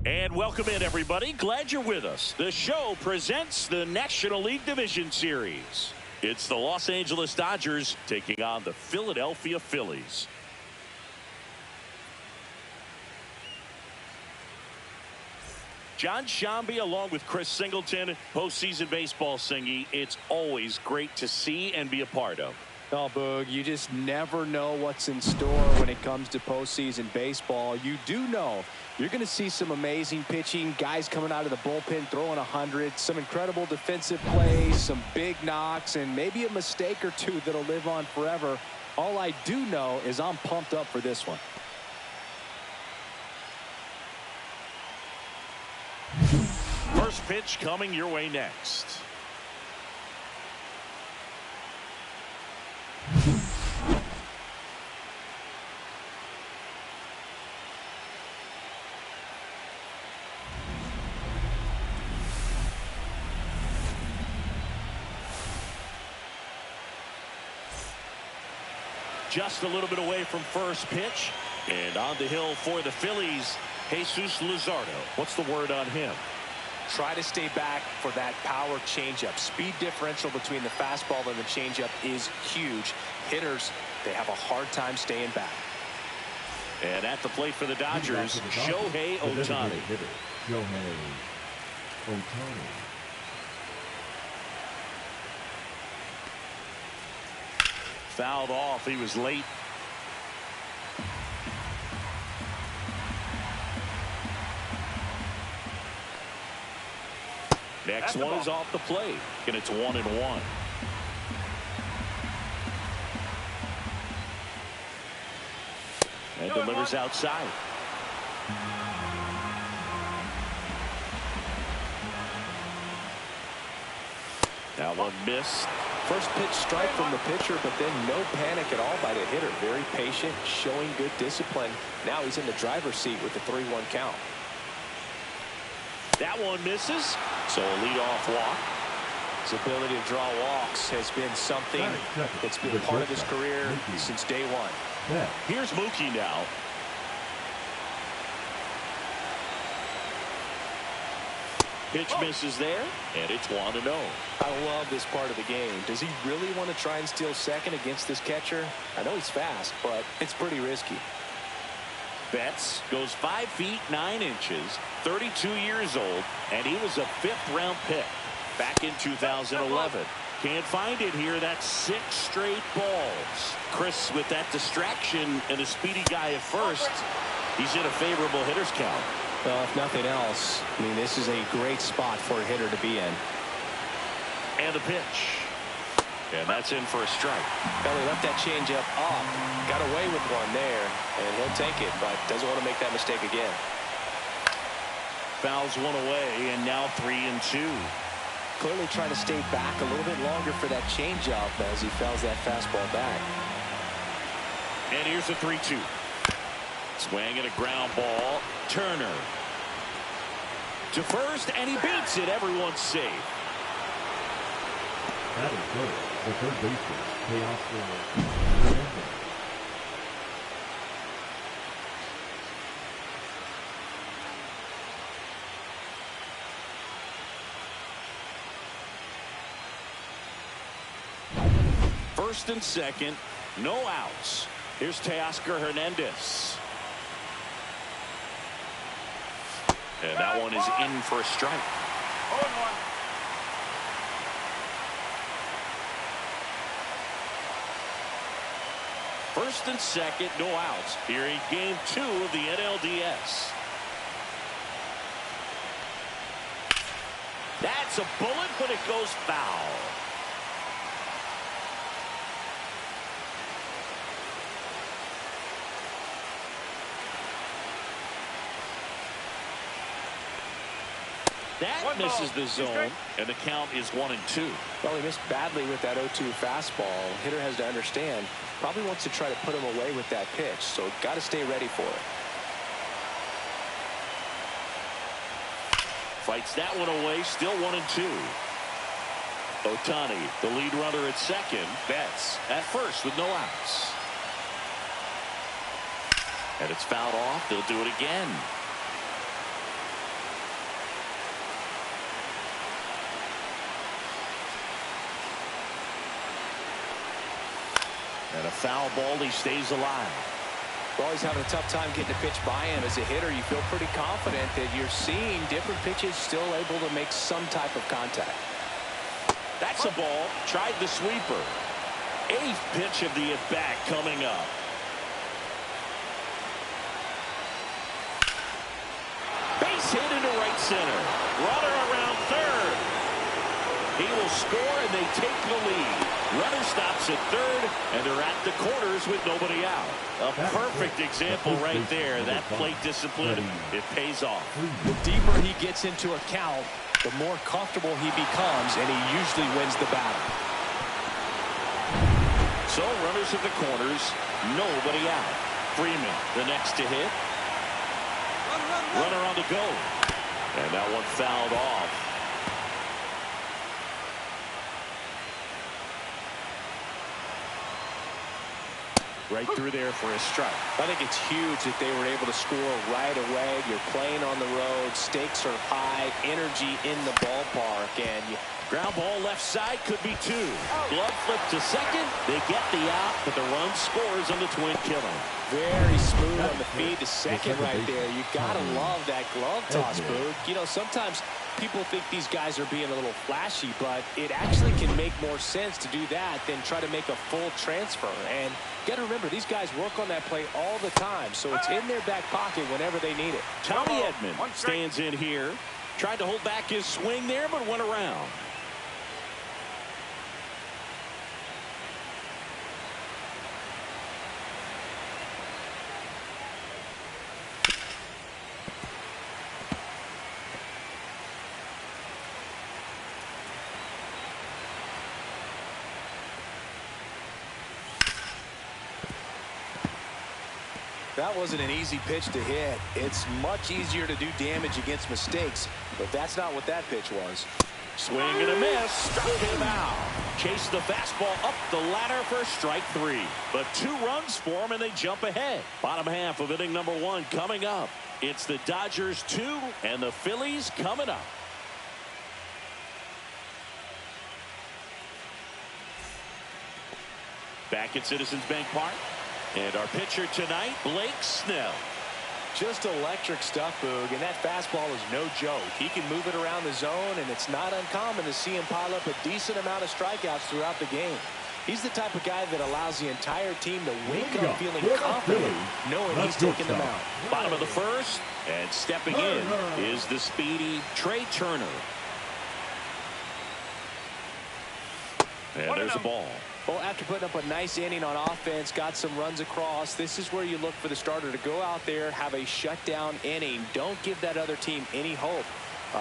And welcome in, everybody. Glad you're with us. The show presents the National League Division Series. It's the Los Angeles Dodgers taking on the Philadelphia Phillies. John Shambi along with Chris Singleton, postseason baseball singing. It's always great to see and be a part of. Oh, Boog, you just never know what's in store when it comes to postseason baseball. You do know you're going to see some amazing pitching, guys coming out of the bullpen throwing 100, some incredible defensive plays, some big knocks, and maybe a mistake or two that'll live on forever. All I do know is I'm pumped up for this one. First pitch coming your way next. Just a little bit away from first pitch. And on the hill for the Phillies, Jesus Luzardo. What's the word on him? Try to stay back for that power changeup. Speed differential between the fastball and the changeup is huge. Hitters, they have a hard time staying back. And at the plate for the Dodgers, Shohei Ohtani. Shohei Ohtani. Fouled off. He was late. Next one is off the plate, and it's 1-1. And delivers outside. That one missed. First pitch strike from the pitcher, but then no panic at all by the hitter. Very patient, showing good discipline. Now he's in the driver's seat with the 3-1 count. That one misses. So a leadoff walk. His ability to draw walks has been something that's been part of his career since day one. Here's Mookie now. Pitch misses there, and it's 1-0. I love this part of the game. Does he really want to try and steal second against this catcher? I know he's fast, but it's pretty risky. Betts goes 5 feet 9 inches, 32 years old, and he was a 5th-round pick back in 2011. Can't find it here. That's 6 straight balls. Chris, with that distraction and a speedy guy at first, he's in a favorable hitter's count. Well, if nothing else, I mean, this is a great spot for a hitter to be in. And the pitch. And that's in for a strike. Well, he left that changeup off. Got away with one there, and he'll take it, but doesn't want to make that mistake again. Fouls one away, and now 3-2. Clearly trying to stay back a little bit longer for that changeup as he fouls that fastball back. And here's a 3-2. Swing and a ground ball. Turner to first, and he beats it. Everyone's safe. That is good. The third baseman, Teoscar. First and second, no outs. Here's Teoscar Hernandez. And that one is in for a strike. First and second, no outs. Here in game 2 of the NLDS. That's a bullet, but it goes foul. That misses the zone, and the count is 1-2. Well, he missed badly with that 0-2 fastball. Hitter has to understand, probably wants to try to put him away with that pitch, so got to stay ready for it. Fights that one away, still 1-2. Ohtani, the lead runner at second. Betts at first with no outs. And it's fouled off. They'll do it again. foul ball. He stays alive. Well, he's having a tough time getting a pitch by him. As a hitter, you feel pretty confident that you're seeing different pitches still able to make some type of contact. That's a ball. Tried the sweeper. 8th pitch of the at-bat coming up. Base hit into right center. Runner around third. He will score, and they take the lead. Runner stops at third, and they're at the corners with nobody out. A perfect example right there. That plate discipline, it pays off. The deeper he gets into a count, the more comfortable he becomes, and he usually wins the battle. So runners at the corners, nobody out. Freeman, the next to hit. Runner on the go. And that one fouled off. Right through there for a strike. I think it's huge that they were able to score right away. You're playing on the road. Stakes are high. Energy in the ballpark. And ground ball left side, could be 2. Glove flip to second. They get the out, but the run scores on the twin killer. Very smooth on the feed to second right there. You gotta love that glove toss, Boog. You know, sometimes people think these guys are being a little flashy, but it actually can make more sense to do that than try to make a full transfer. And you gotta remember, these guys work on that play all the time, so it's in their back pocket whenever they need it. Tommy Edman stands in here. Tried to hold back his swing there, but went around. That wasn't an easy pitch to hit. It's much easier to do damage against mistakes, but that's not what that pitch was. Swing and a miss. Struck him out. Chase the fastball up the ladder for strike 3. But 2 runs for him, and they jump ahead. Bottom half of inning number 1 coming up. It's the Dodgers 2 and the Phillies coming up. Back at Citizens Bank Park. And our pitcher tonight, Blake Snell. Just electric stuff, Boog, and that fastball is no joke. He can move it around the zone, and it's not uncommon to see him pile up a decent amount of strikeouts throughout the game. He's the type of guy that allows the entire team to wake up feeling confident, knowing he's taking them out. Bottom of the first, and stepping in is the speedy Trey Turner. And there's a ball. Well, after putting up a nice inning on offense, got some runs across, this is where you look for the starter to go out there, have a shutdown inning. Don't give that other team any hope.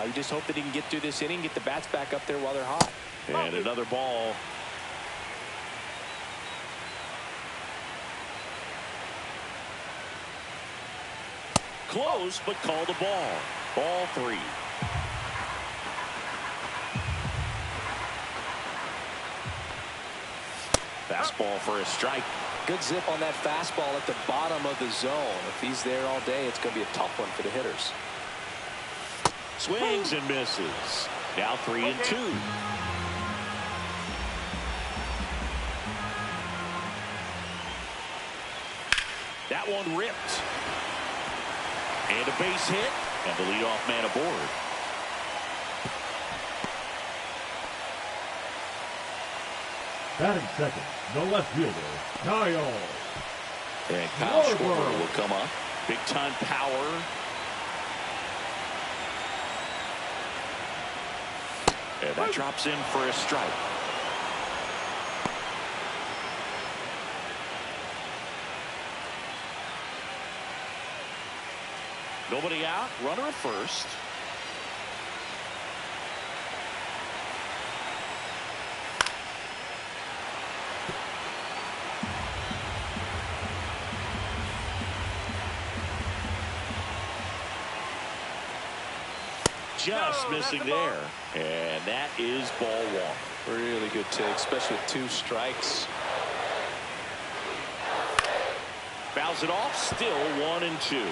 You just hope that he can get through this inning, get the bats back up there while they're hot. And another ball. Close, but called a ball. Ball 3. Fastball for a strike. Good zip on that fastball at the bottom of the zone. If he's there all day, it's going to be a tough one for the hitters. Swings and misses. Now 3-2. That one ripped. And a base hit. And the leadoff man aboard. Batting second, the left fielder, Kyle. And Kyle Schwarber will come up. Big time power. And that drops in for a strike. Nobody out. Runner at first. Just missing there. And that is ball 1. Really good take, especially with 2 strikes. Fouls it off. Still 1-2.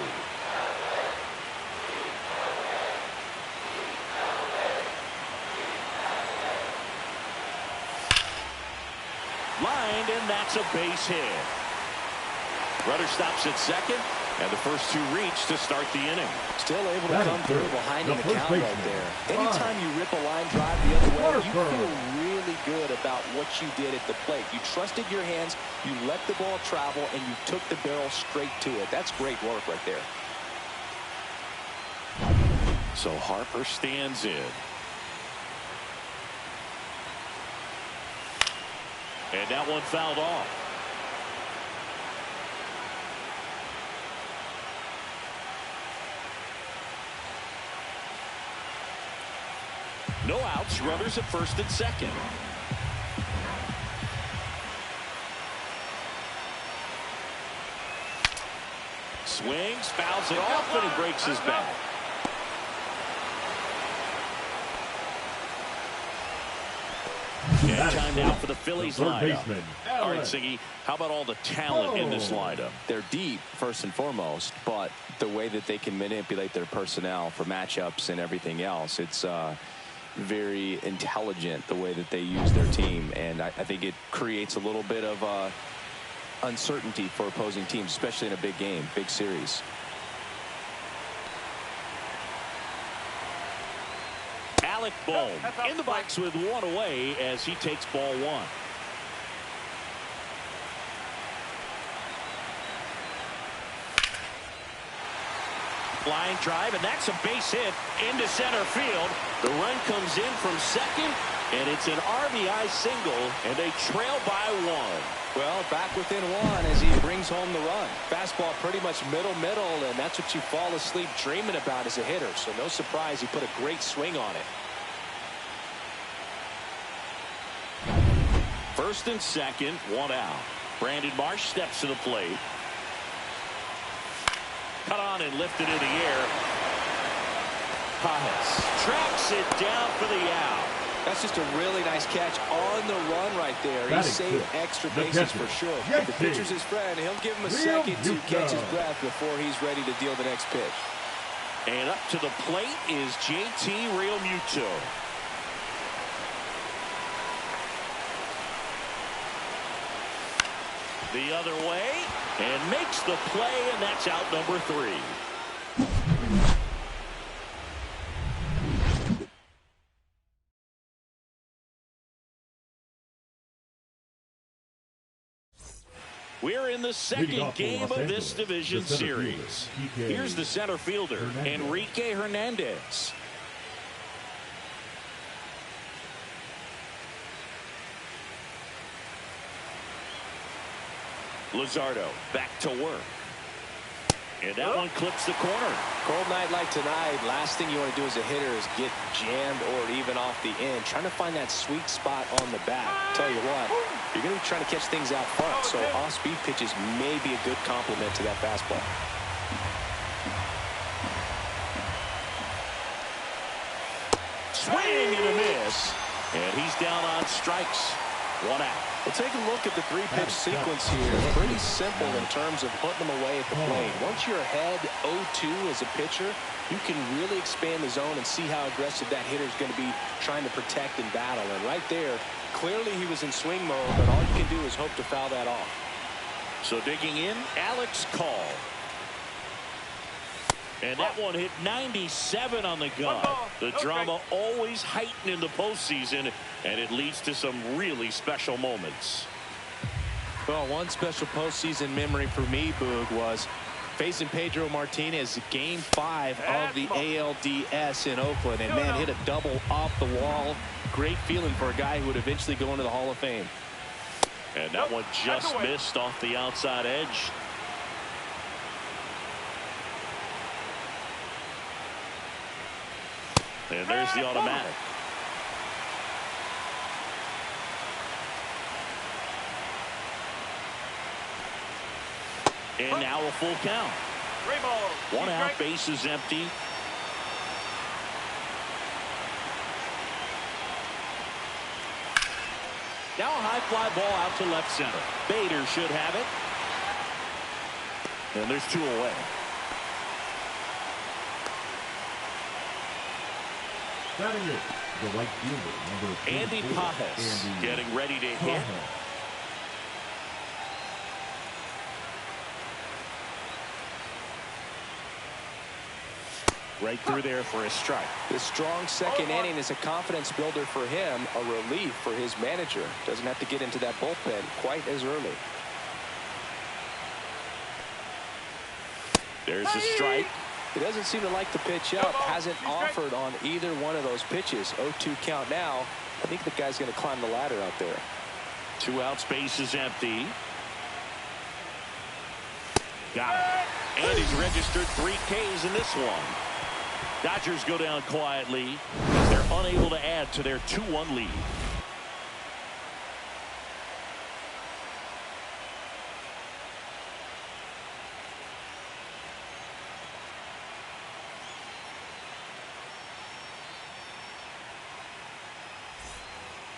Lined in. That's a base hit. Runner stops at second, and the first two reach to start the inning. Still able to come through behind in the count right there. Anytime you rip a line drive the other way, you feel really good about what you did at the plate. You trusted your hands, you let the ball travel, and you took the barrel straight to it. That's great work right there. So Harper stands in. And that one fouled off. No outs, runners at first and second. Swings, fouls it off, and he breaks his back. And time now for the Phillies lineup. All right, Siggy, how about all the talent in this lineup? They're deep, first and foremost, but the way that they can manipulate their personnel for matchups and everything else, it's very intelligent the way that they use their team, and I think it creates a little bit of uncertainty for opposing teams, especially in a big game, big series. Alec Bohm in the box with one away as he takes ball one. Line drive, and that's a base hit into center field. The run comes in from second, and it's an RBI single, and they trail by one. Well, back within one as he brings home the run. Fastball pretty much middle, and that's what you fall asleep dreaming about as a hitter. So no surprise he put a great swing on it. First and second, one out. Brandon Marsh steps to the plate. Cut on and lifted in the air. Pajas tracks it down for the out. That's just a really nice catch on the run right there. He saved extra bases for sure. The pitcher's his friend. He'll give him a second to catch his breath before he's ready to deal the next pitch. And up to the plate is JT Realmuto. The other way, and makes the play, and that's out number 3. We're in the second game of this division series. Here's the center fielder, Enrique Hernandez. Luzardo back to work. And that one clips the corner. Cold night like tonight, last thing you want to do as a hitter is get jammed or even off the end. Trying to find that sweet spot on the bat. Tell you what, you're going to be trying to catch things out front, so off-speed pitches may be a good complement to that fastball. Swing and a miss. And he's down on strikes. One out. Well, take a look at the three-pitch sequence here. Pretty simple in terms of putting them away at the plate. Once you're ahead 0-2 as a pitcher, you can really expand the zone and see how aggressive that hitter is going to be trying to protect and battle. And right there, clearly he was in swing mode, but all you can do is hope to foul that off. So digging in, Alex Call. And that one hit 97 on the gun. The drama always heightened in the postseason, and it leads to some really special moments. Well, one special postseason memory for me, Boog, was facing Pedro Martinez Game 5 of the ALDS in Oakland. And, man, hit a double off the wall. Great feeling for a guy who would eventually go into the Hall of Fame. And that one just missed off the outside edge. And there's the automatic. And now a full count. One out, base is empty. Now a high fly ball out to left center. Bader should have it. And there's 2 away. Batting it, the right fielder, number Andy Pajas getting ready to hit. Right through there for a strike. The strong second inning is a confidence builder for him, a relief for his manager. Doesn't have to get into that bullpen quite as early. There's a strike. He doesn't seem to like the pitch up. Hasn't offered on either one of those pitches. 0-2 count now. I think the guy's going to climb the ladder out there. 2 outs, base is empty. Got it. And he's registered 3 Ks in this one. Dodgers go down quietly as they're unable to add to their 2-1 lead.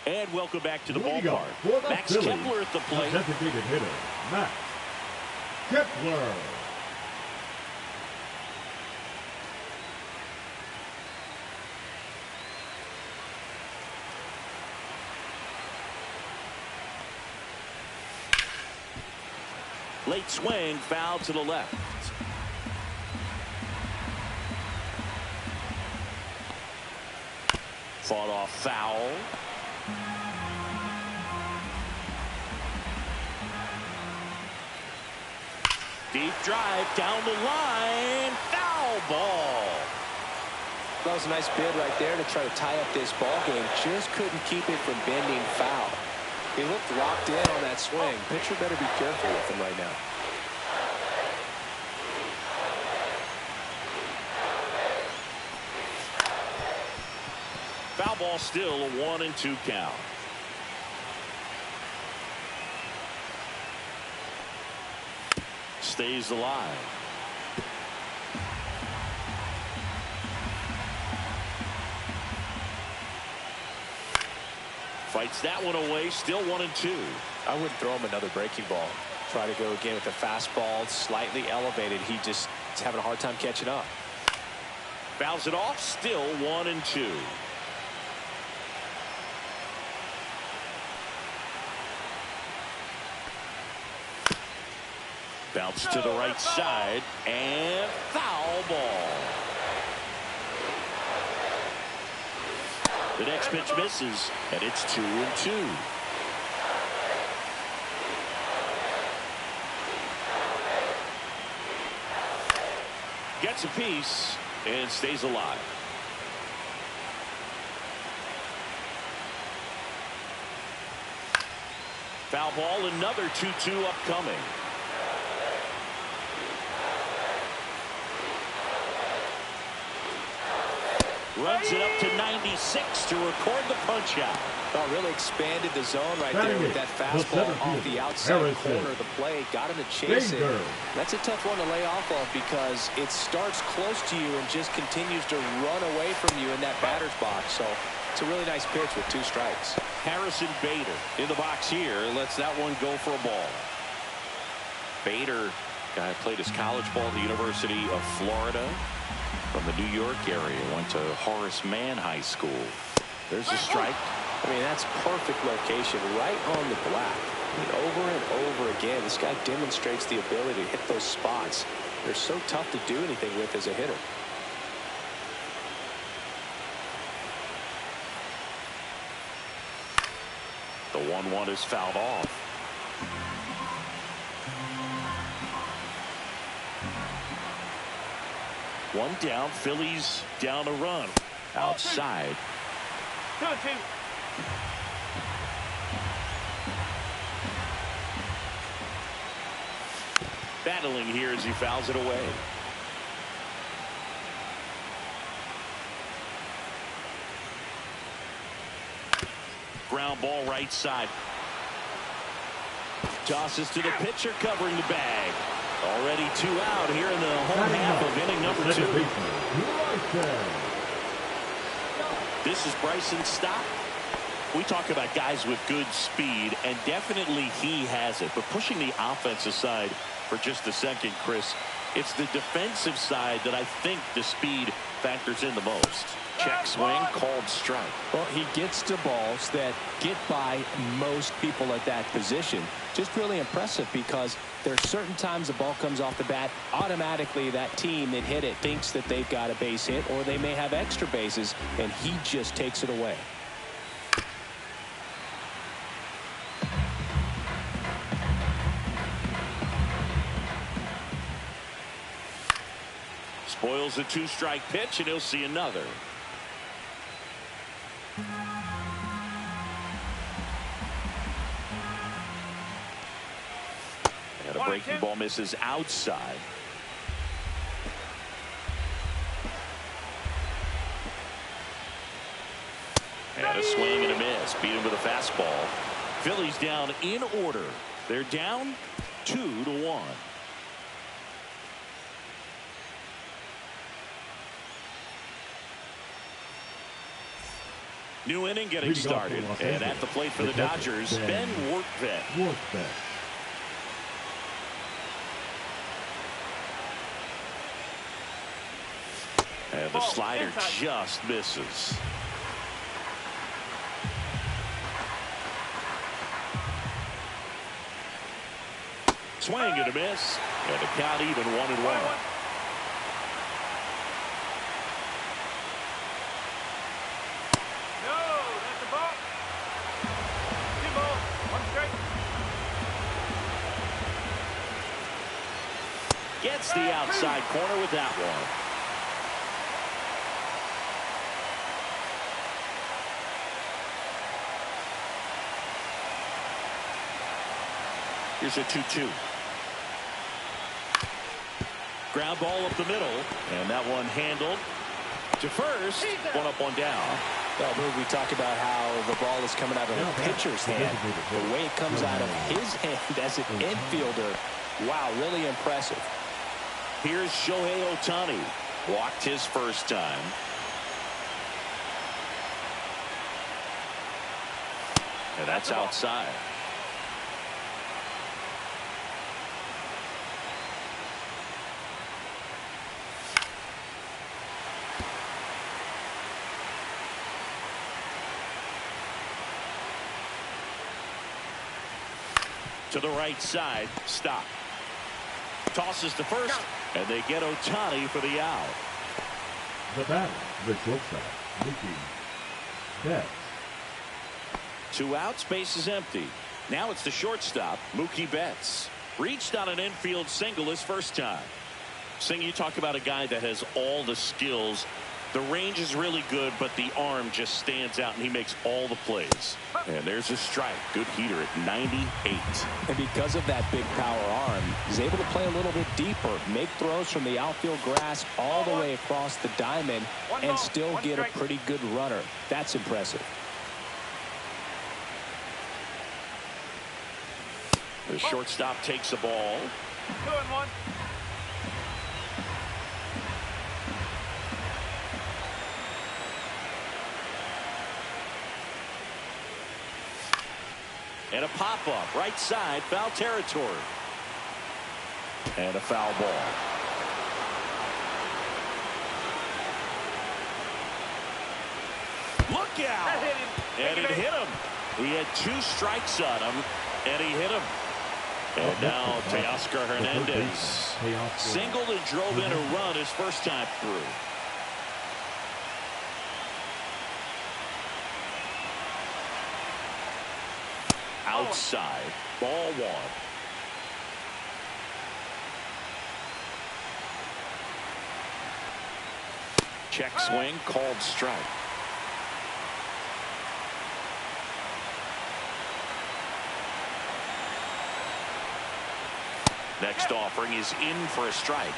And welcome back to the ballpark. Max Kepler at the plate. Designated hitter, Max Kepler. Late swing, foul to the left. Fought off foul. Deep drive down the line. Foul ball. That was a nice bid right there to try to tie up this ball game. Just couldn't keep it from bending foul. He looked locked in on that swing. Pitcher better be careful with him right now. Foul ball, still a 1-2 count. Stays alive. Fights that one away. Still 1-2. I wouldn't throw him another breaking ball. Try to go again with the fastball, slightly elevated. He just is having a hard time catching up. Fouls it off. Still 1-2. Bounce to the right side and foul ball. The next pitch misses, and it's 2-2. Gets a piece and stays alive. Foul ball, another 2-2 upcoming. Runs it up to 96 to record the punch out. Oh, really expanded the zone right there with that fastball off the outside corner of the plate. Got him to chase it. That's a tough one to lay off of because it starts close to you and just continues to run away from you in that batter's box. So it's a really nice pitch with 2 strikes. Harrison Bader in the box here. Lets that one go for a ball. Bader, guy played his college ball at the University of Florida. From the New York area, went to Horace Mann High School. There's a strike. I mean, that's perfect location, right on the black. I mean, over and over again, this guy demonstrates the ability to hit those spots. They're so tough to do anything with as a hitter. The 1-1 is fouled off. One down, Phillies down a run. Outside. 2-2. Battling here as he fouls it away. Ground ball right side. Tosses to the pitcher covering the bag. Already 2 out here in the home half of inning number 2. This is Bryson Stott. We talk about guys with good speed, and definitely he has it. But pushing the offense aside for just a second, Chris, it's the defensive side that I think the speed factors in the most. Check swing, called strike. Well, he gets to balls that get by most people at that position. Just really impressive because there's certain times the ball comes off the bat, automatically that team that hit it thinks that they've got a base hit or they may have extra bases, and he just takes it away. Spoils a 2-strike pitch, and he'll see another. And a breaking ball misses outside. And a swing and a miss. Beat him with a fastball. Phillies down in order. They're down 2-1. New inning getting started. And at the plate for the Dodgers, Ben Workvet. And the slider just misses. Swing and a miss. And the count even 1-1. Gets the outside corner with that one. Here's a 2-2. Ground ball up the middle, and that one handled to first. One up, one down. Well, we talk about how the ball is coming out of the pitcher's hand. The way it comes out of his hand as an infielder, wow, really impressive. Here's Shohei Ohtani. Walked his first time. And that's outside. To the right side. Stop. Tosses to first. And they get Ohtani for the out. The batter, the shortstop, Mookie Betts. 2 outs, base is empty. Now it's the shortstop, Mookie Betts. Reached on an infield single his first time. Sing, you talk about a guy that has all the skills. The range is really good, but the arm just stands out, and he makes all the plays. And there's a strike. Good heater at 98. And because of that big power arm, he's able to play a little bit deeper, make throws from the outfield grass all the way across the diamond, and still get a pretty good runner. That's impressive. The shortstop takes the ball. 2-1. And a pop-up, right side, foul territory. And a foul ball. Look out! And it hit him. He had 2 strikes on him, and he hit him. And now Teoscar Hernandez singled and drove in a run his first time through. Outside, ball 1. Check swing, called strike. Next offering is in for a strike.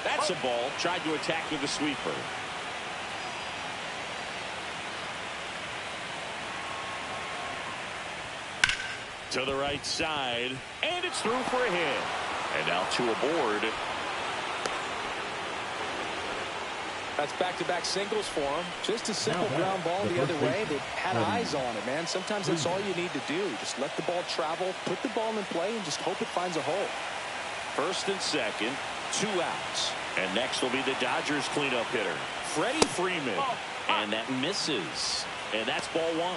That's a ball. Tried to attack with a sweeper. To the right side, and it's through for a hit. And now 2 aboard. That's back-to-back singles for him. Just a simple ground ball the other way that had eyes on it, man. Sometimes that's all you need to do. Just let the ball travel, put the ball in play, and just hope it finds a hole. First and second, 2 outs. And next will be the Dodgers cleanup hitter, Freddie Freeman. And that misses. And that's ball 1.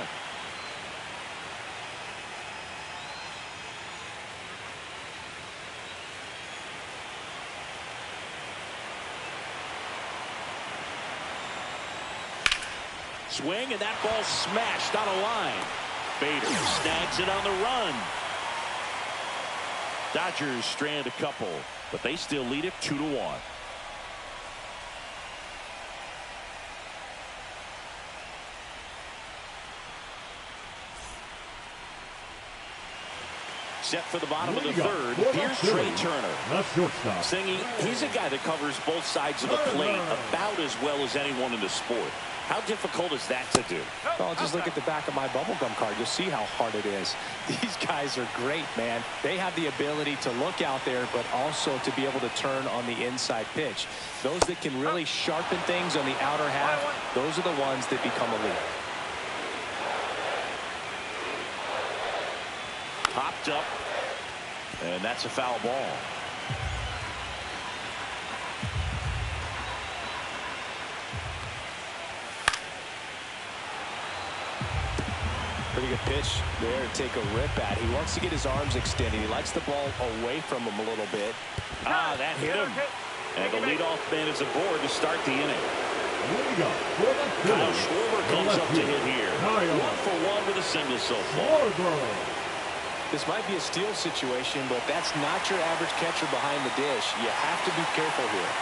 Swing, and that ball smashed on a line. Bader snags it on the run. Dodgers strand a couple, but they still lead it 2-1. Set for the bottom of the third. Here's Trey Turner. That's shortstop. Singy, he's a guy that covers both sides of the plate about as well as anyone in the sport. How difficult is that to do? Well, just look at the back of my bubblegum card. You'll see how hard it is. These guys are great, man. They have the ability to look out there, but also to be able to turn on the inside pitch. Those that can really sharpen things on the outer half, those are the ones that become elite. Popped up, and that's a foul ball. Pretty good pitch there to take a rip at. He wants to get his arms extended. He likes the ball away from him a little bit. That hit him. And the leadoff man is aboard to start the inning. Kyle Schwarber comes up to hit here. 1-for-1 with a single so far. This might be a steal situation, but that's not your average catcher behind the dish. You have to be careful here.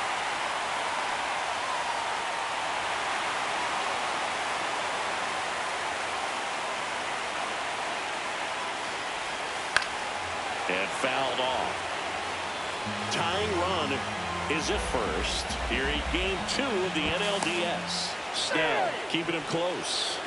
And fouled off. Tying run is at first here in game 2 of the NLDS. Snell keeping him close.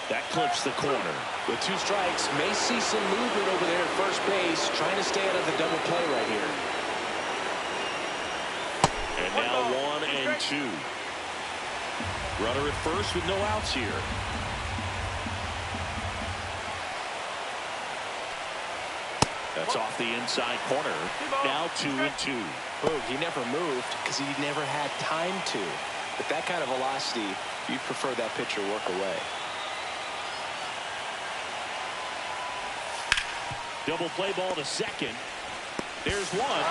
That clips the corner. With 2 strikes, may see some movement over there at first base, trying to stay out of the double play right here. And now 1 and 2. Runner at first with no outs here. That's off the inside corner. Now 2 and 2. Boog, he never moved because he never had time to. With that kind of velocity, you'd prefer that pitcher work away. Double play ball to second. There's one.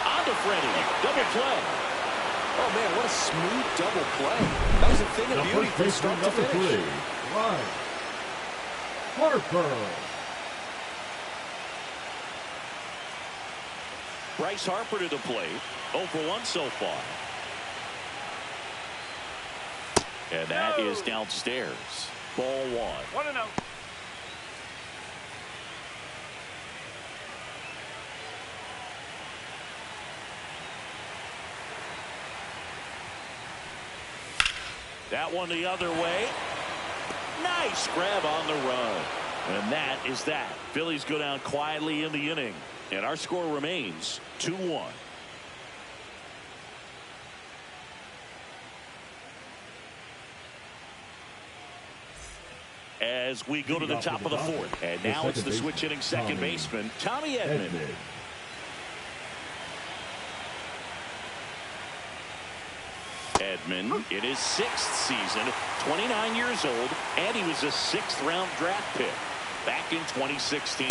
On to Freddie. Double play. Oh, man, what a smooth double play. That was a thing of beauty from start to finish. Right. Harper. Bryce Harper to the plate. 0-for-1 so far. And that is downstairs. Ball 1. 1-0. That one the other way. Nice grab on the run. And that is that. Phillies go down quietly in the inning. And our score remains 2-1. As we go to the top of the 4th. And now it's the switch hitting second baseman, Tommy Edman. Edman in his 6th season, 29 years old, and he was a 6th-round draft pick back in 2016.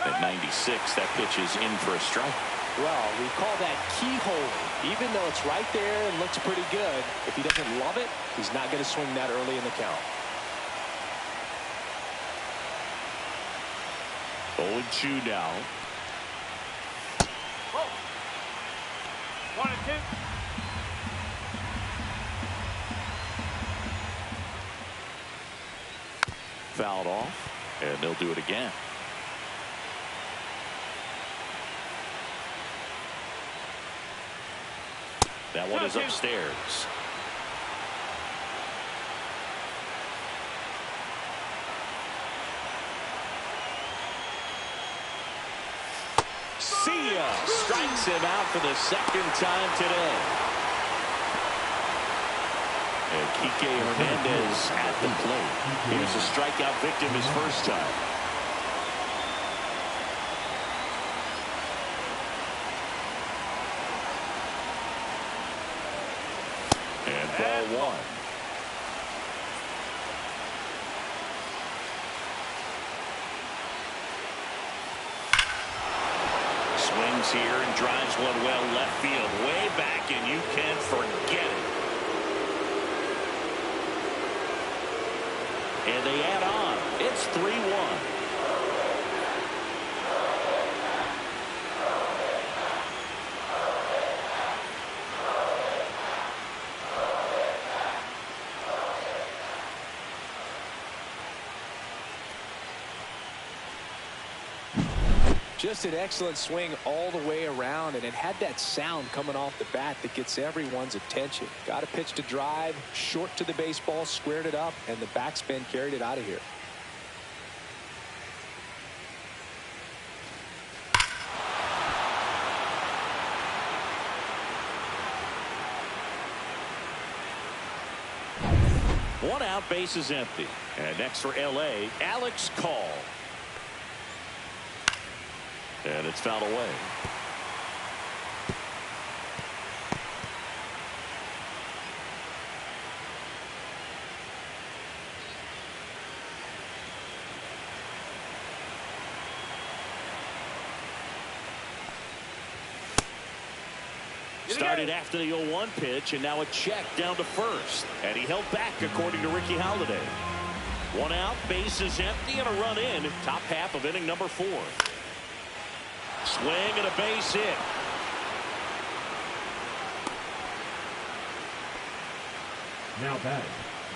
At 96, that pitch is in for a strike. Well, we call that keyhole. Even though it's right there and looks pretty good, if he doesn't love it, he's not going to swing that early in the count. 0-2 now. 1 and 2. Fouled off, and they'll do it again. That one is upstairs. See ya! Strikes him out for the 2nd time today. And Kike Hernandez at the plate. He was a strikeout victim his first time. And ball one. Swings here and drives one well left field, way back, and you can forget it. And they add on. It's 3-1. Just an excellent swing all the way around, and it had that sound coming off the bat that gets everyone's attention. Got a pitch to drive, short to the baseball, squared it up, and the backspin carried it out of here. One out, base is empty. And next for L.A., Alex Call. And it's fouled away. Started after the 0-1 pitch, and now a check down to first. And he held back, according to Ricky Holiday. One out, base is empty, and a run in. Top half of inning number 4. Swing and a base hit. Now batting.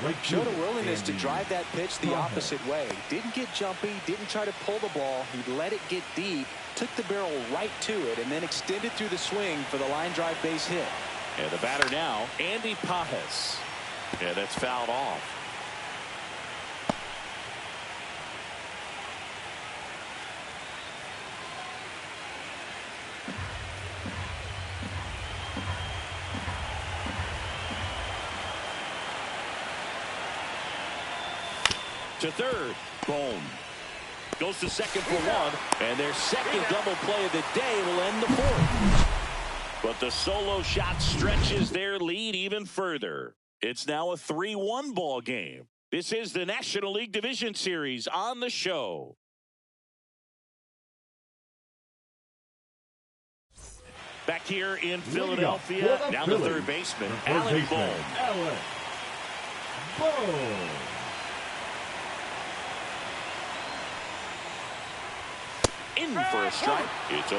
Right, showed a willingness to drive that pitch the opposite way. Didn't get jumpy, didn't try to pull the ball. He let it get deep, took the barrel right to it, and then extended through the swing for the line drive base hit. And the batter now, Andy Pajes. And that's fouled off. To third, boom. Goes to second for one, and their second double play of the day will end the 4th. But the solo shot stretches their lead even further. It's now a 3-1 ball game. This is the National League Division Series on the show. Back here in Philadelphia, now the third baseman, Alec Bohm. In for a strike. It's 0-1.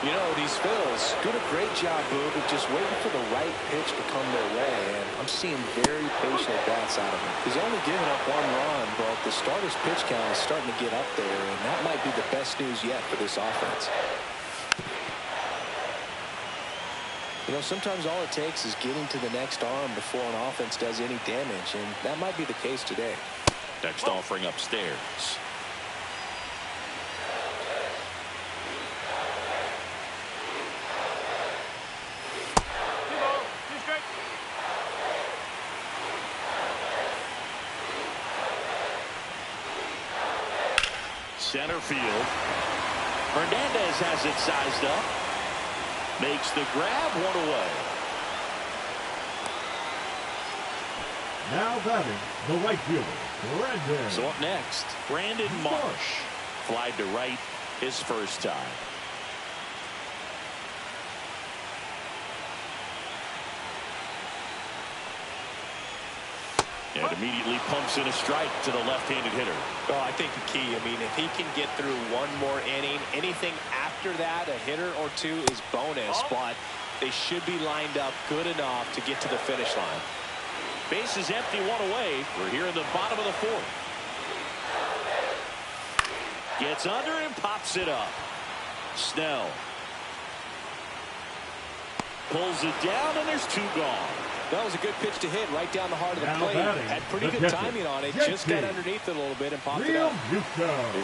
You know, these Phillies do a great job, Boog, of just waiting for the right pitch to come their way, and I'm seeing very patient at-bats out of him. He's only given up 1 run, but the starter's pitch count is starting to get up there, and that might be the best news yet for this offense. You know, sometimes all it takes is getting to the next arm before an offense does any damage, and that might be the case today. Next offering upstairs. Center field. Hernandez has it sized up. Makes the grab, 1 away. Now batting, the right fielder, Brandon. So up next, Brandon Marsh. Flied to right his first time. And immediately pumps in a strike to the left-handed hitter. Well, I think the key, I mean, if he can get through one more inning, anything after that, a hitter or two is bonus, but they should be lined up good enough to get to the finish line. Base is empty, 1 away. We're here in the bottom of the 4th. Gets under and pops it up. Snell. Pulls it down, and there's 2 gone. That was a good pitch to hit right down the heart of the plate. Had pretty good timing on it. Just got underneath it a little bit and popped it up. Here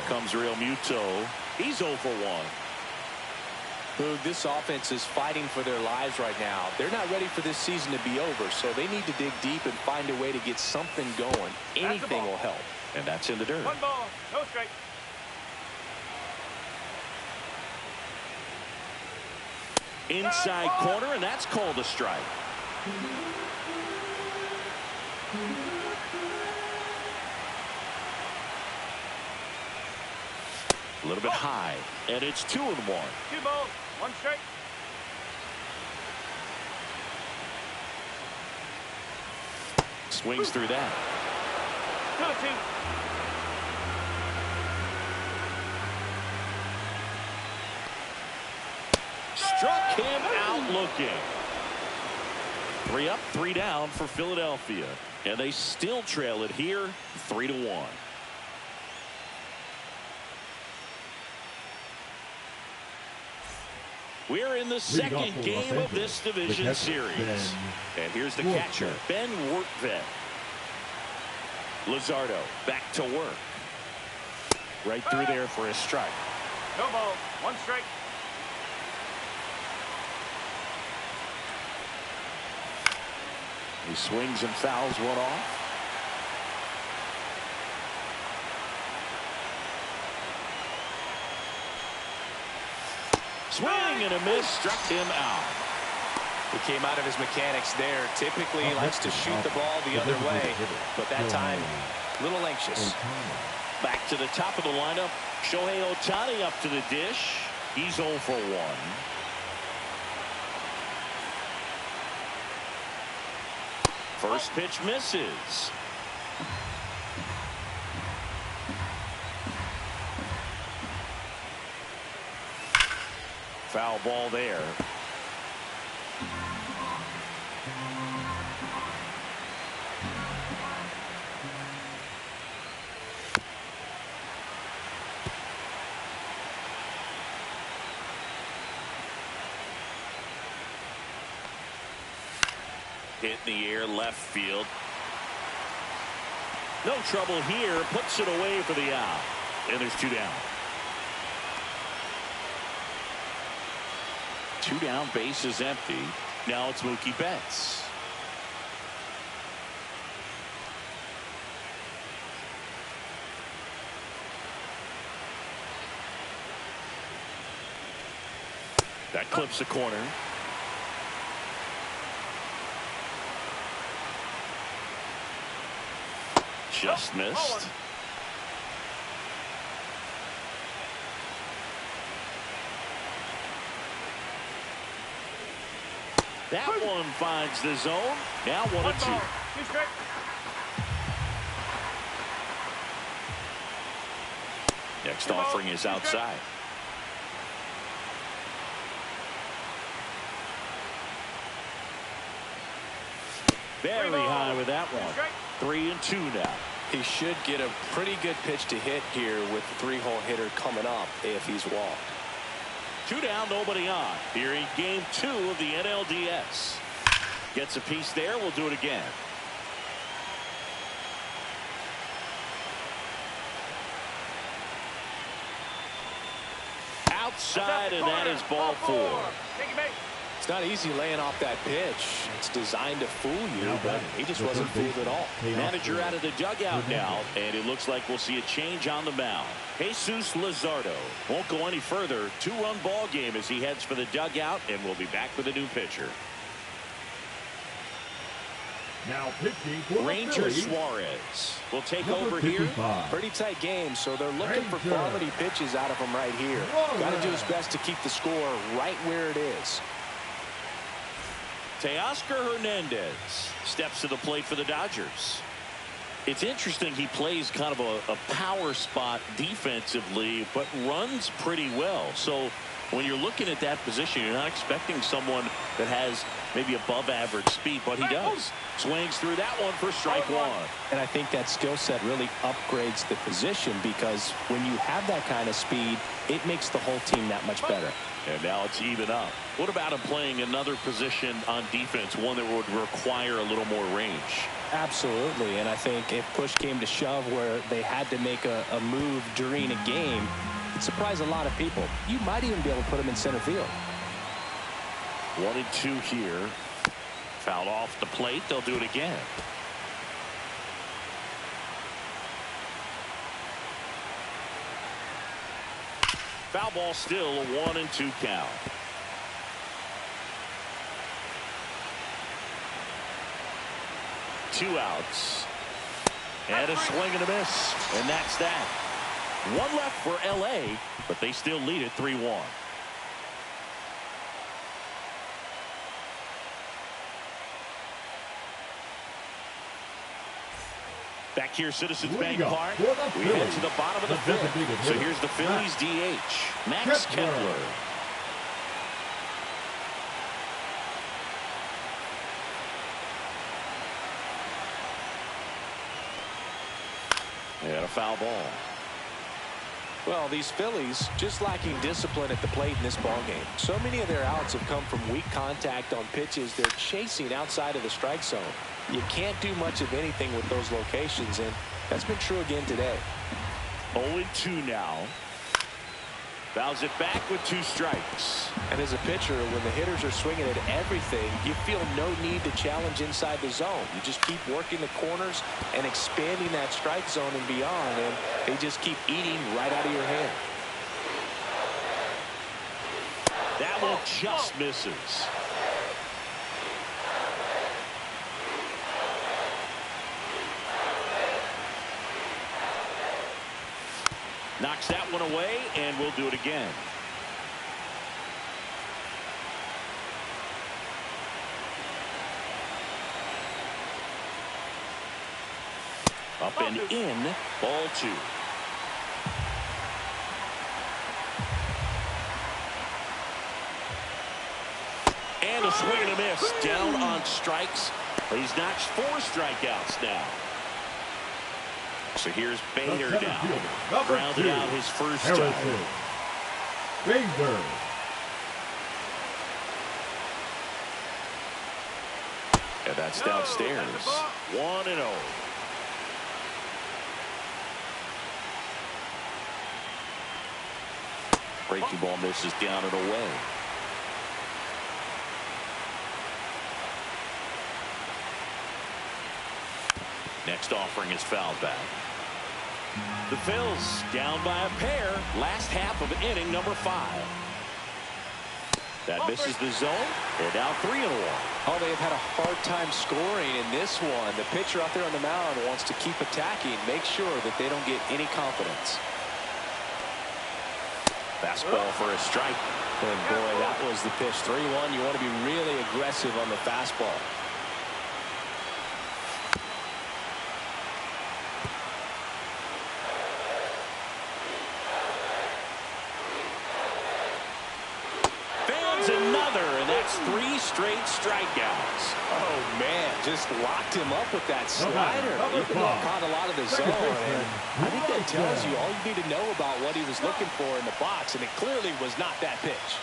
comes Real Muto. He's 0 for 1. This offense is fighting for their lives right now. They're not ready for this season to be over, so they need to dig deep and find a way to get something going. Anything will help. And that's in the dirt. 1 ball, no strike. Inside corner, and that's called a strike. A little bit high, and it's 2-1. 2 balls, 1 strike. Swings through that. 2-2. Struck him out looking. 3 up, 3 down for Philadelphia, and they still trail it here, 3-1. We're in the second game of this division series. And here's the catcher, Ben Workvet. Luzardo back to work. Right through there for a strike. No ball, 1 strike. He swings and fouls one off. Swing and a miss, struck him out. He came out of his mechanics there. Typically, he likes to shoot the ball the other way, but that time, a little anxious. Back to the top of the lineup. Shohei Ohtani up to the dish. He's 0 for 1. First pitch misses. Foul ball there. Hit in the air, left field. No trouble here. Puts it away for the out. And there's 2 down. 2 down, base is empty. Now it's Mookie Betts. That clips the corner. Just missed. That one finds the zone. Now 1-2. Next offering is outside. Very high with that one. 3-2 now. He should get a pretty good pitch to hit here with the 3-hole hitter coming up if he's walked. 2 down, nobody on. Here in game 2 of the NLDS. Gets a piece there. We'll do it again. Outside, and that is ball 4. It's not easy laying off that pitch. It's designed to fool you, but he just wasn't fooled at all. Manager out of the dugout now, and it looks like we'll see a change on the mound. Jesus Luzardo won't go any further. 2-run ball game as he heads for the dugout, and we'll be back with a new pitcher. Now pitching for Ranger Phillies, Suarez will take number over here. 55. Pretty tight game, so they're looking for Ranger. quality pitches out of him right here. Got to do his best to keep the score right where it is. Teoscar Hernandez steps to the plate for the Dodgers. It's interesting, he plays kind of a power spot defensively, but runs pretty well. So when you're looking at that position, you're not expecting someone that has maybe above average speed, but he does. Swings through that one for strike 1. And I think that skill set really upgrades the position, because when you have that kind of speed, it makes the whole team that much better. And now it's even up. What about him playing another position on defense, one that would require a little more range? Absolutely, and I think if push came to shove where they had to make a move during a game, surprise a lot of people. You might even be able to put him in center field. 1-2 here. Fouled off the plate. They'll do it again. Foul ball, still a 1-2 count. Two outs. And a swing and a miss. And that's that. One left for L.A., but they still lead it 3-1. Back here, Citizens Bank Park. We head to the bottom of the fifth. So here's the Phillies DH, Max Kepler. And a foul ball. Well, these Phillies just lacking discipline at the plate in this ballgame. So many of their outs have come from weak contact on pitches they're chasing outside of the strike zone. You can't do much of anything with those locations, and that's been true again today. 0-2 now. Fouls it back with 2 strikes. And as a pitcher, when the hitters are swinging at everything, you feel no need to challenge inside the zone. You just keep working the corners and expanding that strike zone and beyond, and they just keep eating right out of your hand. That one just misses. Knocks that one away, and we'll do it again. Up and in, ball 2. And a swing and a miss. Down on strikes. He's notched 4 strikeouts now. So here's Bader down. Grounded out his first time. Bader. And that's downstairs. 1-0. Breaking ball misses down and away. Next offering is fouled back. The Phils down by a pair. Last half of inning number 5. That misses the zone. They're down 3-1. Oh, they have had a hard time scoring in this one. The pitcher out there on the mound wants to keep attacking, make sure that they don't get any confidence. Fastball for a strike. And boy, that was the pitch. 3-1. You want to be really aggressive on the fastball. Another, and that's 3 straight strikeouts. Oh man, just locked him up with that slider. Even though caught a lot of the zone, and I think that tells you all you need to know about what he was looking for in the box, and it clearly was not that pitch.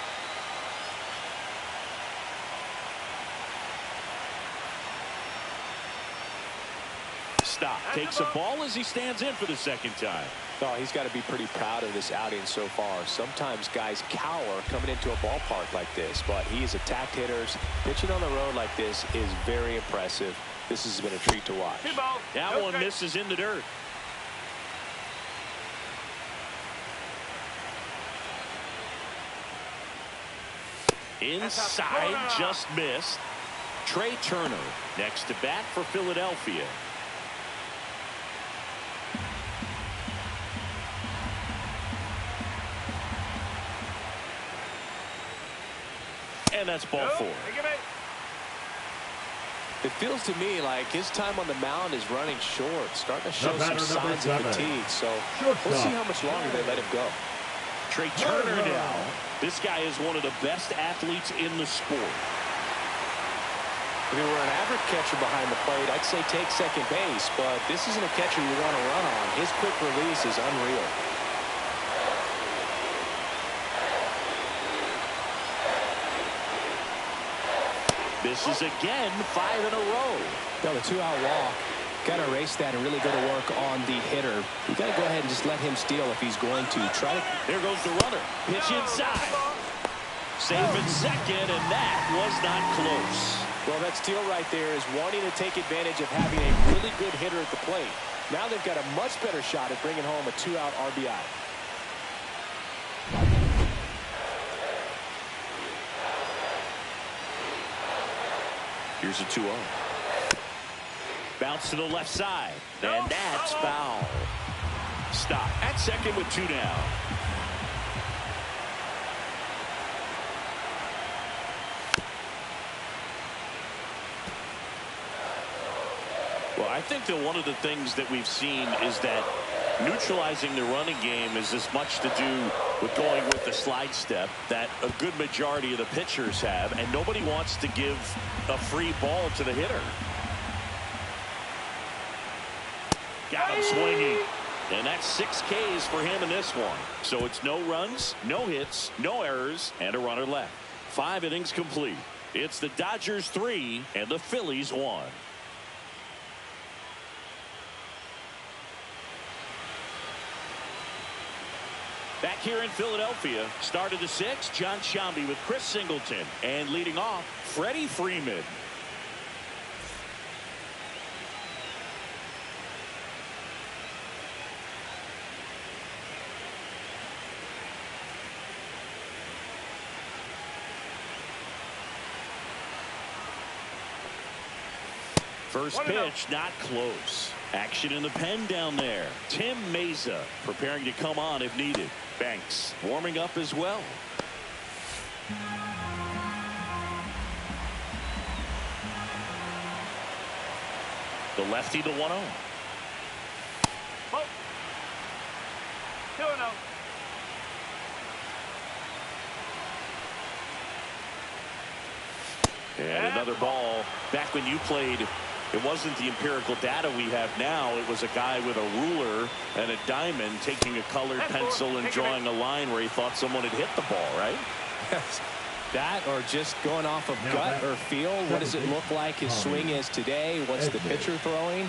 Stop. Takes a ball as he stands in for the second time. Oh, he's got to be pretty proud of this outing so far. Sometimes guys cower coming into a ballpark like this, but he's attacked hitters. Pitching on the road like this is very impressive. This has been a treat to watch. That one misses in the dirt. Inside, just missed. Trey Turner next to bat for Philadelphia. And that's ball 4. It feels to me like his time on the mound is running short, starting to show some signs of fatigue. So we'll see how much longer they let him go. Trey Turner now. This guy is one of the best athletes in the sport. If he were an average catcher behind the plate, I'd say take second base, but this isn't a catcher you want to run on. His quick release is unreal. Misses again, 5 in a row. Now the 2-out walk Got to erase that and really go to work on the hitter. You got to go ahead and just let him steal if he's going to try to. There goes the runner. Pitch inside. Safe at second, and that was not close. Well, that steal right there is wanting to take advantage of having a really good hitter at the plate. Now they've got a much better shot at bringing home a 2-out RBI. Here's a 2-0. Bounce to the left side, and that's foul. Stop at second with 2 down. Well, I think that one of the things that we've seen is that neutralizing the running game is as much to do with going with the slide step that a good majority of the pitchers have, and nobody wants to give a free ball to the hitter. Got him swinging. And that's 6 Ks for him in this one. So it's no runs, no hits, no errors, and a runner left. 5 innings complete. It's the Dodgers 3 and the Phillies 1. Back here in Philadelphia, start of the 6th, John Sciambi with Chris Singleton. And leading off, Freddie Freeman. First pitch, not close. Action in the pen down there. Tim Meza preparing to come on if needed. Banks warming up as well. The lefty to 1-0. 2-0. And another ball. Back when you played, it wasn't the empirical data we have now. It was a guy with a ruler and a diamond taking a colored pencil and drawing a line where he thought someone had hit the ball, right? That or just going off of gut or feel. What does it look like his swing is today? What's the pitcher throwing?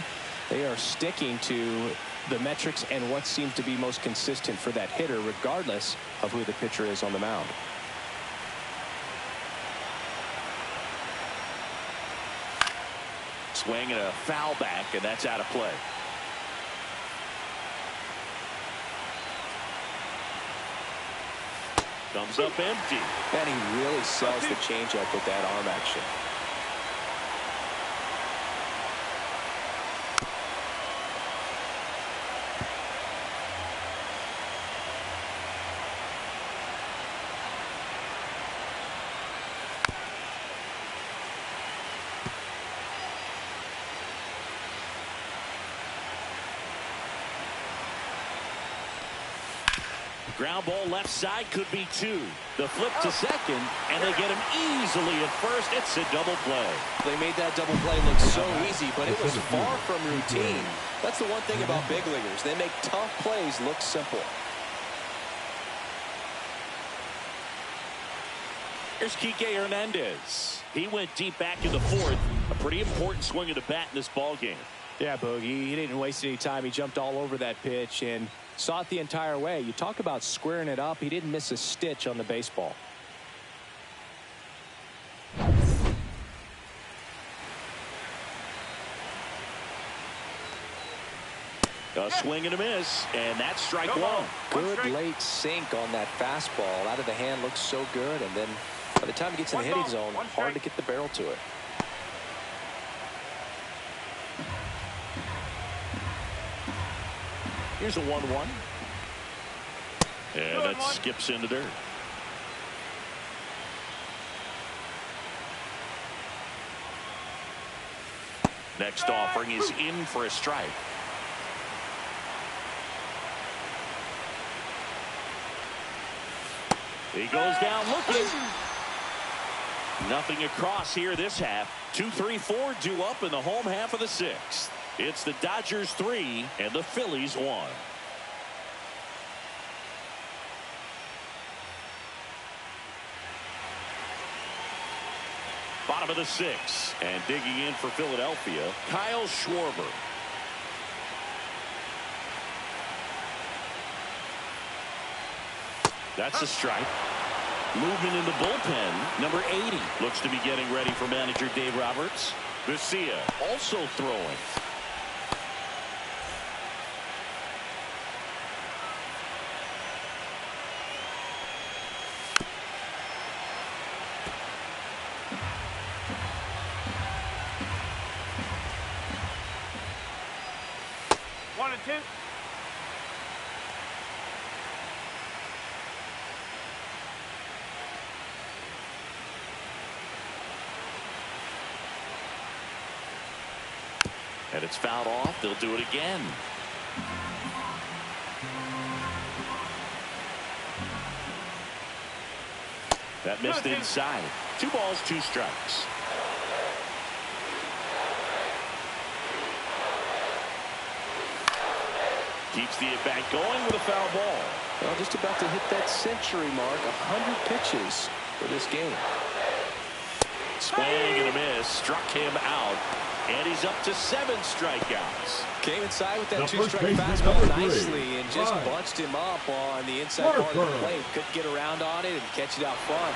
They are sticking to the metrics and what seems to be most consistent for that hitter, regardless of who the pitcher is on the mound. Swing and a foul back, and that's out of play. Comes up empty. And he really sells the changeup with that arm action. Ground ball left side, could be 2. The flip to second, and they get him easily at first. It's a double play. They made that double play look so easy, but it was far from routine. That's the one thing about big leaguers. They make tough plays look simple. Here's Kike Hernandez. He went deep back in the 4th. A pretty important swing of the bat in this ball game. Yeah, Boogie, he didn't waste any time. He jumped all over that pitch and saw it the entire way. You talk about squaring it up. He didn't miss a stitch on the baseball. A swing and a miss, and that's strike 1. Good late sink on that fastball. Out of the hand, looks so good, and then by the time it gets in the hitting zone, hard to get the barrel to it. Here's a 1-1. And that skips into dirt. Next offering is in for a strike. He goes down looking. Nothing across here this half. 2-3-4 due up in the home half of the 6th. It's the Dodgers 3 and the Phillies 1. Bottom of the 6th, and digging in for Philadelphia, Kyle Schwarber. That's a strike. Movement in the bullpen. Number 80 looks to be getting ready for manager Dave Roberts. Garcia also throwing. One and two. And it's fouled off. They'll do it again. That missed inside. 2 balls, 2 strikes. Keeps the at-bat going with a foul ball. Well, just about to hit that century mark. 100 pitches for this game. Swing and a miss. Struck him out. And he's up to 7 strikeouts. Came inside with that The 2-strike first fastball baseman, nicely and just Right. bunched him up on the inside part of the plate. Couldn't get around on it and catch it out front.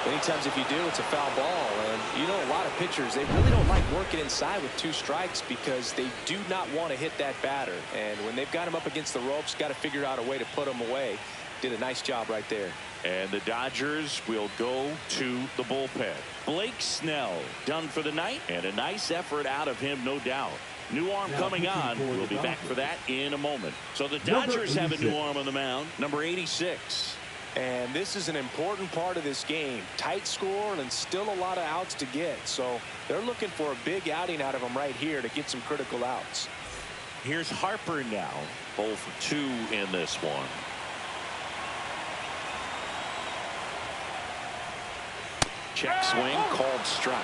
Many times if you do, it's a foul ball. And you know, a lot of pitchers, they really don't like working inside with 2 strikes because they do not want to hit that batter. And when they've got him up against the ropes, got to figure out a way to put him away. Did a nice job right there. And the Dodgers will go to the bullpen. Blake Snell done for the night, and a nice effort out of him, no doubt. New arm coming on. We'll be back for that in a moment. So the Dodgers have a new arm on the mound, number 86. And this is an important part of this game. Tight score and still a lot of outs to get. So they're looking for a big outing out of him right here to get some critical outs. Here's Harper now. 0 for 2 in this one. Check swing, called strike.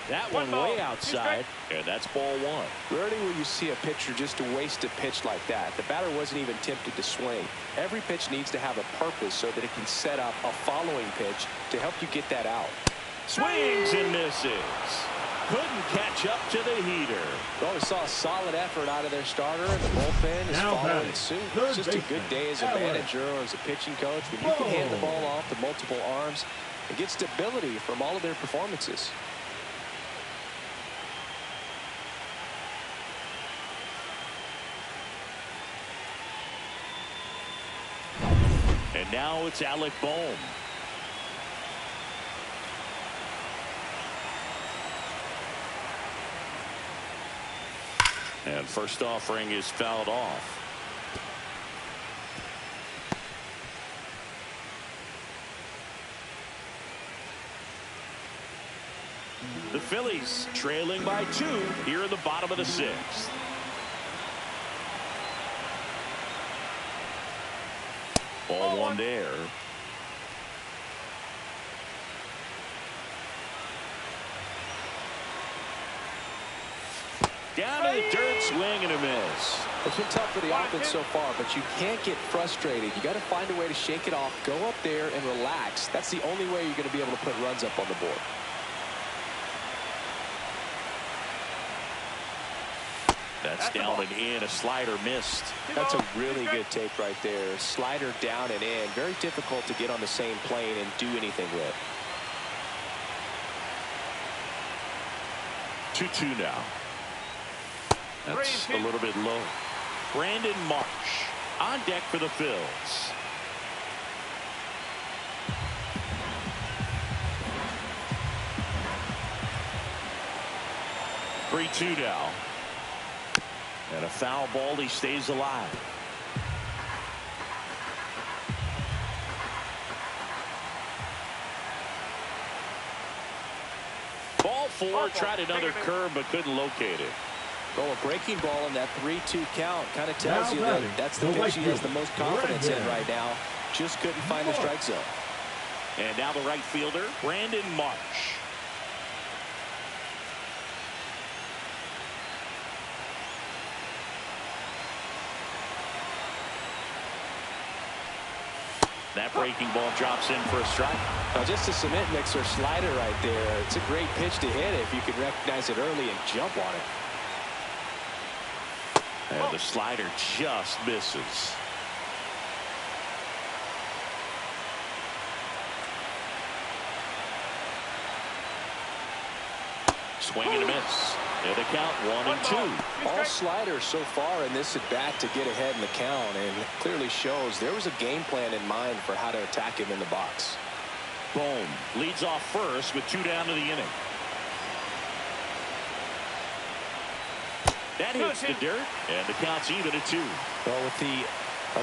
That one way outside, and that's ball 1. Rarely will you see a pitcher just to waste a pitch like that. The batter wasn't even tempted to swing. Every pitch needs to have a purpose so that it can set up a following pitch to help you get that out. Swings and misses. Couldn't catch up to the heater. Well, we saw a solid effort out of their starter, and the bullpen is following suit. It's just a good day as a manager or as a pitching coach when you can hand the ball off to multiple arms and get stability from all of their performances. And now it's Alec Bohm. And first offering is fouled off. The Phillies trailing by 2 here in the bottom of the 6th. Ball 1 there. Down to the dirt, swing and a miss. It's been tough for the offense so far, but you can't get frustrated. You got to find a way to shake it off, go up there and relax. That's the only way you're going to be able to put runs up on the board. That's down and in. A slider missed. That's a really good take right there. Slider down and in. Very difficult to get on the same plane and do anything with. 2-2 now. That's a little bit low. Brandon Marsh on deck for the Phils. Three-2 now. And a foul ball. He stays alive. Ball 4. Tried another curve but couldn't locate it. Well, a breaking ball in that 3-2 count kind of tells you that that's the pitch he has the most confidence in right now. Just couldn't find the strike zone. And now the right fielder, Brandon Marsh. That breaking ball drops in for a strike. Now just a cement mixer slider right there. It's a great pitch to hit if you can recognize it early and jump on it. And the slider just misses. Swing and a miss. And the count 1-2. All sliders so far in this at bat to get ahead in the count, and it clearly shows there was a game plan in mind for how to attack him in the box. Bohm leads off first with 2 down to the inning. That hits the dirt, and the count's even at 2. Well, with the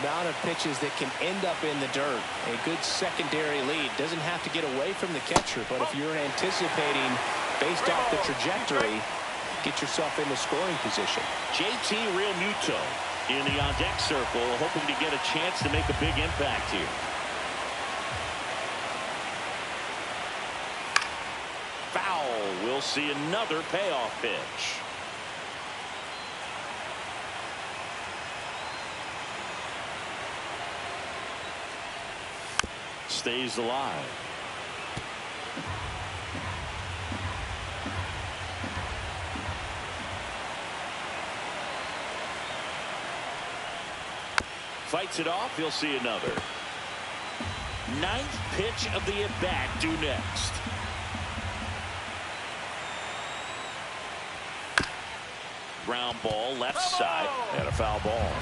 amount of pitches that can end up in the dirt, a good secondary lead doesn't have to get away from the catcher, but if you're anticipating based off the trajectory, get yourself in the scoring position. JT Realmuto in the on-deck circle, hoping to get a chance to make a big impact here. Foul. We'll see another payoff pitch. Stays alive. Fights it off. He'll see another. 9th pitch of the at-bat due next. Ground ball left side and a foul ball.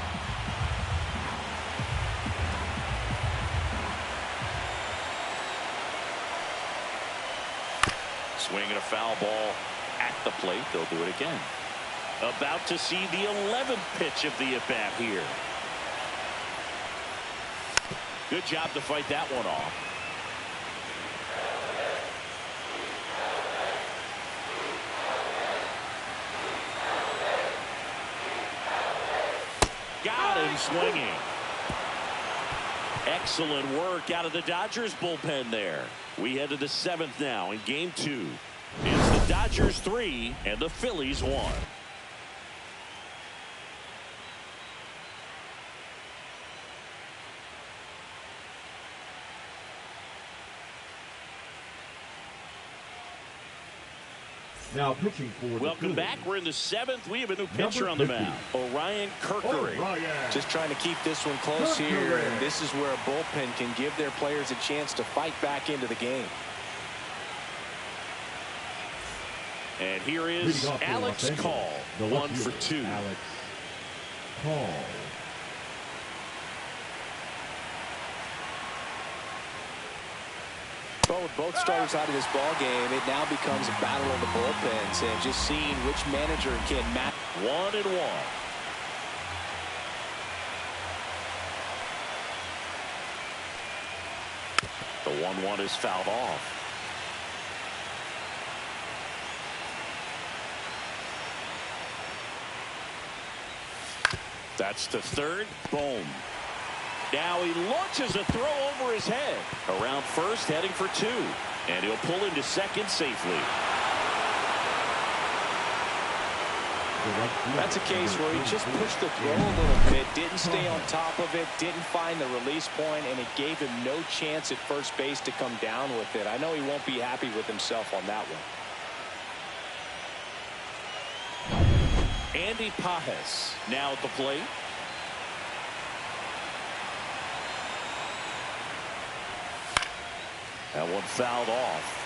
Swinging a foul ball at the plate. They'll do it again. About to see the 11th pitch of the at-bat here. Good job to fight that one off. Got him swinging. Excellent work out of the Dodgers bullpen there. We head to the 7th now in game 2. It's the Dodgers 3 and the Phillies 1. Now pitching for the Welcome back. We're in the 7th. We have a new pitcher on the mound. Orion Kirkery. Just trying to keep this one close here, and this is where a bullpen can give their players a chance to fight back into the game. And here is Alex Call, 1 for 2. Alex Call. Well, with both starters out of this ball game, it now becomes a battle of the bullpens and just seeing which manager can match. 1-1. The 1-1 is fouled off. That's to third. Boom. Now he launches a throw over his head. Around first, heading for 2. And he'll pull into second safely. That's a case where he just pushed the throw a little bit, didn't stay on top of it, didn't find the release point, and it gave him no chance at first base to come down with it. I know he won't be happy with himself on that one. Andy Pajes now at the plate. That one fouled off.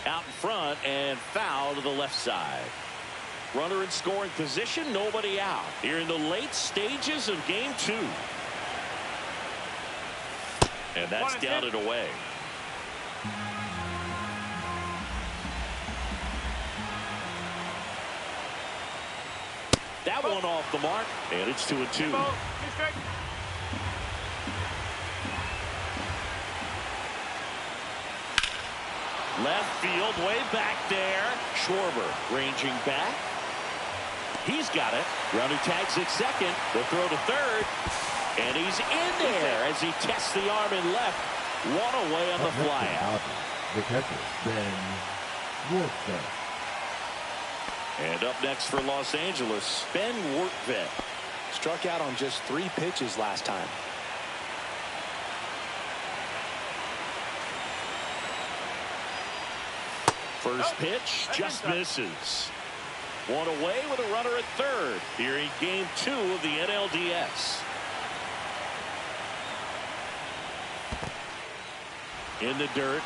Out in front and foul to the left side. Runner in scoring position, nobody out. Here in the late stages of game 2. And that's down and away. That one off the mark, and it's 2-2. Left field, way back there. Schwarber ranging back. He's got it. Runner tags at second. The throw to third. And he's in there as he tests the arm in left. One away on the flyout. The catcher, Ben Workvet. And up next for Los Angeles, Ben Workvet. Struck out on just 3 pitches last time. First pitch just misses. One away with a runner at third here in game 2 of the NLDS. In the dirt.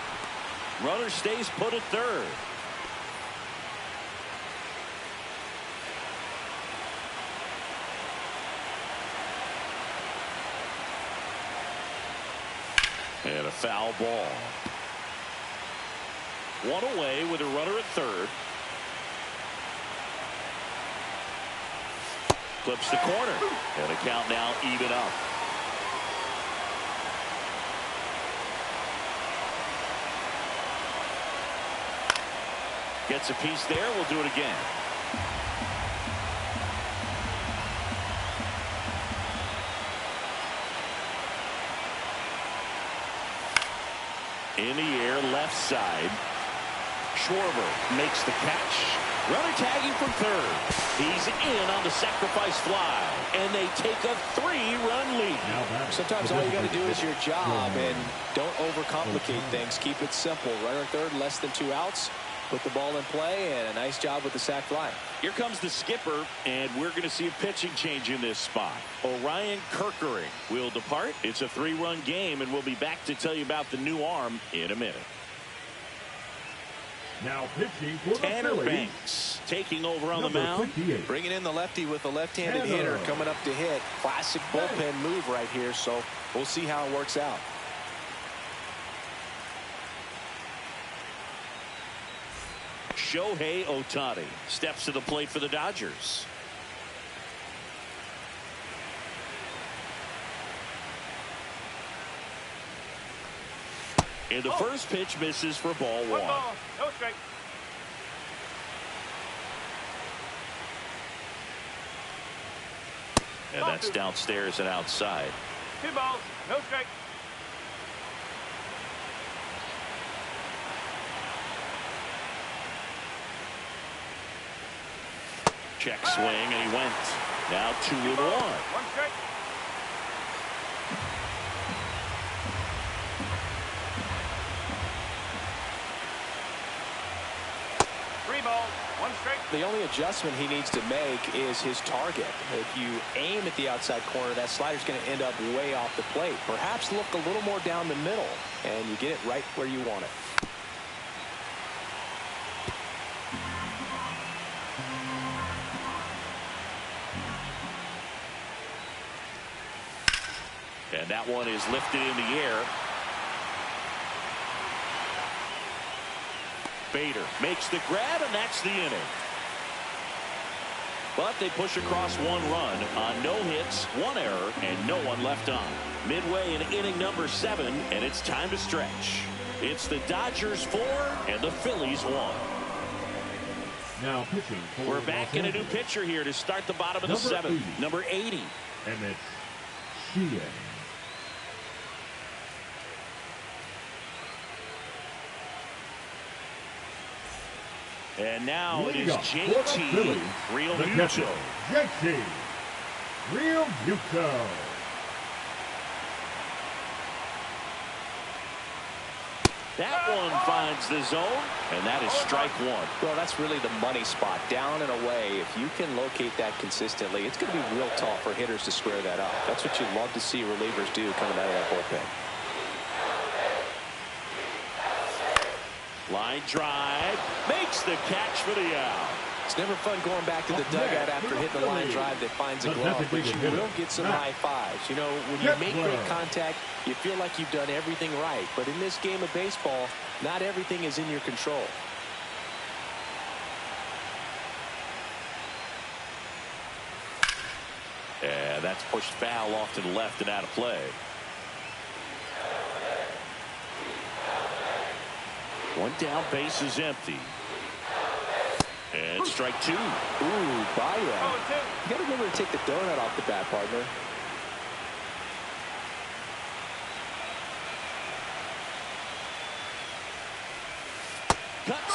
Runner stays put at third. And a foul ball. One away with a runner at third. Clips the corner. And a count now even up. Gets a piece there. We'll do it again. In the air, left side. Schwarber makes the catch. Runner tagging from third. He's in on the sacrifice fly. And they take a 3-run lead. Sometimes all you got to do is your job and don't overcomplicate things. Keep it simple. Runner at third, less than 2 outs. Put the ball in play, and a nice job with the sac fly. Here comes the skipper, and we're going to see a pitching change in this spot. Orion Kerkering will depart. It's a 3-run game, and we'll be back to tell you about the new arm in a minute. Now pitching for the Tanner Phillies, Banks taking over on the number mound. 58. Bringing in the lefty with a left-handed hitter coming up to hit. Classic bullpen move right here, so we'll see how it works out. Shohei Ohtani steps to the plate for the Dodgers. And the first pitch misses for ball 1. Ball, no strike. And that's downstairs and outside. 2 balls, no strike. Check swing, and he went. Now 2-1. 1 strike. The only adjustment he needs to make is his target. If you aim at the outside corner, that slider's going to end up way off the plate. Perhaps look a little more down the middle, and you get it right where you want it. And that one is lifted in the air. Bader makes the grab, and that's the inning. But they push across 1 run on no hits, 1 error, and no one left on. Midway in inning number 7, and it's time to stretch. It's the Dodgers 4 and the Phillies 1. Now pitching for We're back in a new pitcher here to start the bottom of the 7th. Number 80. And it's Sheehan. And now it is JT Real JT Real Muto. That one finds the zone, and that is strike 1. Well, that's really the money spot, down and away. If you can locate that consistently, it's going to be real tough for hitters to square that up. That's what you love to see relievers do coming out of that bullpen. Line drive, makes the catch for the out. It's never fun going back to the dugout after hitting a line drive that finds a glove, but you will get some high fives. You know, when you make great contact, you feel like you've done everything right. But in this game of baseball, not everything is in your control. And that's pushed foul off to the left and out of play. One down, base is empty. And strike 2. Ooh, Baya. You got to remember to take the donut off the bat, partner.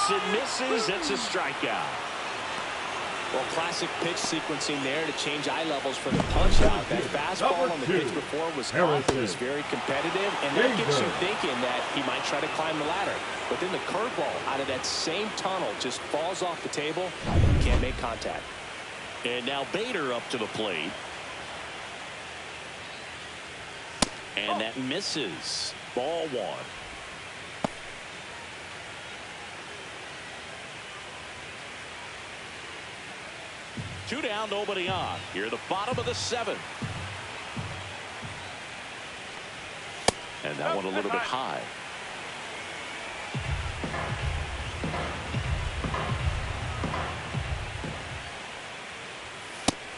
hits and misses. It's a strikeout. Well, classic pitch sequencing there to change eye levels for the punch out. That fastball on the pitch before was off. It was very competitive, and that gets you thinking that he might try to climb the ladder. But then the curveball out of that same tunnel just falls off the table. You can't make contact. And now Bader up to the plate. And that misses. Ball one. Two down, nobody on. Here at the bottom of the seventh. And that one a little bit high.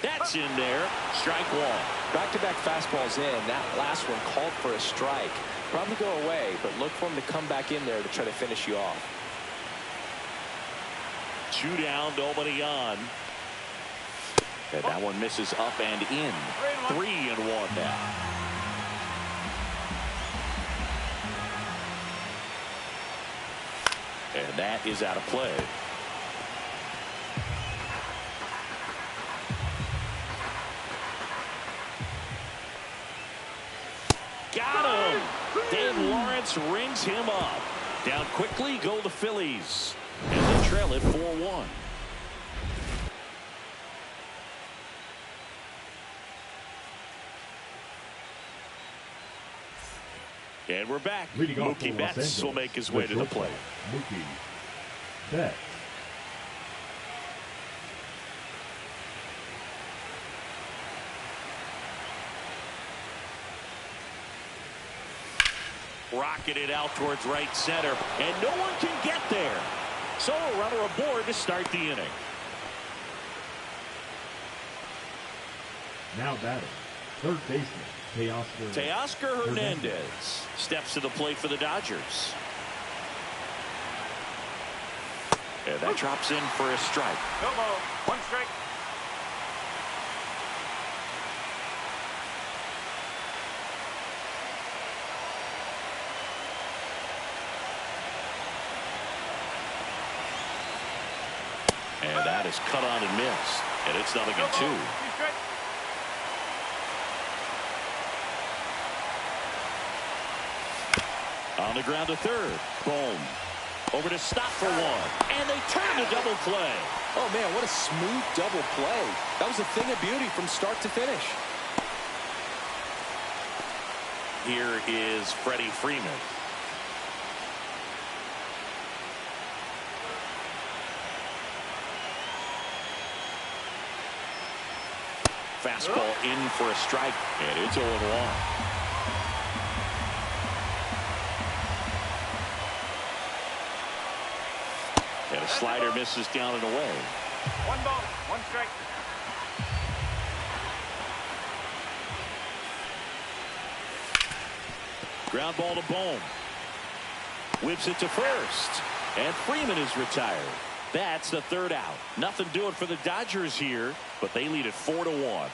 That's in there. Strike one. Back-to-back fastballs in. That last one called for a strike. Probably go away, but look for him to come back in there to try to finish you off. Two down, nobody on. And that one misses up and in. 3-1 now. And that is out of play. Got him. Dave Lawrence rings him up. Down quickly go the Phillies. And they trail it 4-1. And we're back. Mookie Betts will make his way to the plate. Mookie Betts. Rocketed out towards right center, and no one can get there. So a runner aboard to start the inning. Now batting, third baseman Teoscar Hernandez steps to the plate for the Dodgers. And that drops in for a strike. No ball. One strike. And that is cut on and missed. And it's 0-2. On the ground to third. Boom. Over to stop for one. And they turn to double play. Oh, man, what a smooth double play. That was a thing of beauty from start to finish. Here is Freddie Freeman. Fastball in for a strike. And it's 0-1. And a slider misses down and away. One ball, one strike. Ground ball to Bohm. Whips it to first. And Freeman is retired. That's the third out. Nothing doing for the Dodgers here, but they lead it 4-1.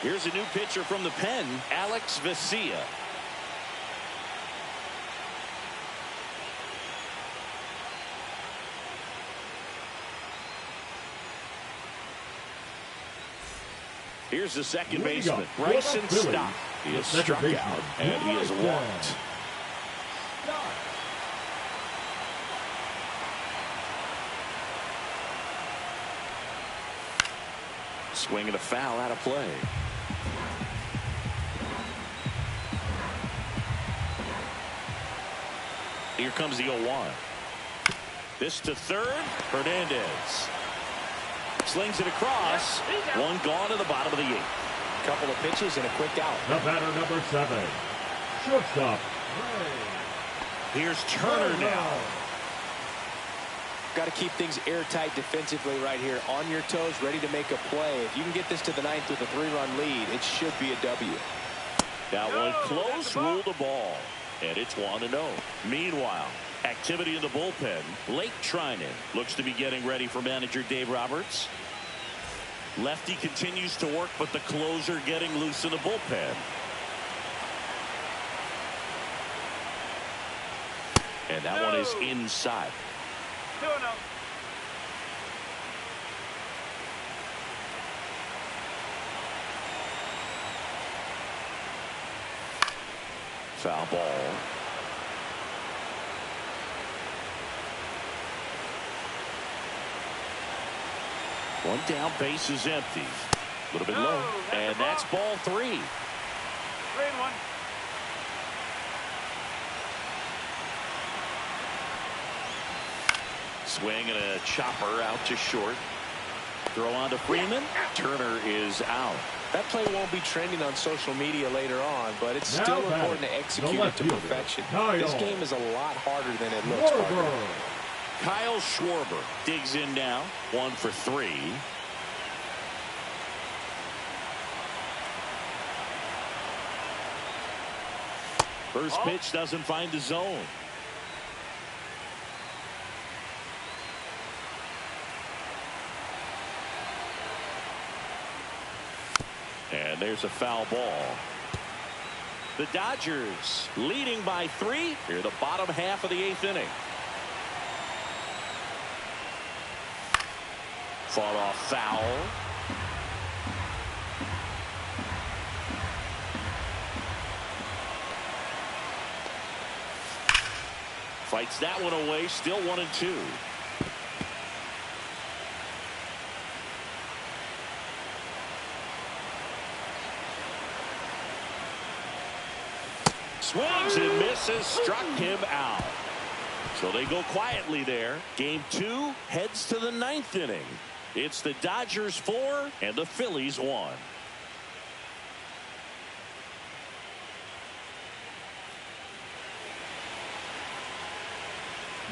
Here's a new pitcher from the pen, Alex Vesia. Here's the second baseman, Bryson Stott. He is struck out, and he is walked. Swing and a foul out of play. Here comes the 0-1. This to third. Hernandez slings it across. One gone to the bottom of the eighth. Couple of pitches and a quick out. The batter, number 7, shortstop. Here's Turner now. Got to keep things airtight defensively right here. On your toes, ready to make a play. If you can get this to the ninth with a 3-run lead, it should be a W. That one close, ruled the ball. And it's 1-0. Meanwhile, activity in the bullpen. Lake Trinan looks to be getting ready for manager Dave Roberts. Lefty continues to work, but the closer getting loose in the bullpen. And that one is inside. 2-0. Foul ball. One down, base is empty. A little bit low. And that's ball 3. 3-1. Swing and a chopper out to short. Throw on to Freeman. Turner is out. That play won't be trending on social media later on, but it's still important to execute it to perfection. This game is a lot harder than it looks. Kyle Schwarber digs in now. 1 for 3. First pitch doesn't find the zone. And there's a foul ball. The Dodgers leading by 3 here the bottom half of the 8th inning. Fought off foul. Fights that one away. Still 1-2. Swings and misses, struck him out. So they go quietly there. Game 2 heads to the 9th inning. It's the Dodgers 4 and the Phillies 1.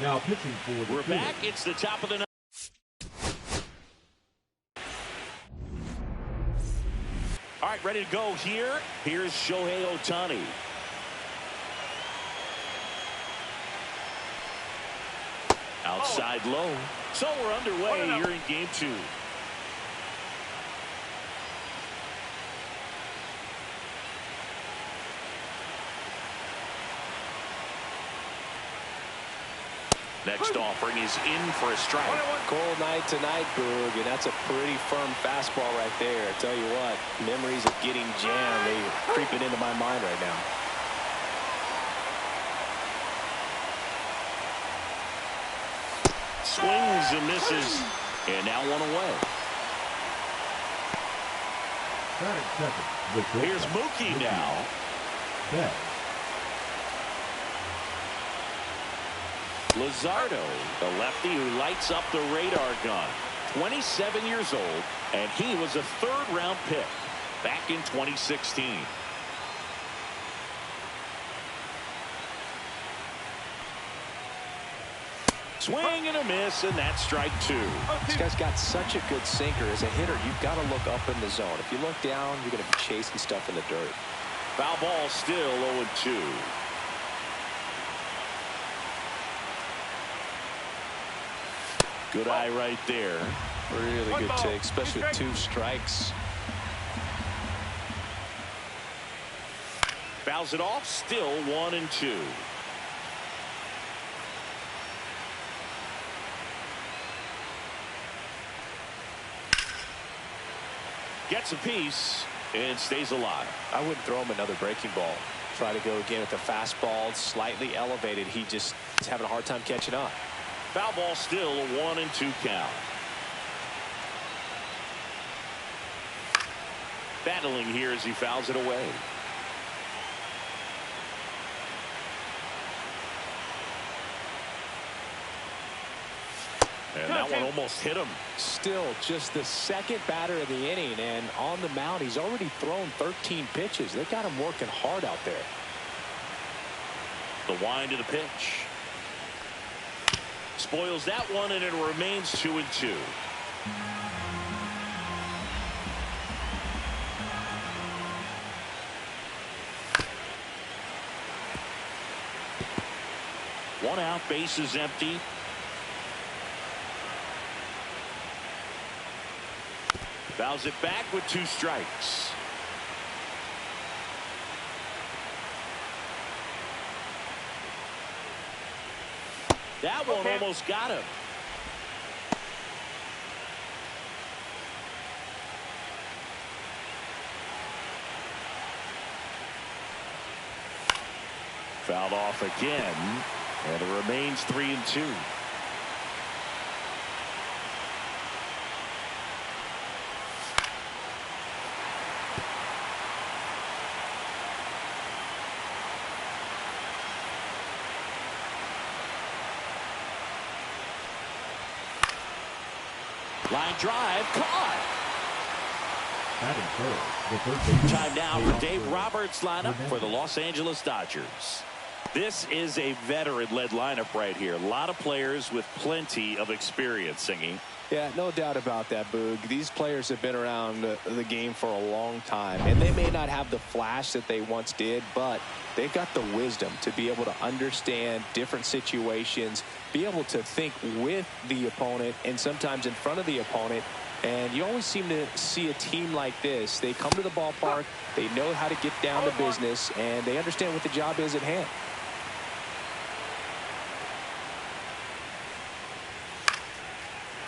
Now pitching for the We're Phillies. back. It's the top of the 9th. All right, ready to go here. Here's Shohei Ohtani. Outside low. So we're underway here in game 2. Next offering is in for a strike. Cold night tonight, Boog, and that's a pretty firm fastball right there. I tell you what, memories of getting jammed, they're creeping into my mind right now. Swings and misses, and now 1 away. Here's Mookie now. Bet. Luzardo, the lefty who lights up the radar gun. 27 years old, and he was a 3rd-round pick back in 2016. Swing and a miss, and that's strike 2. This guy's got such a good sinker. As a hitter, you've got to look up in the zone. If you look down, you're going to be chasing stuff in the dirt. Foul ball, still 0-2. Good eye right there. Really good take, especially with 2 strikes. Fouls it off, still 1-2. Gets a piece and stays alive. I wouldn't throw him another breaking ball. Try to go again with the fastball, slightly elevated. He just is having a hard time catching up. Foul ball, still a 1-2 count. Battling here as he fouls it away. And that one almost hit him. Still just the 2nd batter of the inning, and on the mound he's already thrown 13 pitches. They got him working hard out there. The wind of the pitch. Spoils that one, and it remains 2-2. One out, base is empty. Fouls it back with 2 strikes. That one almost got him. Fouled off again, and it remains 3-2. Line drive, caught. Time now for Dave Roberts' lineup for the Los Angeles Dodgers. This is a veteran-led lineup right here. A lot of players with plenty of experience, Singy. Yeah, no doubt about that, Boog. These players have been around the game for a long time, and they may not have the flash that they once did, but they've got the wisdom to be able to understand different situations, be able to think with the opponent and sometimes in front of the opponent. And you always seem to see a team like this. They come to the ballpark, they know how to get down to business, and they understand what the job is at hand.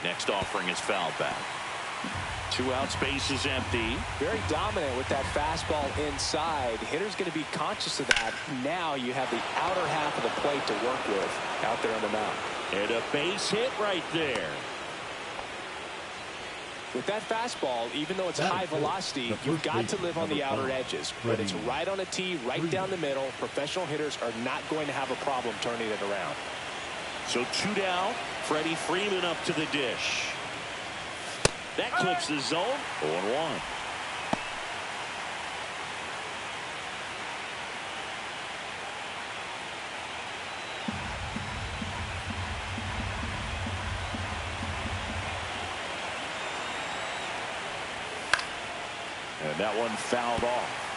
Next offering is fouled back. 2 outs, base is empty. Very dominant with that fastball inside. Hitter's going to be conscious of that. Now you have the outer half of the plate to work with out there on the mound. And a base hit right there. With that fastball, even though it's high velocity, you've got to live on the outer edges. But it's right on a tee, right down the middle. Professional hitters are not going to have a problem turning it around. So 2 down. Freddie Freeman up to the dish. That clips the zone. 0-1. And that one fouled off.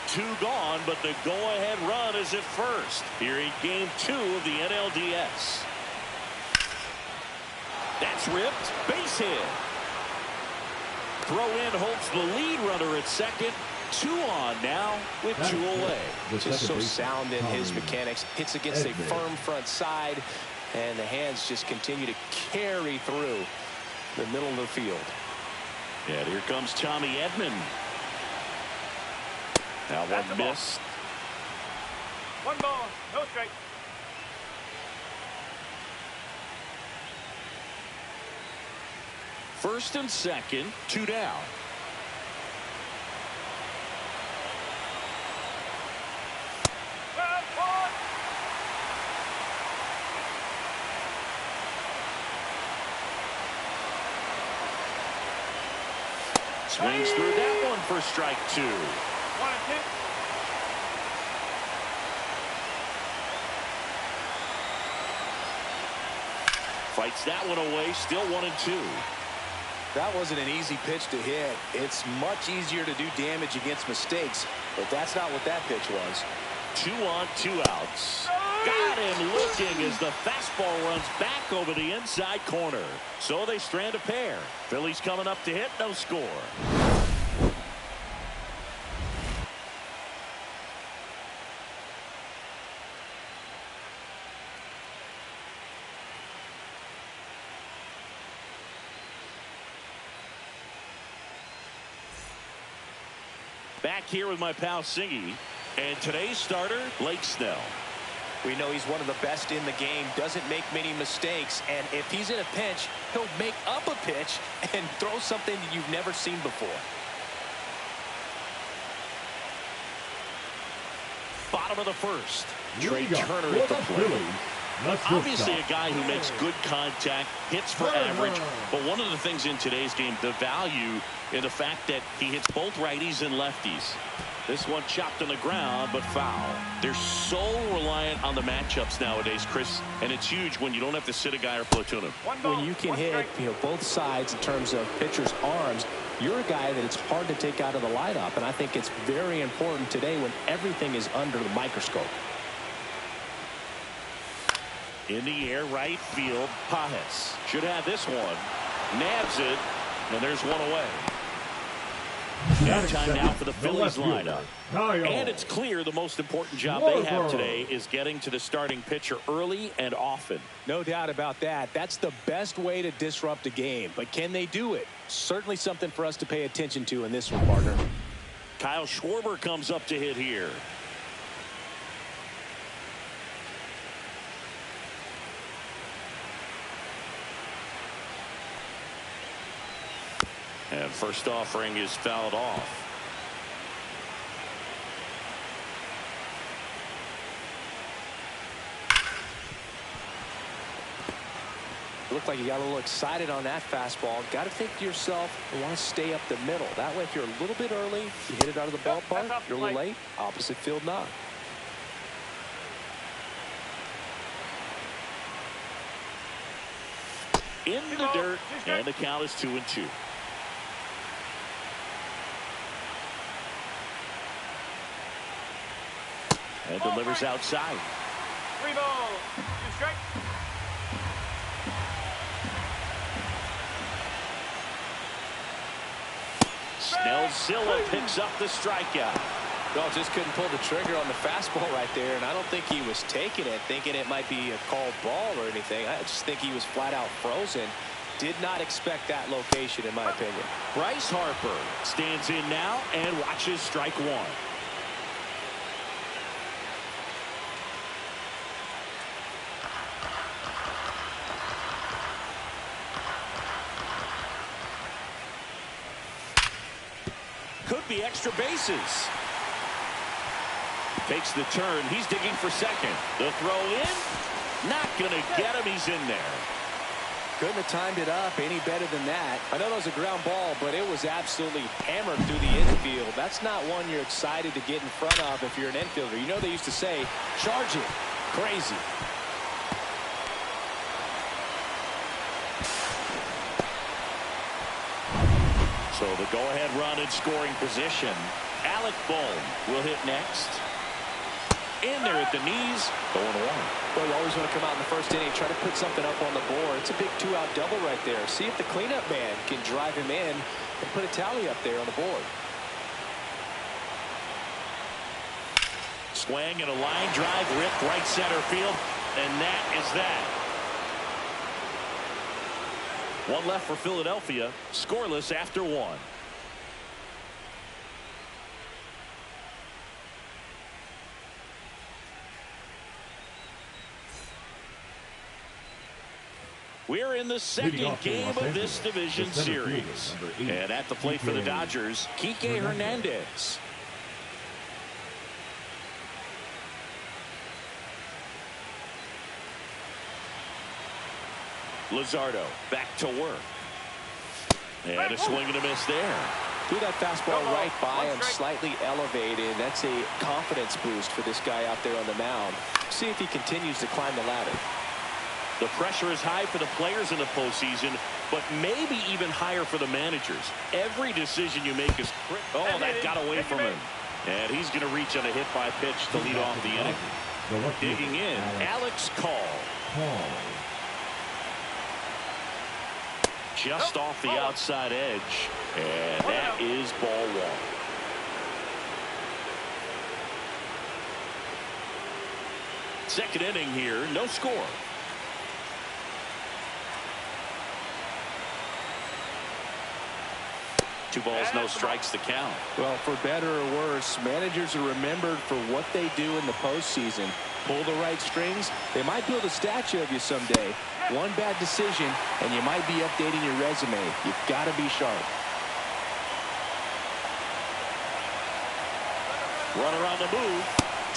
2 gone, but the go-ahead run is at first here in Game 2 of the NLDS. That's ripped. Base hit. Throw in holds the lead runner at second. 2 on now with 2 away. Just so sound in his mechanics. Hits against a firm front side, and the hands just continue to carry through the middle of the field. And here comes Tommy Edman. Now one missed. 1 ball, no strike. First and second, 2 down. Swings through that one for strike 2. 1-2. Fights that one away, still 1-2. That wasn't an easy pitch to hit. It's much easier to do damage against mistakes, but that's not what that pitch was. 2 on, 2 outs. Got him looking as the fastball runs back over the inside corner. So they strand a pair. Phillies coming up to hit, no score. Back here with my pal Singy, and today's starter, Blake Snell. We know he's one of the best in the game, doesn't make many mistakes, and if he's in a pinch, he'll make up a pitch and throw something that you've never seen before. Bottom of the first. Trey Turner at the plate. Obviously a guy who makes good contact, hits for average, but one of the things in today's game, the value in the fact that he hits both righties and lefties. This one chopped on the ground, but foul. They're so reliant on the matchups nowadays, Chris, and it's huge when you don't have to sit a guy or platoon him. When you can hit both sides in terms of pitchers' arms, you're a guy that it's hard to take out of the lineup, and I think it's very important today when everything is under the microscope. In the air, right field, Pajes should have this one. Nabs it, and there's one away. Game time now for the Phillies left fielder, lineup. Kyle. And it's clear the most important job they have today is getting to the starting pitcher early and often. No doubt about that. That's the best way to disrupt a game. But can they do it? Certainly something for us to pay attention to in this one, partner. Kyle Schwarber comes up to hit here. And first offering is fouled off. Looked like you got a little excited on that fastball. Got to think to yourself, you want to stay up the middle. That way, if you're a little bit early, you hit it out of the ballpark. You're a little late. Opposite field knock. In the dirt, and the count is 2-2. And delivers outside. 3 balls, 2 strikes. Snellzilla picks up the strikeout. Well, just couldn't pull the trigger on the fastball right there, and I don't think he was taking it, thinking it might be a called ball or anything. I just think he was flat out frozen. Did not expect that location, in my opinion. Bryce Harper stands in now and watches strike one. Could be extra bases. Takes the turn. He's digging for second. The throw in. Not going to get him. He's in there. Couldn't have timed it up any better than that. I know that was a ground ball, but it was absolutely hammered through the infield. That's not one you're excited to get in front of if you're an infielder. You know they used to say, charge it. Crazy. So the go-ahead run in scoring position. Alec Bohm will hit next. In there at the knees. 0-1. Well, you always want to come out in the first inning, try to put something up on the board. It's a big 2-out double right there. See if the cleanup man can drive him in and put a tally up there on the board. Swing and a line drive ripped right center field. And that is that. One left for Philadelphia. Scoreless after one. We're in the second game of this division series. And at the plate for the Dodgers, Kike Hernandez. Luzardo back to work. And a swing and a miss there. Threw that fastball right by him, slightly elevated. That's a confidence boost for this guy out there on the mound. See if he continues to climb the ladder. The pressure is high for the players in the postseason, but maybe even higher for the managers. Every decision you make is critical. Oh, that got away from him. And he's going to reach on a hit by pitch to lead off the inning. Digging in, Alex Call. Just off the outside edge. And that is ball one. Second inning here, no score. Two balls, no strikes to count. Well, for better or worse, managers are remembered for what they do in the postseason. Pull the right strings, they might build a statue of you someday. One bad decision, and you might be updating your resume. You've got to be sharp. Runner on the move.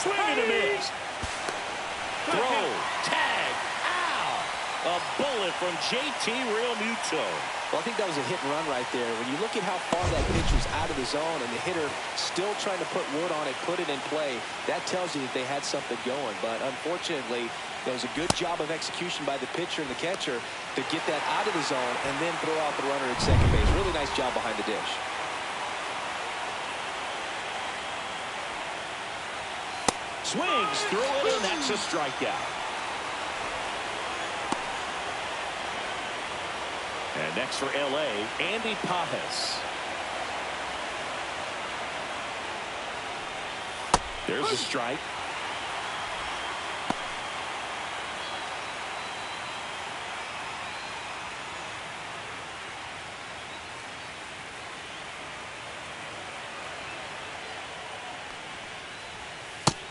Swing and a miss. Throw. Tag. Ow. A bullet from JT Realmuto. Well, I think that was a hit and run right there. When you look at how far that pitch was out of the zone and the hitter still trying to put wood on it, put it in play, that tells you that they had something going. But unfortunately, there was a good job of execution by the pitcher and the catcher to get that out of the zone and then throw out the runner at second base. Really nice job behind the dish. Swings through it, and that's a strikeout. And next for L.A., Andy Pajes. There's a strike.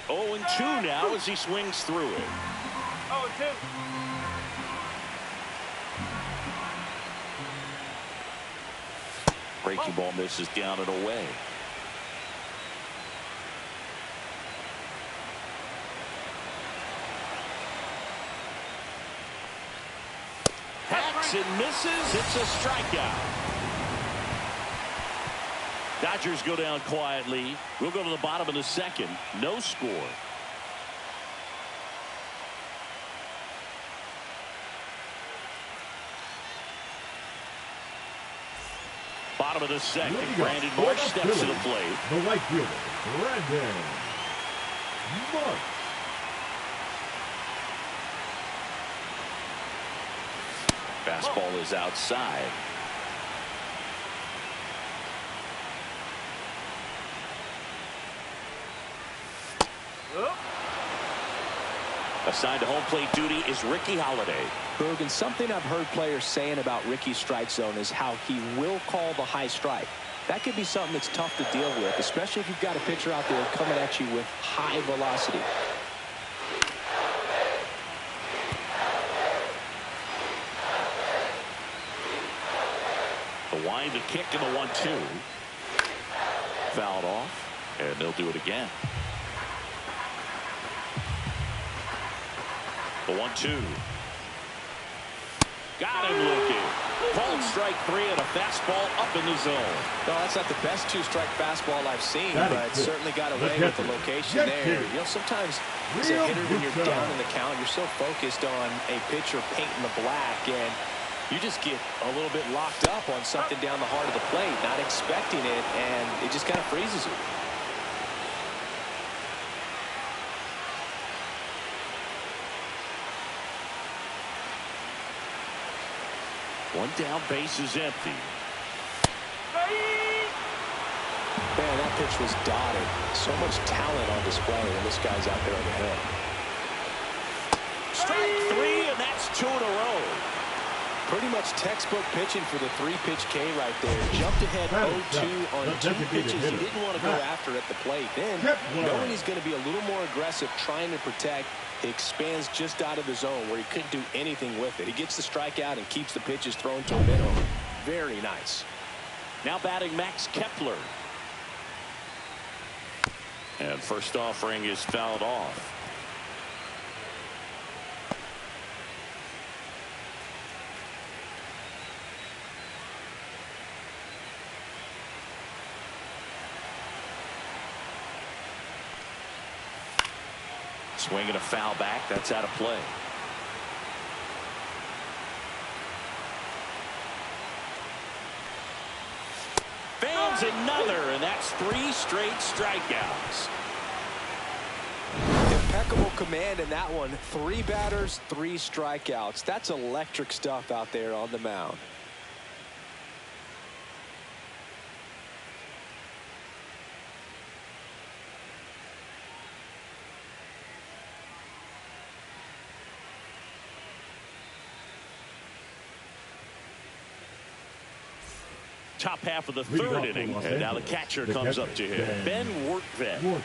Oh, and 2 now as he swings through it. Oh, 2. Breaking ball misses down and away. Hacks and misses. It's a strikeout. Dodgers go down quietly. We'll go to the bottom of the second. No score. Bottom of the second. Brandon Marsh steps to the plate. The right fielder, Brandon Marsh. Fastball is outside. Assigned to home plate duty is Ricky Holiday. Bergen, something I've heard players saying about Ricky's strike zone is how he will call the high strike. That could be something that's tough to deal with, especially if you've got a pitcher out there coming at you with high velocity. The wind and kick and the 1-2. Fouled off, and they'll do it again. The 1-2. Got him looking. Called strike 3 and a fastball up in the zone. No, that's not the best 2-strike fastball I've seen, but certainly got away with the location there. You know, sometimes as a hitter, when you're down in the count, you're so focused on a pitcher painting the black, and you just get a little bit locked up on something down the heart of the plate, not expecting it, and it just kind of freezes you. One down, base is empty. Man, that pitch was dotted. So much talent on display when this guy's out there on the hill. Strike 3, and that's 2 in a row. Pretty much textbook pitching for the 3-pitch K right there. Jumped ahead 0-2 on 2 pitches he didn't want to go after at the plate. Then, knowing he's going to be a little more aggressive, trying to protect, he expands just out of the zone where he couldn't do anything with it. He gets the strikeout and keeps the pitches thrown to a minimum. Very nice. Now batting Max Kepler. And first offering is fouled off. Swinging a foul back. That's out of play. Fans another, and that's 3 straight strikeouts. Impeccable command in that one. 3 batters, 3 strikeouts. That's electric stuff out there on the mound. Top half of the 3rd inning, and now the catcher comes up to him. Ben Workvet.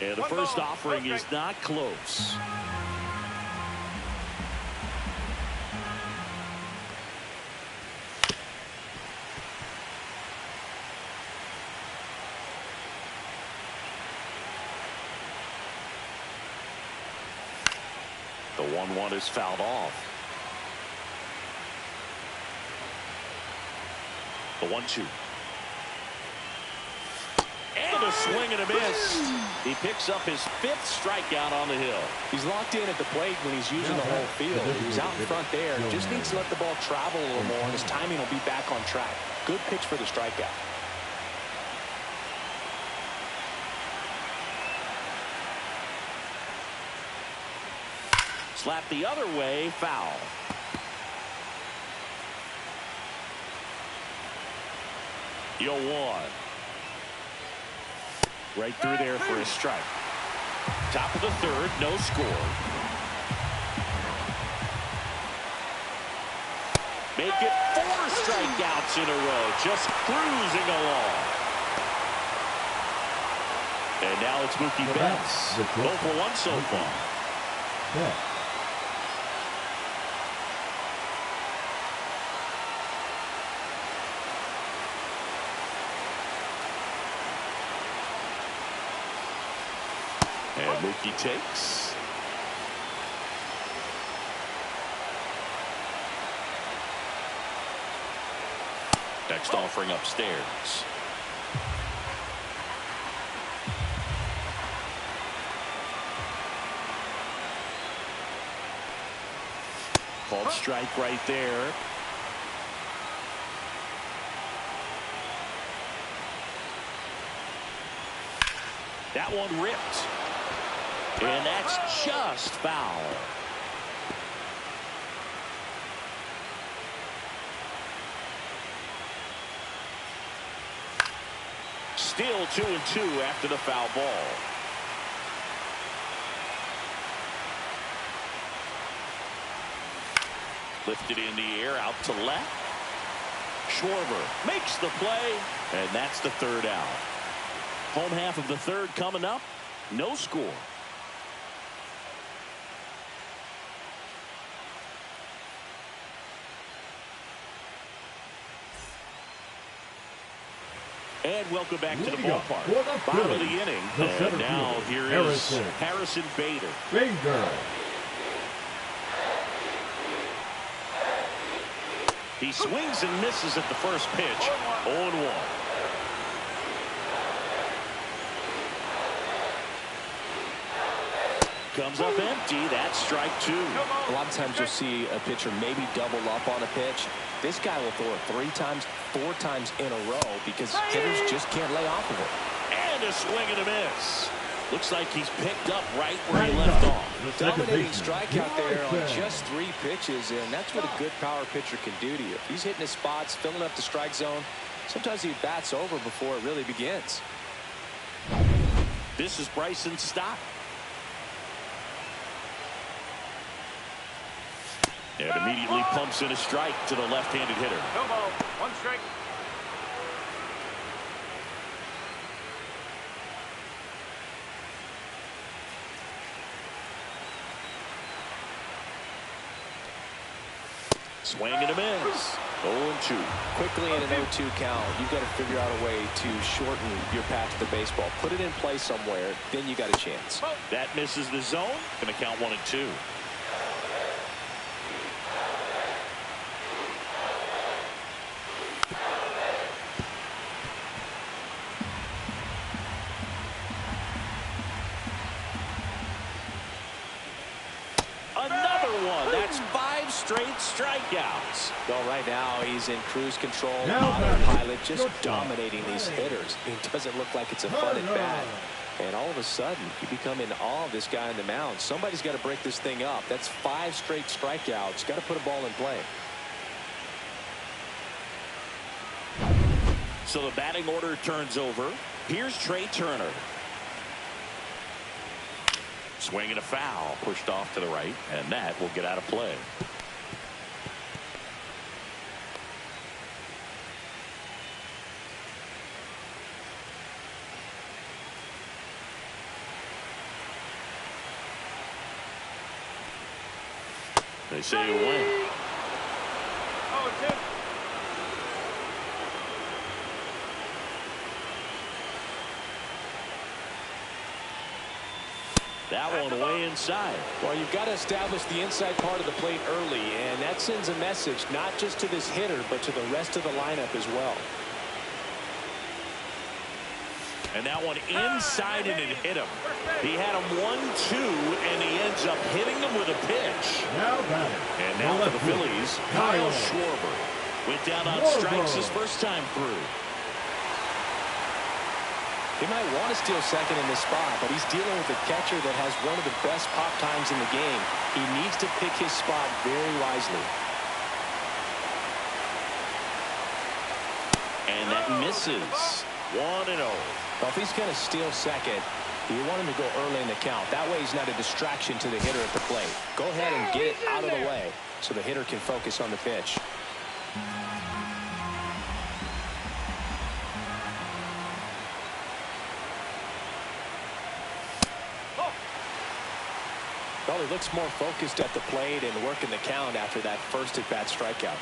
And the first offering is not close. The 1-1 is fouled off. The 1-2. And a swing and a miss. He picks up his 5th strikeout on the hill. He's locked in at the plate when he's using the whole field. He's out in front there. Just needs to let the ball travel a little more, and his timing will be back on track. Good pitch for the strikeout. Slap the other way, foul. 0-1. Right through there for a strike. Top of the third, no score. Make it 4 strikeouts in a row, just cruising along. And now it's Mookie Betts. 0 for 1 so far. Betts. And Mookie takes. Next offering upstairs. Called strike right there. That one ripped. And that's just foul. Still 2-2 after the foul ball. Lifted in the air out to left. Schwarber makes the play, and that's the third out. Home half of the third coming up. No score. And welcome back to the ballpark. Bottom of the inning. And now here is Harrison Bader. He swings and misses at the first pitch. 0-1. Comes up empty. That's strike 2. A lot of times you'll see a pitcher maybe double up on a pitch. This guy will throw it 3 times, 4 times in a row because hitters just can't lay off of it. And a swing and a miss. Looks like he's picked up right where he left off. Dominating strikeout there on just 3 pitches, and that's what a good power pitcher can do to you. If he's hitting his spots, filling up the strike zone, sometimes he bats over before it really begins. This is Bryson Stott. And immediately pumps in a strike to the left-handed hitter. No ball. 1 strike. Swing and a miss. 0-2. Quickly in an 0-2 count, you've got to figure out a way to shorten your path to the baseball. Put it in play somewhere, then you got a chance. That misses the zone. Going to count 1-2. That's 5 straight strikeouts. Well, right now he's in cruise control, autopilot, just dominating these hitters. It doesn't look like it's a fun at bat. And all of a sudden, you become in awe of this guy on the mound. Somebody's got to break this thing up. That's 5 straight strikeouts. Got to put a ball in play. So the batting order turns over. Here's Trey Turner. Swing and a foul, pushed off to the right, and that will get out of play. They say you win. 0-2. That one way inside. Well, you've got to establish the inside part of the plate early, and that sends a message not just to this hitter, but to the rest of the lineup as well. And that one inside, and it hit him. He had him 1-2, and he ends up hitting him with a pitch. And now for the Phillies, Kyle Schwarber. Went down on strikes his first time through. He might want to steal second in this spot, but he's dealing with a catcher that has one of the best pop times in the game. He needs to pick his spot very wisely. and that misses. 1-0. Well, if he's going to steal second, you want him to go early in the count. That way he's not a distraction to the hitter at the plate. Go ahead and get it out of the way so the hitter can focus on the pitch. Well, he looks more focused at the plate and working the count after that first at-bat strikeout.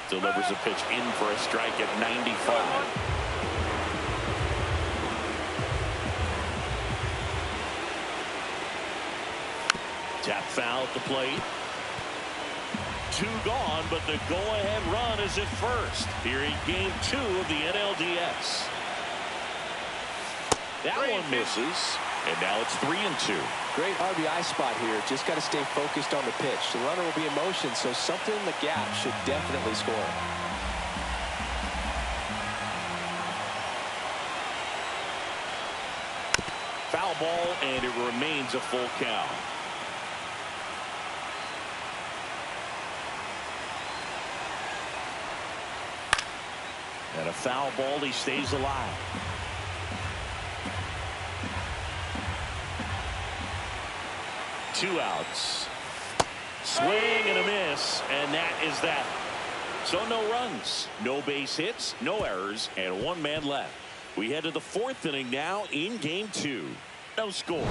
Delivers a pitch in for a strike at 95. Tap foul at the plate. 2 gone, but the go-ahead run is at first here in Game 2 of the NLDS. That one misses, and now it's 3-2. Great RBI spot here. Just got to stay focused on the pitch. The runner will be in motion, so something in the gap should definitely score. Foul ball, and it remains a full count. And a foul ball, he stays alive. Two outs. Swing and a miss, and that is that. So no runs, no base hits, no errors, and 1 man left. We head to the 4th inning now in Game 2. No score.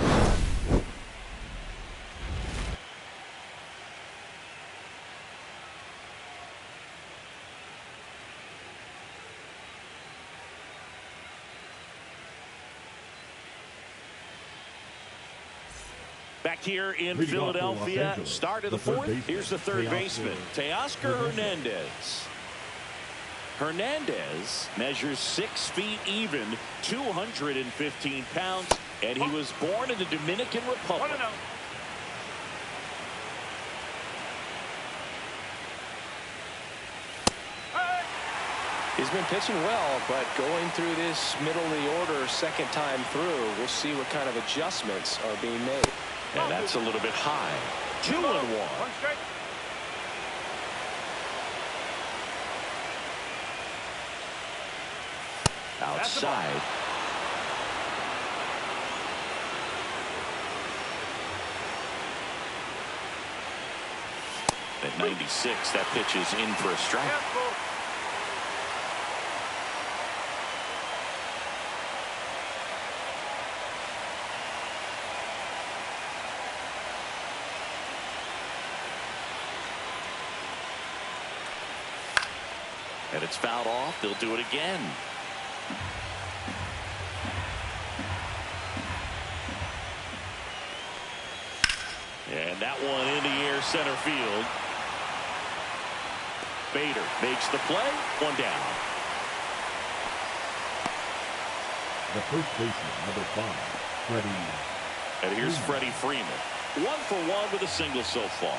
Back here in Philadelphia, start of the 4th. Here's the third baseman, Teoscar Hernandez. Hernandez measures 6 feet even, 215 pounds, and he was born in the Dominican Republic. He's been pitching well, but going through this middle of the order second time through, we'll see what kind of adjustments are being made. And that's a little bit high. 2-1. 1 strike. Outside. At 96, that pitch is in for a strike. And it's fouled off. They'll do it again. And that one in the air center field. Bader makes the play. 1 down. The first baseman, number 5, Freddie. And here's Freddie Freeman. 1 for 1 with a single so far.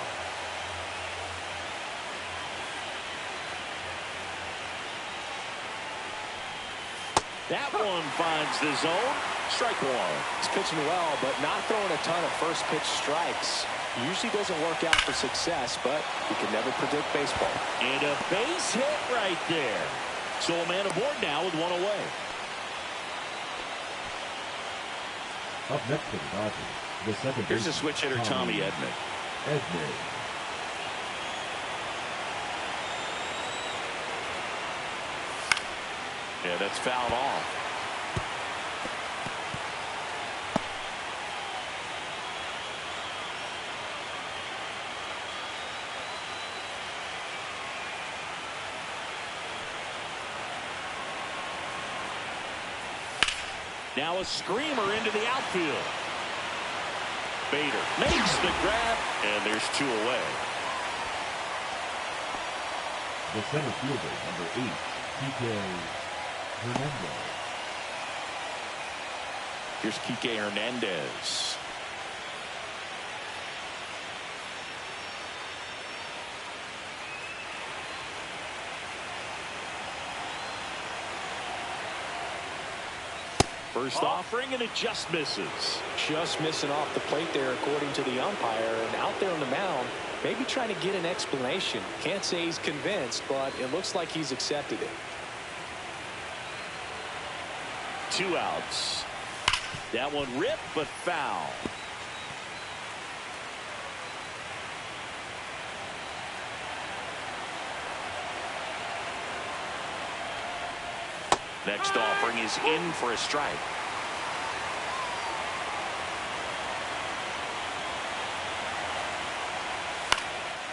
That one finds the zone. Strike 1. He's pitching well, but not throwing a ton of first pitch strikes. Usually doesn't work out for success, but you can never predict baseball. And a base hit right there. So a man aboard now with 1 away. Up next for the Dodgers, the second Here's a baseman, switch hitter, Tommy Edman. Edman. Yeah, that's fouled off. Now a screamer into the outfield. Bader makes the grab, and there's 2 away. The center fielder, number 8, Kike Hernandez. Here's Kike Hernandez. First offering, and it just misses. Just missing off the plate there, according to the umpire. And out there on the mound, maybe trying to get an explanation. Can't say he's convinced, but it looks like he's accepted it. 2 outs. That one ripped, but foul. Next offering is in for a strike.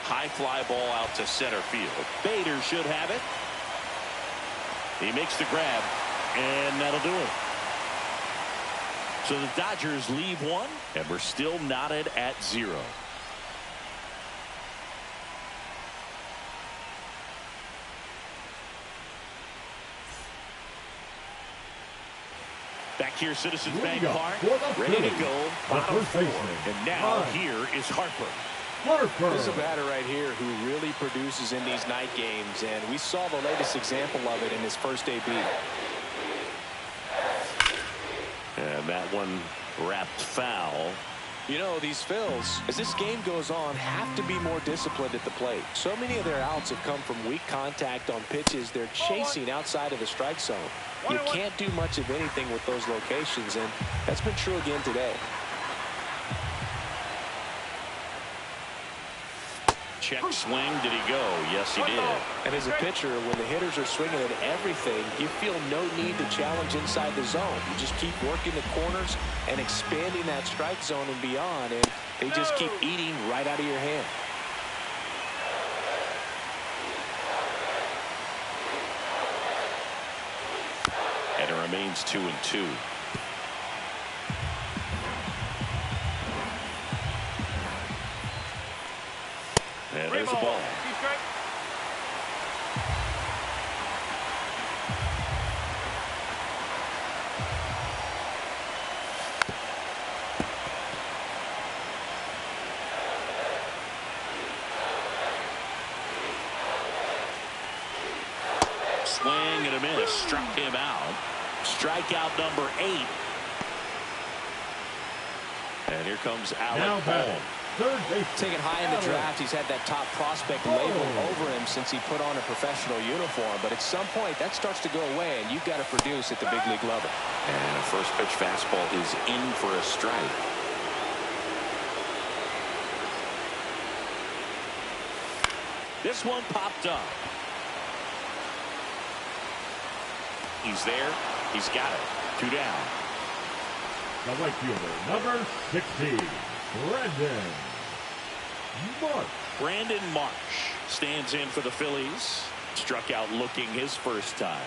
High fly ball out to center field. Bader should have it. He makes the grab, and that'll do it. So the Dodgers leave one, and we're still knotted at 0. Back here, Citizens Bank Park, ready to go, bottom 4. And now here is Harper. This is a batter right here who really produces in these night games, and we saw the latest example of it in his first debut. And that one wrapped foul. You know, these Phils, as this game goes on, have to be more disciplined at the plate. So many of their outs have come from weak contact on pitches they're chasing outside of the strike zone. You can't do much of anything with those locations, and that's been true again today. Check swing. Did he go? Yes, he did. And as a pitcher, when the hitters are swinging at everything, you feel no need to challenge inside the zone. You just keep working the corners and expanding that strike zone and beyond, and they just keep eating right out of your hand. And it remains 2-2. And there's the ball. Swing and a miss. Struck him out. Strikeout number 8. And here comes Alec Bohm. Taken high in the draft, he's had that top prospect label over him since he put on a professional uniform. But at some point, that starts to go away, and you've got to produce at the big league level. And a first pitch fastball is in for a strike. This one popped up. He's there. He's got it. 2 down. The right fielder, number 60, Brandon Marsh stands in for the Phillies. Struck out looking his first time.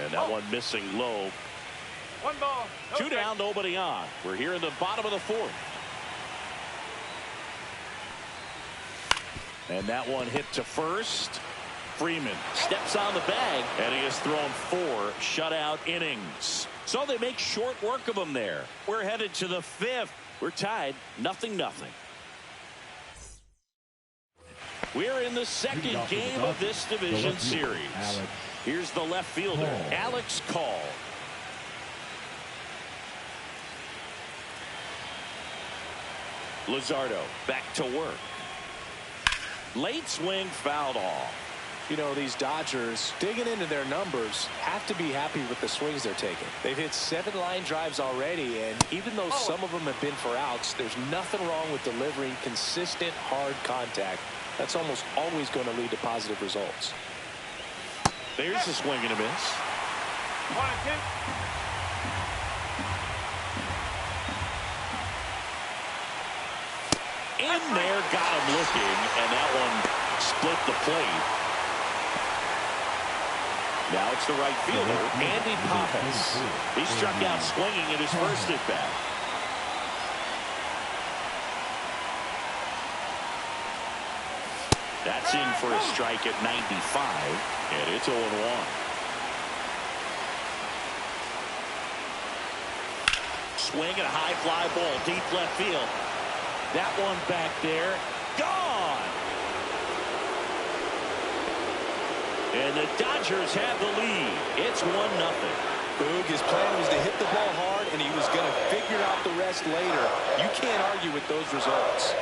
And that one missing low. 1 ball. 2 down, nobody on. We're here in the bottom of the 4th. And that one hit to first. Freeman steps on the bag, and he has thrown 4 shutout innings. So they make short work of him there. We're headed to the 5th. We're tied 0-0. We're in the second game of this division series. Here's the left fielder, Alex Call. Luzardo back to work. Late swing fouled off. You know, these Dodgers, digging into their numbers, have to be happy with the swings they're taking. They've hit 7 line drives already, and even though some of them have been for outs, there's nothing wrong with delivering consistent, hard contact. That's almost always going to lead to positive results. There's a swing and a miss. 1-2. In there, got him looking, and that one split the plate. Now it's the right fielder, Andy Pappas. He struck out swinging in his first at bat. That's in for a strike at 95, and it's 0-1. Swing and a high fly ball, deep left field. That one back there, gone. And the Dodgers have the lead. It's 1-0. Boog, his plan was to hit the ball hard, and he was going to figure out the rest later. You can't argue with those results.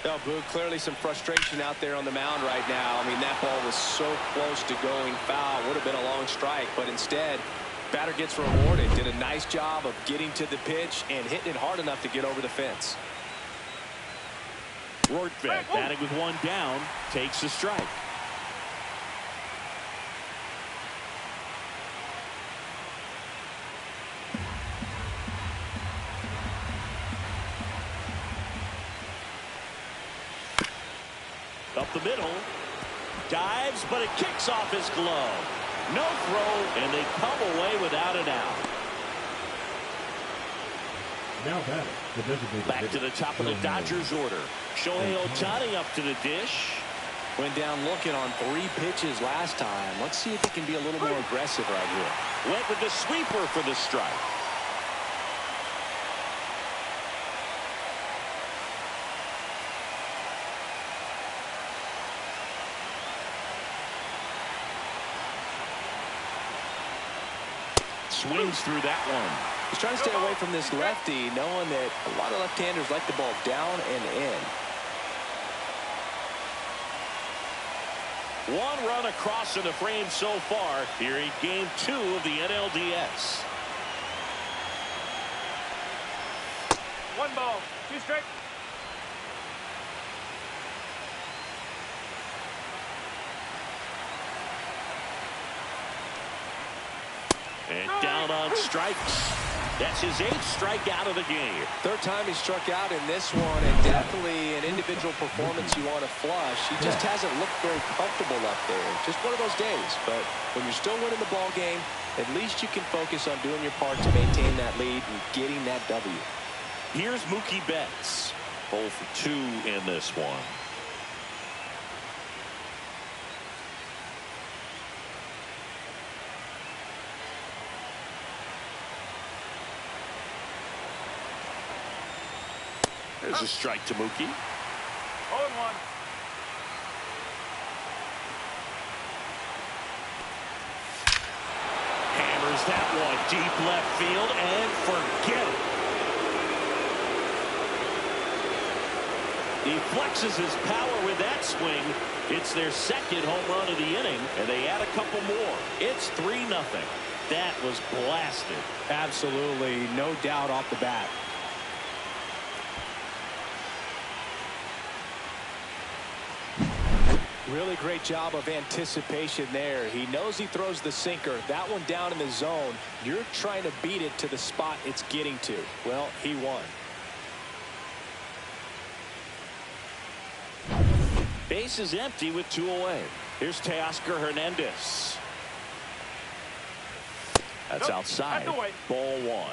Now, Boog, clearly some frustration out there on the mound right now. I mean, that ball was so close to going foul. Would have been a long strike, but instead, batter gets rewarded. Did a nice job of getting to the pitch and hitting it hard enough to get over the fence. Rortvedt batting with one down, takes a strike. Up the middle, dives, but it kicks off his glove. No throw, and they come away without an out. Now batting, the designated Back to the top of the Dodgers order. Shohei Ohtani up to the dish. Went down looking on 3 pitches last time. Let's see if he can be a little more aggressive right here. Went with the sweeper for the strike. Swings through that one. He's trying to stay away from this lefty, knowing that a lot of left-handers like the ball down and in. One run across in the frame so far here in Game 2 of the NLDS. 1 ball, 2 strikes. And down on strikes. That's his 8th strikeout of the game. 3rd time he struck out in this one, and definitely an individual performance you want to flush. He just hasn't looked very comfortable up there. Just one of those days. But when you're still winning the ball game, at least you can focus on doing your part to maintain that lead and getting that W. Here's Mookie Betts. 0 for 2 in this one. There's a strike to Mookie. 0-1. Hammers that one deep left field and forget it. He flexes his power with that swing. It's their 2nd home run of the inning, and they add a couple more. It's 3-0. That was blasted. Absolutely, no doubt off the bat. Really great job of anticipation there. He knows he throws the sinker. That one down in the zone. You're trying to beat it to the spot it's getting to. Well, he won. Base is empty with 2 away. Here's Teoscar Hernandez. That's outside. Ball 1.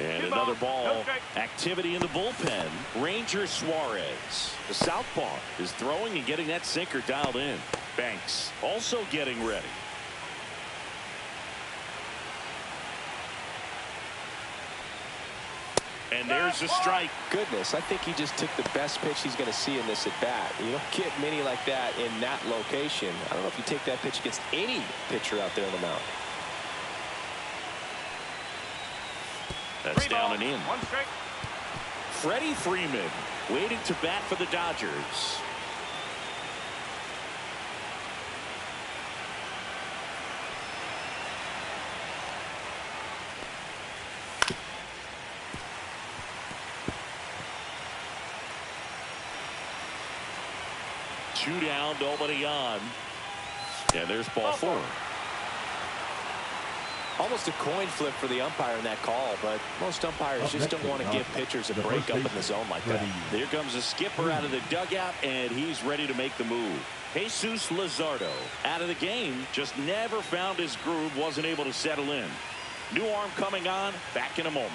And another ball. Activity in the bullpen. Ranger Suarez. The southpaw is throwing and getting that sinker dialed in. Banks also getting ready. And there's a strike. Goodness, I think he just took the best pitch he's going to see in this at bat. You don't get many like that in that location. I don't know if you take that pitch against any pitcher out there on the mound. That's down and in. 1 strike. Freddie Freeman waiting to bat for the Dodgers. Two down, nobody on. And there's ball 4. Almost a coin flip for the umpire in that call, but most umpires just don't want to give pitchers a break up in the zone like that. Here comes a skipper out of the dugout, and he's ready to make the move. Jesus Luzardo out of the game, just never found his groove, wasn't able to settle in. New arm coming on, back in a moment.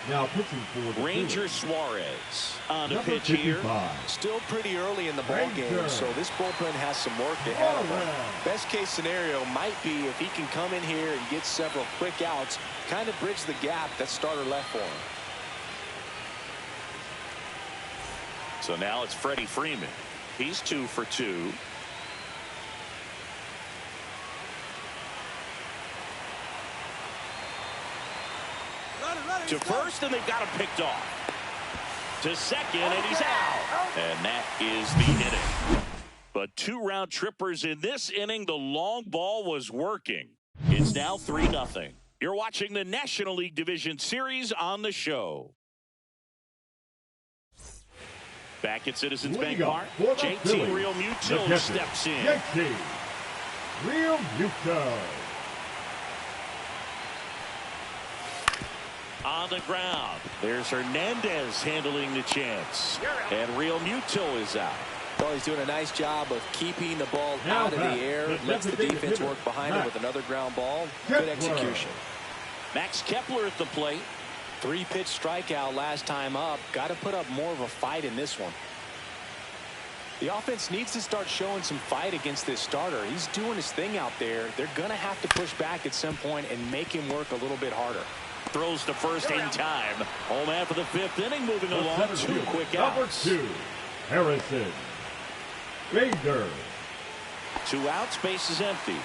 Now pitching for the Ranger Phillies, Suarez on the number pitch here. 55. Still pretty early in the ball Ranger. game, so this bullpen has some work ahead of him. Suarez. Best case scenario might be if he can come in here and get several quick outs, kind of bridge the gap that starter left for him. So now it's Freddie Freeman. He's 2 for 2. To first, and they've got him picked off. To second, and he's out. And that is the inning. But 2 round trippers in this inning. The long ball was working. It's now 3-0. You're watching the National League Division Series on the show. Back at Citizens Bank Park, JT Real Muto steps in. JT Real Muto. On the ground, there's Hernandez handling the chance. And Real Muto is out. Well, he's doing a nice job of keeping the ball Now out of the back, air. the Lets the designated defense hitter, work behind him Max with another ground ball. Kepler. Good execution. Max Kepler at the plate. 3-pitch strikeout last time up. Got to put up more of a fight in this one. The offense needs to start showing some fight against this starter. He's doing his thing out there. They're going to have to push back at some point and make him work a little bit harder. Throws to first in time. Home after the 5th inning, moving The along. center 2 fielder, quick number outs. 2, Harrison Bader. 2 outs, base is empty.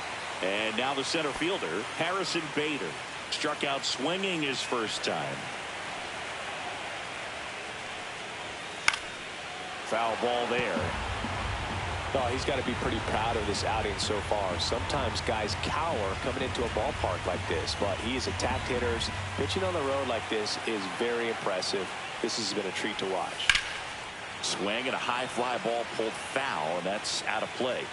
And now the center fielder, Harrison Bader. Struck out swinging his first time. Foul ball there. Oh, he's got to be pretty proud of this outing so far. Sometimes guys cower coming into a ballpark like this, but he has attacked hitters. Pitching on the road like this is very impressive. This has been a treat to watch. Swing and a high fly ball pulled foul, and that's out of play.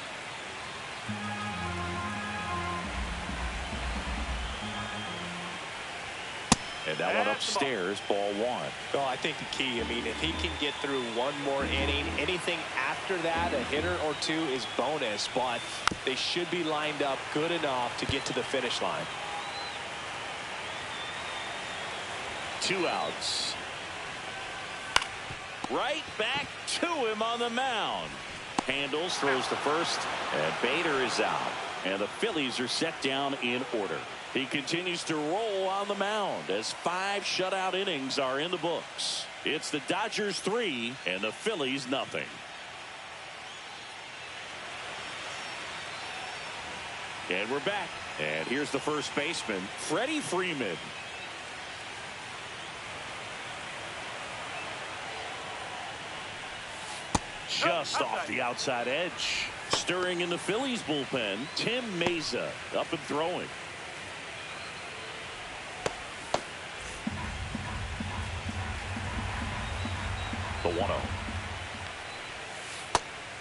And that one upstairs, ball 1. Oh, I think the key, I mean, if he can get through one more inning, anything after that, a hitter or 2 is bonus, but they should be lined up good enough to get to the finish line. 2 outs. Right back to him on the mound. Handles, throws to first, and Bader is out. And the Phillies are set down in order. He continues to roll on the mound as 5 shutout innings are in the books. It's the Dodgers 3 and the Phillies nothing. And we're back. And here's the first baseman, Freddie Freeman. Just off the outside edge. Stirring in the Phillies bullpen, Tim Meza up and throwing. The 1-0.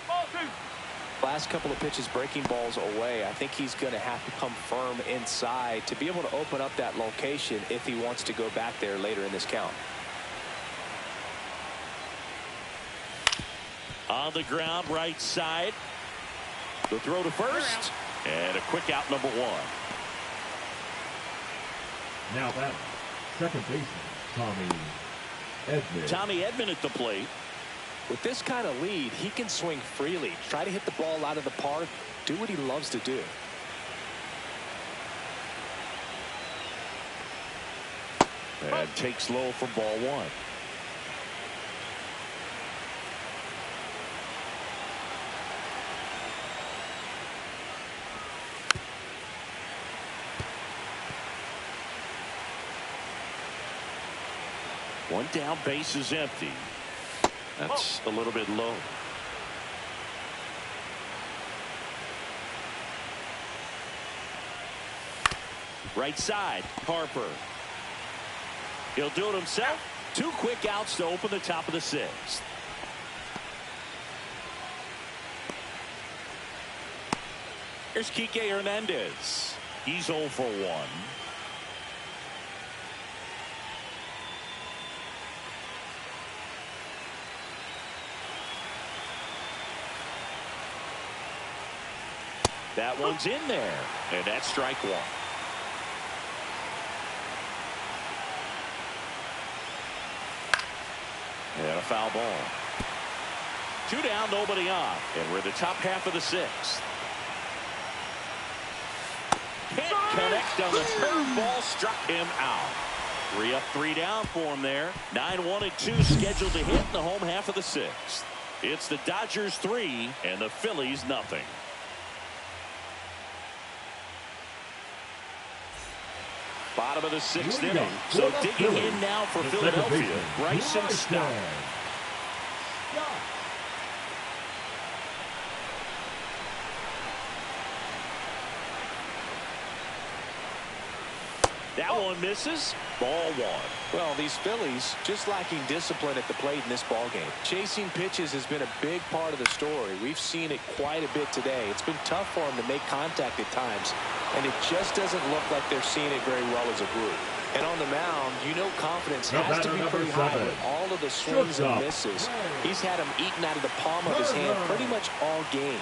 Ball 2. Last couple of pitches breaking balls away. I think he's going to have to come firm inside to be able to open up that location if he wants to go back there later in this count. On the ground, right side. The throw to first. And a quick out, number 1. Now batting, second baseman Tommy Edman. Tommy Edman at the plate. With this kind of lead, he can swing freely, try to hit the ball out of the park, do what he loves to do. And takes low for ball 1. One down, base is empty. That's a little bit low. Right side, Harper. He'll do it himself. 2 quick outs to open the top of the 6th. Here's Kike Hernandez. He's 0 for 1. That one's in there, and that's strike 1. And a foul ball. 2 down, nobody on. And we're in the top half of the 6th. Can't connect on the curveball, struck him out. 3 up, 3 down for him there. 9-1 and 2 scheduled to hit in the home half of the 6th. It's the Dodgers 3 and the Phillies nothing. Bottom of the 6th inning. So digging in now for Philadelphia, Bryson Stott. That one misses. Ball 1. Well, these Phillies just lacking discipline at the plate in this ball game. Chasing pitches has been a big part of the story. We've seen it quite a bit today. It's been tough for them to make contact at times, and it just doesn't look like they're seeing it very well as a group. And on the mound, you know confidence has to be pretty high with all of the swings and misses. He's had them eaten out of the palm of his hand pretty much all game.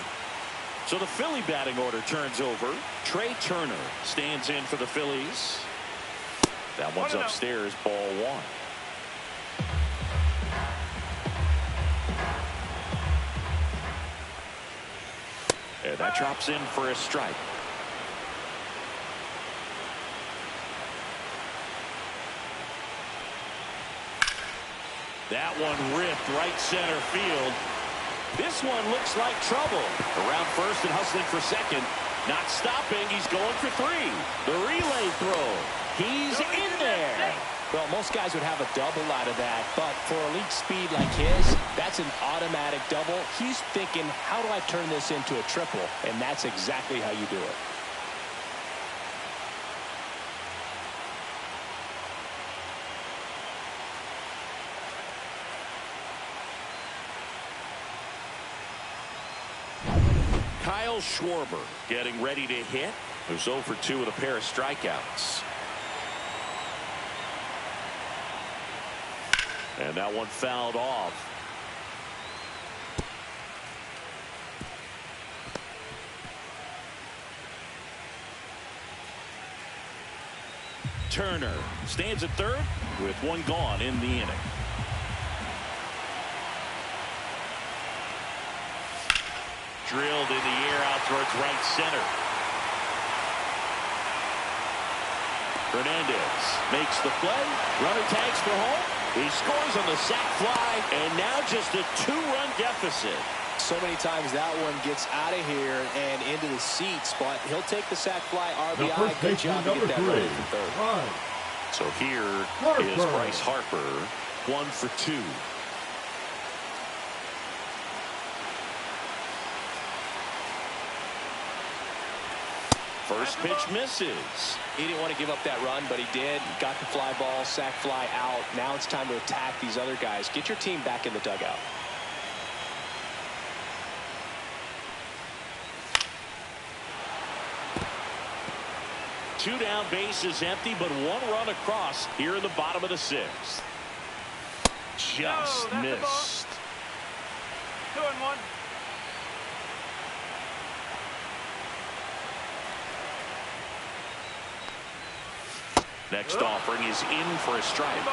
So the Philly batting order turns over. Trey Turner stands in for the Phillies. That one's upstairs, ball 1. And that drops in for a strike. That one ripped right center field. This one looks like trouble. Around first and hustling for second. Not stopping. He's going for 3. The relay throw. He's in there. Well, most guys would have a double out of that, but for elite speed like his, that's an automatic double. He's thinking, how do I turn this into a triple? And that's exactly how you do it. Kyle Schwarber getting ready to hit. Who's 0 for 2 with a pair of strikeouts. And that one fouled off. Turner stands at third with 1 gone in the inning. Drilled in the air out towards right center. Hernandez makes the play. Runner tags for home. He scores on the sac fly, and now just a 2-run deficit. So many times that one gets out of here and into the seats, but he'll take the sac fly RBI. Good job to get that ready for third. So here is Bryce Harper, 1 for 2. First pitch misses. He didn't want to give up that run, but he did. Got the fly ball, sac fly out. Now it's time to attack these other guys. Get your team back in the dugout. Two down, base is empty, but 1 run across here in the bottom of the 6th. Just missed. 2-1. Next offering is in for a strike.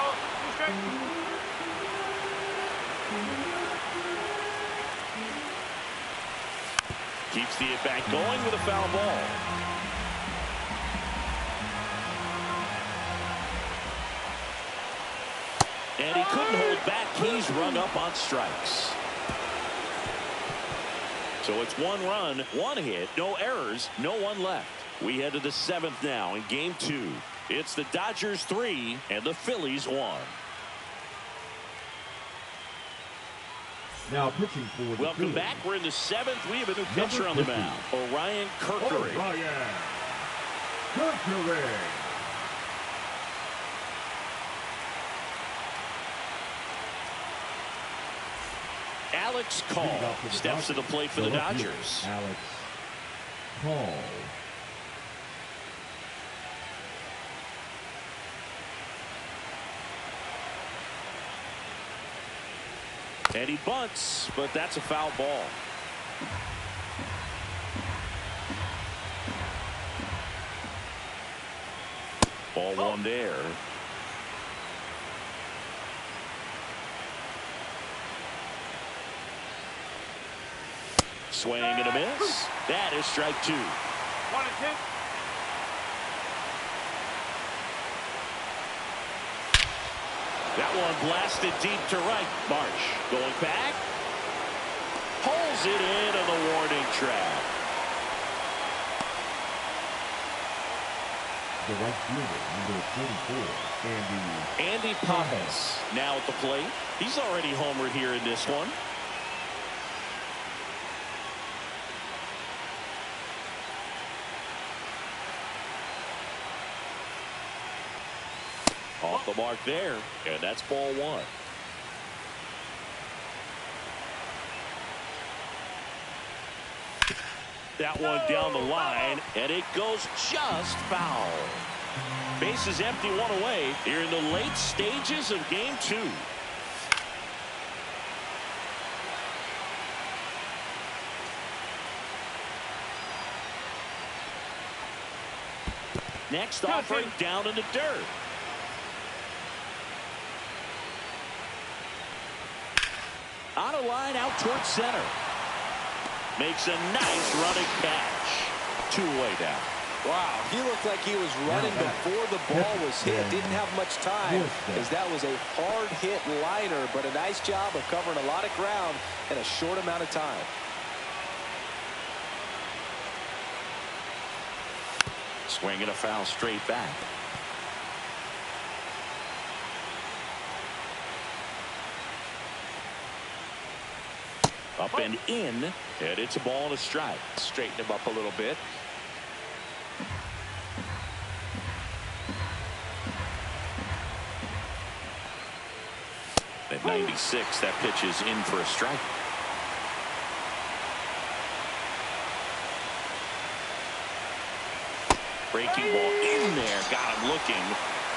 Keeps the at-bat going with a foul ball. And he couldn't hold back. He's rung up on strikes. So it's 1 run, 1 hit, no errors, no 1 left. We head to the 7th now in game 2. It's the Dodgers 3 and the Phillies 1. Now pitching for the Welcome Phillies. back. We're in the 7th. We have a new pitcher on the mound. Orion Kerkering. Orion Kerkering. Alex Call steps to the plate for the Dodgers. Alex Call. And he bunts, but that's a foul ball. Ball 1 there. Swing and a miss. That is strike 2. 1-10. That one blasted deep to right. Marsh going back. Pulls it in on the warning track. The right fielder, number 44, Andy Pappas now at the plate. He's already homered here in this one. Off the mark there, and that's ball 1. That one down the line, and it goes just foul. Bases empty, 1 away here in the late stages of game 2. Next offering down in the dirt. On a line out towards center. Makes a nice running catch. 2-away down. Wow, he looked like he was running before the ball was hit. Didn't have much time, as that was a hard hit liner, but a nice job of covering a lot of ground in a short amount of time. Swinging a foul straight back. Up and in, and it's a ball and a strike. Straighten him up a little bit. At 96, that pitch is in for a strike. Breaking ball in there, got him looking.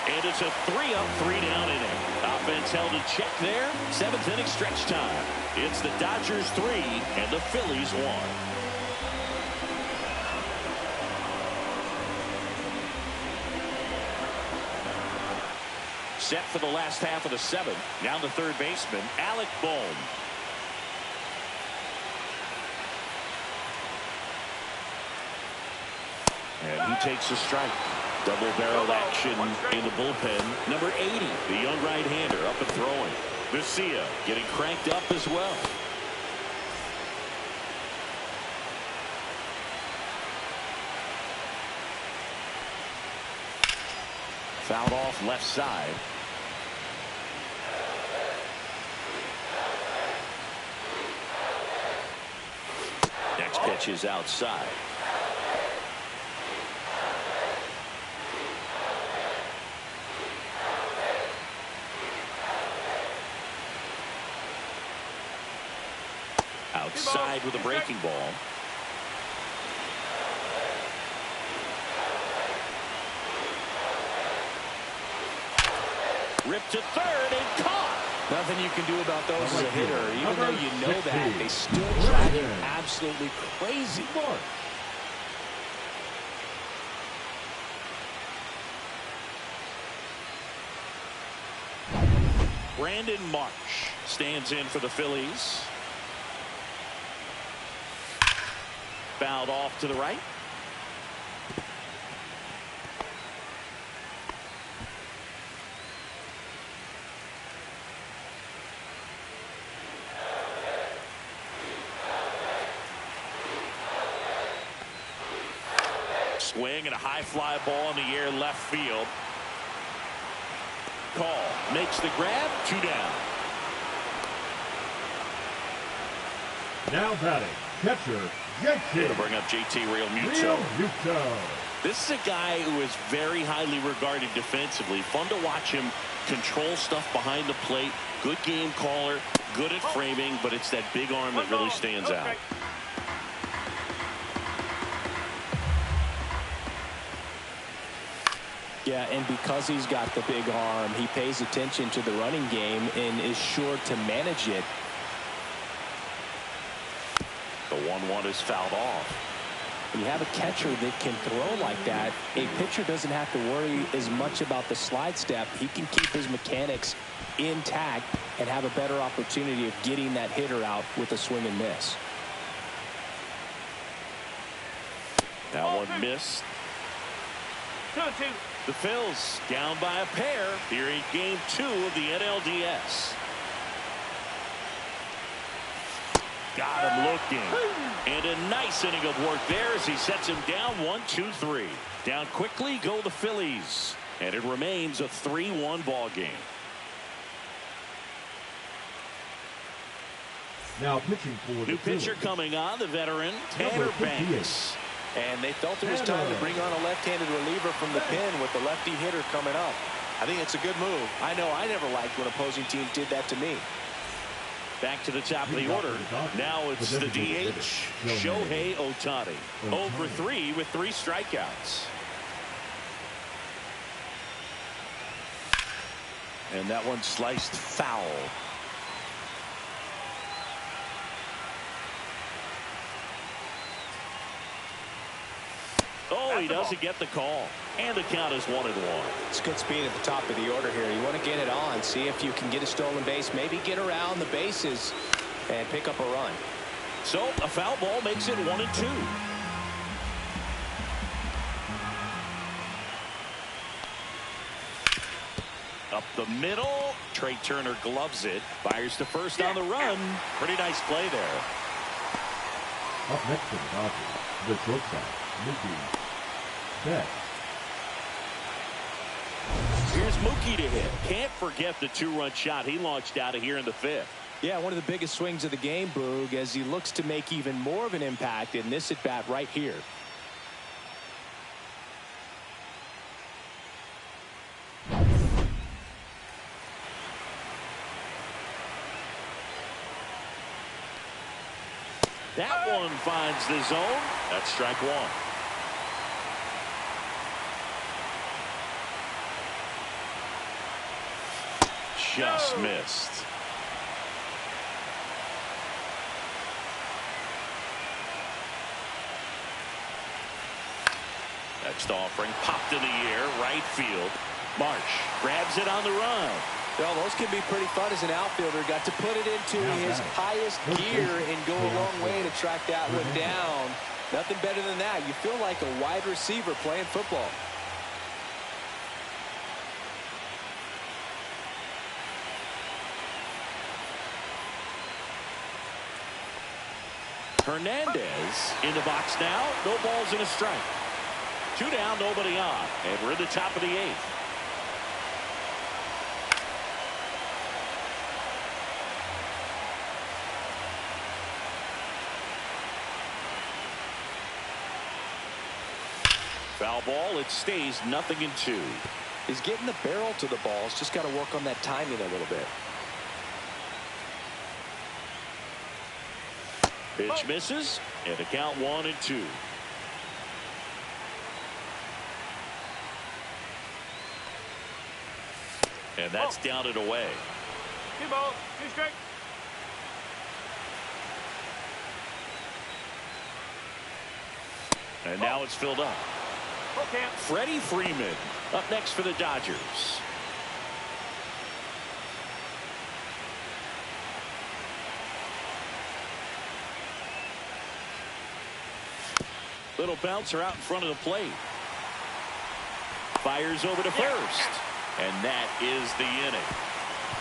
And it's a 3-up, 3-down inning. Offense held in check there. 7th inning stretch time. It's the Dodgers 3 and the Phillies 1. Set for the last half of the 7th. Now the third baseman, Alec Bohm. And he takes a strike. Double-barreled action in the bullpen. Number 80, the young right-hander, up and throwing. Garcia getting cranked up as well. Fouled off left side. Next pitch is outside. Outside with a breaking ball. Ripped to third and caught. Nothing you can do about those as a hitter. Even though you know that, they still drive you absolutely crazy. Brandon Marsh stands in for the Phillies. Fouled off to the right. Swing and a high fly ball in the air left field. Call makes the grab. 2 down. Now batting, catcher, JT. To bring up JT Realmuto. This is a guy who is very highly regarded defensively. Fun to watch him control stuff behind the plate. Good game caller, good at framing, but it's that big arm that really stands out. Yeah, and because he's got the big arm, he pays attention to the running game and is sure to manage it. The 1-1 is fouled off. When you have a catcher that can throw like that, a pitcher doesn't have to worry as much about the slide step. He can keep his mechanics intact and have a better opportunity of getting that hitter out with a swing and miss. That one missed. 2-2. The Phillies down by a pair here in game 2 of the NLDS. Got him looking. And a nice inning of work there as he sets him down 1-2-3. Down quickly go the Phillies. And it remains a 3-1 ball game. Now pitching for the New pitcher Phillies. coming on, the veteran Tanner Number 58. Banks. And they felt it was time to bring on a left-handed reliever from the pen with the lefty hitter coming up. I think it's a good move. I know I never liked when opposing teams did that to me. Back to the top of the order. Now it's the DH, Shohei Ohtani. 0 for 3 with 3 strikeouts. And that one sliced foul. Oh, he doesn't get the call. And the count is 1-1. It's good speed at the top of the order here. You want to get it on, see if you can get a stolen base, maybe get around the bases and pick up a run. So a foul ball makes it 1-2. Up the middle. Trey Turner gloves it. Fires to first on the run. Pretty nice play there. Up next to the Dodgers, the shortstop, Mookie Betts. Here's Mookie to hit. Can't forget the 2-run shot he launched out of here in the 5th. Yeah, one of the biggest swings of the game, Boog, as he looks to make even more of an impact in this at-bat right here. That one finds the zone. That's strike 1. Just missed. Next offering popped in the air, right field. Marsh grabs it on the run. Well, those can be pretty fun as an outfielder. Got to put it into his highest gear and go a long way to track that one down. Nothing better than that. You feel like a wide receiver playing football. Hernandez in the box now. No balls and a strike. 2 down, nobody on. And we're in the top of the 8th. Foul ball. It stays 0-2. He's getting the barrel to the balls. Just got to work on that timing a little bit. Pitch misses, and the count 1-2. And that's down and away. 2 balls, 2 strikes. And now it's filled up. Okay. Freddie Freeman up next for the Dodgers. Little bouncer out in front of the plate. Fires over to first. And that is the inning.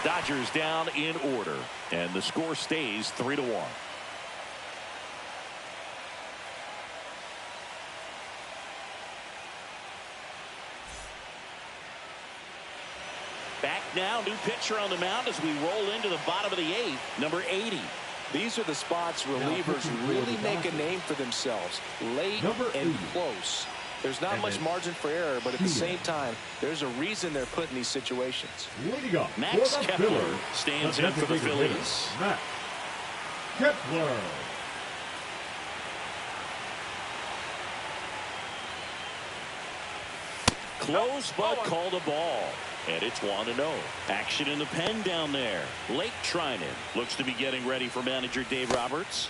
Dodgers down in order. And the score stays 3-1. Back now, new pitcher on the mound as we roll into the bottom of the 8th, number 80. These are the spots relievers really make a name for themselves. Late and close. There's not much margin for error, but at the same time, there's a reason they're put in these situations. Max Kepler stands in for the Phillies. Max Kepler. Close, but called a ball. And it's 1-0. Action in the pen down there. Lake Trinan looks to be getting ready for manager Dave Roberts.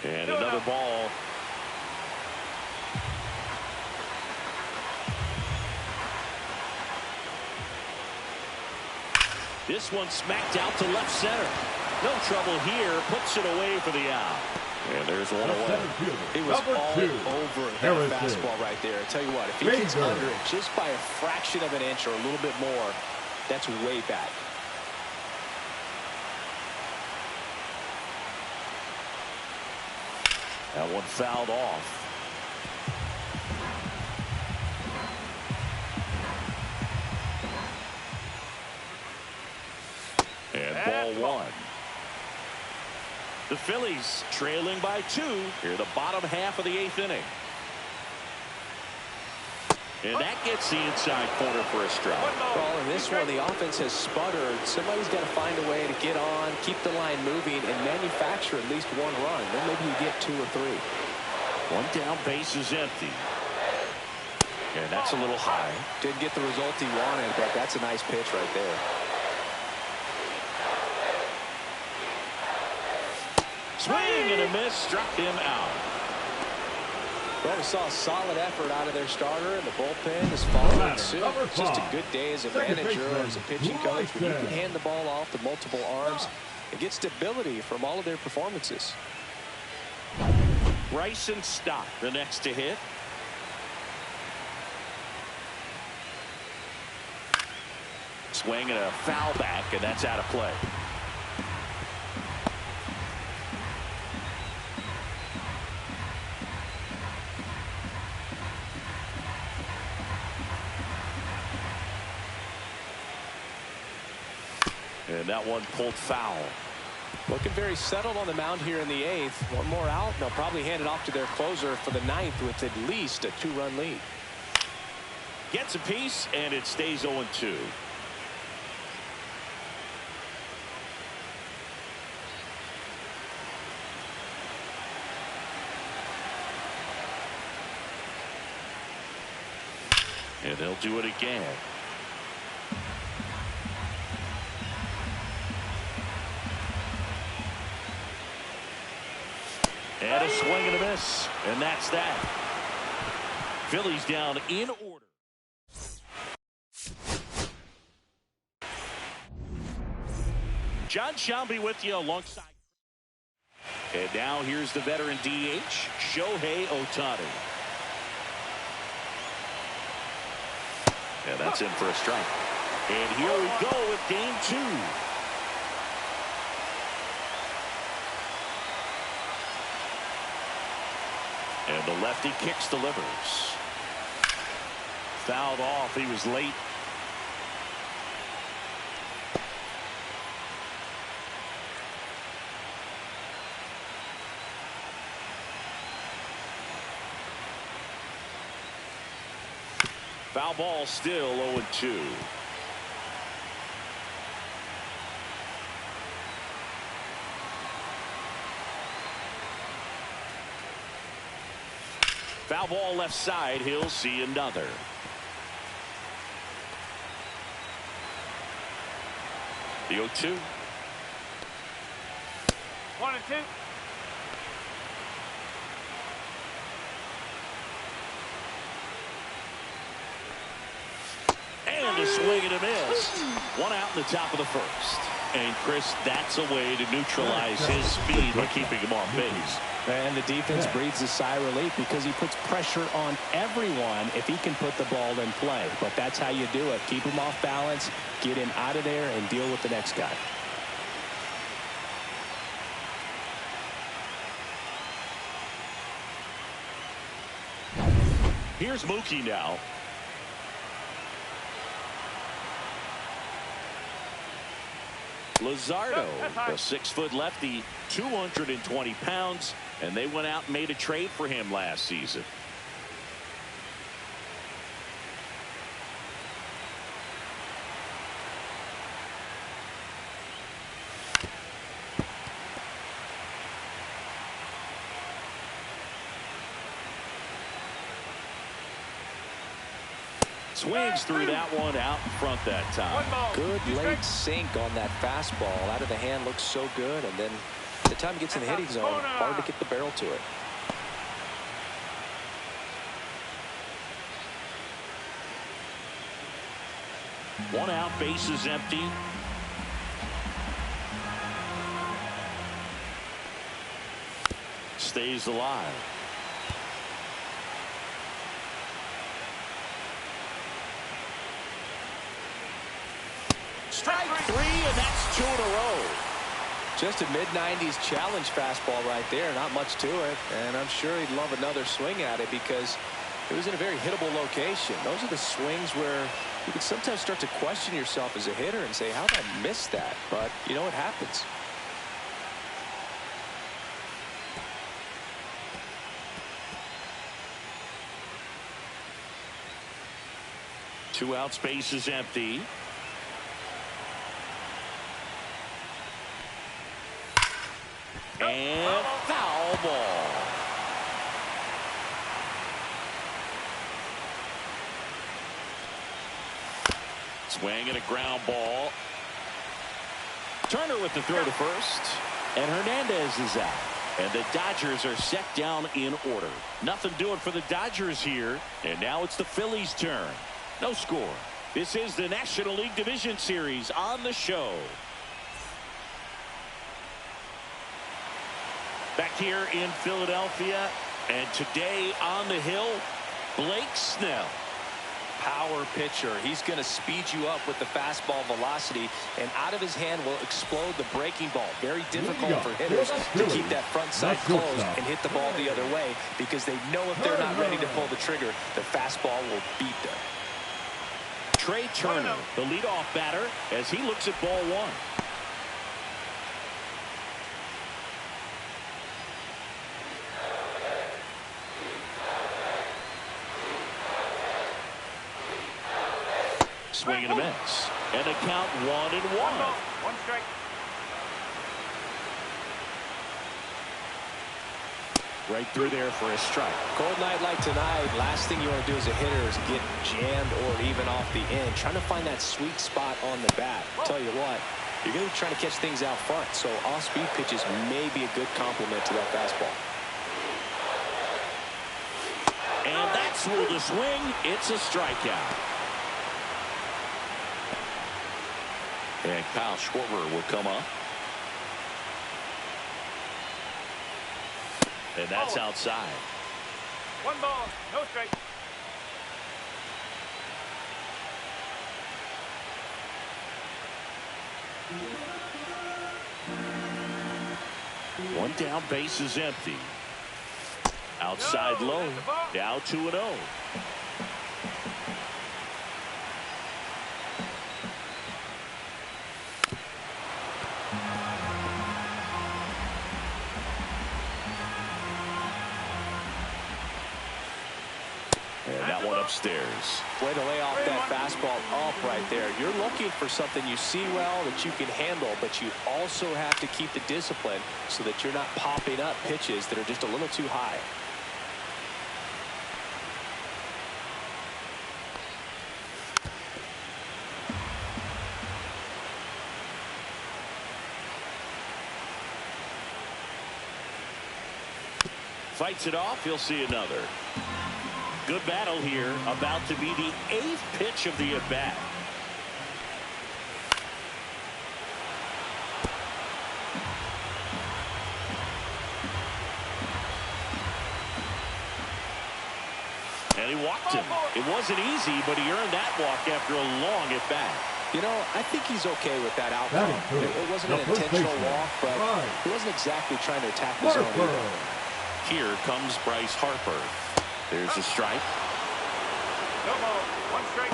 And another ball. This one smacked out to left center. No trouble here. Puts it away for the out. And there's one away. It was all over that fastball right there. I tell you what, if he gets under it just by a fraction of an inch or a little bit more, that's way back. That one fouled off. And ball one. The Phillies trailing by 2 here, the bottom half of the 8th inning. And that gets the inside corner for a strike. Well, in this one, the offense has sputtered. Somebody's got to find a way to get on, keep the line moving, and manufacture at least one run. Then maybe you get 2 or 3. One down, base is empty. And that's a little high. Didn't get the result he wanted, but that's a nice pitch right there. Swing and a miss, struck him out. Well, we saw a solid effort out of their starter, and the bullpen is following suit. Just a good day as a manager or as a pitching coach. When you can hand the ball off to multiple arms and get stability from all of their performances. Bryson Stott, the next to hit. Swing and a foul back, and that's out of play. And that one pulled foul. Looking very settled on the mound here in the 8th. One more out. They'll probably hand it off to their closer for the 9th with at least a 2-run lead. Gets a piece, and it stays 0-2. And they'll do it again. And a swing and a miss. And that's that. Phillies down in order. John Shelby with you alongside. And now here's the veteran DH, Shohei Ohtani. And that's in for a strike. And here we go with game 2. And the lefty kicks, delivers. Fouled off. He was late. Foul ball, still 0-2. Foul ball left side. He'll see another. The 0-2. 1-2. And a swing and a miss. One out in the top of the first. And Chris, that's a way to neutralize his speed by keeping him off base. And the defense breathes a sigh of relief because he puts pressure on everyone if he can put the ball in play. But that's how you do it. Keep him off balance, get him out of there, and deal with the next guy. Here's Mookie now. Luzardo, the 6-foot lefty, 220 pounds, and they went out and made a trade for him last season. Swings through that one out in front that time. Good late sink on that fastball. Out of the hand looks so good, and then the time it gets in the hitting zone, hard to get the barrel to it. One out, base is empty. stays alive. Strike three, and that's 2 in a row. Just a mid-90s challenge fastball right there. Not much to it. And I'm sure he'd love another swing at it because it was in a very hittable location. Those are the swings where you can sometimes start to question yourself as a hitter and say, how did I miss that? But, you know, it happens. Two outs, base is empty. And foul ball. Swing and a ground ball. Turner with the throw to first. And Hernandez is out. And the Dodgers are set down in order. Nothing doing for the Dodgers here. And now it's the Phillies' turn. No score. This is the National League Division Series on the show. Back here in Philadelphia, and today on the hill, Blake Snell. Power pitcher. He's going to speed you up with the fastball velocity, and out of his hand will explode the breaking ball. Very difficult for hitters to keep that front side closed and hit the ball the other way because they know if they're not ready to pull the trigger, the fastball will beat them. Trey Turner, the leadoff batter, as he looks at ball one. Swing and a miss. And a count 1-1. One strike. Right through there for a strike. Cold night like tonight, last thing you want to do as a hitter is get jammed or even off the end. Trying to find that sweet spot on the bat. Tell you what, you're going to be trying to catch things out front, so off-speed pitches may be a good complement to that fastball. And that's through the swing. It's a strikeout. And Kyle Schwarber will come up. And that's outside. One ball, no strike. One down, base is empty. Outside low. Now 2-0. Upstairs. Way to lay off that fastball up right there. You're looking for something you see well that you can handle, but you also have to keep the discipline so that you're not popping up pitches that are just a little too high. Fights it off. He'll see another. Good battle here, about to be the 8th pitch of the at-bat. And he walked him. It wasn't easy, but he earned that walk after a long at-bat. You know, I think he's okay with that outcome. It wasn't an intentional walk, but he wasn't exactly trying to attack the zone either. Here comes Bryce Harper. There's a strike. No ball, one strike.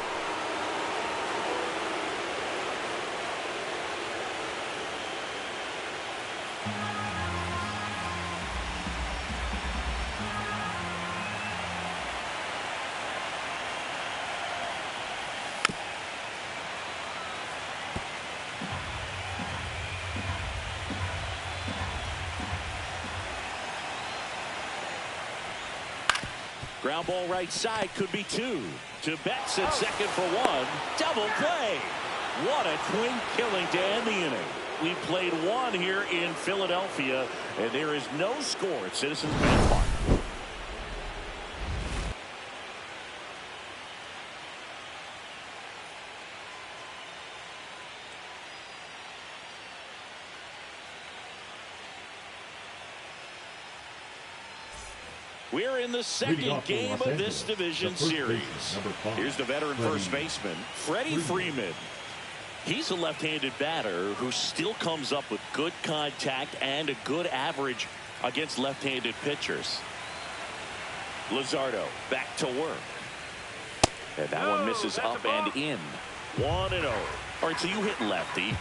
Ground ball right side, could be 2. To Betts at second for 1. Double play. What a twin killing to end the inning. We played 1 here in Philadelphia, and there is no score at Citizens Bank Park. We're in the second game of this division series. Here's the veteran first baseman, Freddie Freeman. He's a left-handed batter who still comes up with good contact and a good average against left-handed pitchers. Luzardo back to work. And that one misses up and in. 1-0. All right, so you hit lefty.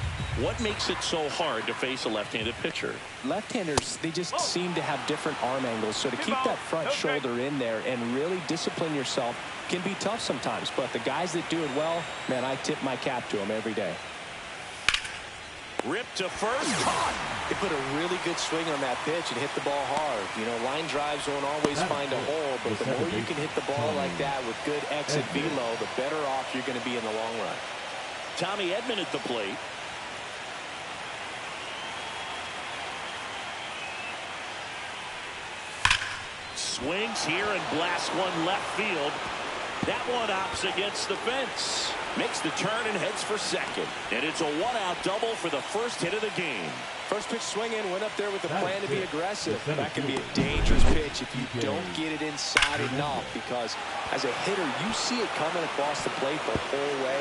What makes it so hard to face a left-handed pitcher? Left-handers, they just seem to have different arm angles. So to keep that front shoulder in there and really discipline yourself can be tough sometimes. But the guys that do it well, man, I tip my cap to them every day. Rip to first. Caught. They put a really good swing on that pitch and hit the ball hard. You know, line drives won't always find a hole, but the more you can hit the ball like that with good exit velo, the better off you're going to be in the long run. Tommy Edman at the plate. Swings here and blasts one left field. That one opts against the fence. Makes the turn and heads for second. And it's a one-out double for the first hit of the game. First pitch swinging, went up there with a plan to be aggressive. That can be a dangerous pitch if you don't get it inside enough, because as a hitter, you see it coming across the plate the whole way.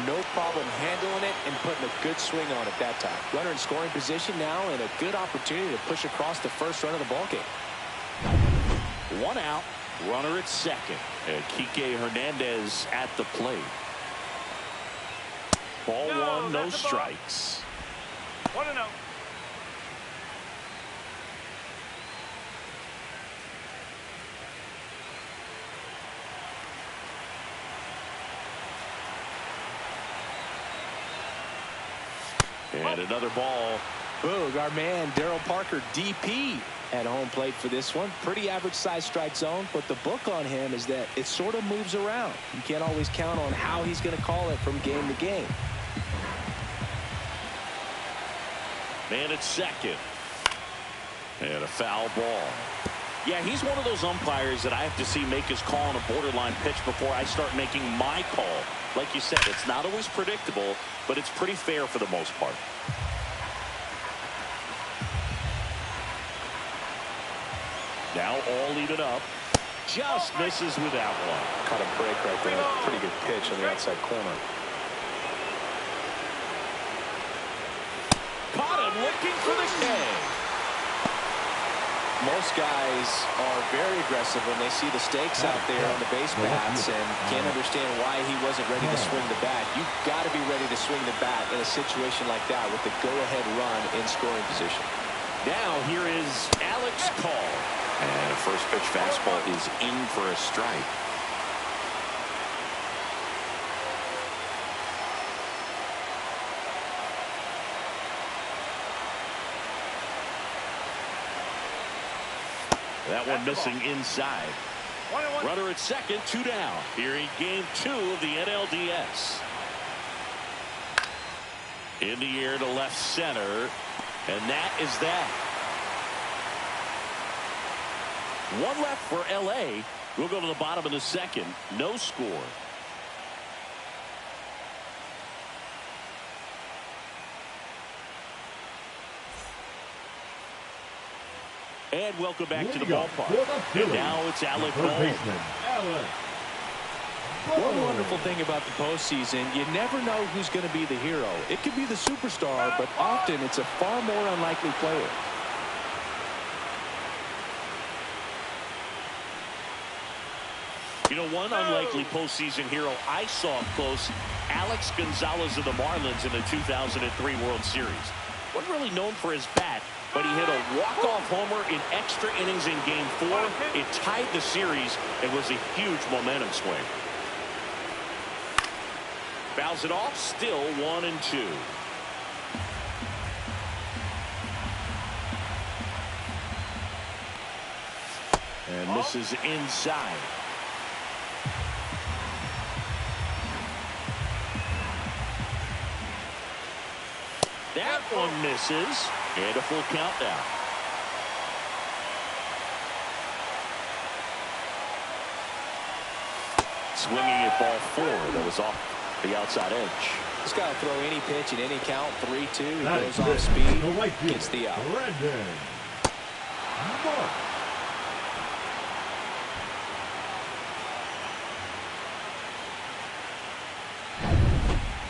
No problem handling it and putting a good swing on it that time. Runner in scoring position now and a good opportunity to push across the first run of the ballgame. One out, runner at second. And Kike Hernandez at the plate. Ball one, no strikes. 1-0. And another ball. Boog, our man Daryl Parker, DP, at home plate for this one. Pretty average size strike zone, but the book on him is that it sort of moves around. You can't always count on how he's going to call it from game to game. Man at second. And a foul ball. Yeah, he's one of those umpires that I have to see make his call on a borderline pitch before I start making my call. Like you said, it's not always predictable, but it's pretty fair for the most part. Now all even up. Just misses with that one. Caught a break right there. Pretty good pitch on the outside corner. Caught him looking for the K. Most guys are very aggressive when they see the stakes out there on the base paths and can't understand why he wasn't ready to swing the bat. You've got to be ready to swing the bat in a situation like that with the go-ahead run in scoring position. Now here is Alex Call. And a first pitch fastball is in for a strike. That one missing inside. Runner at second, 2 down. Here in game 2 of the NLDS. In the air to left center. And that is that. One left for LA. We'll go to the bottom of the second. No score. And welcome back to the ballpark. And now it's Alec Bohm. One wonderful thing about the postseason, you never know who's going to be the hero. It could be the superstar, but often it's a far more unlikely player. You know, one unlikely postseason hero I saw up close, Alex Gonzalez of the Marlins in the 2003 World Series. Wasn't really known for his bat, but he hit a walk-off homer in extra innings in Game 4. It tied the series and was a huge momentum swing. Fouls it off, still 1-2. And misses inside. That one misses. And a full count now. Swinging at ball 4. That was off the outside edge. This guy will throw any pitch in any count. 3-2. He goes off speed. Gets the out.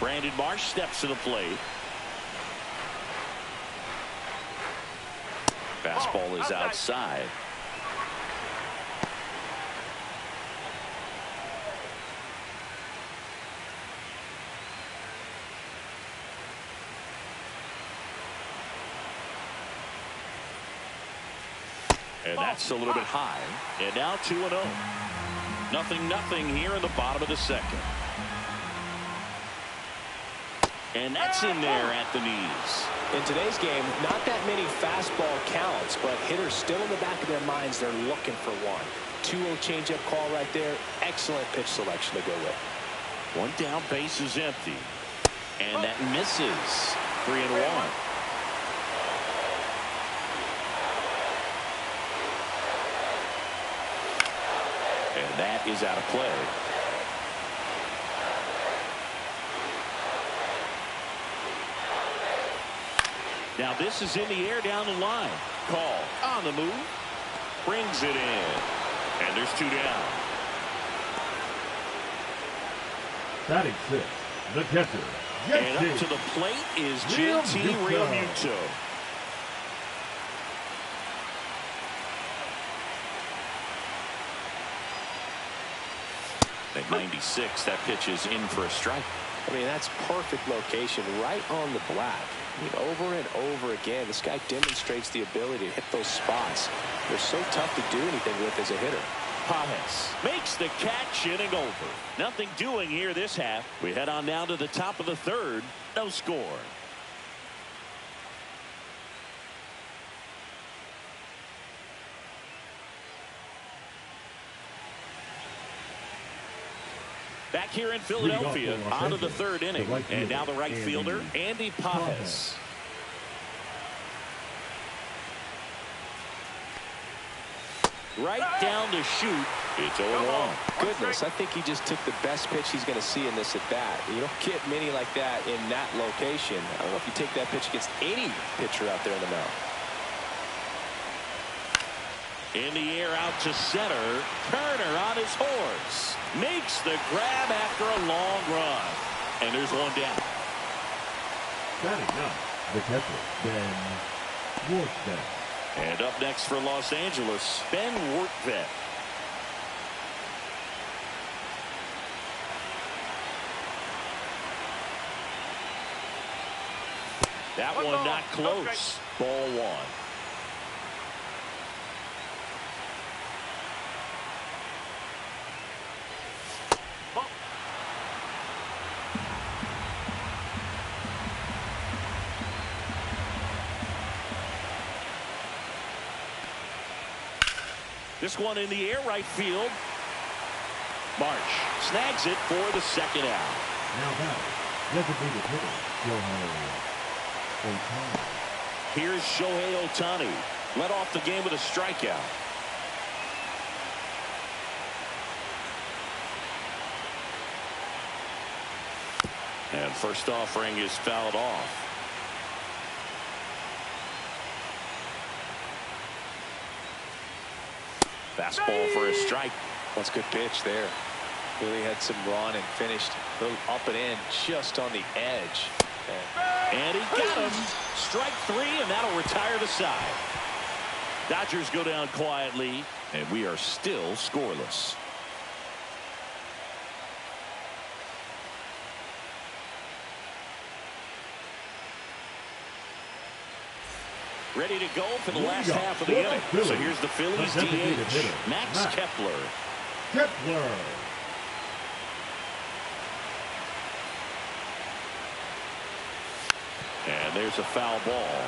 Brandon Marsh steps to the plate. Fastball is outside. And that's a little bit high. And now 2-0. 0-0 here in the bottom of the second. And that's in there at the knees. In today's game, not that many fastball counts, but hitters still in the back of their minds, they're looking for one. 2-0 changeup call right there. Excellent pitch selection to go with. One down, base is empty. And that misses. 3-1. And that is out of play. Now this is in the air down the line. Call on the move. Brings it in. And there's 2 down. Batting 6, the catcher. And up to the plate is JT Realmuto. At 96, that pitch is in for a strike. I mean, that's perfect location right on the black. I mean, over and over again, this guy demonstrates the ability to hit those spots. They're so tough to do anything with as a hitter. Pages makes the catch, inning over. Nothing doing here this half. We head on down to the top of the third. No score. Back here in Philadelphia, out of the third inning. And now the right fielder, Andy Pages. Right down to shoot. It's 0-1. Goodness, I think he just took the best pitch he's going to see in this at bat. You don't get many like that in that location. I don't know if you take that pitch against any pitcher out there in the mound. In the air out to center. Turner on his horse. Makes the grab after a long run. And there's 1 down. Batting 9, the catcher, Ben Workman. And up next for Los Angeles, Ben Workman. That one not close. Ball 1. This one in the air, right field. Marsh snags it for the second out. Now batting, designated hitter, Shohei Ohtani. Here's Shohei Ohtani. Led off the game with a strikeout. And first offering is fouled off. Fastball for a strike. That's a good pitch there. Really had some run and finished a little up and in just on the edge. And he got him. Strike 3, and that'll retire the side. Dodgers go down quietly, and we are still scoreless. Ready to go for the last half of the inning. So here's the Phillies DH, Max Kepler. Kepler. And there's a foul ball.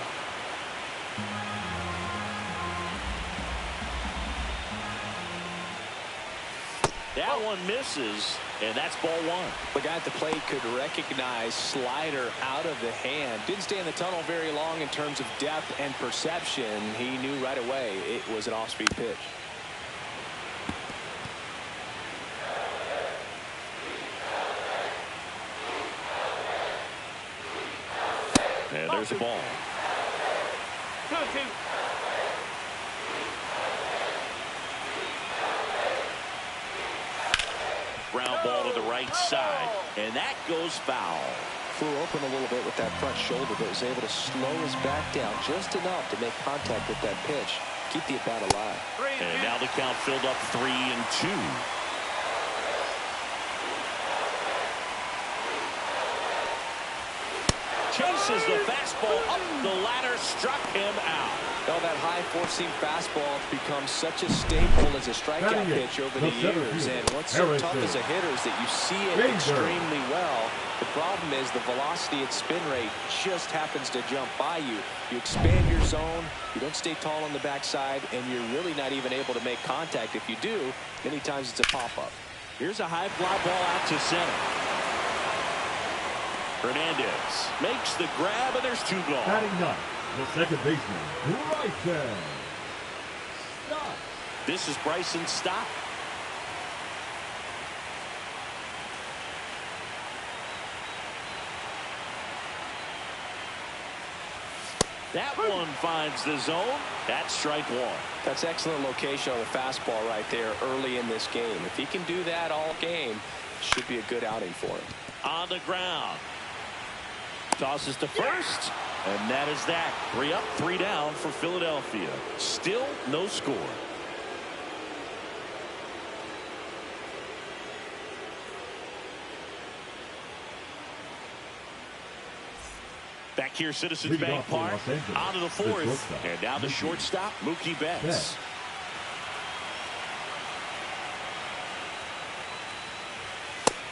That one misses, and that's ball 1. The guy at the plate could recognize slider out of the hand. Didn't stay in the tunnel very long in terms of depth and perception. He knew right away it was an off-speed pitch. And there's a ball. 2-2. ground ball to the right side, and that goes foul. Flew open a little bit with that front shoulder, but was able to slow his back down just enough to make contact with that pitch. Keep the at-bat alive. And now the count filled up 3-2. Chases the fastball up the ladder, struck him out. Well, that high four-seam fastball has become such a staple as a strikeout pitch over the years. And what's so tough as a hitter is that you see it extremely well. The problem is the velocity and spin rate just happens to jump by you. You expand your zone, you don't stay tall on the backside, and you're really not even able to make contact. If you do, many times it's a pop-up. Here's a high fly ball out to center. Hernandez makes the grab, and there's 2 gone. Batting ninth, the second baseman, Bryson Stott. This is Bryson Stott. That one finds the zone. That's strike 1. That's excellent location on the fastball right there early in this game. If he can do that all game, it should be a good outing for him. On the ground. Tosses to first, and that is that. 3 up, 3 down for Philadelphia. Still no score. Back here, Citizens Bank Park. On to the 4th, and now the shortstop, Mookie Betts.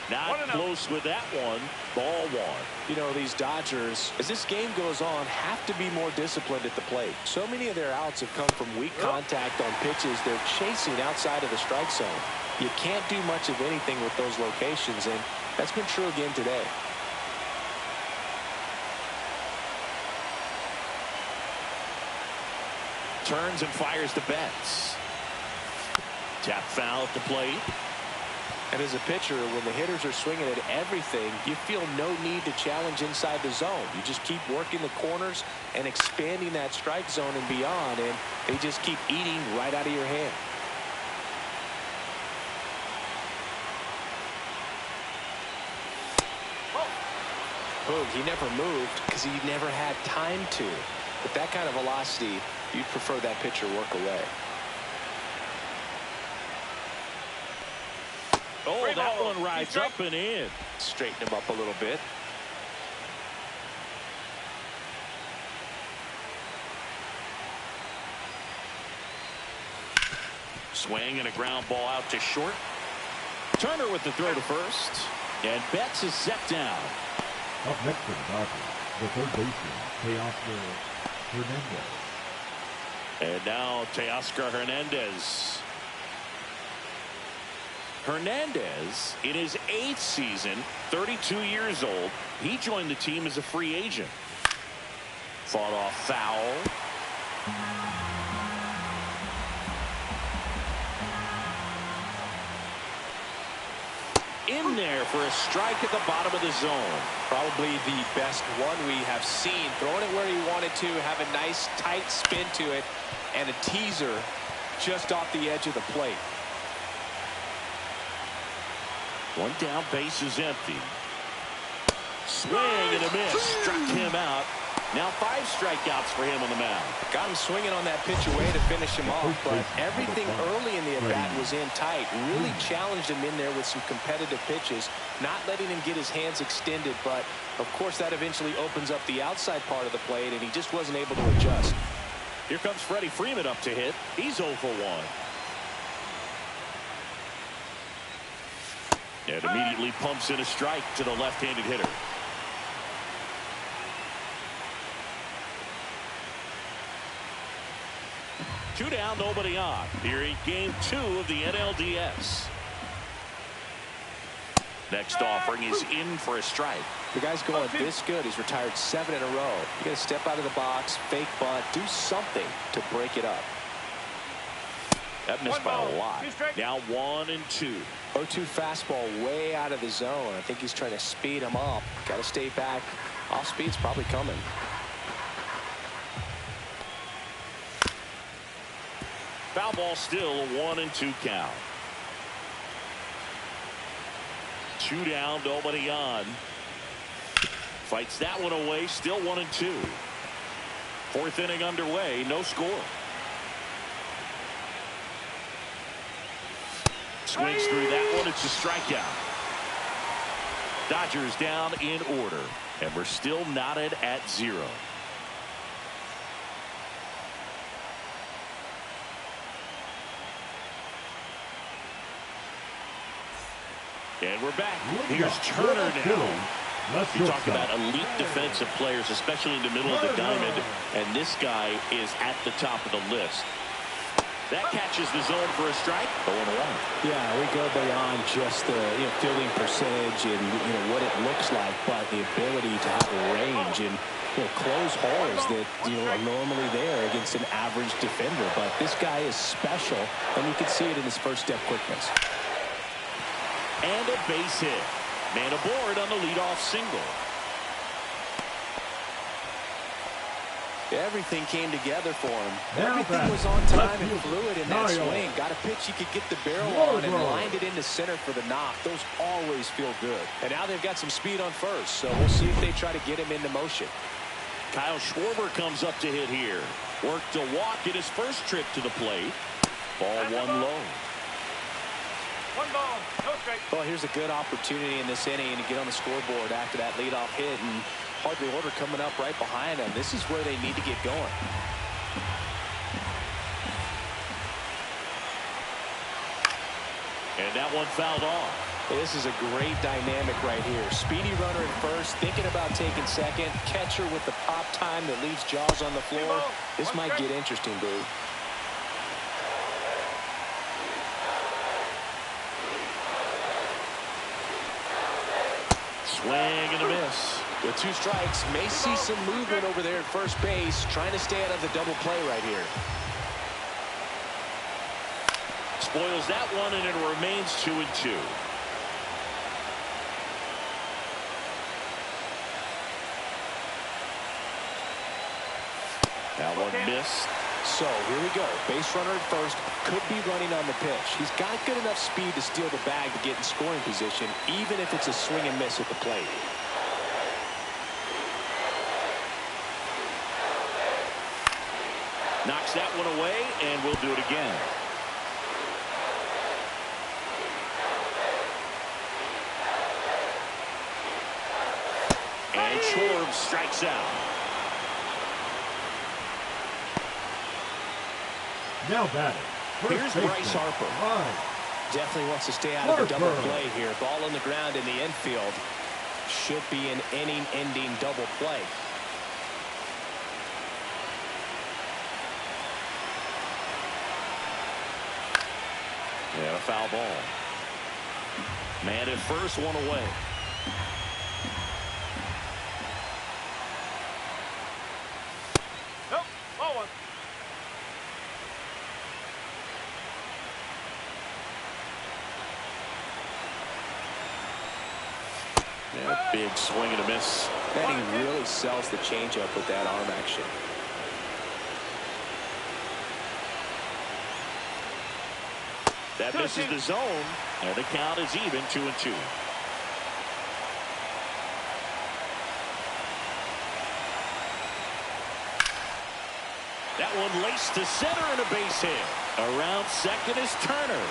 Not close with that one. Ball 1. You know, these Dodgers, as this game goes on, have to be more disciplined at the plate. So many of their outs have come from weak contact on pitches they're chasing outside of the strike zone. You can't do much of anything with those locations, and that's been true again today. Turns and fires to Betts. Tap foul at the plate. And as a pitcher, when the hitters are swinging at everything, you feel no need to challenge inside the zone. You just keep working the corners and expanding that strike zone and beyond, and they just keep eating right out of your hand. Boog, he never moved because he never had time to. With that kind of velocity, you'd prefer that pitcher work away. Oh, that one rides up and in. Straighten him up a little bit. Swing and a ground ball out to short. Turner with the throw to first. And Betts is set down. Up next for the Dodgers, the third baseman, Teoscar Hernandez. And now Teoscar Hernandez. Hernandez, in his 8th season, 32 years old. He joined the team as a free agent. Fought off foul. In there for a strike at the bottom of the zone. Probably the best one we have seen. Throwing it where he wanted to, have a nice tight spin to it, and a teaser just off the edge of the plate. One down, base is empty. Swing and a miss. Struck him out. Now 5 strikeouts for him on the mound. Got him swinging on that pitch away to finish him off, but everything early in the at-bat was in tight. Really challenged him in there with some competitive pitches, not letting him get his hands extended, but of course that eventually opens up the outside part of the plate, and he just wasn't able to adjust. Here comes Freddie Freeman up to hit. He's 0 for 1. And immediately pumps in a strike to the left-handed hitter. Two down, nobody on. Here in game 2 of the NLDS. Next offering is in for a strike. The guy's going this good. He's retired 7 in a row. You got to step out of the box, fake bunt, do something to break it up. That missed by a lot. Now 1 and 2. 0-2 fastball way out of the zone. I think he's trying to speed him up. Got to stay back. Off speed's probably coming. Foul ball still, a 1 and 2 count. 2 down, nobody on. Fights that one away, still 1-2. 4th inning underway, no score. Swings through that one, it's a strikeout. Dodgers down in order, and we're still knotted at 0. And we're back. Here's Turner now. You talk about elite defensive players, especially in the middle of the diamond, and this guy is at the top of the list. That catches the zone for a strike. 0-1. Yeah, we go beyond just the fielding percentage and what it looks like, but the ability to have a range and close holes that are normally there against an average defender. But this guy is special, and you can see it in his first step quickness. And a base hit. Man aboard on the leadoff single. Everything came together for him. Now Everything was on time and fluid in that swing. Got a pitch he could get the barrel on and lined it into center for the knock. Those always feel good. And now they've got some speed on first, so we'll see if they try to get him into motion. Kyle Schwarber comes up to hit here. Worked a walk in his first trip to the plate. Ball 1 low. 1 ball, no strike. Well, here's a good opportunity in this inning to get on the scoreboard after that leadoff hit, and hardly order coming up right behind them. This is where they need to get going. And that one fouled off. This is a great dynamic right here. Speedy runner at first, thinking about taking second. Catcher with the pop time that leaves Jaws on the floor. This might get interesting, dude. Swing and a miss. With 2 strikes, may see some movement over there at first base, trying to stay out of the double play right here. Spoils that one, and it remains 2-2. That one missed. So here we go. Base runner at first, could be running on the pitch. He's got good enough speed to steal the bag to get in scoring position, even if it's a swing and miss at the plate. Knocks that one away, and we'll do it again. And Schwarber strikes out. Now batting. Here's Bryce Harper. Definitely wants to stay out of the double play here. Ball on the ground in the infield. Should be an inning-ending double play. And a foul ball. Man at first, 1 away. Nope, ball 1. Yeah, big swing and a miss. And he really sells the changeup with that arm action. That misses the zone, and the count is even, 2-2. That one laced to center and a base hit. Around second is Turner.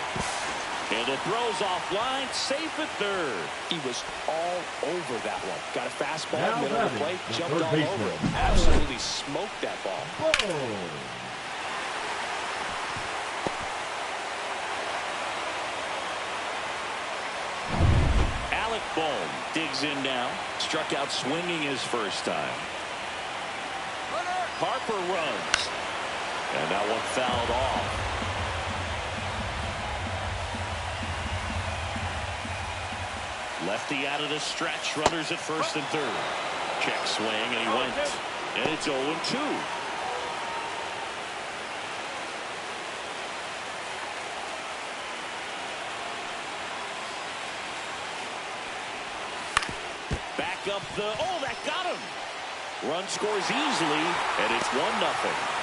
And it throws offline, safe at third. He was all over that one. Got a fastball, Now middle of the batting, plate, the jumped third all baseman. over it. Absolutely smoked that ball. Alec Bohm digs in now. Struck out swinging his first time. Harper runs. And that one fouled off. Lefty out of the stretch. Runners at first and third. Check swing, and he went. And it's 0-2. Back up the... Oh, that got him. Run scores easily, and it's 1-0.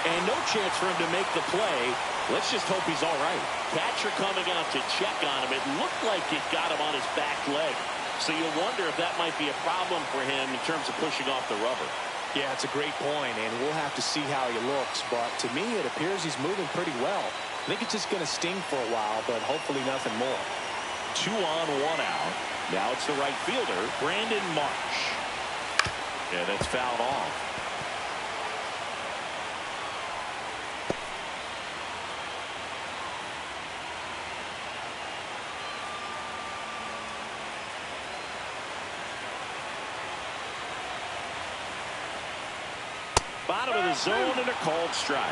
And no chance for him to make the play. Let's just hope he's all right. Catcher coming out to check on him. It looked like it got him on his back leg. So you wonder if that might be a problem for him in terms of pushing off the rubber. Yeah, it's a great point, and we'll have to see how he looks. But to me, it appears he's moving pretty well. I think it's just going to sting for a while, but hopefully nothing more. 2 on, 1 out. Now it's the right fielder, Brandon Marsh. And it's fouled off. Bottom of the zone and a called strike.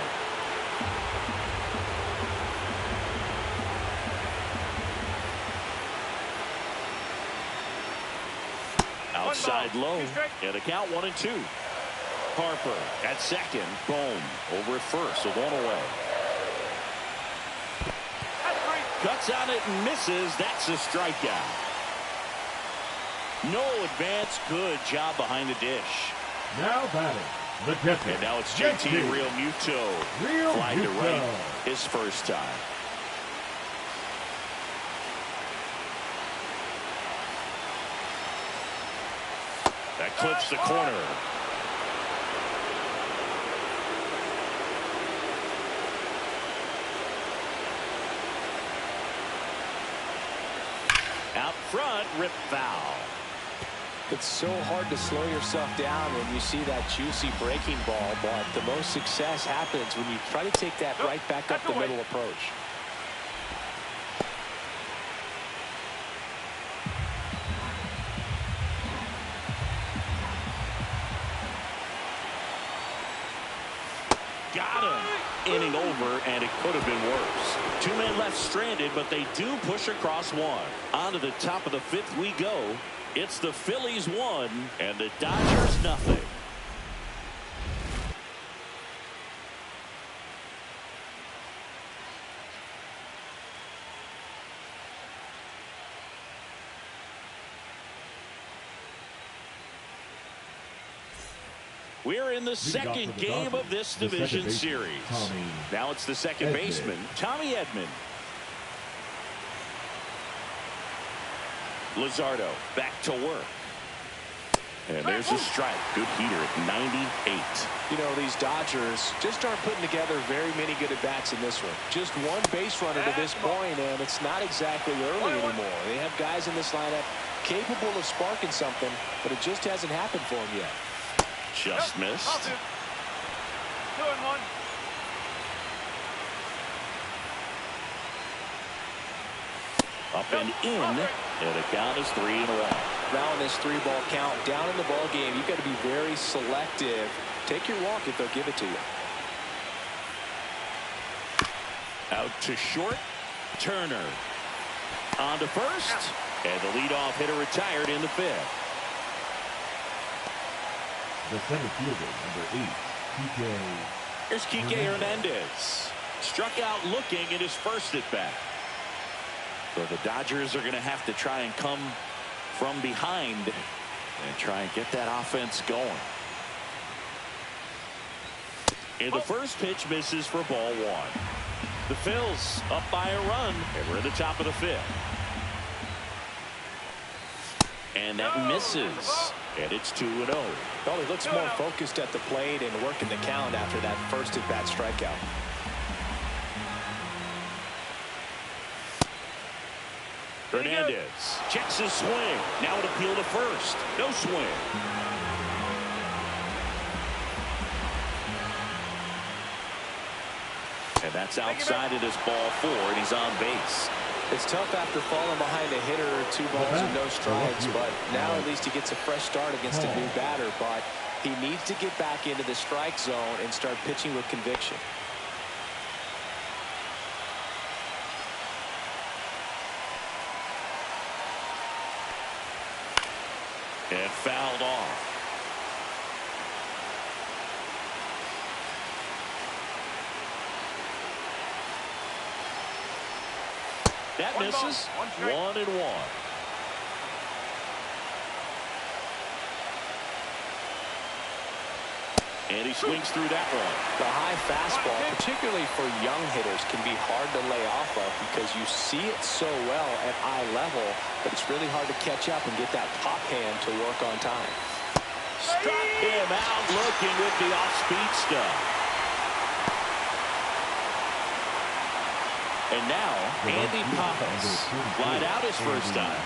Outside low, and a count 1-2. Harper at second, Bohm over at first, so 1 away. Cuts on it and misses. That's a strikeout. No advance. Good job behind the dish. Now batting, the catcher. And now it's JT Real Muto. Fly to right his first time. That clips the corner. Out front, rip foul. It's so hard to slow yourself down when you see that juicy breaking ball, but the most success happens when you try to take that right back up the middle approach. Got him. Inning over, and it could have been worse. 2 men left stranded, but they do push across 1. On to the top of the 5th we go. It's the Phillies 1 and the Dodgers nothing. We're in the second game of this division series. Now it's the second baseman, Tommy Edman. Luzardo back to work. And there's a strike. Good heater at 98. You know, these Dodgers just aren't putting together very many good at-bats in this one. Just 1 base runner to this point, and it's not exactly early anymore. They have guys in this lineup capable of sparking something, but it just hasn't happened for them yet. Just missed. 2 and 1. Up and in, and the count is 3-1. Now in this 3-ball count, down in the ball game, you've got to be very selective. Take your walk if they'll give it to you. Out to short, Turner. On to first, and the leadoff hitter retired in the 5th. The center fielder, number 8, Kike. Here's Kike Hernandez. Struck out looking at his first at-bat. So the Dodgers are going to have to try and come from behind and try and get that offense going. And the first pitch misses for ball 1. The Phils up by a run, and we're at the top of the 5th. And that misses. And it's 2-0. Well, he looks more focused at the plate and working the count after that first at-bat strikeout. Hernandez checks his swing. Now an appeal to first. No swing. And that's outside it is ball 4, and he's on base. It's tough after falling behind a hitter, 2 balls and no strikes, but now at least he gets a fresh start against a new batter. But he needs to get back into the strike zone and start pitching with conviction. And fouled off. That misses. 1-1. And he swings through that one. The high fastball, particularly for young hitters, can be hard to lay off of because you see it so well at eye level, but it's really hard to catch up and get that pop hand to work on time. Struck him out looking with the off-speed stuff. And now, Andy Pappas flied out his first time.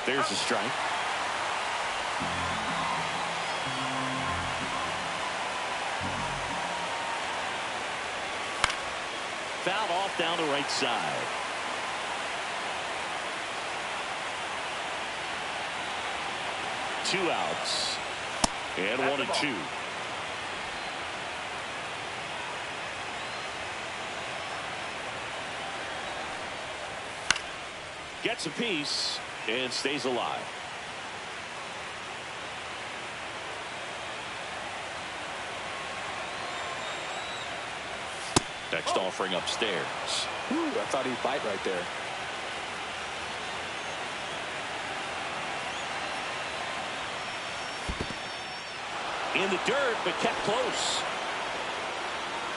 There's a strike. Fouled off down the right side. Two outs. And 1-2. Gets a piece and stays alive. Next offering upstairs. Ooh, I thought he'd bite right there. In the dirt, but kept close.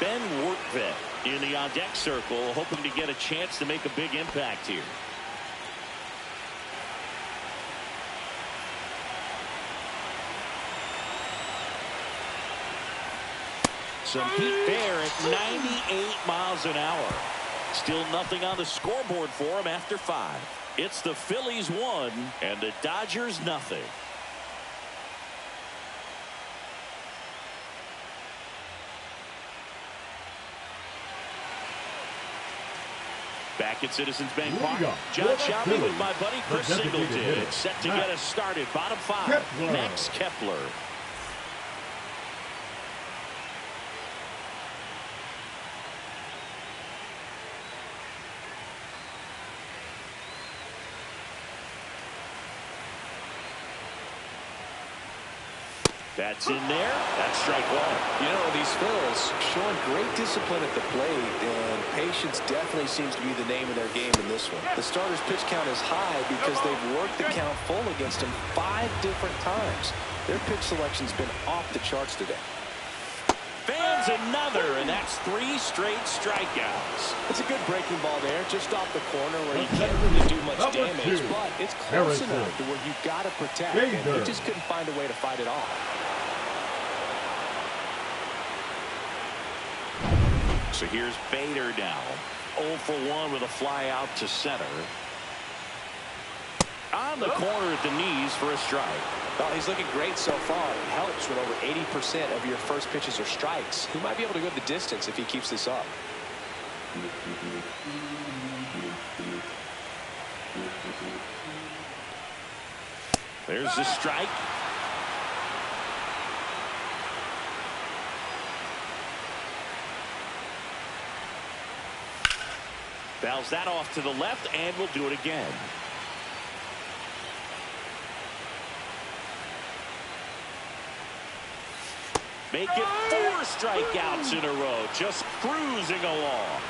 Ben Wortvet in the on-deck circle, hoping to get a chance to make a big impact here. Some heat there at 98 miles an hour. Still nothing on the scoreboard for him after 5. It's the Phillies 1 and the Dodgers nothing. Back at Citizens Bank Park, John Shelby with my buddy Chris Singleton. Set to get us started. Bottom 5. Next, Kepler. That's in there. That's strike one. You know, these Phillies showing great discipline at the plate, and patience definitely seems to be the name of their game in this one. The starter's pitch count is high because they've worked the count full against him 5 different times. Their pitch selection's been off the charts today. Fans another, and that's 3 straight strikeouts. It's a good breaking ball there, just off the corner where you can't really do much damage, but it's close enough to where you've got to protect, and he just couldn't find a way to fight it off. So here's Bader now. 0 for 1 with a fly out to center. On the corner at the knees for a strike. Well, he's looking great so far. It helps when over 80% of your first pitches are strikes. He might be able to go the distance if he keeps this up. There's the strike. Fouls that off to the left, and we'll do it again. Make it 4 strikeouts in a row, just cruising along.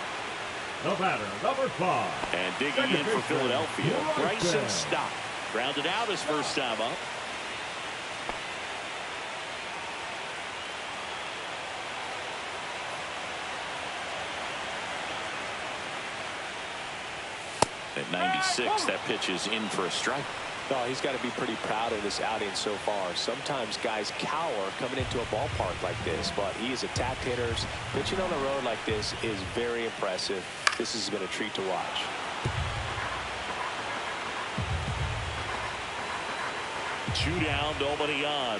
The batter, number 5. And digging in for Philadelphia, Bryson Stott. Grounded out his first time up. At 96, that pitch is in for a strike. Oh, he's got to be pretty proud of this outing so far. Sometimes guys cower coming into a ballpark like this, but he has attacked hitters. Pitching on the road like this is very impressive. This has been a treat to watch. Two down, nobody on.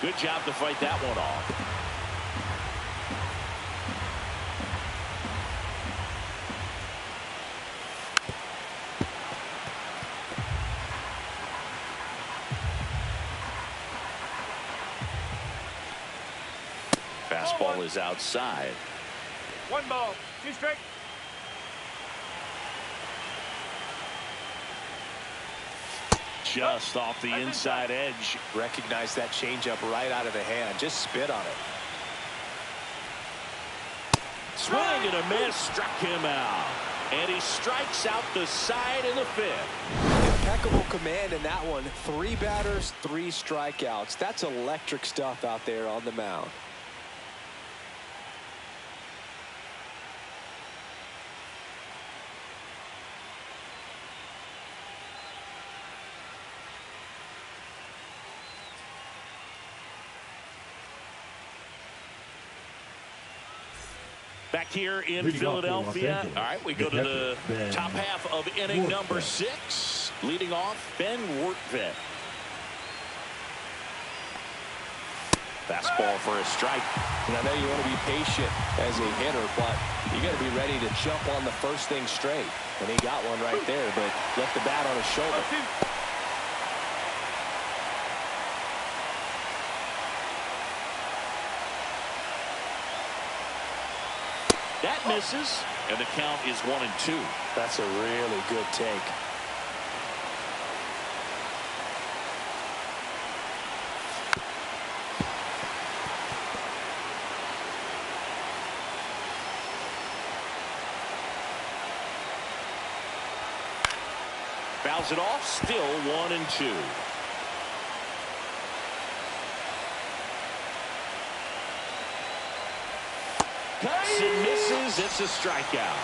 Good job to fight that one off. Fastball is outside. 1 ball, 2 strikes. Just off the inside edge. Recognize that changeup right out of the hand. Just spit on it. Swing and a miss, struck him out. And he strikes out the side in the fifth. Impeccable command in that one. 3 batters, 3 strikeouts. That's electric stuff out there on the mound. Back here in Philadelphia. All right, we go to the top half of inning number 6. Leading off, Ben Wortvet. Fastball for a strike. And I know you want to be patient as a hitter, but you got to be ready to jump on the first thing straight. And he got one right there, but left the bat on his shoulder. That misses, and the count is 1-2. That's a really good take. Fouls it off, still 1-2. Cuts and misses. It's a strikeout.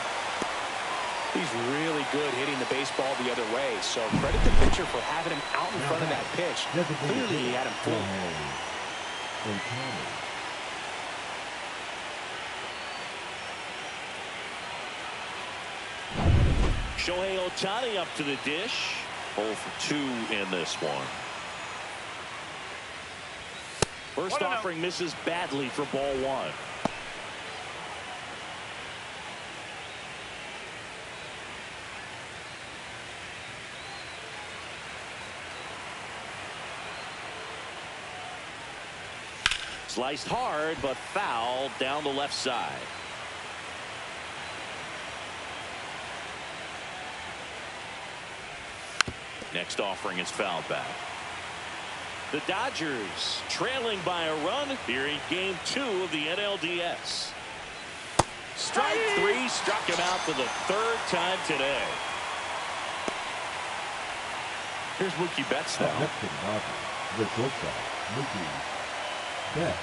He's really good hitting the baseball the other way, so credit the pitcher for having him out in front of that pitch. Clearly, he had him fooled. Shohei Ohtani up to the dish. 0 for 2 in this one. First offering misses badly for ball 1. Sliced hard, but foul down the left side. Next offering is fouled back. The Dodgers trailing by a run here in game 2 of the NLDS. Strike 3, struck him out for the 3rd time today. Here's Mookie Betts now. Next to the Dodgers, the shortstop, Mookie Betts.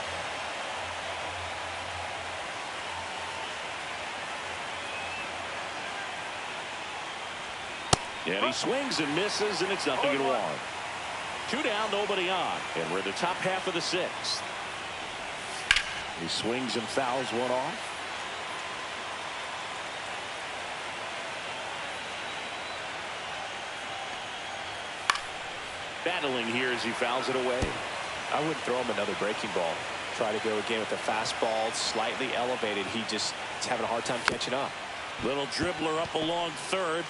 And he swings and misses, and it's 0-1. 2 down, nobody on. And we're in the top half of the 6th. He swings and fouls one off. Battling here as he fouls it away. I wouldn't throw him another breaking ball. Try to go again with the fastball, slightly elevated. He just is having a hard time catching up. Little dribbler up along third.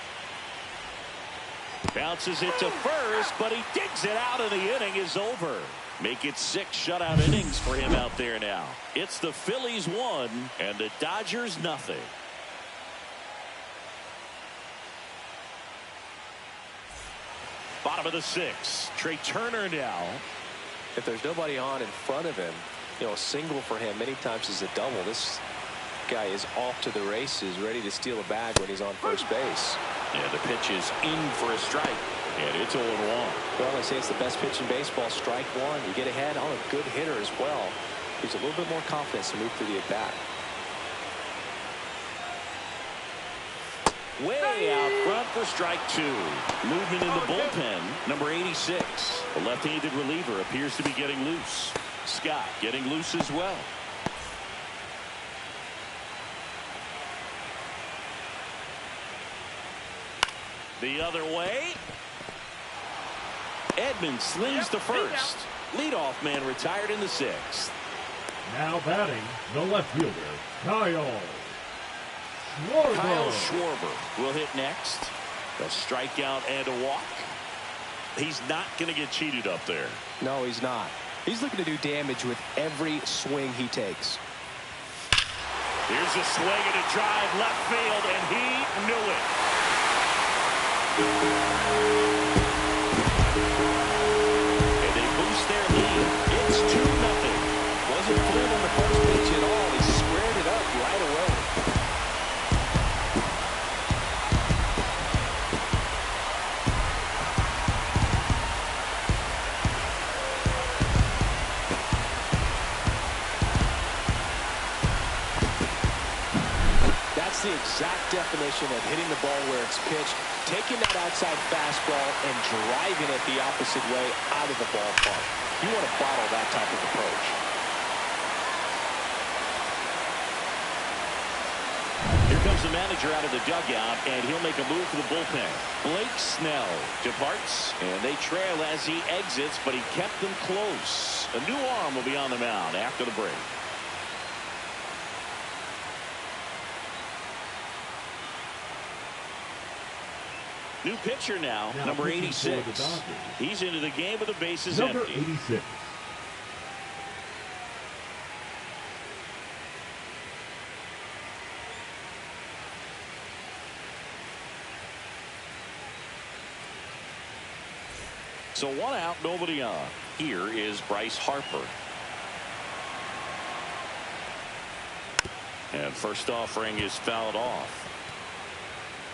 Bounces it to first, but he digs it out, and the inning is over. Make it 6 shutout innings for him out there now. It's the Phillies 1 and the Dodgers nothing. Bottom of the 6th. Trey Turner now. If there's nobody on in front of him, you know, a single for him many times is a double. This guy is off to the races, ready to steal a bag when he's on first base. Yeah, the pitch is in for a strike, and it's 0-1. Well, I say it's the best pitch in baseball. Strike 1. You get ahead on a good hitter as well. Gives a little bit more confidence to move through the at-bat. Way out front for strike 2. Movement in the bullpen. Number 86. The left-handed reliever appears to be getting loose. Scott getting loose as well. The other way. Edmonds slings to first. Leadoff man retired in the 6th. Now batting, the left fielder, Kyle Schwarber will hit next. A strikeout and a walk. He's not going to get cheated up there. No, he's not. He's looking to do damage with every swing he takes. Here's a swing and a drive left field, and he knew it. And they boost their lead. It's 2-0. Wasn't fooled on the first pitch at all. He squared it up right away. exact definition of hitting the ball where it's pitched, taking that outside fastball and driving it the opposite way out of the ballpark. You want to bottle that type of approach. Here comes the manager out of the dugout, and he'll make a move for the bullpen. Blake Snell departs, and they trail as he exits, but he kept them close. A new arm will be on the mound after the break. New pitcher now number 86. He's into the game with the bases empty. Number 86. So 1 out, nobody on. Here is Bryce Harper. And first offering is fouled off.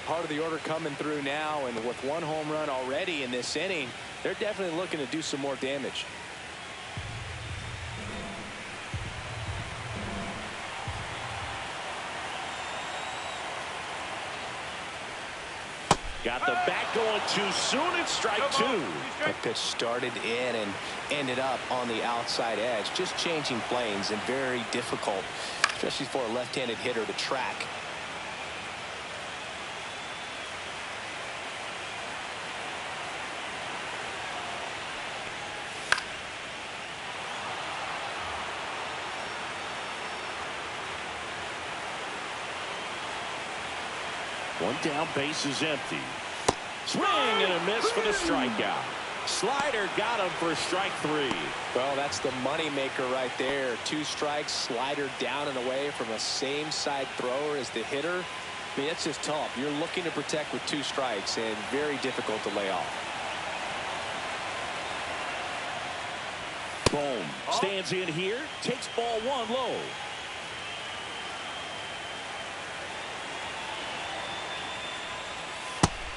Part of the order coming through now, and with 1 home run already in this inning, they're definitely looking to do some more damage. Got the bat going too soon. It's strike 2. That pitch started in and ended up on the outside edge, just changing planes, and very difficult, especially for a left-handed hitter to track. One down, base is empty. Swing and a miss for the strikeout. Slider got him for strike 3. Well, that's the money maker right there. 2 strikes, slider down and away from a same side thrower as the hitter. I mean, it's just tough. You're looking to protect with 2 strikes, and very difficult to lay off. Boom. Stands in here, takes ball 1 low.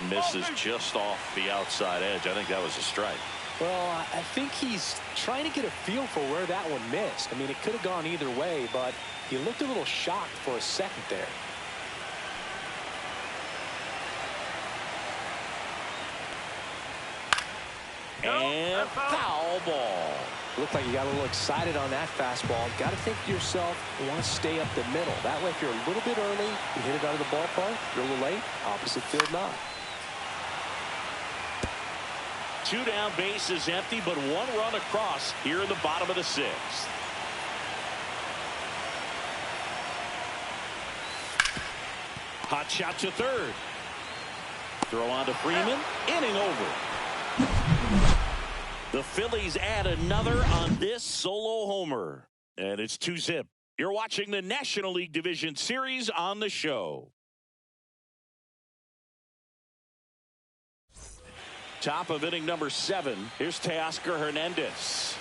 Misses just off the outside edge. I think that was a strike. Well, I think he's trying to get a feel for where that one missed. I mean, it could have gone either way, but he looked a little shocked for a second there. And foul ball. Looked like you got a little excited on that fastball. Got to think to yourself, you want to stay up the middle. That way, if you're a little bit early, you hit it out of the ballpark. If you're a little late, opposite field not. 2 down, base is empty, but 1 run across here in the bottom of the 6th. Hot shot to third. Throw on to Freeman. Inning over. The Phillies add another on this solo homer. And it's 2-zip. You're watching the National League Division Series on the show. Top of inning number 7. Here's Teoscar Hernandez.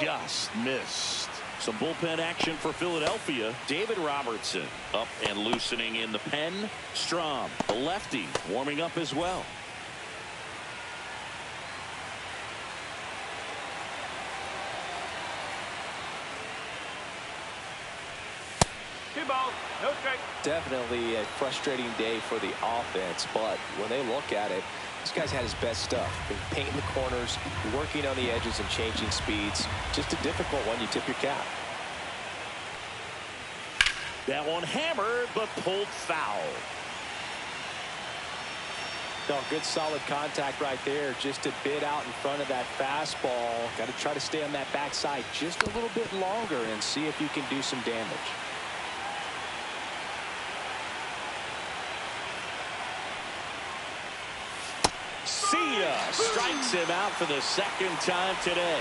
Just missed. Some bullpen action for Philadelphia. David Robertson up and loosening in the pen. Strom, the lefty, warming up as well. Ball, no strike. Definitely a frustrating day for the offense, but when they look at it, this guy's had his best stuff. Been painting the corners, working on the edges and changing speeds. Just a difficult one. You tip your cap. That one hammered, but pulled foul. No, good solid contact right there. Just a bit out in front of that fastball. Got to try to stay on that backside just a little bit longer and see if you can do some damage. See ya. Strikes him out for the 2nd time today.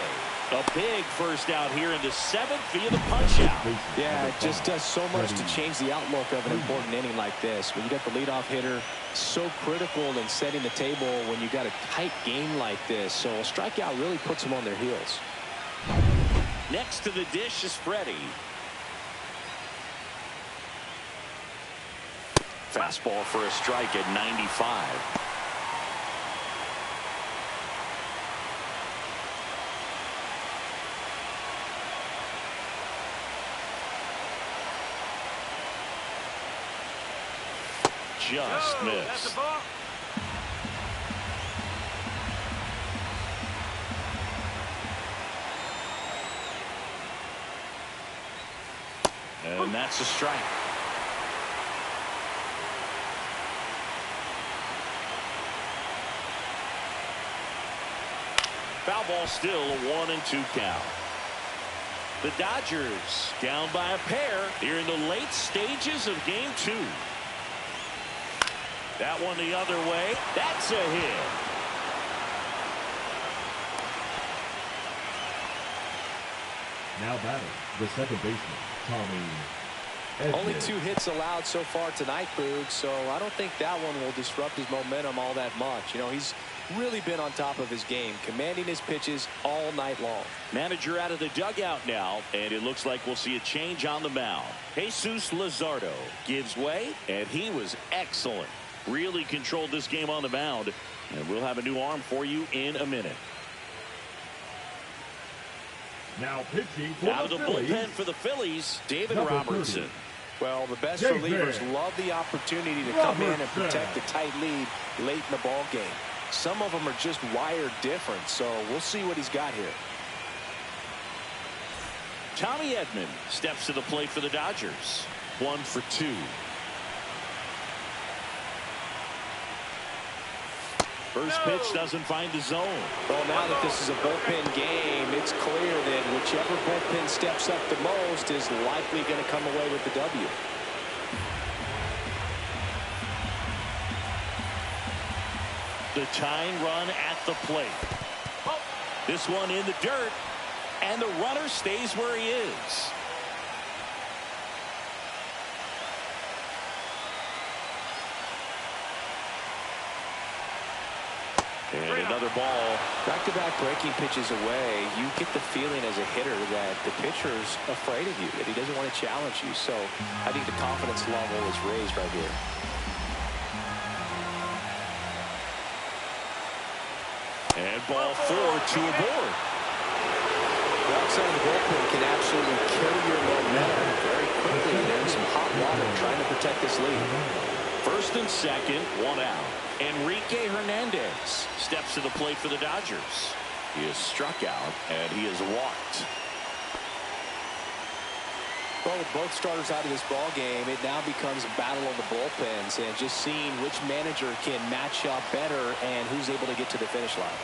A big first out here in the 7th via the punch out. Yeah, it just does so much to change the outlook of an important inning like this. When you got the leadoff hitter, so critical in setting the table when you got a tight game like this. So a strikeout really puts them on their heels. Next to the dish is Freddie. Fastball for a strike at 95. just missed. That's the ball. And that's a strike. Foul ball, still a 1-2 count. The Dodgers down by a pair here in the late stages of game 2. That one the other way. That's a hit. Now batting, the second baseman, Tommy Edman. Only 2 hits allowed so far tonight, Boog, so I don't think that one will disrupt his momentum all that much. You know, he's really been on top of his game, commanding his pitches all night long. Manager out of the dugout now, and it looks like we'll see a change on the mound. Jesus Luzardo gives way, and he was excellent. Really controlled this game on the mound, and we'll have a new arm for you in a minute. Now pitching for Out of the Phillies, bullpen for the Phillies, David number Robertson. 30. Well, the best David relievers love the opportunity to come in and Robertson. protect a tight lead late in the ball game. Some of them are just wired different, so we'll see what he's got here. Tommy Edman steps to the plate for the Dodgers. 1 for 2. First pitch doesn't find the zone. Well, now that this is a bullpen game, it's clear that whichever bullpen steps up the most is likely going to come away with the W. The tying run at the plate. This one in the dirt, and the runner stays where he is. And another ball. Back-to-back breaking pitches away, you get the feeling as a hitter that the pitcher's afraid of you, that he doesn't want to challenge you. So I think the confidence level is raised right here. And ball 4, 2 aboard. The outside of the bullpen can absolutely kill your momentum very quickly. There's some hot water trying to protect this lead. First and second, 1 out. Enrique Hernandez steps to the plate for the Dodgers. He is struck out, and he is walked. Well, with both starters out of this ball game, it now becomes a battle of the bullpens and just seeing which manager can match up better and who's able to get to the finish line.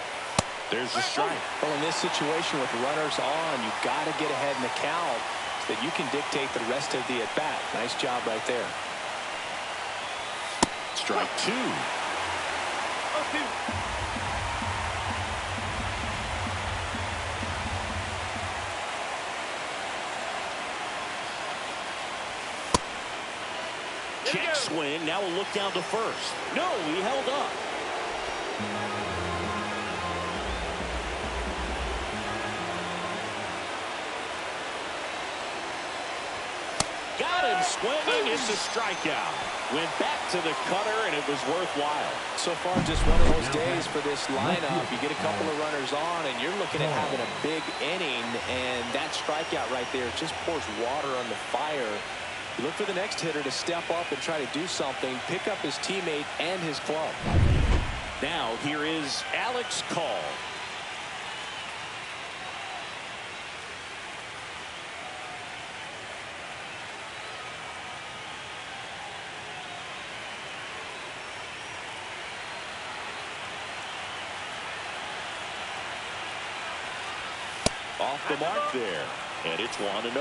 There's the strike. Well, in this situation with runners on, you've got to get ahead in the count so that you can dictate the rest of the at-bat. Nice job right there. Strike 2. Check swing. Now we'll look down to first. No, he held up. Got him swinging. It's a strikeout. Went back to the cutter, and it was worthwhile. So far, just one of those days for this lineup. You get a couple of runners on, and you're looking at having a big inning, and that strikeout right there just pours water on the fire. You look for the next hitter to step up and try to do something, pick up his teammate and his club. Now, here is Alex Call. Off the mark there, and it's 1-0.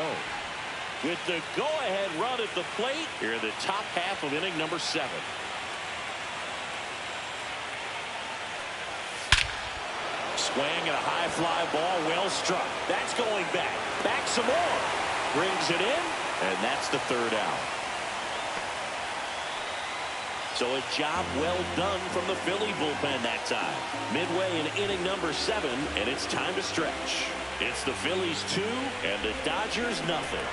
With the go-ahead run at the plate here in the top half of inning number 7. Swing and a high fly ball, well struck. That's going back. Back some more. Brings it in, and that's the 3rd out. So a job well done from the Philly bullpen that time. Midway in inning number 7, and it's time to stretch. It's the Phillies 2 and the Dodgers nothing.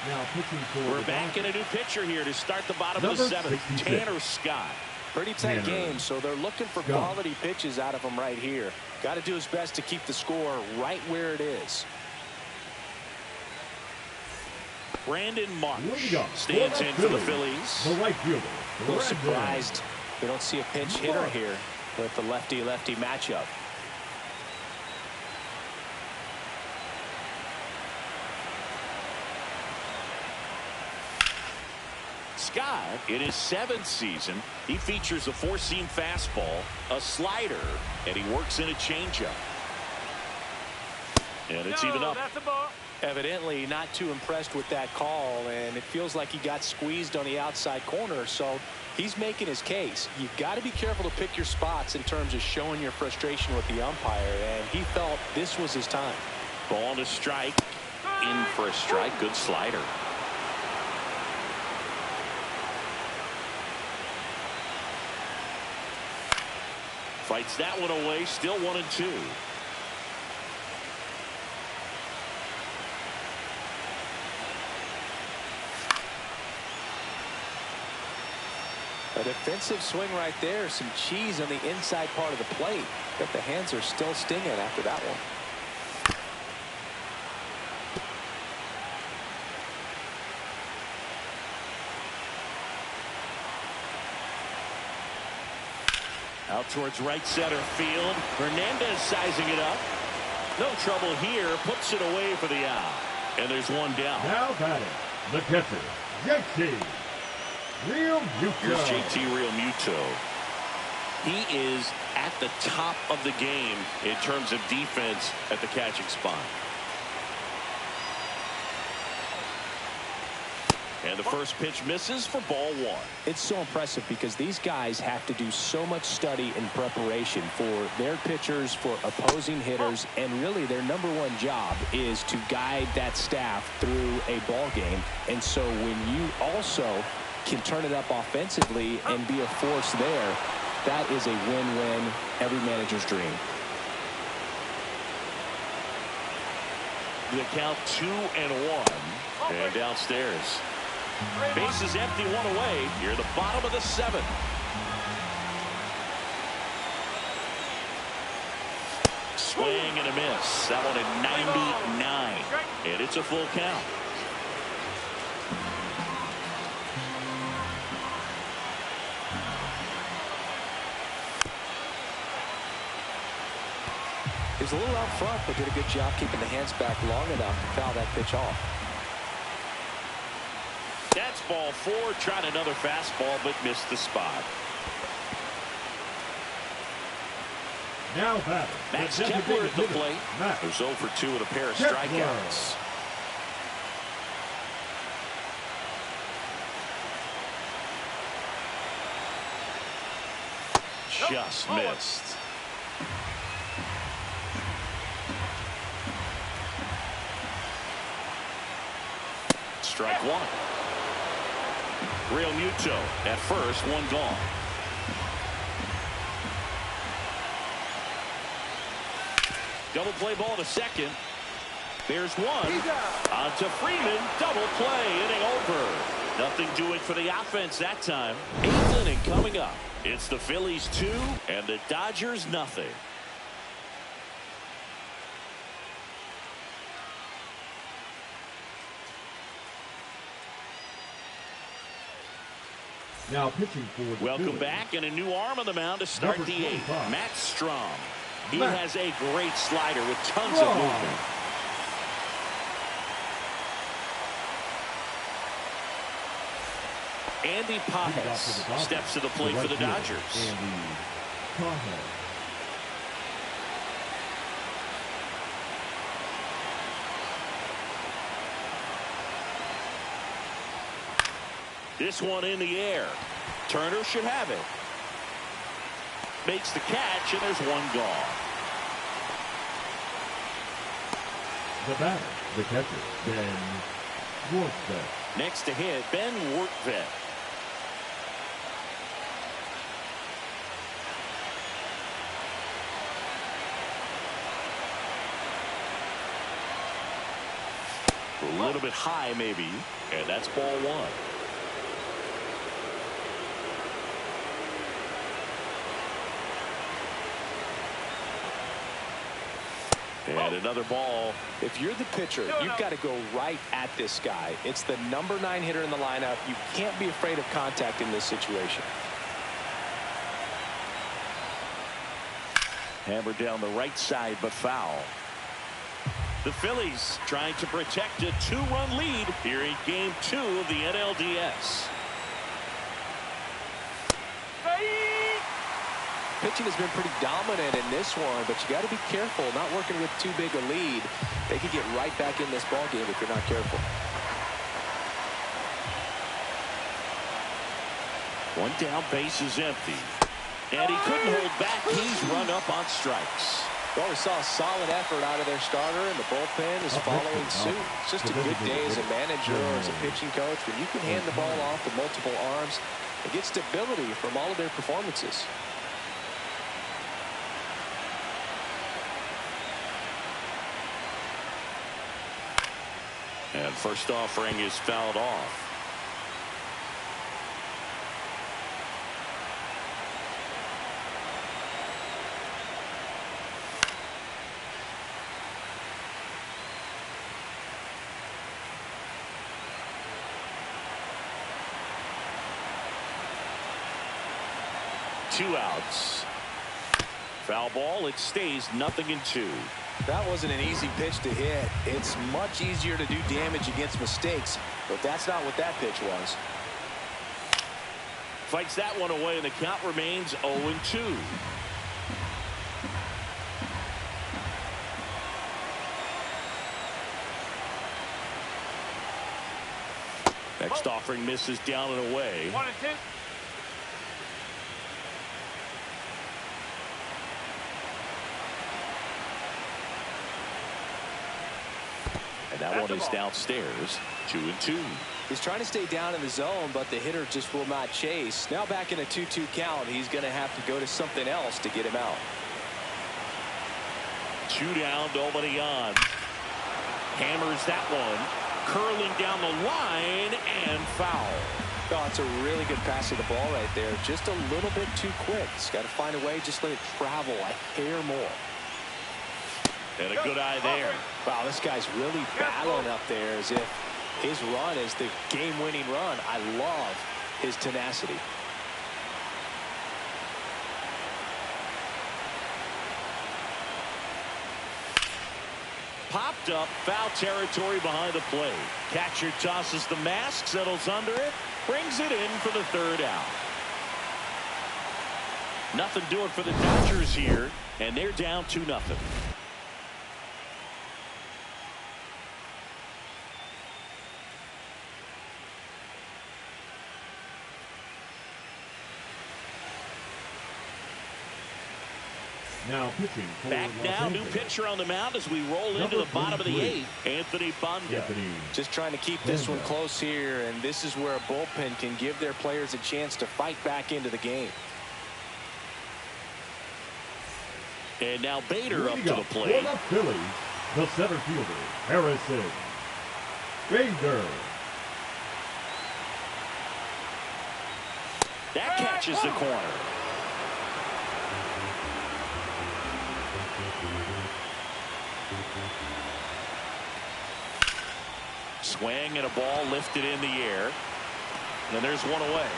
Now pitching for We're back in a new pitcher here to start the bottom of the 7th. 66. Tanner Scott. Pretty tight Tanner game, so they're looking for Scott. quality pitches out of him right here. Got to do his best to keep the score right where it is. Brandon Marsh Leading off stands for in for the Phillies. The right fielder, A little surprised we don't see a pinch hitter here with the lefty-lefty matchup. Scott, in his 7th season, he features a 4-seam fastball, a slider, and he works in a changeup. And it's even up. That's a ball. Evidently not too impressed with that call, and it feels like he got squeezed on the outside corner, so he's making his case. You've got to be careful to pick your spots in terms of showing your frustration with the umpire, and he felt this was his time. Ball to strike. In for a strike. Good slider. Fights that one away. Still 1-2. A defensive swing right there. Some cheese on the inside part of the plate. But the hands are still stinging after that one. Out towards right center field. Hernandez sizing it up. No trouble here. Puts it away for the out. And there's one down. Now batting, the catcher, JT Realmuto. Here's JT Realmuto. He is at the top of the game in terms of defense at the catching spot. And the first pitch misses for ball 1. It's so impressive because these guys have to do so much study and preparation for their pitchers, for opposing hitters, and really their #1 job is to guide that staff through a ball game. And so when you also can turn it up offensively and be a force there, that is a win-win, every manager's dream. The count 2-1. And downstairs. Base is empty, 1 away. Here, the bottom of the 7th. Swing and a miss. That one at 99. And it's a full count. He was a little out front, but did a good job keeping the hands back long enough to foul that pitch off. That's ball 4. Tried another fastball, but missed the spot. Now batting, Max the Kepler at the designated hitter, plate. Max There's 0 for 2 with a pair of Kepler. strikeouts. Just missed. Strike 1. Realmuto at first, 1 gone. Double play ball to second. There's 1. On to Freeman. Double play. Inning over. Nothing doing for the offense that time. 8th inning coming up. It's the Phillies 2 and the Dodgers nothing. Now pitching for the Welcome Phillies, back, and a new arm on the mound to start Number the 8th. 25. Matt Strom. He Matt. has a great slider with tons Strom. of movement. Andy Leading off for the Pajes Dodgers, steps to the plate for the right fielder, Dodgers. Andy Pajes. This one in the air. Turner should have it. Makes the catch, and there's 1 gone. The batter, the catcher, Ben Worthvet. Next to hit, Ben Worthvet. A little bit high, maybe, and that's ball 1. And And another ball. If you're the pitcher, you've got to go right at this guy. It's the number 9 hitter in the lineup. You can't be afraid of contact in this situation. Hammered down the right side, but foul. The Phillies trying to protect a 2-run lead here in Game 2 of the NLDS. Pitching has been pretty dominant in this one, but you got to be careful, not working with too big a lead. They could get right back in this ball game if you're not careful. One down, base is empty. And he couldn't hold back. He's run up on strikes. Well, we saw a solid effort out of their starter, and the bullpen is following suit. It's just a good day as a manager or as a pitching coach. When you can hand the ball off with multiple arms and get stability from all of their performances. And first offering is fouled off. Two outs. Foul ball. It stays 0-2. That wasn't an easy pitch to hit. It's much easier to do damage against mistakes, but that's not what that pitch was. Fights that one away, and the count remains 0-2. Next offering misses down and away. 1-2. And that one is downstairs. 2-2. He's trying to stay down in the zone, but the hitter just will not chase. Now back in a 2-2 count, he's going to have to go to something else to get him out. 2 down, nobody on. Hammers that one. Curling down the line and foul. Oh, it's a really good pass of the ball right there. Just a little bit too quick. He's got to find a way, just let it travel a hair more. And a good eye there. Wow, this guy's really battling up there as if his run is the game-winning run. I love his tenacity. Popped up, foul territory behind the plate. Catcher tosses the mask, settles under it, brings it in for the 3rd out. Nothing doing for the Dodgers here, and they're down 2-0. Now pitching for Back Los now, new Angeles. pitcher on the mound as we roll into the bottom of the 8th. Anthony Banda. Just trying to keep this one close here, and this is where a bullpen can give their players a chance to fight back into the game. And now Bader up to the For plate. the Phillies, the center fielder, Harrison Bader. That catches the corner. Swing and a ball lifted in the air. And there's one away.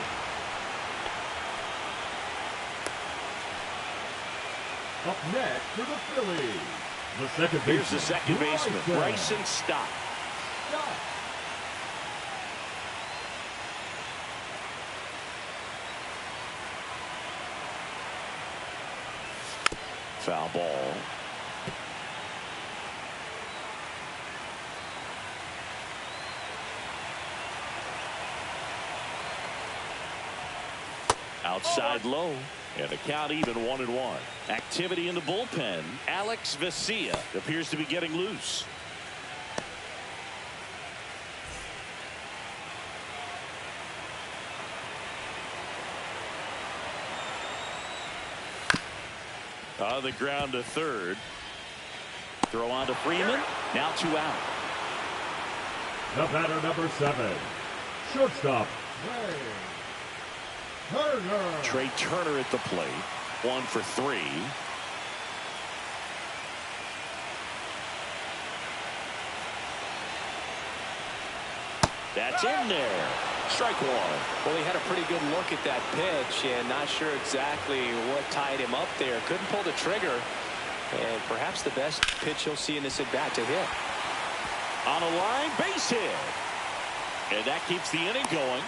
Up next for the Phillies, the second baseman. Here's the second baseman, Bryson Stott. Foul ball. Outside low. And the count even 1-1. Activity in the bullpen. Alex Vesia appears to be getting loose. On the ground to third. Throw on to Freeman. Now 2 out. The batter, number 7, shortstop, Turner. Trey Turner at the plate. 1 for 3. That's in there. Strike one. Well, he had a pretty good look at that pitch and not sure exactly what tied him up there. Couldn't pull the trigger. And perhaps the best pitch he'll see in this at-bat to hit. On a line, base hit. And that keeps the inning going.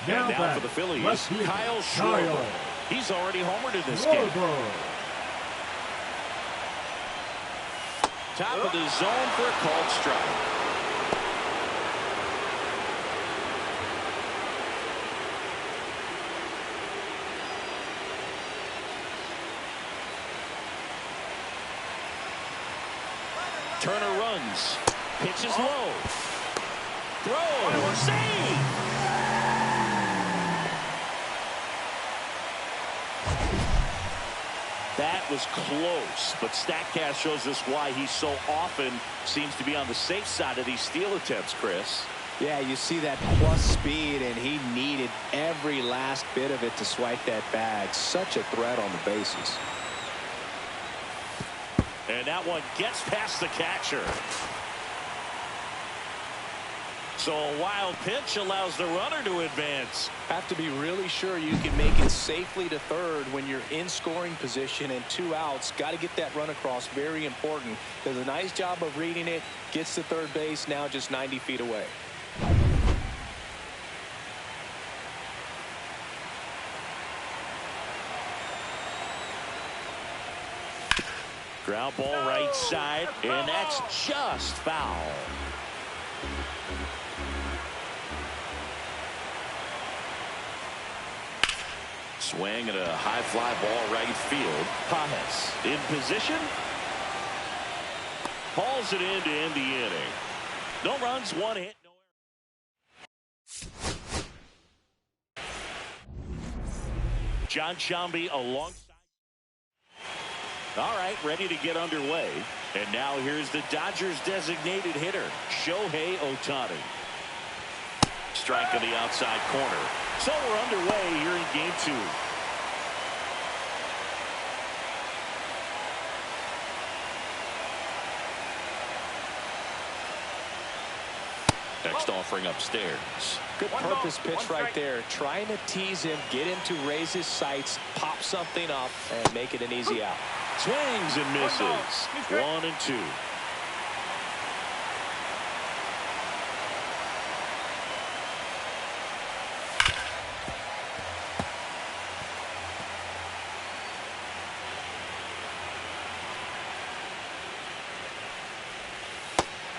Now for the Phillies, Kyle Schwarber. He's already homered in this game. Top of the zone for a called strike. Turner runs. Pitch is low. Throw. Save. That was close, but StatCast shows us why he so often seems to be on the safe side of these steal attempts, Chris. Yeah, you see that plus speed, and he needed every last bit of it to swipe that bag. Such a threat on the bases. And that one gets past the catcher. So a wild pitch allows the runner to advance. Have to be really sure you can make it safely to third when you're in scoring position and 2 outs. Got to get that run across. Very important. Does a nice job of reading it. Gets to third base. Now just 90 feet away. Ground ball right side, and that's just foul. Swing and a high fly ball right field. Pajes in position. Hauls it in to end the inning. No runs, 1 hit, no error. John Shambi alongside. All right, ready to get underway. And now here's the Dodgers designated hitter, Shohei Ohtani. Strike on the outside corner. So we're underway here in game 2. Next offering upstairs. Good purpose pitch right there. Trying to tease him, get him to raise his sights, pop something up, and make it an easy out. Swings and misses. 1 and 2.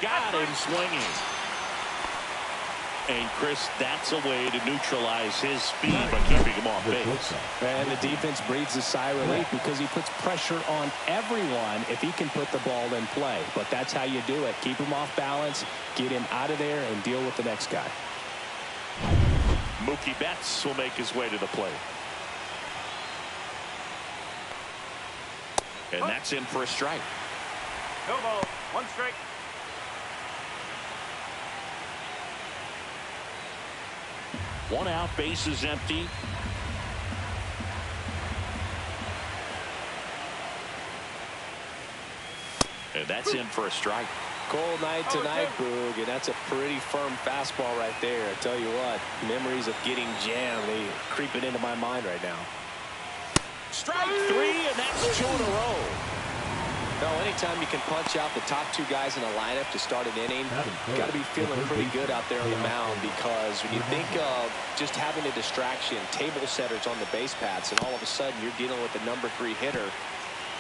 Got him swinging. And Chris, that's a way to neutralize his speed by keeping him off base. And the defense breathes a sigh of relief because he puts pressure on everyone if he can put the ball in play. But that's how you do it. Keep him off balance, get him out of there, and deal with the next guy. Mookie Betts will make his way to the plate. And that's in for a strike. No ball, 1 strike. One out, base is empty. And that's in for a strike. Cold night tonight, Boog, and that's a pretty firm fastball right there. I tell you what, memories of getting jammed, they creeping into my mind right now. Strike 3, and that's 2 in a row. No, anytime you can punch out the top 2 guys in a lineup to start an inning, got to be feeling pretty good out there on the mound, because when you think of just having a distraction, table setters on the base paths, and all of a sudden you're dealing with the #3 hitter,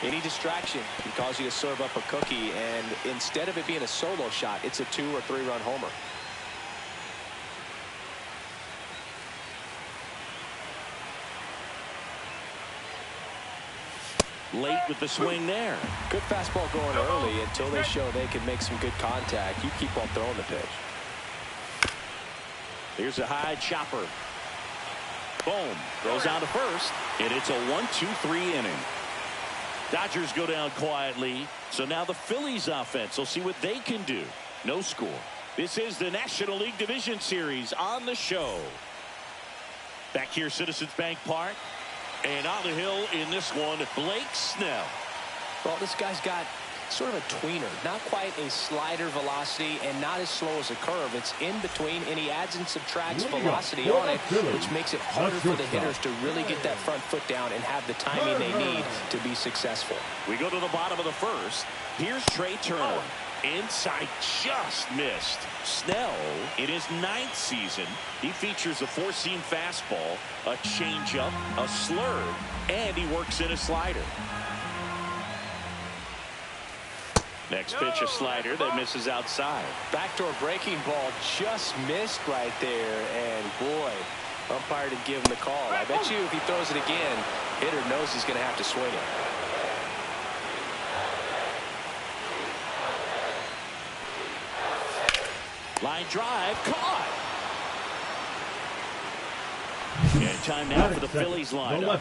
any distraction can cause you to serve up a cookie, and instead of it being a solo shot, it's a 2 or 3 run homer. Late with the swing there. Good fastball going early until they show they can make some good contact. You keep on throwing the pitch. Here's a high chopper. Boom. Goes out to first. And it's a 1-2-3 inning. Dodgers go down quietly. So now the Phillies offense will see what they can do. No score. This is the National League Division Series on the show. Back here, Citizens Bank Park. And on the hill in this one, Blake Snell. Well, this guy's got sort of a tweener, not quite a slider velocity and not as slow as a curve. It's in between, and he adds and subtracts velocity on it, which makes it harder for the hitters to really get that front foot down and have the timing they need to be successful. We go to the bottom of the first. Here's Trey Turner. Inside, just missed. Snell, in his 9th season, he features a four-seam fastball, a changeup, a slurve, and he works in a slider. Next pitch, a slider that misses outside. Backdoor breaking ball just missed right there, and boy, umpire didn't give him the call. I bet you if he throws it again, hitter knows he's going to have to swing it. Line drive, caught. And time now for the Phillies lineup.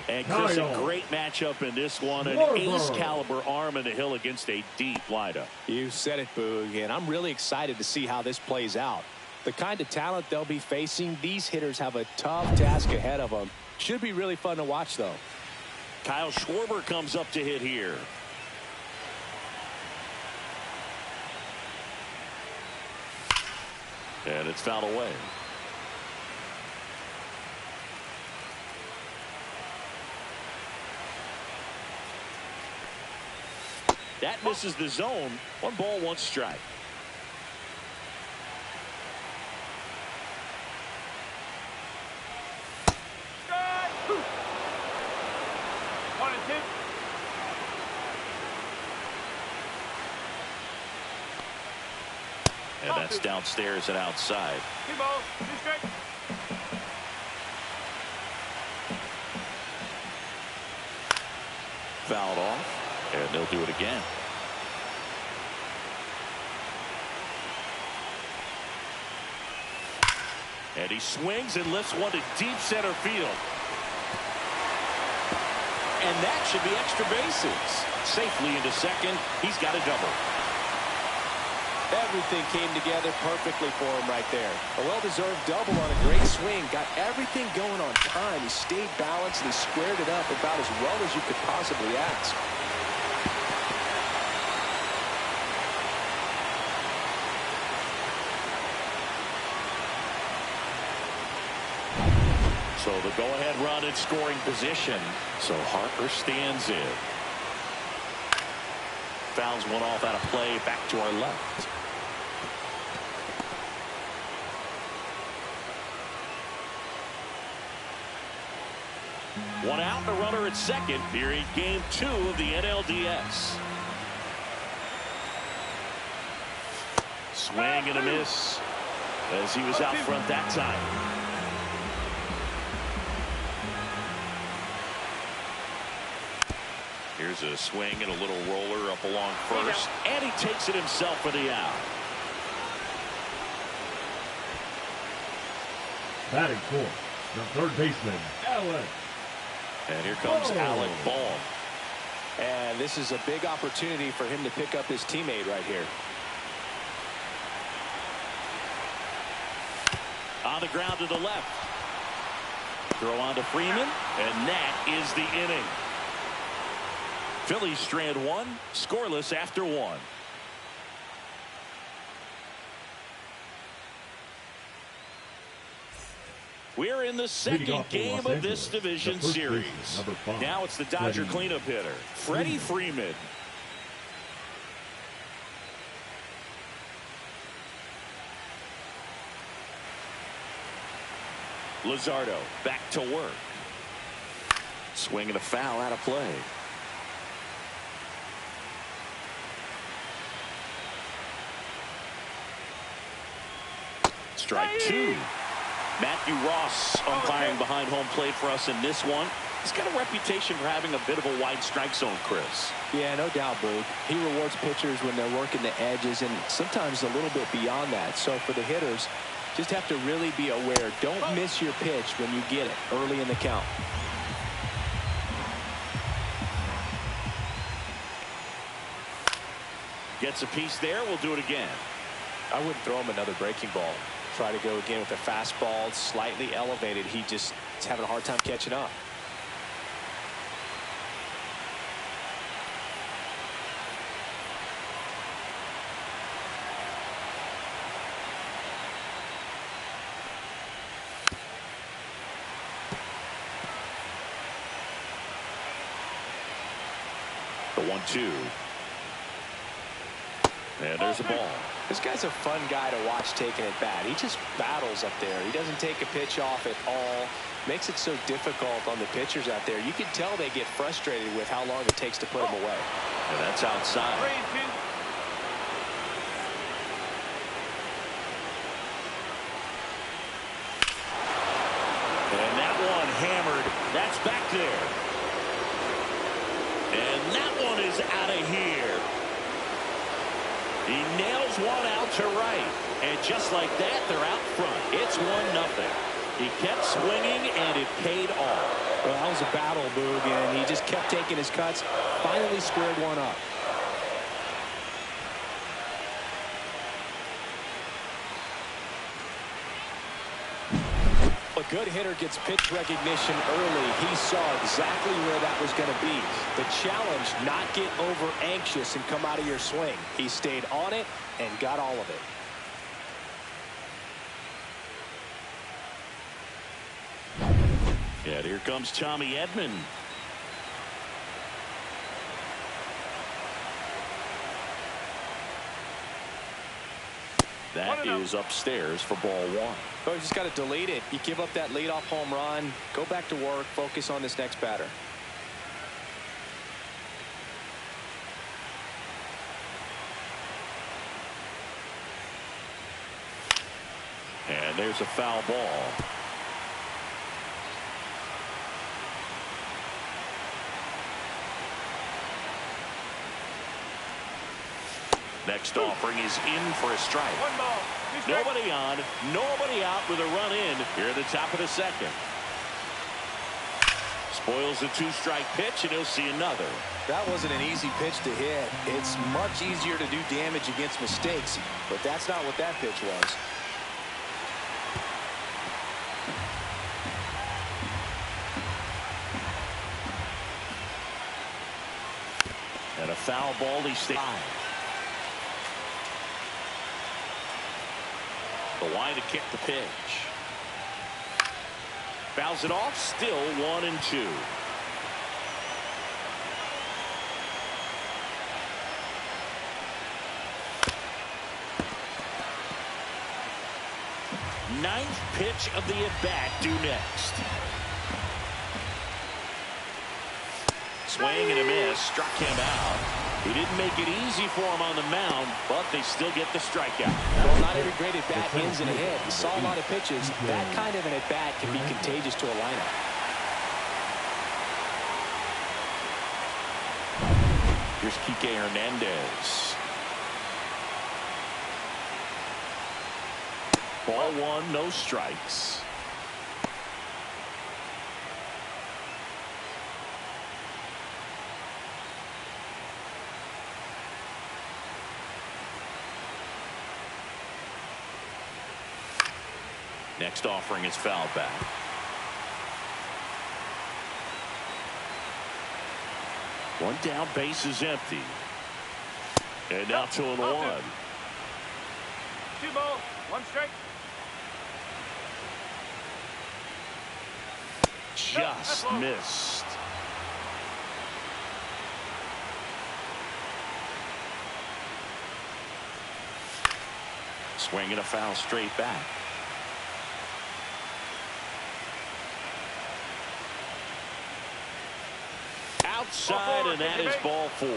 And Chris, a great matchup in this one. An ace-caliber arm in the hill against a deep lineup. You said it, Boog, and I'm really excited to see how this plays out. The kind of talent they'll be facing, these hitters have a tough task ahead of them. Should be really fun to watch, though. Kyle Schwarber comes up to hit here. And it's fouled away. That misses the zone. 1 ball, 1 strike. Strike. 1 and 2. And that's downstairs and outside. 2 balls, 2 strikes. Fouled off, and they'll do it again. And he swings and lifts one to deep center field. And that should be extra bases. Safely into second. He's got a double. Everything came together perfectly for him right there. A well-deserved double on a great swing. Got everything going on time. He stayed balanced and he squared it up about as well as you could possibly ask. So the go-ahead run in scoring position. So Harper stands in. Fouls one off out of play, back to our left. One out, the runner at second here in game 2 of the NLDS. Swing and a miss as he was out front that time. Here's a swing and a little roller up along first, and he takes it himself for the out. Batting fourth, the third baseman, Alec. And here comes Alec Bohm. And this is a big opportunity for him to pick up his teammate right here. On the ground to the left. Throw on to Freeman, and that is the inning. Phillies strand 1, scoreless after 1. We're in the second game of this division series. Now it's the Dodger cleanup hitter, Freddie Freeman. Luzardo back to work. Swing and a foul out of play. Strike 2. Matthew Ross umpiring behind home plate for us in this one. He's got a reputation for having a bit of a wide strike zone, Chris. Yeah, no doubt, Boog. He rewards pitchers when they're working the edges and sometimes a little bit beyond that. So for the hitters, just have to really be aware. Don't miss your pitch when you get it early in the count. Gets a piece there. We'll do it again. I wouldn't throw him another breaking ball. Try to go again with a fastball slightly elevated. He just is having a hard time catching up. The 1-2. And there's a ball. This guy's a fun guy to watch taking it bat. He just battles up there. He doesn't take a pitch off at all. Makes it so difficult on the pitchers out there. You can tell they get frustrated with how long it takes to put him away. And that's outside. 3-2. And that one hammered. That's back there. And that one is out of here. He nails one out to right. And just like that, they're out front. It's 1-0. He kept swinging, and it paid off. Well, that was a battle, Boog, and he just kept taking his cuts. Finally squared one up. A good hitter gets pitch recognition early. He saw exactly where that was going to be. The challenge, not get over anxious and come out of your swing. He stayed on it and got all of it. And here comes Tommy Edman. That is upstairs for ball 1. Oh, you just got to delete it. You give up that leadoff home run. Go back to work. Focus on this next batter. And there's a foul ball. Next offering is in for a strike. 1 ball. 2 strikes. Nobody on, nobody out with a run in here at the top of the second. Spoils the 2-strike pitch, and he'll see another. That wasn't an easy pitch to hit. It's much easier to do damage against mistakes, but that's not what that pitch was. And a foul ball, he stays. The line to kick the pitch. Fouls it off, still 1-2. Ninth pitch of the at-bat due next. Swing and a miss, struck him out. He didn't make it easy for him on the mound, but they still get the strikeout. Well, not every great at-bat ends in a hit. He saw a lot of pitches. That kind of an at-bat can be contagious to a lineup. Here's Kike Hernandez. Ball 1, no strikes. Next offering is fouled back. One down, base is empty. And now 2-1. 2 ball. 1 strike. Just missed. Swing and a foul straight back. Outside, and that is ball 4.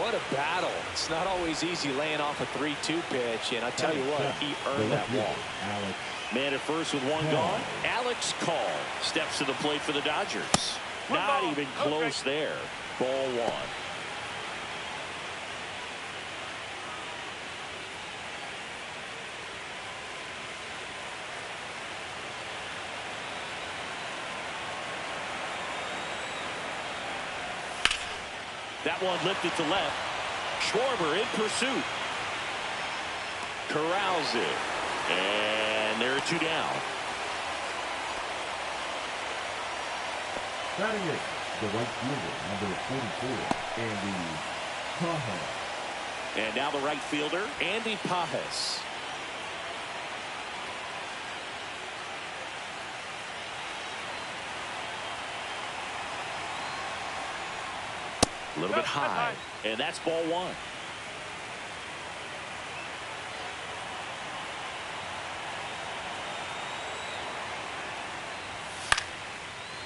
What a battle. It's not always easy laying off a 3-2 pitch, and I tell you what, he earned that walk. Man at first with one gone. Alex Call steps to the plate for the Dodgers. Not even close there. Ball 1. That one lifted to left. Schwarber in pursuit. Corrals it. And there are 2 down. Batting it, the right fielder, number 44, Andy Pajes. And now the right fielder, Andy Pajes. A little bit high, and that's ball one.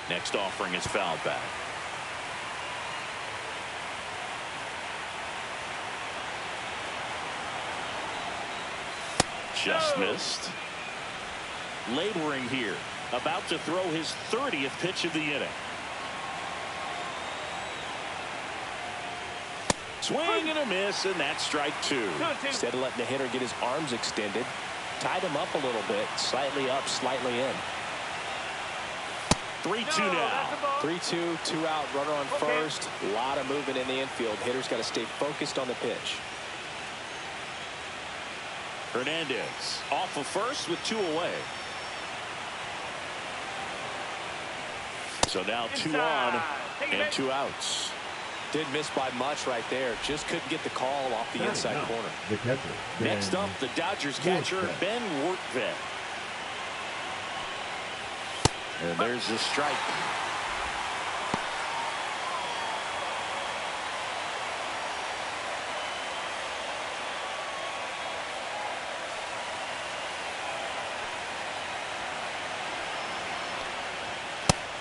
Next offering is fouled back. Just missed. Laboring here. About to throw his 30th pitch of the inning. Swing and a miss, and that's strike two. Instead of letting the hitter get his arms extended, tied him up a little bit, slightly up, slightly in. 3-2 now. 3-2, 2 out, runner on first. A lot of movement in the infield. Hitter's got to stay focused on the pitch. Hernandez off of first with 2 away. So now 2 on and 2 outs. Didn't miss by much right there. Just couldn't get the call off the inside corner. The catcher. Next up, the Dodgers catcher, Ben Workvet. And there's the strike.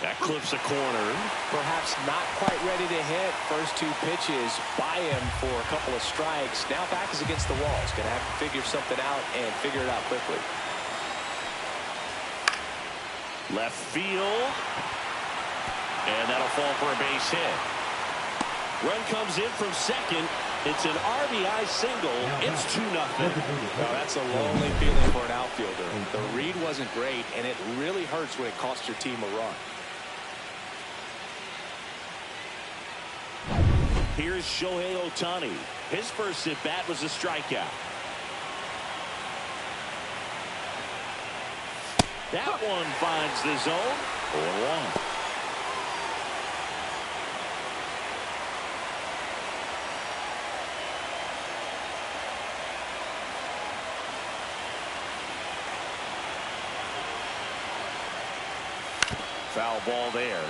That clips a corner. Perhaps not quite ready to hit. First 2 pitches by him for a couple of strikes. Now back is against the wall. He's going to have to figure something out and figure it out quickly. Left field. And that'll fall for a base hit. Run comes in from second. It's an RBI single. It's 2-0. Well, that's a lonely feeling for an outfielder. The read wasn't great, and it really hurts when it costs your team a run. Here's Shohei Ohtani. His first at bat was a strikeout. That one finds the zone. 0-1. Foul ball there.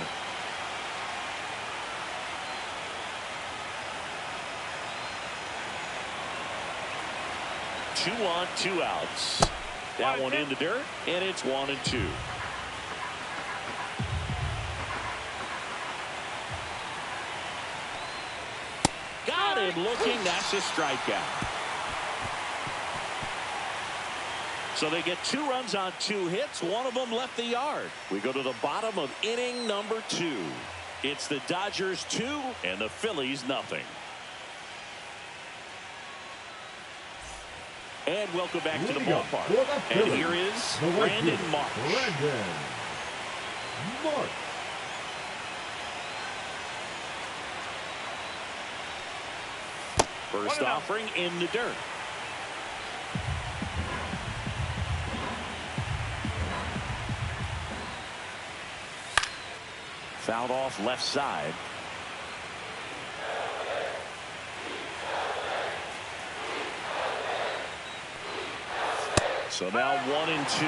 Two on, 2 outs. That one in the dirt, and it's 1-2. Got him looking. That's a strikeout. So they get 2 runs on 2 hits. One of them left the yard. We go to the bottom of inning number 2. It's the Dodgers 2 and the Phillies nothing. And welcome back to the ballpark. And here is Brandon Marsh. First offering in the dirt. Fouled off left side. So now 1-2.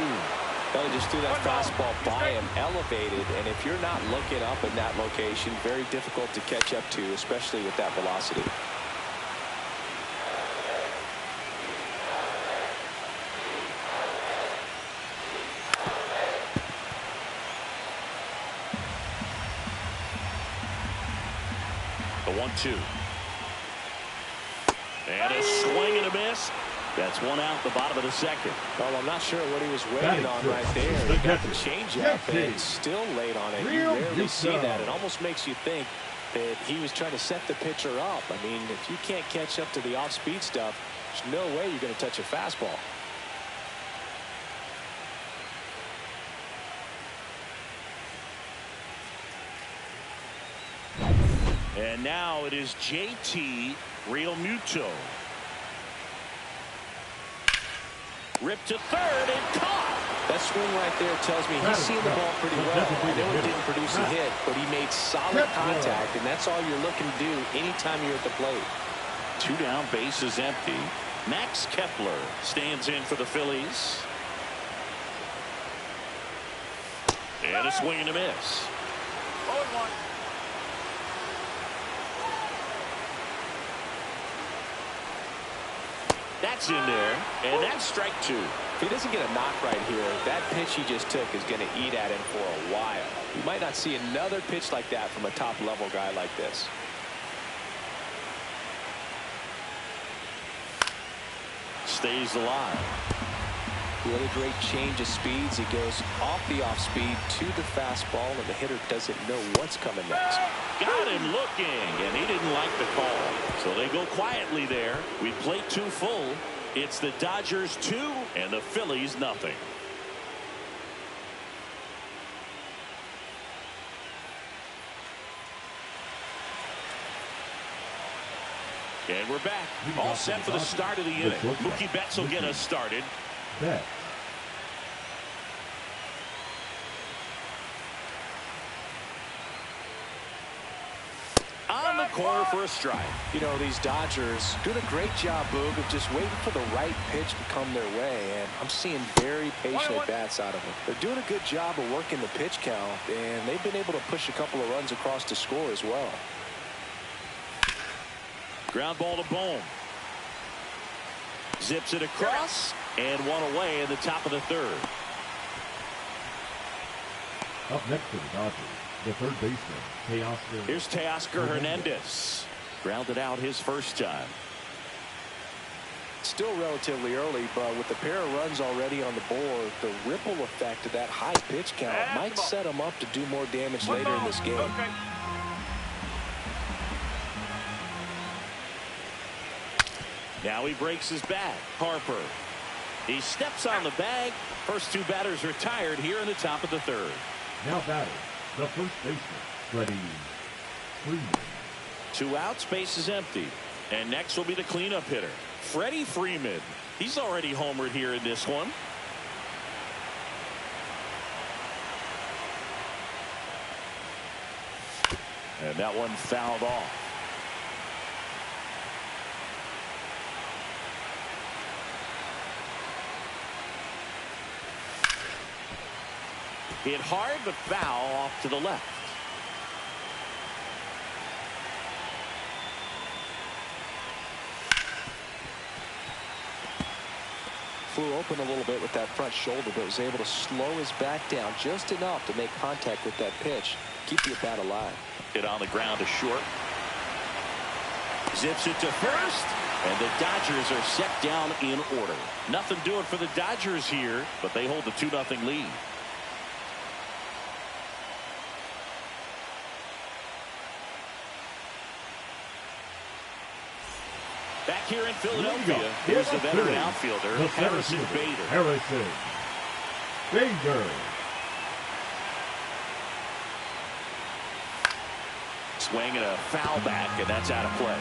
Well, just threw that fastball by him, elevated, and if you're not looking up in that location, very difficult to catch up to, especially with that velocity. The 1-2. And a swing and a miss. That's 1 out the bottom of the second. Well, I'm not sure what he was waiting on right there. He got the changeup and still late on it. You rarely see that. It almost makes you think that he was trying to set the pitcher up. I mean, if you can't catch up to the off-speed stuff, there's no way you're going to touch a fastball. And now it is JT Realmuto. Ripped to third and caught. That swing right there tells me he's seeing the ball pretty well. I know it didn't produce a hit, but he made solid contact, and that's all you're looking to do anytime you're at the plate. 2 down, base is empty. Max Kepler stands in for the Phillies. And a swing and a miss. That's in there, and that's strike 2. If he doesn't get a knock right here, that pitch he just took is going to eat at him for a while. You might not see another pitch like that from a top-level guy like this. Stays alive. Really great change of speeds. He goes off the off-speed to the fastball, and the hitter doesn't know what's coming next. Got him looking, and he didn't like the call. So they go quietly there. We play 2 full. It's the Dodgers 2 and the Phillies nothing. And we're back. All set for the start of the inning. Mookie Betts will get us started. Betts. On the corner for a strike. You know, these Dodgers doing a great job, Boog, of just waiting for the right pitch to come their way, and I'm seeing very patient at-bats out of them. They're doing a good job of working the pitch count, and they've been able to push a couple of runs across to score as well. Ground ball to Bohm. Zips it across, and one away in the top of the 3rd. Up next for the Dodgers, the third baseman, Teoscar. Here's Teoscar Hernandez. Grounded out his first time. Still relatively early, but with the pair of runs already on the board, the ripple effect of that high pitch count might set him up to do more damage later in this game. Okay. Now he breaks his bat. Harper. He steps on the bag. First 2 batters retired here in the top of the 3rd. Now batting, the first baseman, Freddie Freeman. 2 outs, base is empty. And next will be the cleanup hitter, Freddie Freeman. He's already homered here in this one. And that one fouled off. Hit hard, but foul off to the left. Flew open a little bit with that front shoulder, but was able to slow his back down just enough to make contact with that pitch. Keep the bat alive. Hit on the ground to short. Zips it to first. And the Dodgers are set down in order. Nothing doing for the Dodgers here, but they hold the 2-0 lead. Back here in Philadelphia, here's the veteran outfielder, Harrison Bader. Harrison Bader. Swing and a foul back, and that's out of play.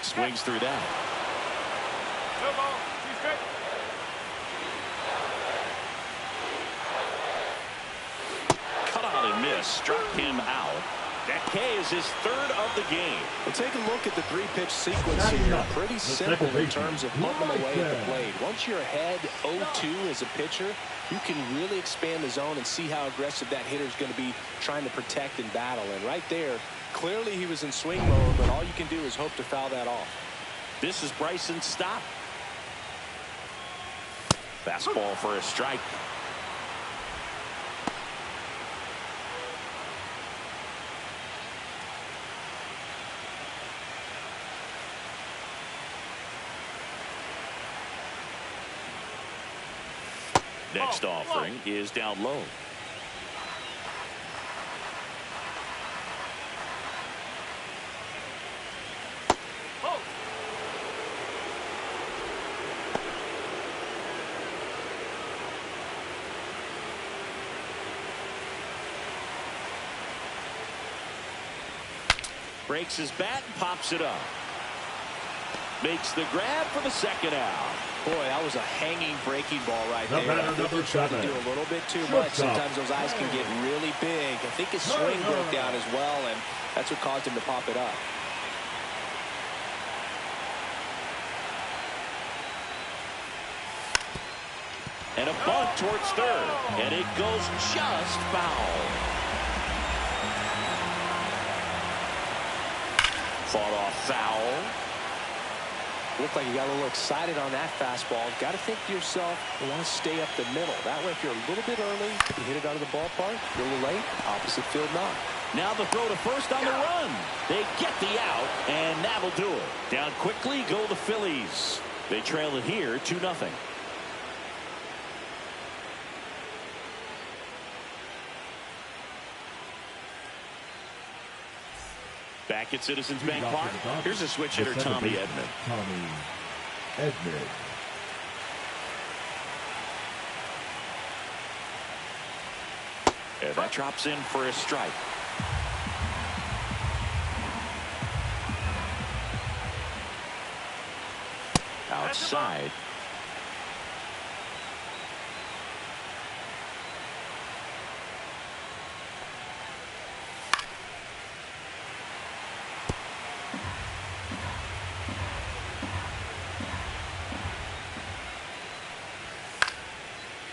Swings through that. No ball. 2 straight. Cut on and miss. Struck him out. That K is his 3rd of the game. Well, take a look at the 3-pitch sequence here. Pretty simple in terms of putting them away at the plate. Once you're ahead 0-2 as a pitcher, you can really expand the zone and see how aggressive that hitter is going to be trying to protect and battle. And right there, clearly he was in swing mode, but all you can do is hope to foul that off. This is Bryson's stop. Fastball for a strike. Next offering is down low. Breaks his bat and pops it up. Makes the grab for the 2nd out. Boy, that was a hanging breaking ball right there. Batter, I think he tried to do a little bit too much. Sometimes those eyes can get really big. I think his swing broke down as well, and that's what caused him to pop it up. And a bunt towards 3rd, and it goes just foul. Fought off foul. Looked like you got a little excited on that fastball. Got to think to yourself, you want to stay up the middle. That way, if you're a little bit early, you hit it out of the ballpark. If you're a little late, opposite field knock. Now the throw to first on the run. They get the out, and that'll do it. Down quickly go the Phillies. They trail it here 2-0. Back at Citizens Bank Park, here's a switch hitter, Tommy Edman. Tommy Edman. And that drops in for a strike. Outside.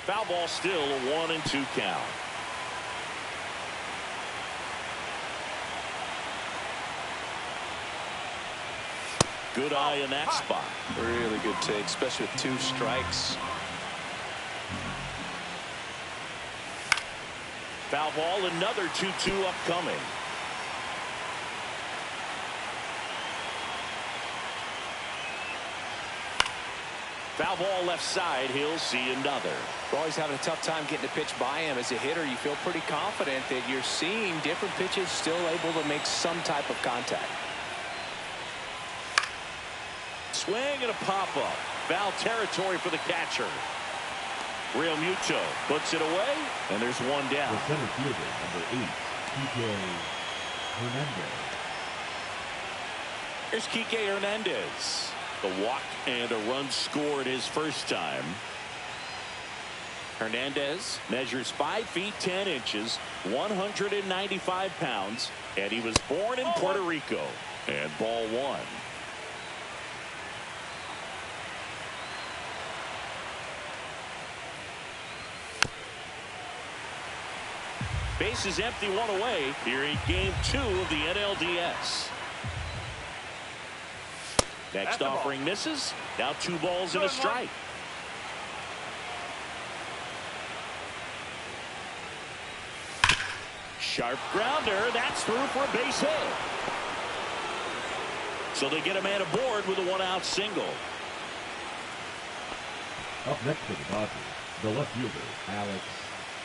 Foul ball, still a 1-2 count. Good eye in that spot. Really good take, especially with 2 strikes. Foul ball, another 2-2 upcoming. Foul ball left side. He'll see another. We're always having a tough time getting a pitch by him. As a hitter, you feel pretty confident that you're seeing different pitches still able to make some type of contact. Swing and a pop-up. Foul territory for the catcher. Real Muto puts it away, and there's one down. The center fielder, number 8, Kike Hernandez. Here's Kike Hernandez. The walk and a run scored his first time. Hernandez measures 5 feet 10 inches, 195 pounds, and he was born in Puerto Rico. And ball 1. Base is empty, 1 away here in game 2 of the NLDS. Next offering misses. Now 2 balls and a strike. Sharp grounder. That's through for a base hit. So they get a man aboard with a 1-out single. Up next for the Dodgers, the left fielder, Alex.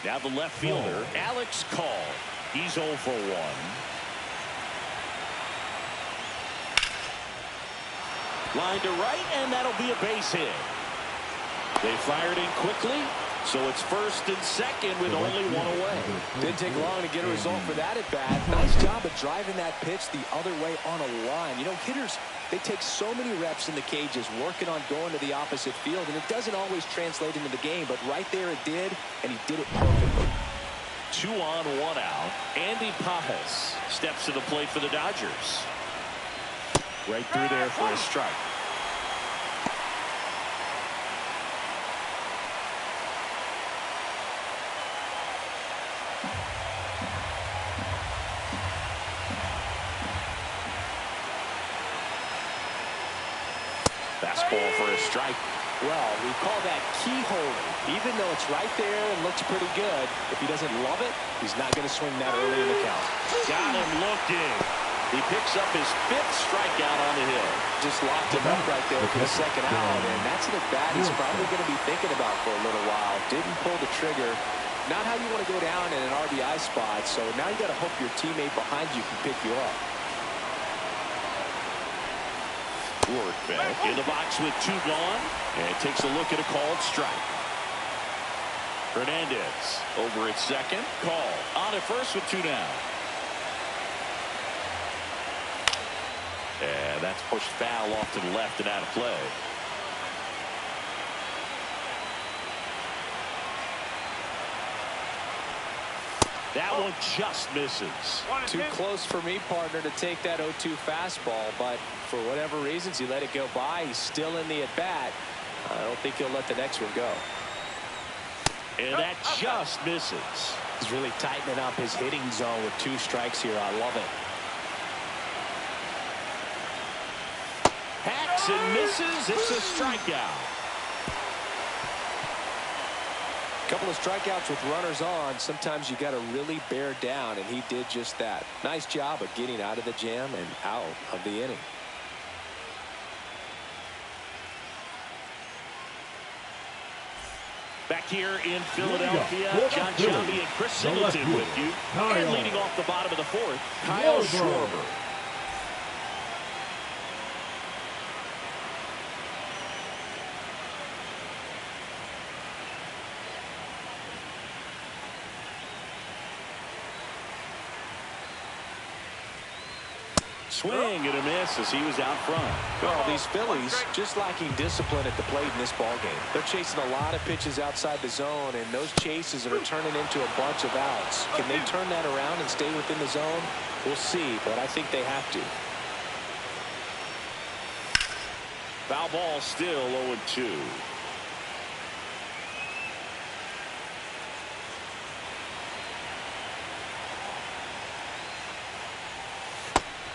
Now the left fielder, Alex Call. He's 0 for 1. Line to right, and that'll be a base hit. They fired in quickly, so it's first and second with only 1 away. Didn't take long to get a result for that at bat. Nice job of driving that pitch the other way on a line. You know, hitters, they take so many reps in the cages working on going to the opposite field, and it doesn't always translate into the game, but right there it did, and he did it perfectly. 2 on, 1 out. Andy Pajas steps to the plate for the Dodgers. Right through there for a strike. Fastball for a strike. Well, we call that keyhole. Even though it's right there and looks pretty good, if he doesn't love it, he's not going to swing that early in the count. Got him looking. He picks up his 5th strikeout on the hill. Just locked him up right there for the second out, and that's an at-bat he's probably going to be thinking about for a little while. Didn't pull the trigger. Not how you want to go down in an RBI spot, so now you got to hope your teammate behind you can pick you up. Work back in the box with 2 gone, and takes a look at a called strike. Hernandez over at second. Call on at first with 2 down. And that's pushed foul off to the left and out of play. That one just misses. Too close for me, partner, to take that 0-2 fastball, but for whatever reasons he let it go by. He's still in the at-bat. I don't think he'll let the next one go. And that just misses. He's really tightening up his hitting zone with 2 strikes here. I love it. swings and misses. It's a strikeout. A couple of strikeouts with runners on. Sometimes you got to really bear down, and he did just that. Nice job of getting out of the jam and out of the inning. Back here in Philadelphia, John Shelby and Chris Singleton with you. And leading off the bottom of the fourth, Kyle Schwarber. Swing and a miss as he was out front. Well, these Phillies just lacking discipline at the plate in this ball game. They're chasing a lot of pitches outside the zone, and those chases are turning into a bunch of outs. Can they turn that around and stay within the zone? We'll see, but I think they have to. Foul ball, still 0-2.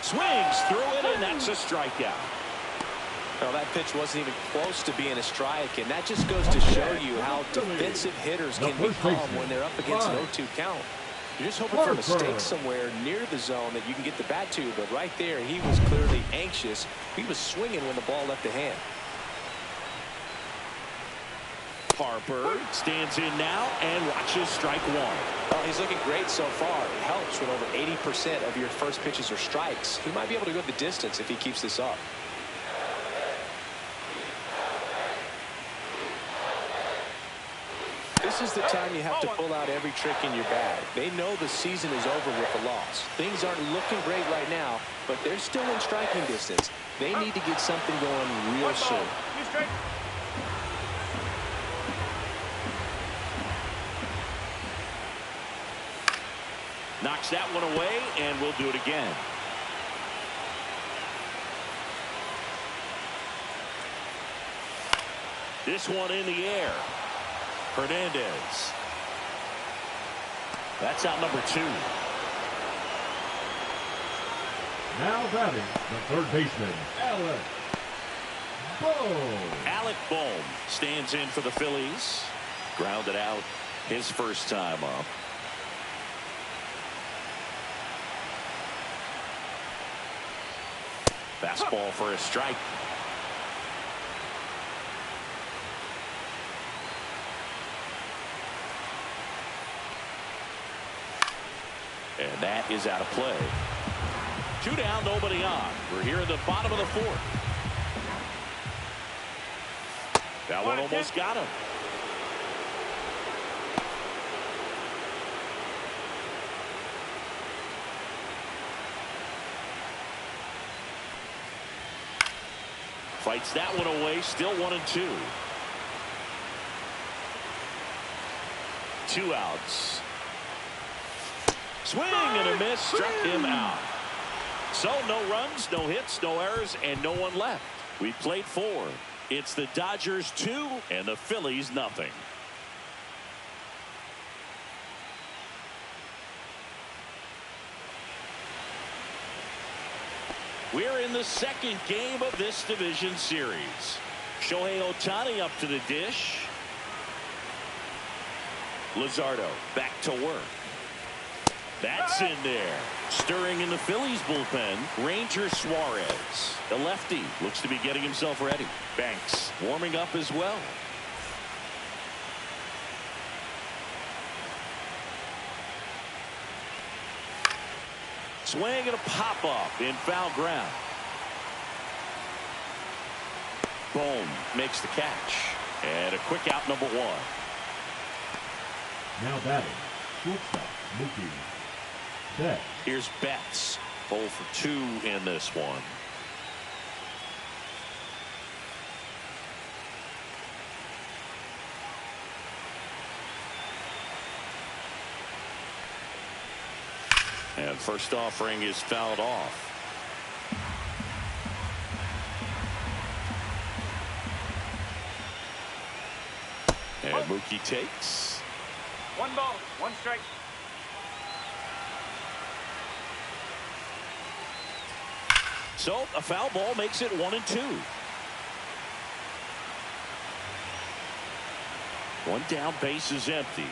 Swings through it, and that's a strikeout. Well, that pitch wasn't even close to being a strike, and that just goes to show you how defensive hitters can become when they're up against an 0-2 count. You're just hoping for a mistake somewhere near the zone that you can get the bat to, but right there, he was clearly anxious. He was swinging when the ball left the hand. Harper stands in now and watches strike one. Well, he's looking great so far. It helps when over 80% of your first pitches are strikes. He might be able to go the distance if he keeps this up. This is the time you have to pull out every trick in your bag. They know the season is over with the loss. Things aren't looking great right now, but they're still in striking distance. They need to get something going real soon. Knocks that one away, and we'll do it again. This one in the air. Hernandez. That's out number 2. Now batting, the third baseman, Alec Bohm. Alec Bohm stands in for the Phillies. Grounded out his first time up. Fastball for a strike. And that is out of play. 2 down, nobody on. We're here in the bottom of the fourth. That one almost got him. Fights that one away, still 1-2. 2 outs. Swing and a miss, struck him out. So no runs, no hits, no errors, and no one left. We played 4. It's the Dodgers 2 and the Phillies nothing. We're in the second game of this division series. Shohei Ohtani up to the dish. Luzardo back to work. That's in there. Stirring in the Phillies bullpen, Ranger Suarez. The lefty looks to be getting himself ready. Banks warming up as well. Swing and a pop-up in foul ground. Bohm makes the catch. And a quick out, number 1. Now batting, shortstop, Mookie Betts. Here's Betts. 0 for 2 in this one. And first offering is fouled off. And Mookie takes. 1 ball, 1 strike. So a foul ball makes it 1-2. One down, base is empty.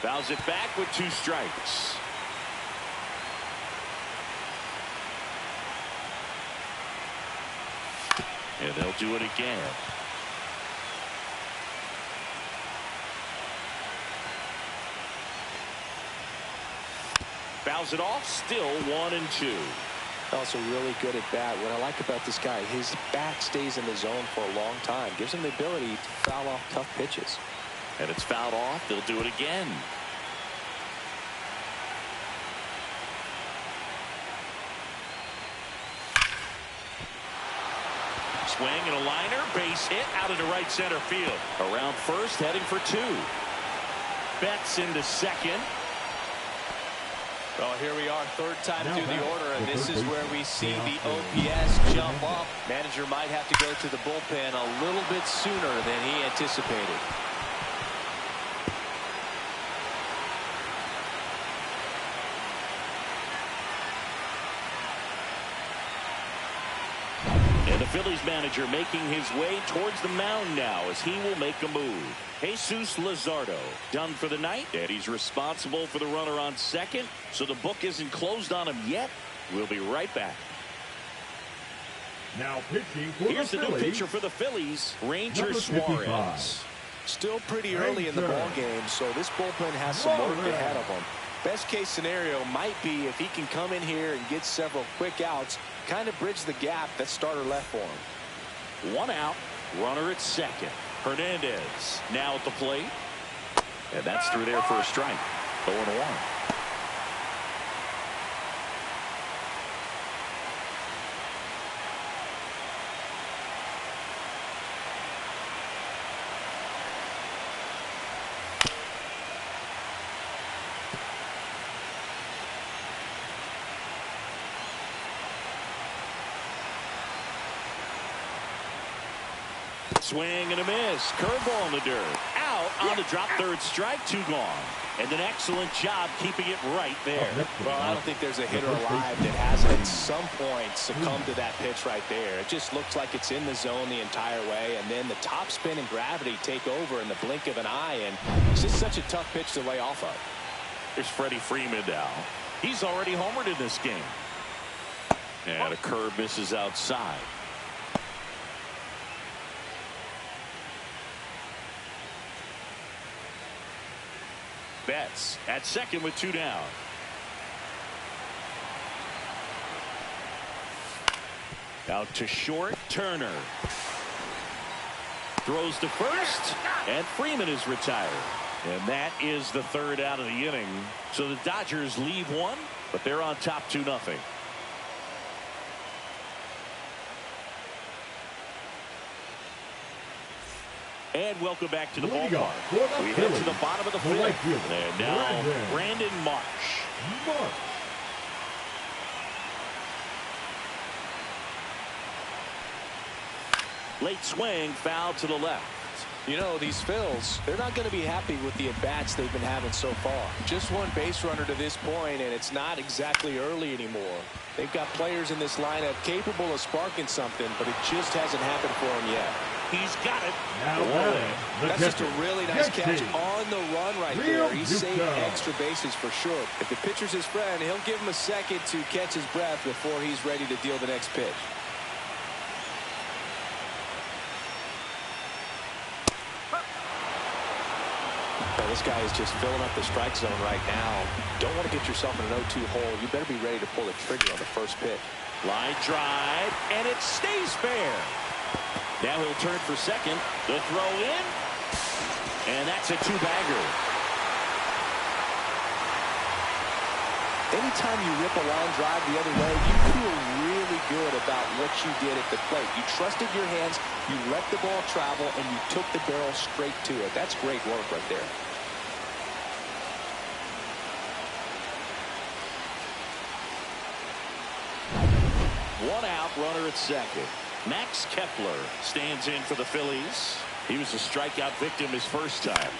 Fouls it back with 2 strikes. And they'll do it again. Fouls it off, still 1-2. Also really good at bat. What I like about this guy, his bat stays in the zone for a long time. Gives him the ability to foul off tough pitches. And it's fouled off. They'll do it again. Swing and a liner. Base hit out into right center field. Around first, heading for 2. Betts into second. Well, here we are, third time Now through the back order, and to this third is base. where we see the Now OPS jump up. Manager might have to go to the bullpen a little bit sooner than he anticipated. And the Phillies manager making his way towards the mound now as he will make a move. Jesus Luzardo done for the night, and he's responsible for the runner on second, so the book isn't closed on him yet. We'll be right back. Now pitching for Here's the the new Phillies, pitcher for the Phillies, Ranger number Suarez. 55. Still pretty early in the ball game, so this bullpen has some work ahead of him. Best case scenario might be if he can come in here and get several quick outs, kind of bridge the gap that starter left for him. 1 out, runner at second. Hernandez now at the plate, and that's through there for a strike. 0-1. Swing and a miss. Curveball in the dirt. Out on the drop, third strike, 2 gone. And an excellent job keeping it right there. Well, I don't think there's a hitter alive that hasn't at some point succumbed to that pitch right there. It just looks like it's in the zone the entire way, and then the top spin and gravity take over in the blink of an eye, and it's just such a tough pitch to lay off of. Here's Freddie Freeman now. He's already homered in this game. And a curve misses outside. Betts at second with 2 down. Out to short, Turner. Throws to first, and Freeman is retired. And that is the 3rd out of the inning. So the Dodgers leave 1, but they're on top 2-0. And welcome back to the ballpark. We head to the bottom of the 5th. And now Brandon Marsh. Late swing, foul to the left. You know, these Phils, they're not going to be happy with the at-bats they've been having so far. Just one base runner to this point, and it's not exactly early anymore. They've got players in this lineup capable of sparking something, but it just hasn't happened for them yet. He's got it. That's just a really nice catch on the run right there. He saved extra bases for sure. If the pitcher's his friend, he'll give him a second to catch his breath before he's ready to deal the next pitch. This guy is just filling up the strike zone right now. Don't want to get yourself in an 0-2 hole. You better be ready to pull the trigger on the first pitch. Line drive, and it stays fair. Now he'll turn for second. The throw in, and that's a 2-bagger. Anytime you rip a line drive the other way, you feel really good about what you did at the plate. You trusted your hands, you let the ball travel, and you took the barrel straight to it. That's great work right there. One out, runner at second. Max Kepler stands in for the Phillies. He was a strikeout victim his first time.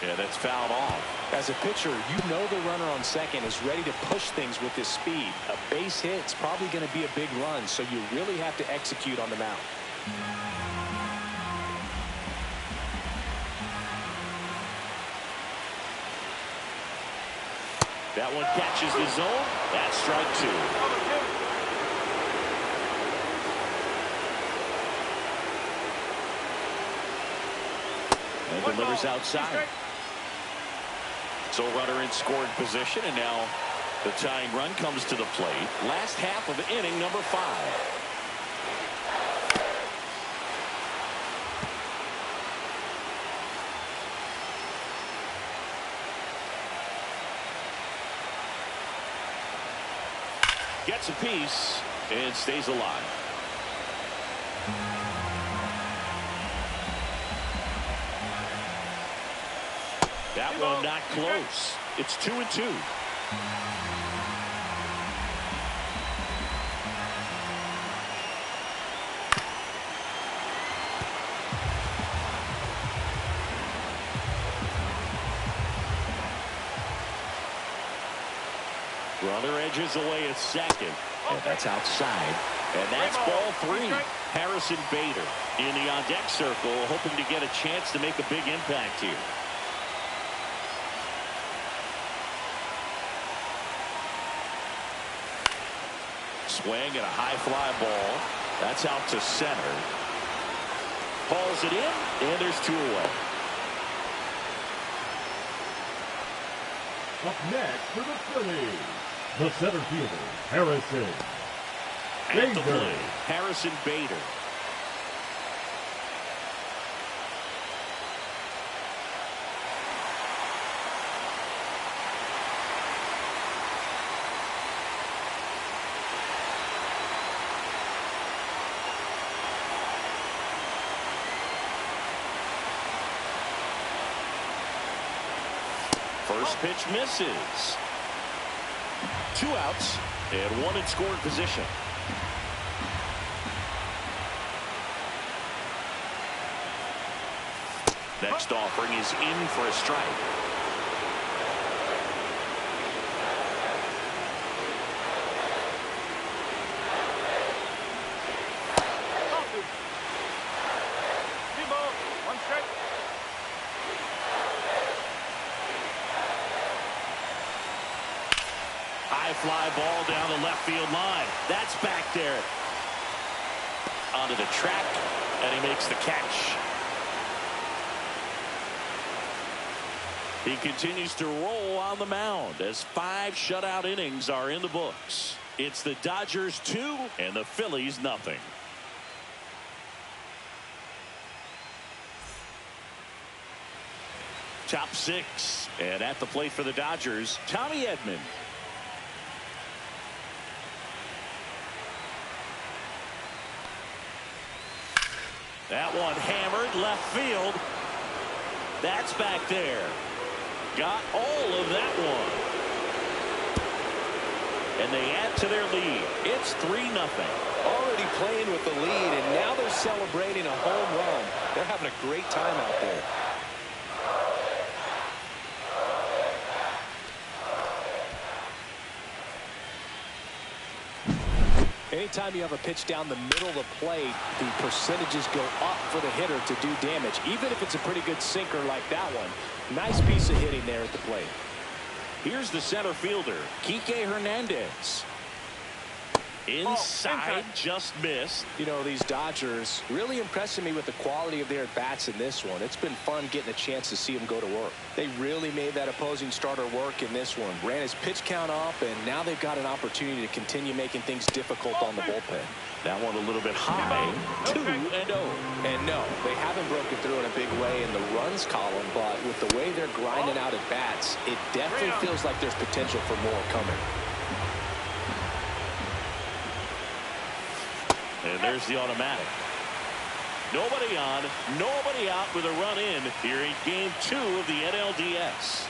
Yeah, that's fouled off. As a pitcher, you know the runner on second is ready to push things with his speed. A base hit's probably going to be a big run, so you really have to execute on the mound. That one catches the zone. That's strike two. And delivers outside. So runner in scoring position, and now the tying run comes to the plate. Last half of inning number 5. Gets a piece and stays alive. That one not close. It's 2-2. Runner edges away at second, and that's outside. And that's ball 3. Harrison Bader in the on-deck circle, hoping to get a chance to make a big impact here. Swing and a high fly ball. That's out to center. Hauls it in, and there's 2 away. Up next for the Phillies, the center fielder, Harrison At the Bader. plate, Harrison Bader. First pitch misses. 2 outs and 1 in scoring position. Next offering is in for a strike. High fly ball down the left field line. That's back there. Onto the track, and he makes the catch. He continues to roll on the mound as 5 shutout innings are in the books. It's the Dodgers 2 and the Phillies nothing. Top 6, and at the plate for the Dodgers, Tommy Edman. That one hammered left field. That's back there. Got all of that one. And they add to their lead. It's 3-0. Already playing with the lead, and now they're celebrating a home run. They're having a great time out there. Anytime you have a pitch down the middle of the plate, the percentages go up for the hitter to do damage, even if it's a pretty good sinker like that one. Nice piece of hitting there at the plate. Here's the center fielder, Kike Hernandez. Inside, just missed. You know, these Dodgers really impressing me with the quality of their at-bats in this one. It's been fun getting a chance to see them go to work. They really made that opposing starter work in this one. Ran his pitch count up, and now they've got an opportunity to continue making things difficult on the bullpen. That one a little bit high. 2-0. And no, they haven't broken through in a big way in the runs column, but with the way they're grinding out at-bats, it definitely feels like there's potential for more coming. And there's the automatic. Nobody on, nobody out with a run in here in game 2 of the NLDS.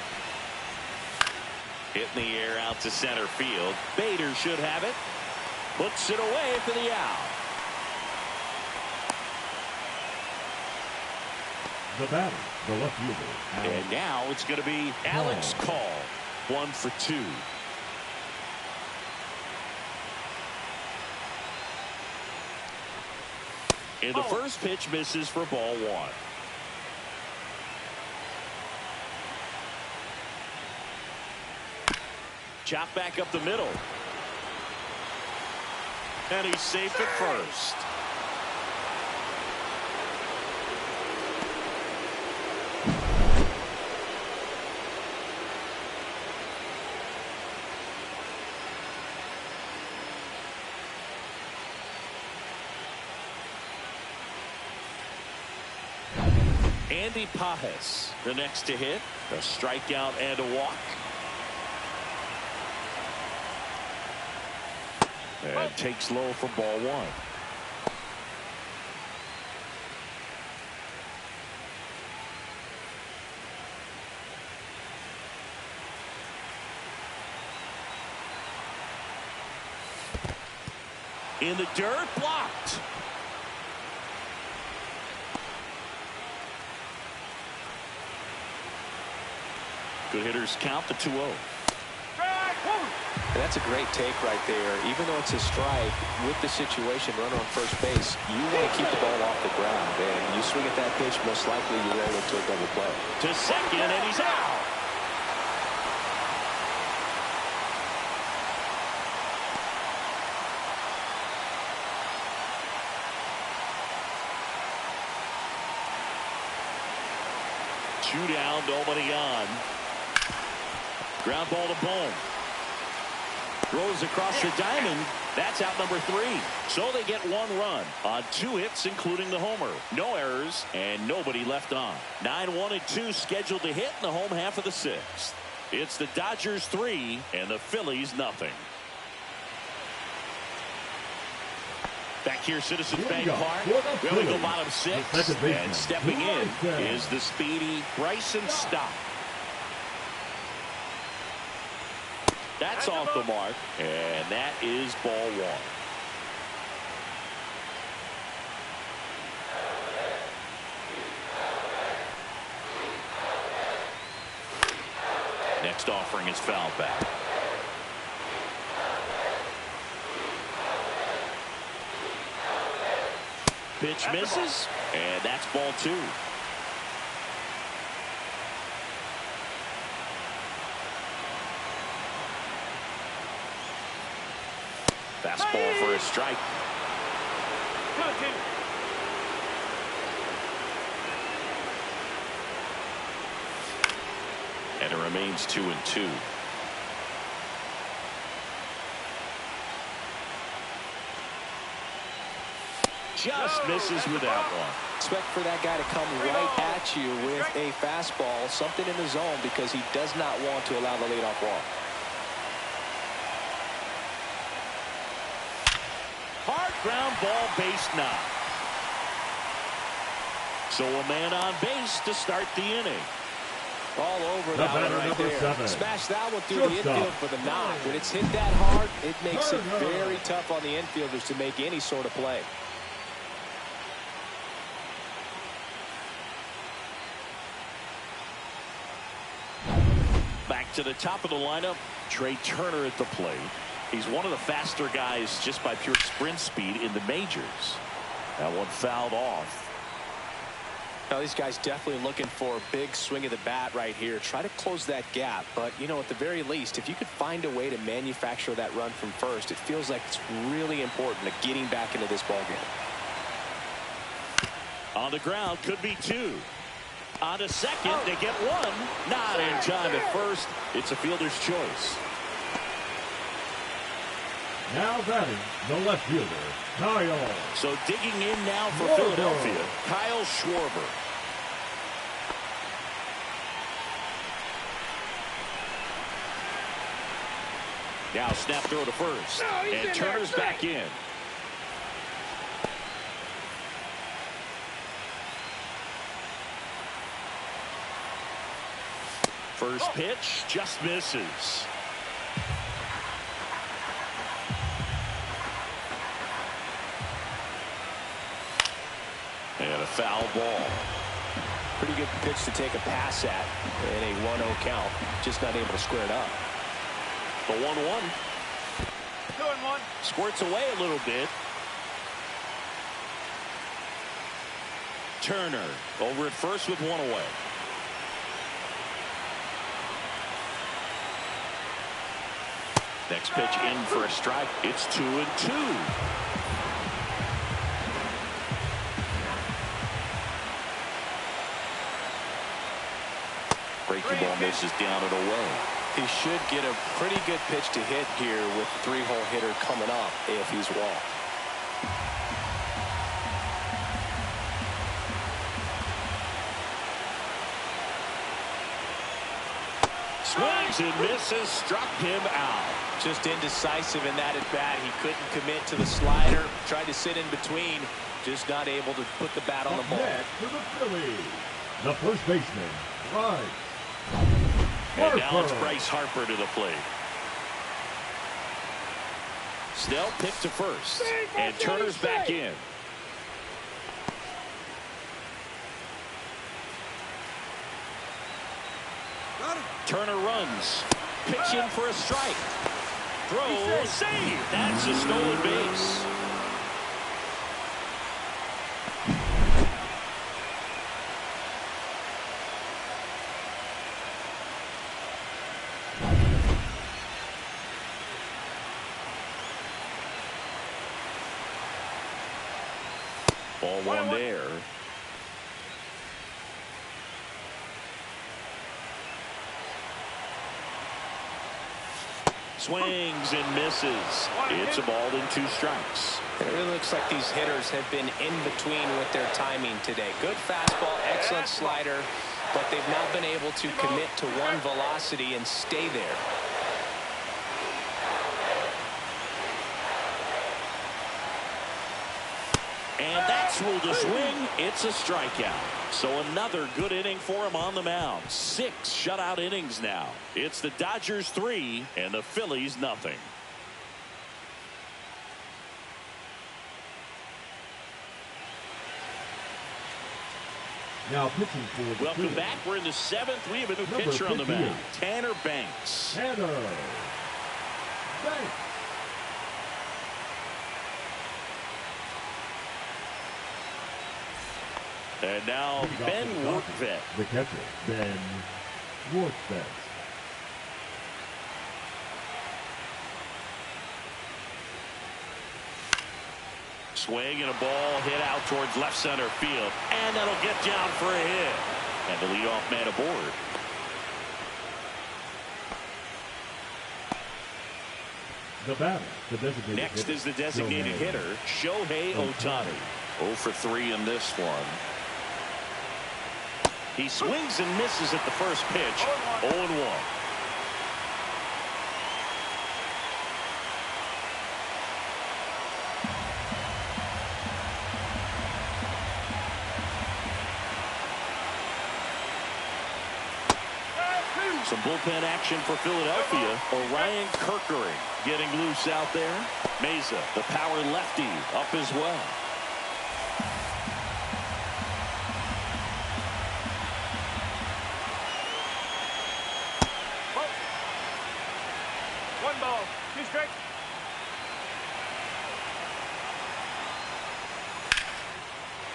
Hit in the air out to center field. Bader should have it. Puts it away for the out. The batter, the left fielder. And now it's going to be Alex Call. 1 for 2. And the first pitch misses for ball 1. Chop back up the middle. And he's safe at first. Andy Pajes, the next to hit. A strikeout and a walk. And takes low for ball one. In the dirt, blocked. Good hitters count the 2-0. That's a great take right there. Even though it's a strike, with the situation, runner on first base, you want to keep the ball off the ground. And you swing at that pitch, most likely you roll into a double play. To second, and he's out. Two down, nobody on. Ground ball to Bohm. Throws across the diamond. That's out number 3. So they get 1 run on 2 hits, including the homer. No errors and nobody left on. 9-1-2 scheduled to hit in the home half of the 6th. It's the Dodgers 3 and the Phillies nothing. Back here, Citizens Bank Park. We only go bottom 6. And stepping in is the speedy Bryson Stott. That's off the mark, and that is ball 1. Next offering is foul back. Pitch misses, and that's ball 2. Fastball for a strike. 2-2. And it remains 2-2. Just misses with that one. Expect for that guy to come right at you with a fastball, something in the zone, because he does not want to allow the leadoff walk. Hard ground ball, base knock. So a man on base to start the inning. All over that one right there. Smash that one through the infield for the knock. When it's hit that hard, it makes it very tough on the infielders to make any sort of play. Back to the top of the lineup, Trey Turner at the plate. He's one of the faster guys just by pure sprint speed in the majors. That one fouled off. Now these guys definitely looking for a big swing of the bat right here. Try to close that gap, but you know, at the very least, if you could find a way to manufacture that run from first, it feels like it's really important to getting back into this ball game. On the ground, could be 2. On to second, they get 1. Not in time at first. It's a fielder's choice. Now batting, the left fielder, Kyle. So digging in now for Philadelphia, Kyle Schwarber. Now snap throw to first. And Turner's back in. First pitch just misses. And a foul ball. Pretty good pitch to take a pass at in a 1-0 count. Just not able to square it up. The 1-1. 2-1. Squirts away a little bit. Turner over at first with 1 away. Next pitch in for a strike. It's 2-2. Breaking ball misses down and away. He should get a pretty good pitch to hit here with the 3-hole hitter coming up if he's walked. Swings and misses, struck him out. Just indecisive in that at bat. He couldn't commit to the slider. Tried to sit in between. Just not able to put the bat on the ball. Next to the Phillies, the first baseman, Bryce And now Harper. it's Bryce Harper to the plate. Snell picked to first. And Turner's back in. Turner runs. Pitch in for a strike. Throw, save. That's a stolen base. Ball one there. Swings and misses. It's a ball in 2 strikes. It really looks like these hitters have been in between with their timing today. Good fastball, excellent slider, but they've not been able to commit to one velocity and stay there. And that's ruled a swing. It's a strikeout. So another good inning for him on the mound. 6 shutout innings now. It's the Dodgers 3 and the Phillies nothing. Now pitching for the Welcome Phillies, back. We're in the 7th. We have a new Number pitcher on the 58. mound. Tanner Banks. Tanner Banks. And now Ben Workvet. The catcher, Ben Workvet. Swing and a ball hit out towards left center field. And that'll get down for a hit. And the leadoff man aboard. The batter, the designated Next hitter, is the designated hitter, Shohei Ohtani. 0 for 3 in this one. He swings and misses at the first pitch. 0-1. Some bullpen action for Philadelphia. Orion Kirkering getting loose out there. Mesa, the power lefty, up as well. One ball, 2 strikes.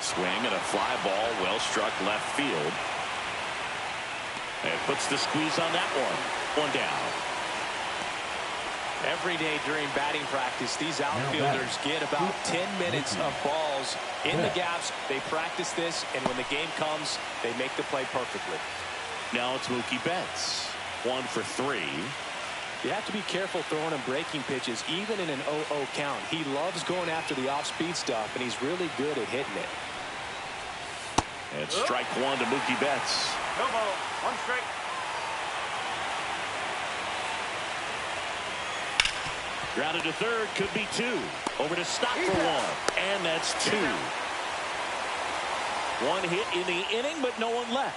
Swing and a fly ball, well struck left field. And puts the squeeze on that one. 1 down. Every day during batting practice, these outfielders get about 10 minutes of balls in the gaps. They practice this, and when the game comes, they make the play perfectly. Now it's Mookie Betts. 1 for 3. You have to be careful throwing him breaking pitches, even in an 0-0 count. He loves going after the off-speed stuff, and he's really good at hitting it. And strike 1 to Mookie Betts. No ball, 1 strike. Grounded to third, could be 2. Over to Stock for 1. And that's 2. 1 hit in the inning, but no one left.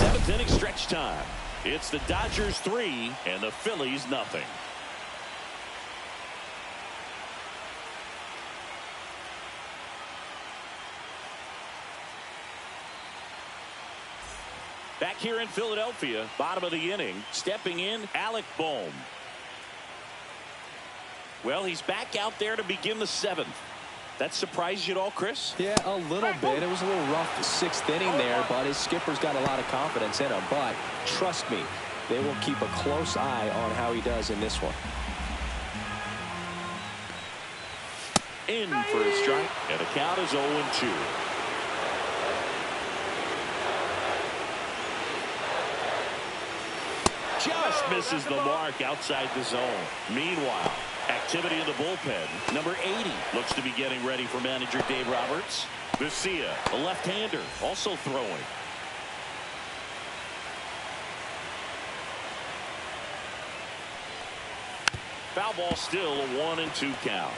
7th inning stretch time. It's the Dodgers 3 and the Phillies nothing. Back here in Philadelphia, bottom of the inning, stepping in, Alec Bohm. Well, he's back out there to begin the 7th. That surprised you at all, Chris? Yeah, a little bit. It was a little rough 6th inning there, but his skipper's got a lot of confidence in him. But trust me, they will keep a close eye on how he does in this one. In for a strike, and the count is 0-2. Just misses the mark outside the zone. Meanwhile, activity in the bullpen. Number 80 looks to be getting ready for manager Dave Roberts. Garcia, a left-hander, also throwing. Foul ball, still a 1-2 count.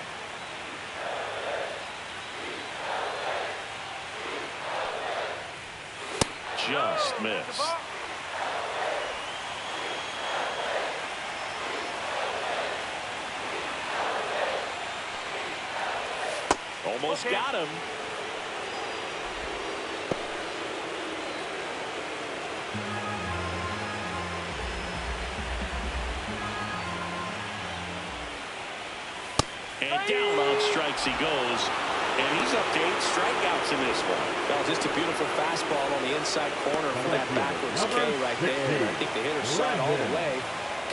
Just missed. Almost got him. And down on strikes he goes. And he's up to 8 strikeouts in this one. Well, just a beautiful fastball on the inside corner from that backwards K right there. I think the hitter saw it all the way,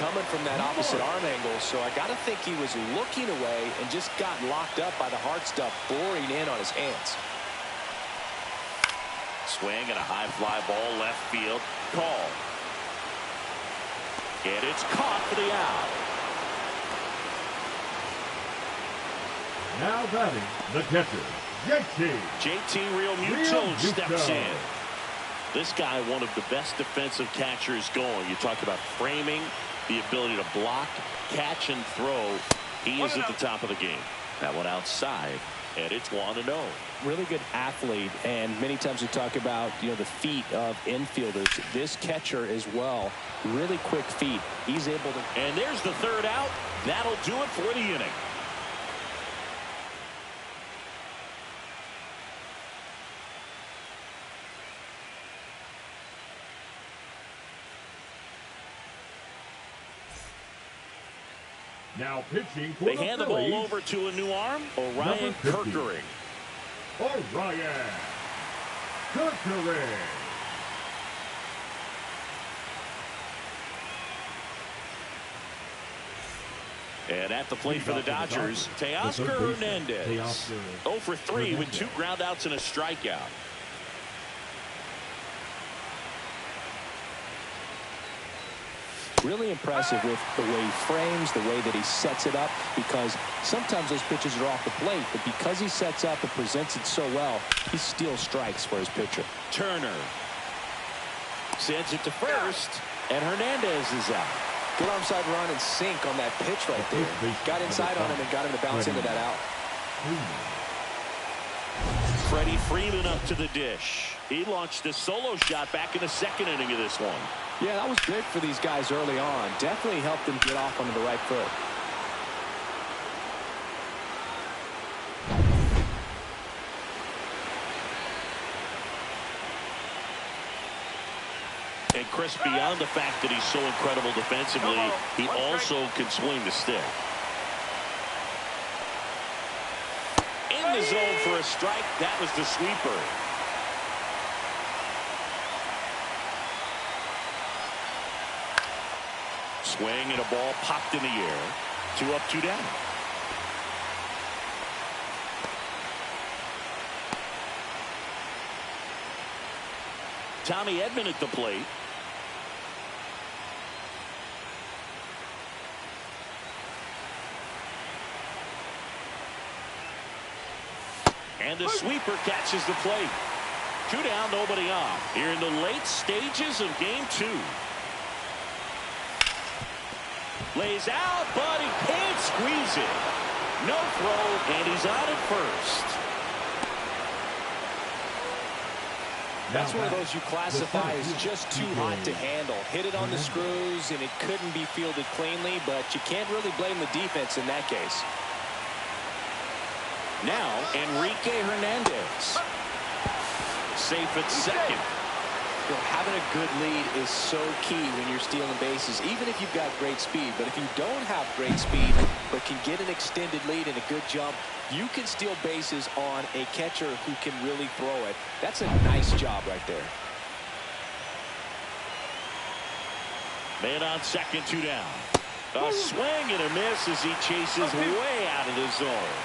coming from that opposite arm angle. So I got to think he was looking away and just got locked up by the hard stuff boring in on his hands. Swing and a high fly ball left field. Call. And it's caught for the out. Now batting, the catcher, JT. JT Realmuto steps in. This guy, one of the best defensive catchers going. You talk about framing, the ability to block, catch, and throw. He is at the top of the game. That one outside, and it's 1-0. Really good athlete, and many times we talk about, the feet of infielders. This catcher as well, really quick feet. He's able to. And there's the third out. That'll do it for the inning. Now pitching for They the hand the Phillies, ball over to a new arm, Orion Kerkering. Orion Kerkering. And at the plate for the Dodgers, Teoscar Hernandez. 0 for 3 with 2 groundouts and a strikeout. Really impressive with the way he frames, the way that he sets it up, because sometimes those pitches are off the plate, but because he sets up and presents it so well, he steals strikes for his pitcher. Turner sends it to first, and Hernandez is out. Good onside run and sink on that pitch right there. Got inside on him and got him to bounce into that out. Freddie Freeman up to the dish. He launched a solo shot back in the second inning of this one. Yeah, that was big for these guys early on. Definitely helped them get off onto the right foot. And Chris, beyond the fact that he's so incredible defensively, he also can swing the stick. In the zone for a strike. That was the sweeper. Swing and a ball popped in the air. 2 up, 2 down. Tommy Edman at the plate. And the sweeper catches the plate. 2 down, nobody on. Here in the late stages of game 2. Lays out, but he can't squeeze it. No throw, and he's out at first. That's one of those you classify as just too hot to handle. Hit it on the screws, and it couldn't be fielded cleanly, but you can't really blame the defense in that case. Now, Enrique Hernandez. Safe at second. Having a good lead is so key when you're stealing bases, even if you've got great speed. But if you don't have great speed but can get an extended lead and a good jump, you can steal bases on a catcher who can really throw it. That's a nice job right there. Man on second, 2 down. A swing and a miss as he chases way out of the zone.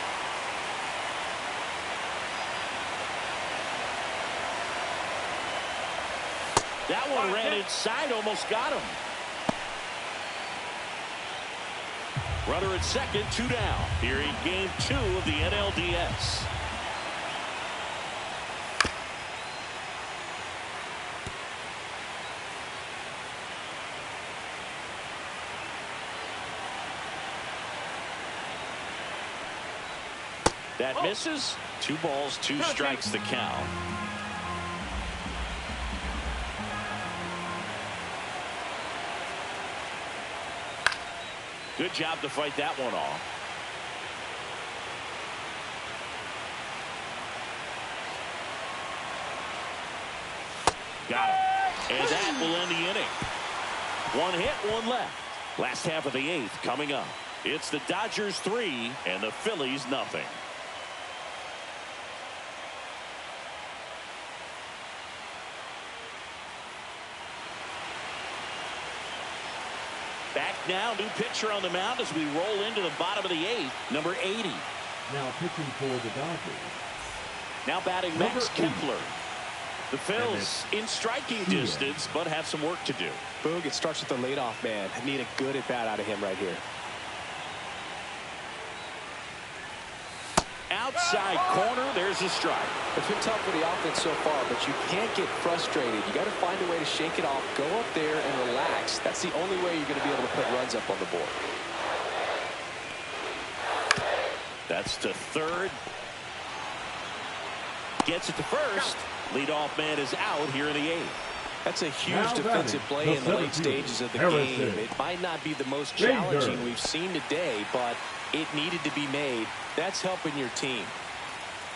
one ran inside, almost got him. Runner at second, 2 down. Here in game 2 of the NLDS. That misses. 2 balls, 2 strikes the count. Good job to fight that one off. Got him. And that will end the inning. 1 hit, 1 left. Last half of the 8th coming up. It's the Dodgers 3 and the Phillies nothing. Back now, new pitcher on the mound as we roll into the bottom of the 8th, number 80. Now pitching for the Dodgers. Now batting Max Kepler. The Phillies in striking distance, but have some work to do. Boog, it starts with the leadoff man. I need a good at-bat out of him right here. Outside corner, there's a strike. It's been tough for the offense so far, but you can't get frustrated. You got to find a way to shake it off, go up there and relax. That's the only way you're going to be able to put runs up on the board. That's to third. Gets it to first. Leadoff man is out here in the 8th. That's a huge defensive play in the late stages of the game. It might not be the most challenging we've seen today, but it needed to be made. That's helping your team.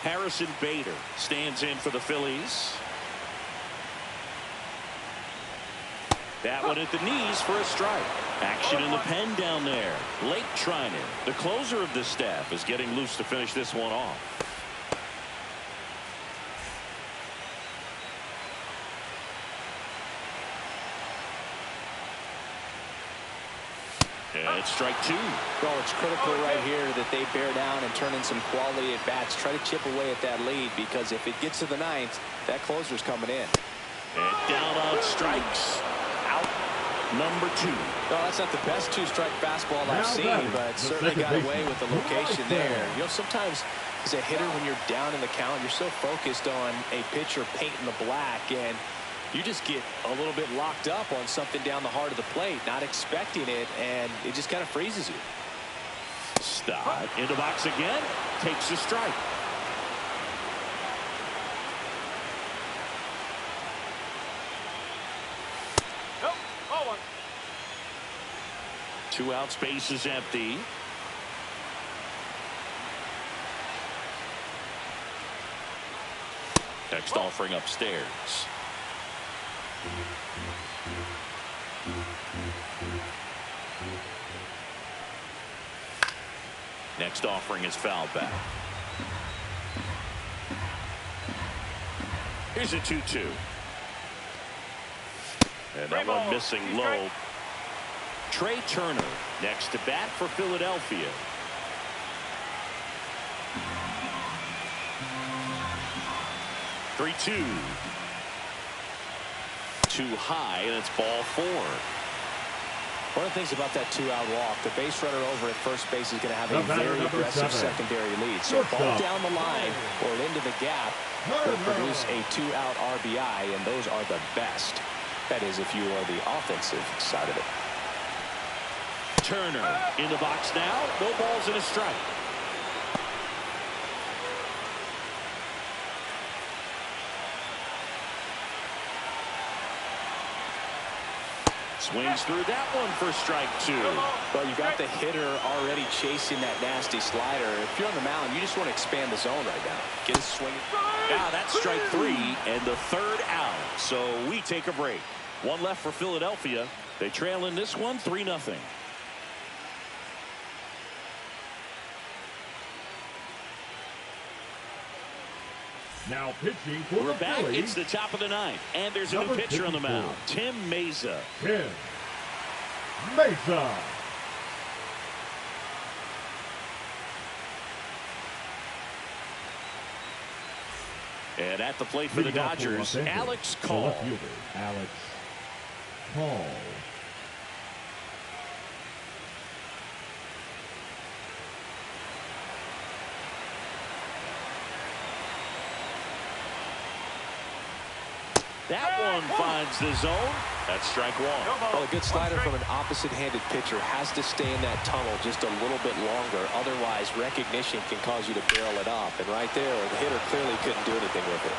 Harrison Bader stands in for the Phillies. That one at the knees for a strike. Action in the pen down there. Blake Treinen, the closer of the staff, is getting loose to finish this one off. And it's strike 2. Well, it's critical right here that they bear down and turn in some quality at bats. Try to chip away at that lead, because if it gets to the 9th, that closer's coming in. And down on strikes. Out number 2. Well, that's not the best 2-strike fastball I've seen, but certainly got away with the location there. You know, sometimes as a hitter, when you're down in the count, you're so focused on a pitcher painting the black, and you just get a little bit locked up on something down the heart of the plate, not expecting it, and it just kind of freezes you. Stop. In the box again. Takes a strike. Nope. Oh, 1. 2 outs, base is empty. Next offering upstairs. Next offering is fouled back. Here's a 2-2. And that one missing low. Trey Turner next to bat for Philadelphia. Three-two. Too high, and it's ball 4. One of the things about that 2-out walk, the base runner over at first base is going to have a very aggressive secondary lead. So ball down the line or into the gap will produce a 2-out RBI, and those are the best. That is, if you are the offensive side of it. Turner in the box now. No balls and a strike. Swings through that one for strike 2. Well, you've got the hitter already chasing that nasty slider. If you're on the mound, you just want to expand the zone right now. Get a swing. Now that's strike 3 and the 3rd out. So we take a break. 1 left for Philadelphia. They trail in this one 3-0. Now pitching for We're the back. Phillies. It's the top of the 9th, and there's a new pitcher on the mound, Tim Meza. Tim Meza. And at the plate for the Dodgers, Alex Call. Alex Paul. That one finds the zone. That's strike one. Well, a good slider from an opposite-handed pitcher has to stay in that tunnel just a little bit longer. Otherwise, recognition can cause you to barrel it off. And right there, the hitter clearly couldn't do anything with it.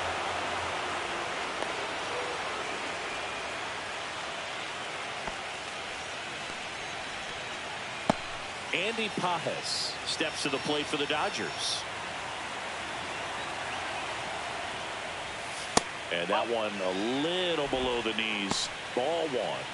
Andy Pajes steps to the plate for the Dodgers. And that one a little below the knees. Ball one.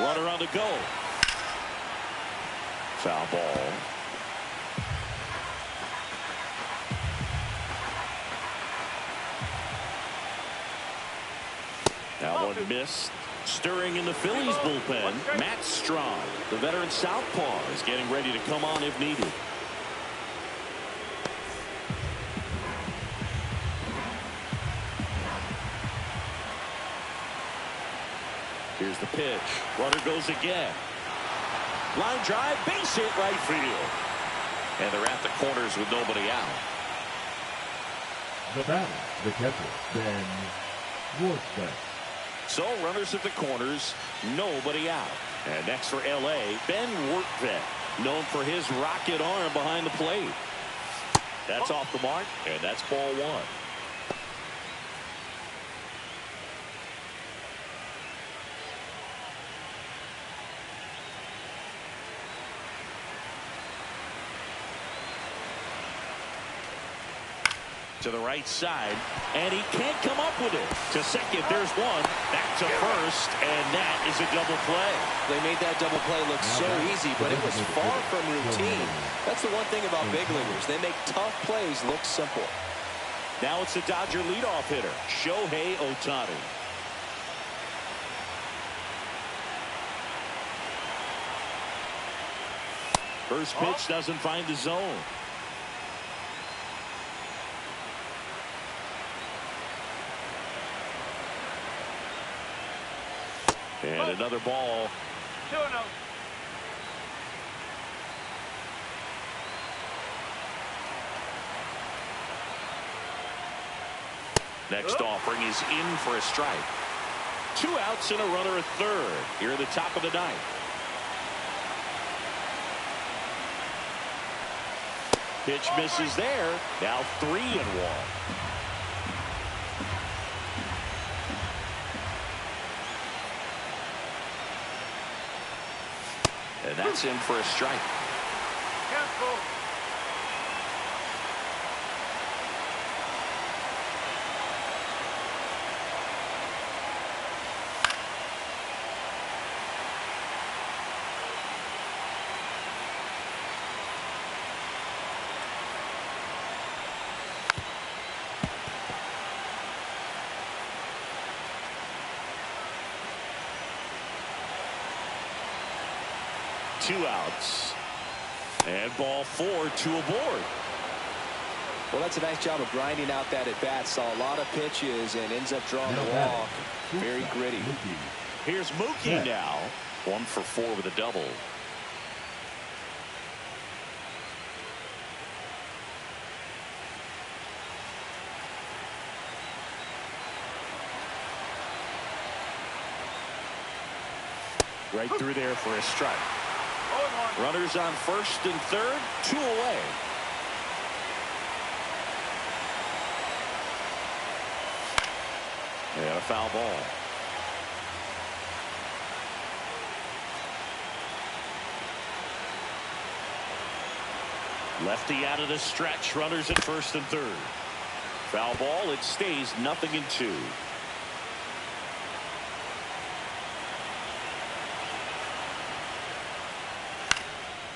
Runner on the go. Foul ball. That one missed. Stirring in the Phillies bullpen, Matt Strong, the veteran southpaw, is getting ready to come on if needed. Here's the pitch. Runner goes again. Line drive, base hit right field. And they're at the corners with nobody out. The batter, the catcher, Ben Warstead. So runners at the corners, nobody out. And next for L.A., Ben Warstead, known for his rocket arm behind the plate. That's off the mark, and that's ball one. To the right side, and he can't come up with it. To second, there's one. Back to first, and that is a double play. They made that double play look so easy, but it was far from routine. That's the one thing about big leaguers. They make tough plays look simple. Now it's the Dodger leadoff hitter, Shohei Ohtani. First pitch doesn't find the zone. And another ball. 2-0. Next offering is in for a strike. 2 outs and a runner at third here at the top of the ninth. Pitch misses there. Now 3-1. And that's in for a strike. Careful. Two outs. And ball 4, 2 aboard. Well, that's a nice job of grinding out that at bat. Saw a lot of pitches and ends up drawing the walk. Very gritty. Here's Mookie now. 1 for 4 with a double. Right through there for a strike. Runners on first and third, 2 away. And a foul ball. Lefty out of the stretch. Runners at first and third. Foul ball. It stays 0-2.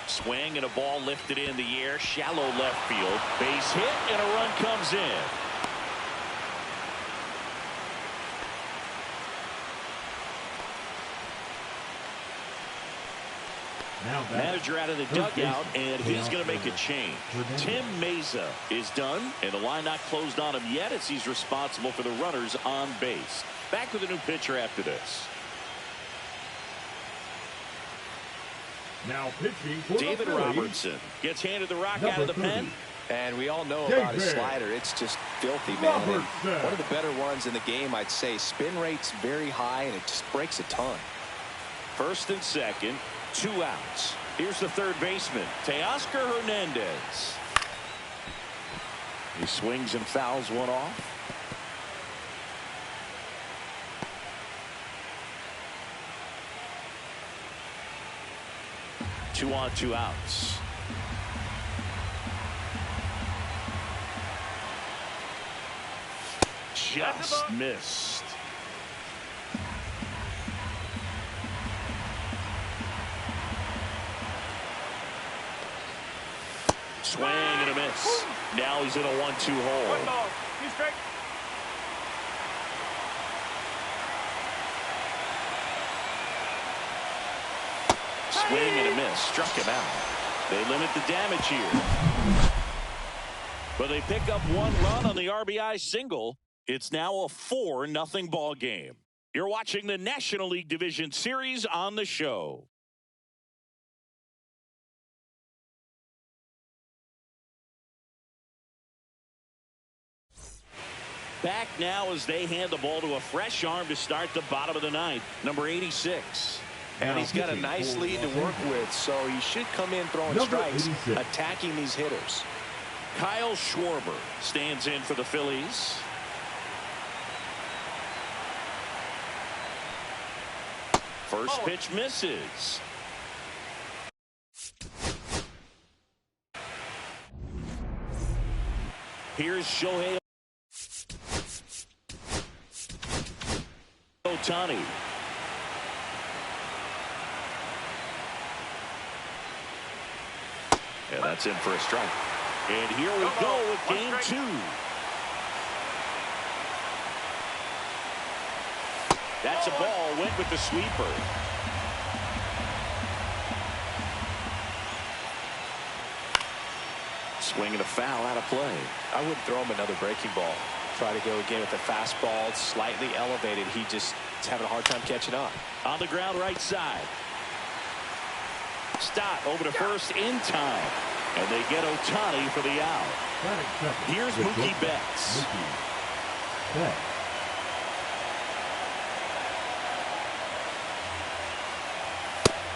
Swing and a ball lifted in the air, shallow left field. Base hit and a run comes in. Manager out of the dugout, and he's going to make a change. Tim Meza is done, and the line not closed on him yet as he's responsible for the runners on base. Back with a new pitcher after this. Now pitching for David the Phillies, Robertson gets handed the rock out of the pen. And we all know about his slider. It's just filthy, man. And one of the better ones in the game, I'd say. Spin rate's very high, and it just breaks a ton. First and second, 2 outs. Here's the third baseman, Teoscar Hernandez. He swings and fouls one off. Two on, 2 outs. Just missed. Swing and a miss. Now he's in a 1-2 hole. Swing and a miss. Struck him out. They limit the damage here. But they pick up 1 run on the RBI single. It's now a 4-0 ball game. You're watching the National League Division Series on the show. Back now as they hand the ball to a fresh arm to start the bottom of the 9th, number 86. And he's got a nice lead to work with, so he should come in throwing strikes, attacking these hitters. Kyle Schwarber stands in for the Phillies. First pitch misses. Here's Shohei Ohtani. And that's in for a strike. And here we go with game 2. That's a ball. Went with the sweeper. Swing and a foul out of play. I wouldn't throw him another breaking ball. Try to go again with the fastball, slightly elevated. He just is having a hard time catching up. On the ground right side. Stott over to first in time. And they get Ohtani for the out. Here's Mookie Betts.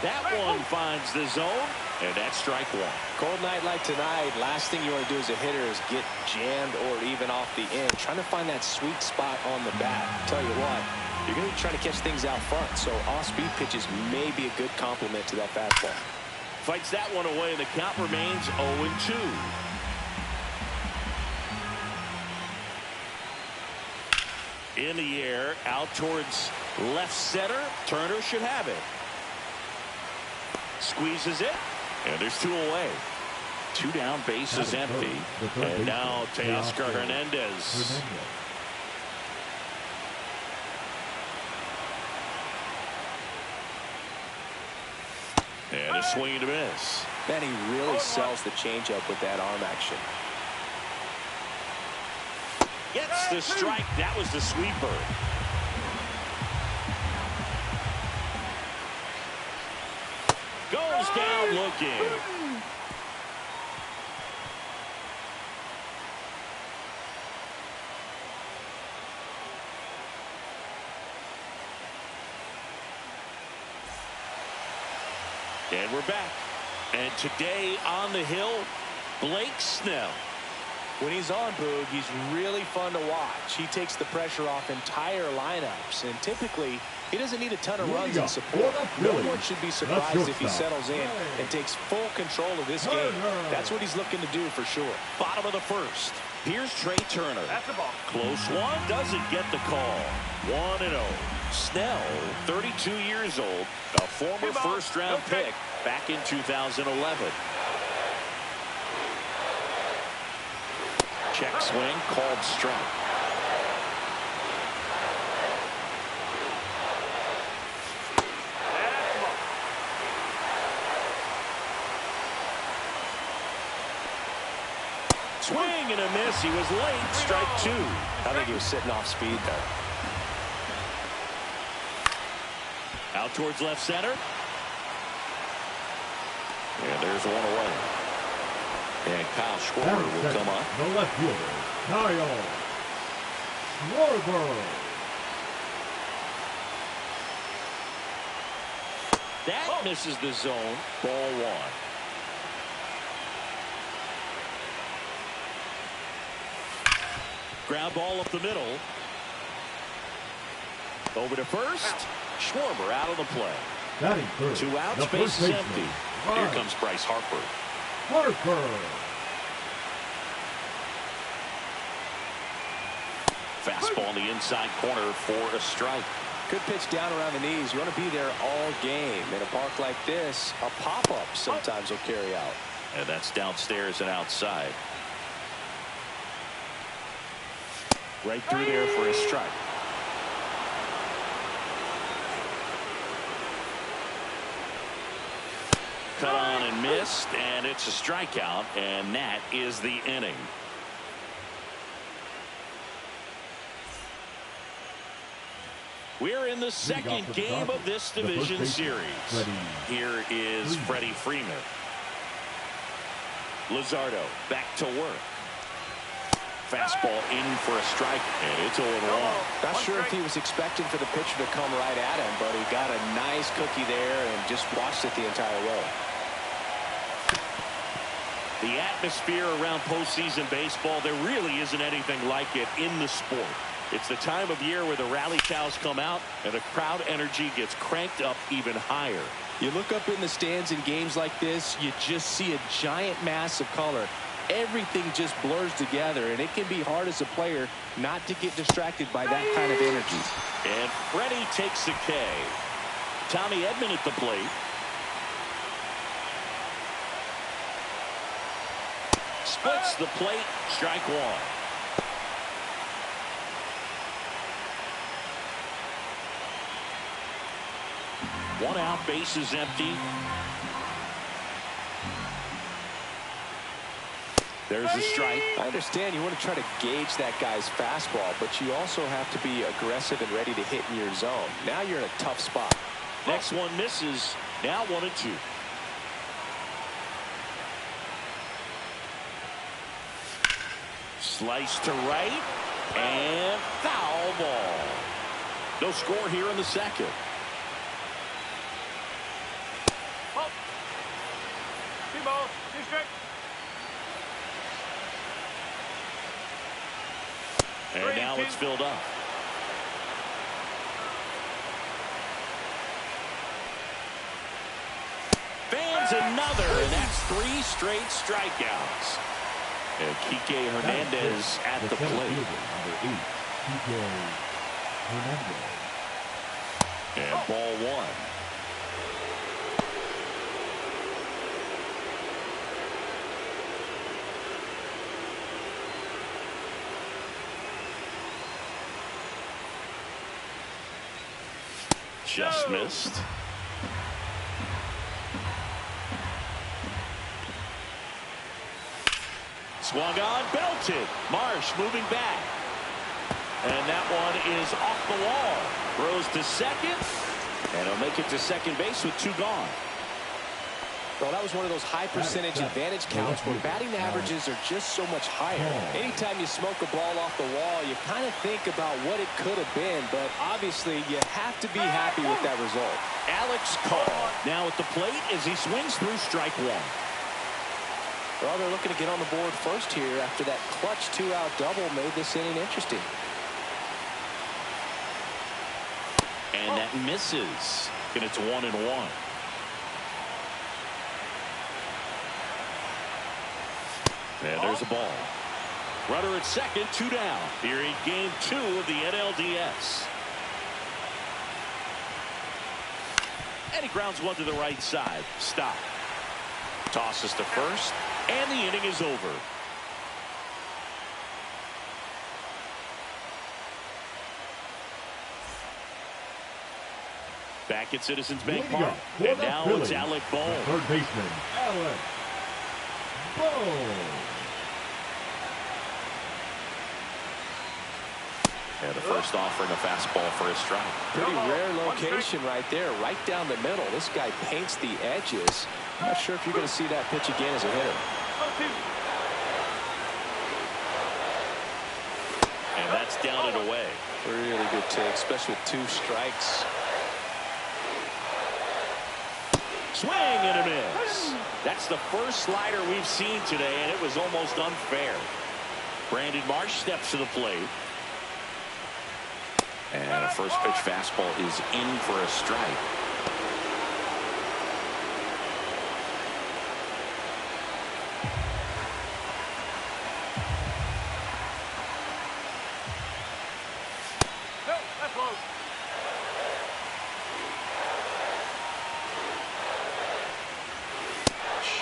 That one finds the zone, and that's strike 1. Cold night like tonight, last thing you want to do as a hitter is get jammed or even off the end. Trying to find that sweet spot on the bat. Tell you what, you're going to be trying to catch things out front, so off-speed pitches may be a good complement to that fastball. Fights that one away, and the count remains 0-2. In the air, out towards left center. Turner should have it. Squeezes it, and there's 2 away. 2 down, base is empty. And now Teoscar Hernandez. And a swing and a miss. Man, he really sells the changeup with that arm action. Gets the strike. That was the sweeper. Goes down looking. And we're back. And today on the hill, Blake Snell. When he's on, Boog, he's really fun to watch. He takes the pressure off entire lineups, and typically he doesn't need a ton of runs and support. No one should be surprised if he settles in and takes full control of this game. That's what he's looking to do for sure. Bottom of the first. Here's Trey Turner. That's the ball. Close one. Doesn't get the call. 1-0. Snell, 32 years old, a former first-round pick back in 2011. Check swing, called strike. Swing and a miss. He was late. Strike two. I think he was sitting off speed there. Out towards left center. And there's one away. And Kyle Schwarber will come up. The left fielder, Kyle Schwarber. That misses the zone. Ball one. Ground ball up the middle. Over to first. Schwarber out of the play. Batting first. 2 outs. The Base first is baseman, empty. Bryce Here comes Bryce Harper. Harper. Fastball on the inside corner for a strike. Good pitch down around the knees. You want to be there all game. In a park like this, a pop-up sometimes will carry out. And that's downstairs and outside. Right through there for a strike. Cut on and missed, and it's a strikeout, and that is the inning. We're in the second game of this division series. Here is Freddie Freeman. Luzardo back to work. Fastball in for a strike, and it's 0-1. Not sure if he was expecting for the pitcher to come right at him, but he got a nice cookie there and just watched it the entire way. The atmosphere around postseason baseball, there really isn't anything like it in the sport. It's the time of year where the rally cows come out and the crowd energy gets cranked up even higher. You look up in the stands in games like this, you just see a giant mass of color. Everything just blurs together, and it can be hard as a player not to get distracted by that kind of energy. And Freddie takes the K. Tommy Edman at the plate. Splits the plate. Strike one. One out, base is empty. There's a strike. I understand you want to try to gauge that guy's fastball, but you also have to be aggressive and ready to hit in your zone. Now you're in a tough spot. Next one misses. Now 1-2. Slice to right. And foul ball. No score here in the second. Two balls, two strikes. And now it's filled up. Fans another, and that's 3 straight strikeouts. And Kike Hernandez at the plate. Number 8, Kike Hernandez. And ball one. Just missed. Swung on, belted. Marsh moving back. And that one is off the wall. Throws to second. And he'll make it to second base with 2 gone. Well, that was one of those high percentage advantage counts where batting averages are just so much higher. Anytime you smoke a ball off the wall, you kind of think about what it could have been, but obviously you have to be happy with that result. Alex Call now at the plate as he swings through strike one. Well, they're looking to get on the board first here after that clutch 2-out double made this inning interesting. And that misses. And it's 1-1. And there's a ball. Runner at second, 2 down. Here in game 2 of the NLDS. And he grounds one to the right side. Stop. Tosses to first. And the inning is over. Back at Citizens Bank Park. And now it's Alec Bohm. Third baseman, Alec Bohm. first offering a fastball for a strike. Pretty rare location right there, right down the middle. This guy paints the edges. I'm not sure if you're going to see that pitch again as a hitter. And that's down and away. Really good take, especially with 2 strikes. Swing and a miss. That's the first slider we've seen today, and it was almost unfair. Brandon Marsh steps to the plate. And a first pitch fastball is in for a strike.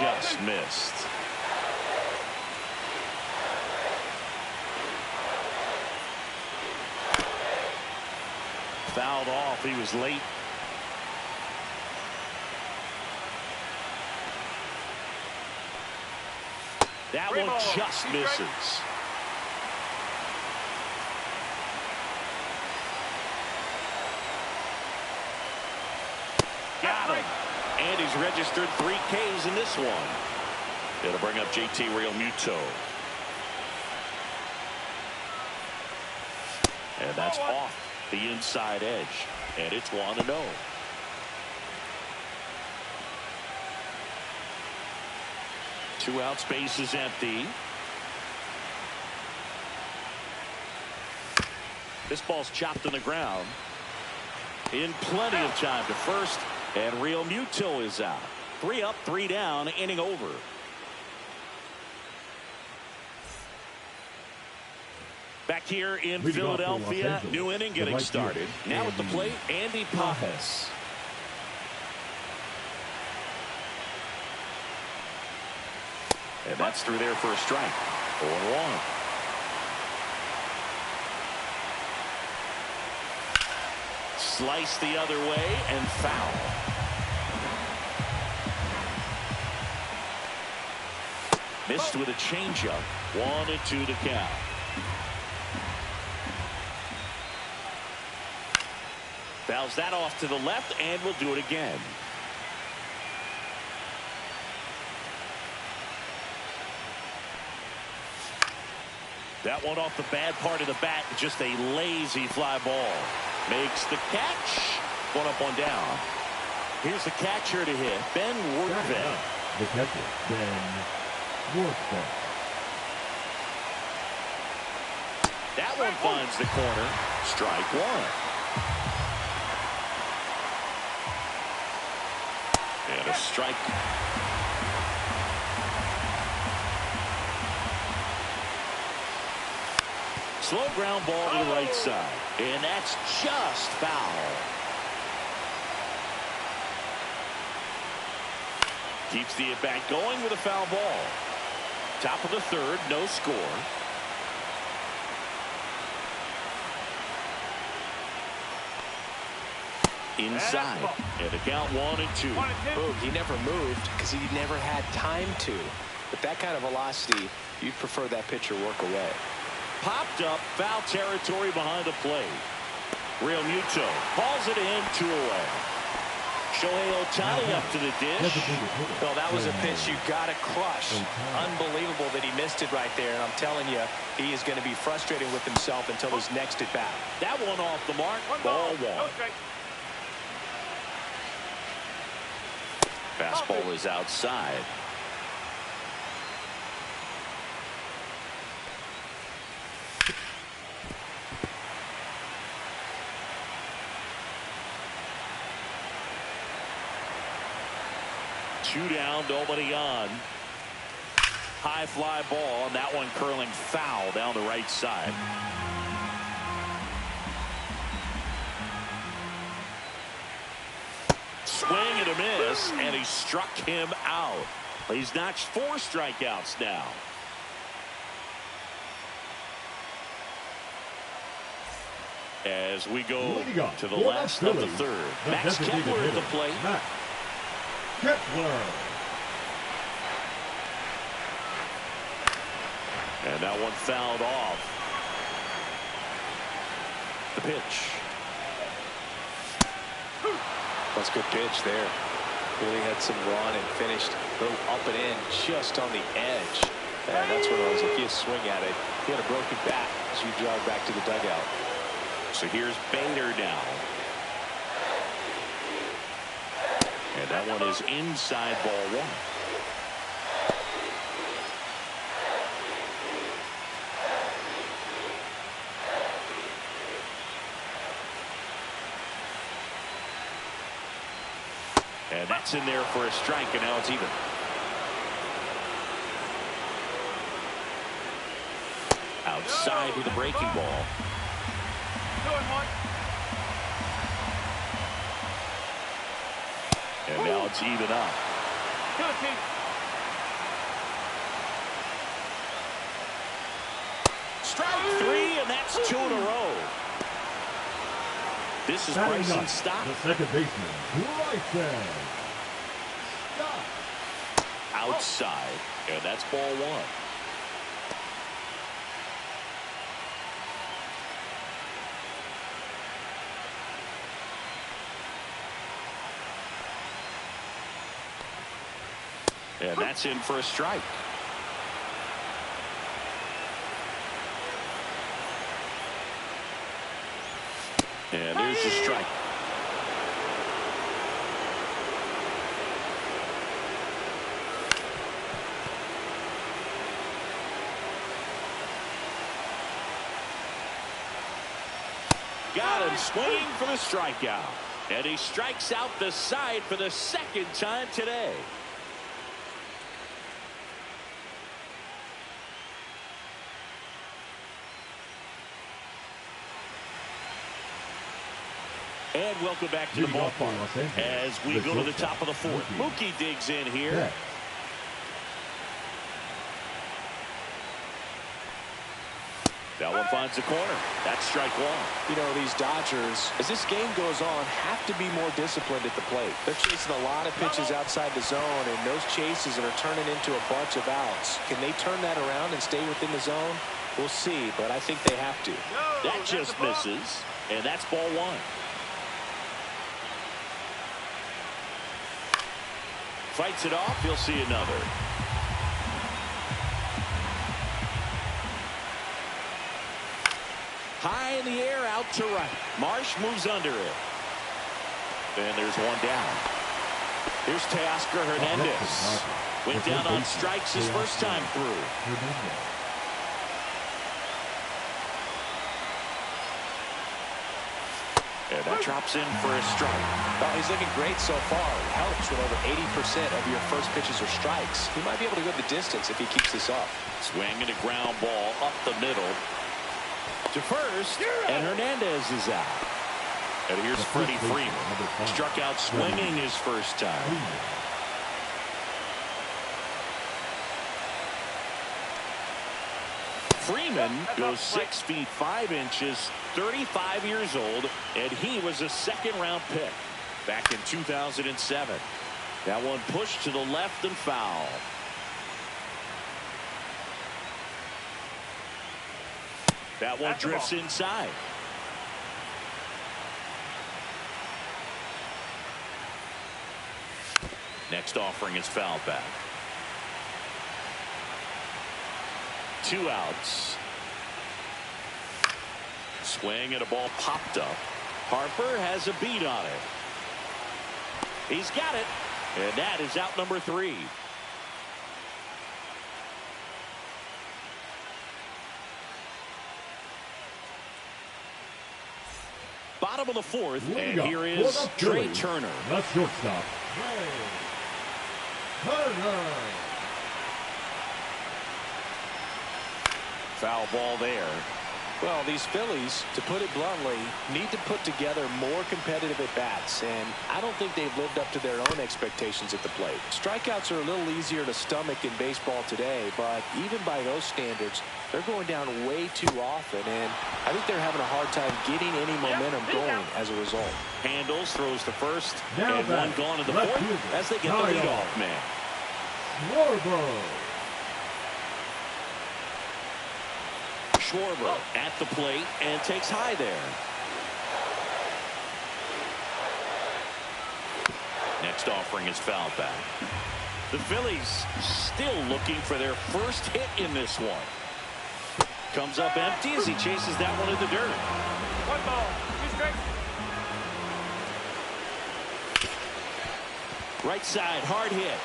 Just missed. Fouled off. He was late. That one just misses. Got him. And he's registered 3 Ks in this one. It'll bring up JT Realmuto. And that's off the inside edge. And it's 1-0. Two out, space is empty. This ball's chopped on the ground. In plenty of time to first. And Realmuto is out. 3 up, 3 down, inning over. Back here in Philadelphia, new inning getting started. Now at the plate, Andy Pajes. And that's through there for a strike. 0-1. Slice the other way and foul. Missed with a changeup. 1-2 to count. Fouls that off to the left, and we'll do it again. That one off the bad part of the bat, just a lazy fly ball. Makes the catch. 1 up, 1 down. Here's the catcher to hit, Ben Worthven. The catcher, Ben Worthven. That one finds the corner. Strike 1. And a strike. Slow ground ball to the right side. And that's just foul. Keeps the at-bat going with a foul ball. Top of the 3rd, no score. Inside. And the count 1-2. Boog, he never moved because he never had time to. But that kind of velocity, you'd prefer that pitcher work away. Popped up, foul territory behind the plate. Realmuto hauls it in, 2 away. Shohei Ohtani up to the dish. Well, that was a pitch you got to crush. Unbelievable that he missed it right there. And I'm telling you, he is going to be frustrated with himself until his next at bat. That one off the mark. Ball 1. Fastball is outside. Two down, nobody on. High fly ball, and that one curling foul down the right side. Swing and a miss, and he struck him out. He's notched 4 strikeouts now. As we go to the last of the 3rd. Max Kepler at the plate. Kepler. And that one fouled off. The pitch. That's a good pitch there. Really had some run and finished a little up and in just on the edge. And that's one of those, if you swing at it, he had a broken bat as you jog back to the dugout. So here's Bader now. And that one is inside ball one. And that's in there for a strike, and now it's even. Outside with a breaking ball. 2-1. And now it's even up. Kill the team. Strike three, and that's 2 in a row. This is Bryson Stott. The second baseman, right there. Stop. Outside, and that's ball one. And that's in for a strike. And there's the strike. Got him swinging for the strikeout. And he strikes out the side for the second time today. And welcome back to the ballpark as we go to the top of the fourth. Mookie digs in here. That one finds the corner. That's strike one. You know, these Dodgers, as this game goes on, have to be more disciplined at the plate. They're chasing a lot of pitches outside the zone, and those chases are turning into a bunch of outs. Can they turn that around and stay within the zone? We'll see, but I think they have to. That just misses, and that's ball one. Fights it off. You'll see another. High in the air, out to right. Marsh moves under it. And there's one down. Here's Teoscar Hernandez. Went down on strikes his first time through. And that drops in for a strike. Well, he's looking great so far. It helps when over 80% of your first pitches are strikes. He might be able to go the distance if he keeps this up. Swing and a ground ball up the middle to first, and Hernandez is out. And here's Freddie Freeman. Struck out swinging his first time. Freeman goes 6 feet 5 inches, 35 years old, and he was a second-round pick back in 2007. That one pushed to the left and foul. That one drifts inside. Next offering is fouled back. 2 outs. Swing and a ball popped up. Harper has a beat on it. He's got it. And that is out number 3. Bottom of the fourth, and here is Trey Turner. That's shortstop. Turner. Foul ball there. Well, these Phillies, to put it bluntly, need to put together more competitive at-bats, and I don't think they've lived up to their own expectations at the plate. Strikeouts are a little easier to stomach in baseball today, but even by those standards, they're going down way too often, and I think they're having a hard time getting any momentum going as a result. Handles, throws to first, Now and one gone in the fourth as they get the leadoff man. Schwarber at the plate and takes high there. Next offering is fouled back. The Phillies still looking for their first hit in this one. Comes up empty as he chases that one in the dirt. 1 ball, 2 strikes. Right side, hard hit.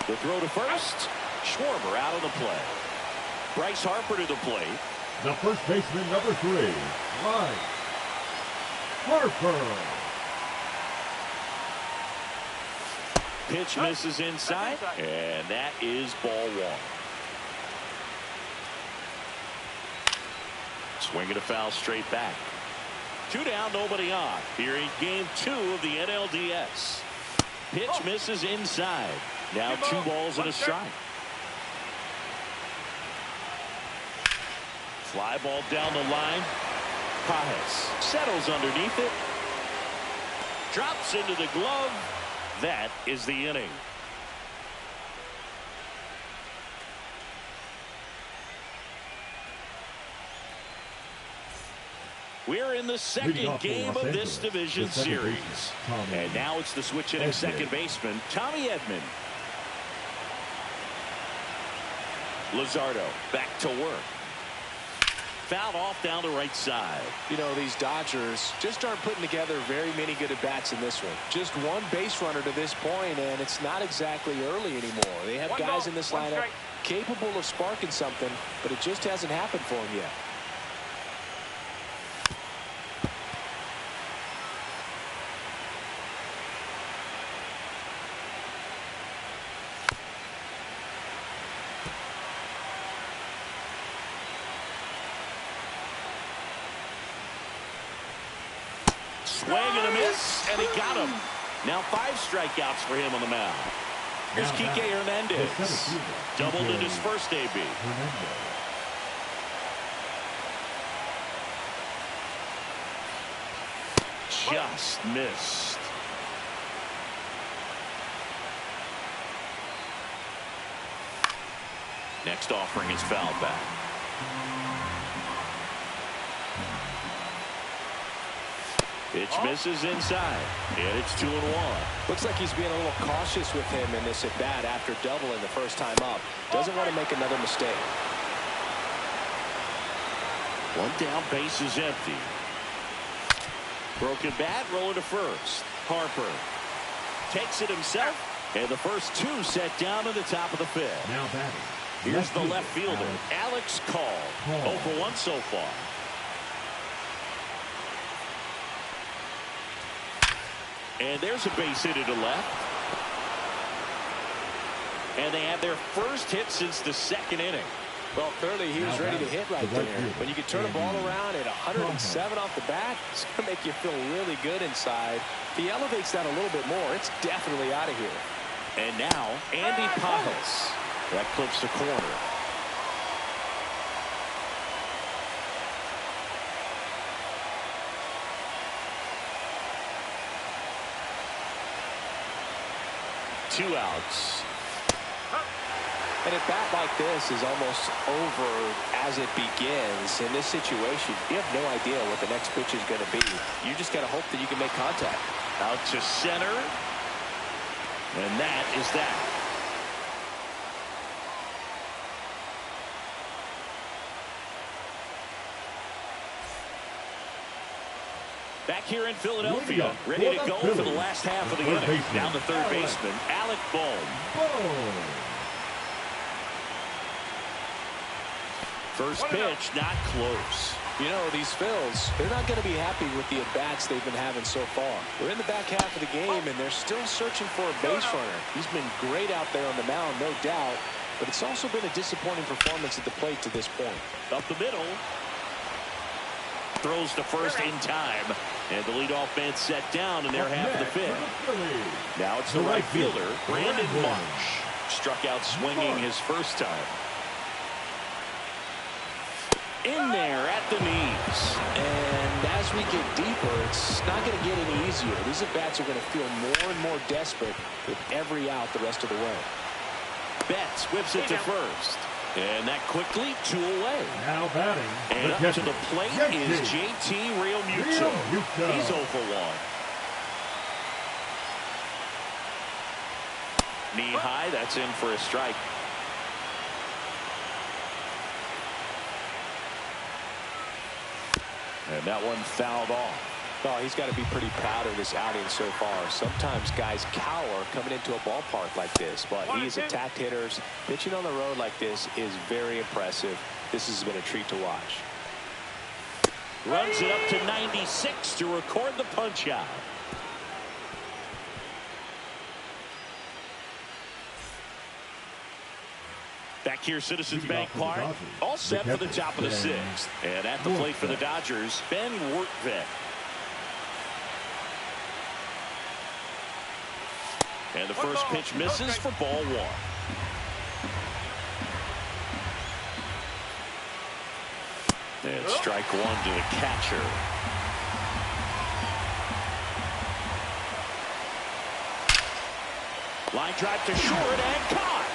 The throw to first. Schwarber out of the play. Bryce Harper to the plate. The first baseman, number 3, Bryce Harper. Pitch misses inside, and that is ball 1. Swing and a foul straight back. 2 down, nobody on. Here in game 2 of the NLDS. Pitch misses inside. Now 2 balls and a strike. Fly ball down the line. Pajes settles underneath it. Drops into the glove. That is the inning. We're in the second game of this division series. And now it's the switch hitting second baseman, Tommy Edman. Luzardo back to work. Fouled off down the right side. You know, these Dodgers just aren't putting together very many good at-bats in this one. Just 1 base runner to this point, and it's not exactly early anymore. They have guys in this lineup capable of sparking something, but it just hasn't happened for them yet. Swing and a miss, and he got him. Now 5 strikeouts for him on the mound. Here's Kike Hernandez. Doubled in his first AB. Just missed. Next offering is fouled back. Pitch misses inside, and it's 2-1. Looks like he's being a little cautious with him in this at-bat after doubling the first time up. Doesn't want to make another mistake. 1 down, base is empty. Broken bat, rolling to first. Harper takes it himself, and the first 2 set down to the top of the 5th. Now batting. Here's the left fielder, Alex Call. 0 for 1 so far. And there's a base hit to the left. And they have their first hit since the 2nd inning. Well, clearly he was ready to hit right there. When you can turn a ball around at 107 off the bat, it's going to make you feel really good inside. If he elevates that a little bit more, it's definitely out of here. And now, Andy Pajes. That clips the corner. Two outs. An at-bat like this is almost over as it begins. In this situation, you have no idea what the next pitch is going to be. You just got to hope that you can make contact. Out to center. And that is that. Back here in Philadelphia, ready to go for the last half of the inning. Down the third baseman, Alec Bohm. First pitch, not close. You know, these Phils, they're not going to be happy with the at-bats they've been having so far. We're in the back half of the game, and they're still searching for a base runner. He's been great out there on the mound, no doubt, but it's also been a disappointing performance at the plate to this point. Up the middle. Throws to first in time, and the leadoff man set down in their half of the 5th. Now it's the right fielder, Brandon Marsh. Struck out swinging his first time. In there at the knees. And as we get deeper, it's not going to get any easier. These at-bats are going to feel more and more desperate with every out the rest of the way. Betts whips it to first. And that quickly, 2 away. Now batting. And up to the plate is JT Realmuto. He's 0 for 1. Knee high, that's in for a strike. And that one fouled off. Oh, he's got to be pretty proud of this outing so far. Sometimes guys cower coming into a ballpark like this, but he's attacked hitters. Pitching on the road like this is very impressive. This has been a treat to watch. Runs it up to 96 to record the punch out. Back here, Citizens Bank Park, all set for the top of the sixth. And at the plate for the Dodgers, Ben Wortvik. And the first pitch misses for ball one. And strike one to the catcher. Line drive to short and caught.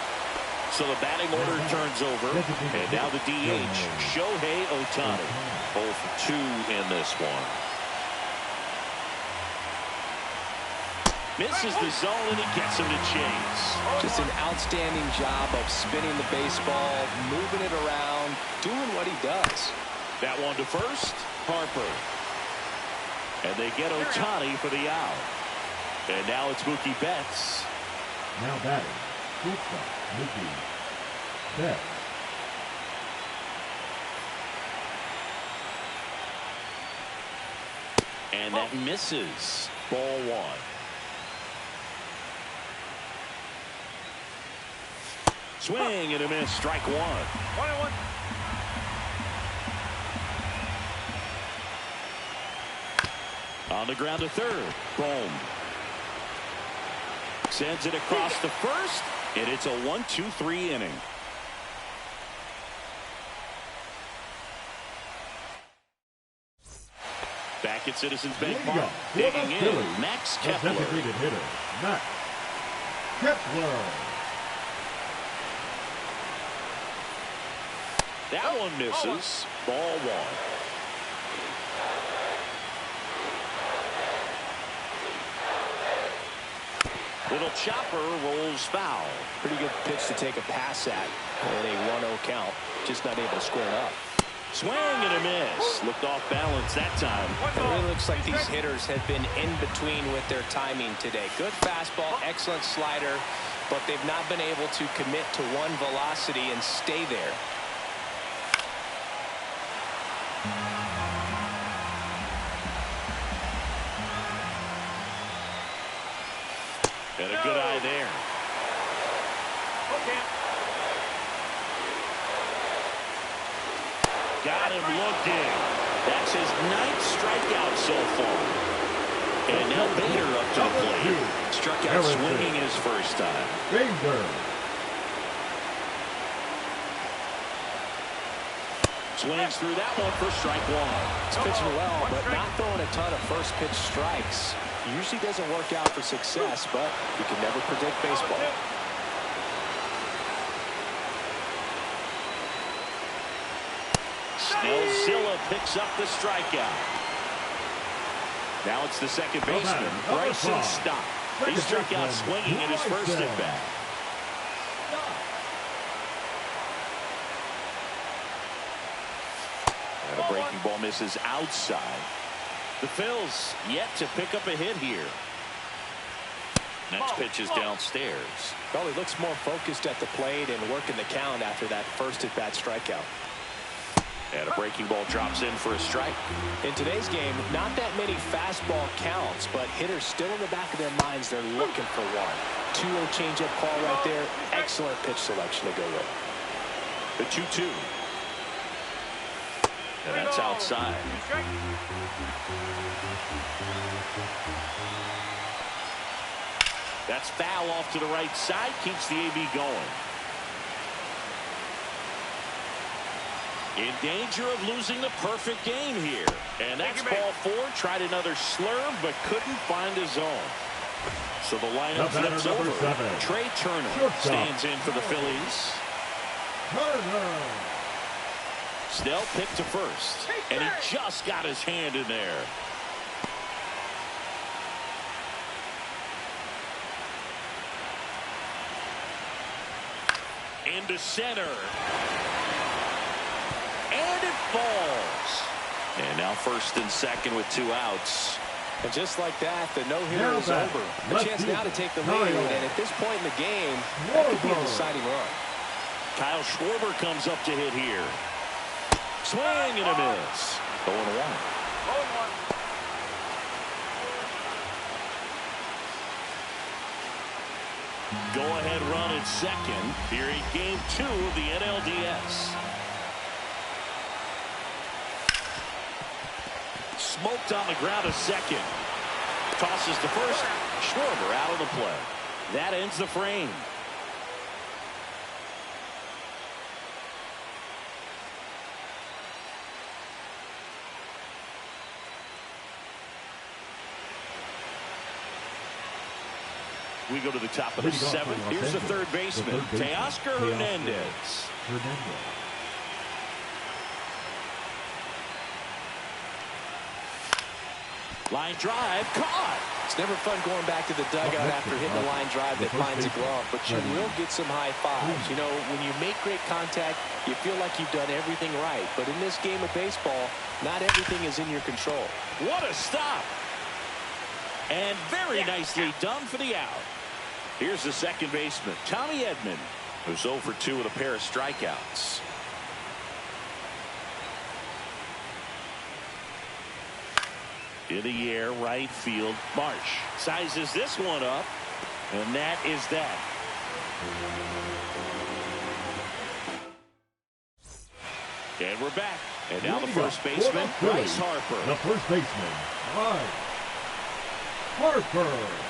So the batting order turns over. And now the DH, Shohei Ohtani. 0 for 2 in this one. Misses the zone and he gets him to chase. Just an outstanding job of spinning the baseball, moving it around, doing what he does. That one to first, Harper. And they get Ohtani for the out. And now it's Mookie Betts. Now batting, shortstop, Mookie Betts. And that misses. Ball one. Swing and a miss. Strike one. 1-1. On the ground to third. Boom. Sends it across the first. And it's a 1-2-3 inning. Back at Citizens Bank Park. Digging in. Max Kepler. Designated hitter, Max Kepler. That one misses. Ball one. Little chopper rolls foul. Pretty good pitch to take a pass at in a 1-0 count. Just not able to square it up. Swing and a miss. Looked off balance that time. It really looks like these hitters have been in between with their timing today. Good fastball, excellent slider, but they've not been able to commit to one velocity and stay there. And a good eye there. Okay. Got him looking. That's his 9th strikeout so far. And now Bader up to the plate. Struck out swinging his first time. Bader. Swings through that one for strike one. He's pitching well, but not throwing a ton of first pitch strikes. Usually doesn't work out for success, but you can never predict baseball. Snellzilla picks up the strikeout. Now it's the second baseman, Bryson Stott. He struck out swinging in his first at bat. And a breaking ball misses outside. The Phillies yet to pick up a hit here. Next pitch is downstairs. Well, he looks more focused at the plate and working the count after that first at-bat strikeout. And a breaking ball drops in for a strike. In today's game, not that many fastball counts, but hitters still in the back of their minds, they're looking for one. 2-0 changeup call right there. Excellent pitch selection to go with. The 2-2. And that's outside. That's foul off to the right side. Keeps the AB going. In danger of losing the perfect game here. And that's ball 4. Tried another slurve, but couldn't find his zone. So the lineup flips over. 7. Trey Turner stands in for the Phillies. Turner. Snell picked to first. And he just got his hand in there. to center. And it falls. And now first and second with 2 outs. And just like that, the no-hitter is over. A chance now to take the lead, and at this point in the game, that could be a deciding run. Kyle Schwarber comes up to hit here. Swing and a miss. 0-1. Go-ahead run at second here in Game 2 of the NLDS. Smoked on the ground at second. Tosses the first. Schwarber out of the play. That ends the frame. We go to the top of the 7th. Here's the third baseman, Teoscar Hernandez. Line drive, caught. It's never fun going back to the dugout after hitting a line drive that finds a glove, but you will get some high fives. You know, when you make great contact, you feel like you've done everything right. But in this game of baseball, not everything is in your control. What a stop. And very nicely done for the out. Here's the second baseman, Tommy Edman, who's 0 for 2 with a pair of strikeouts. In the air, right field, Marsh sizes this one up, and that is that. And we're back. And now the first baseman, Bryce Harper. The first baseman, Bryce Harper.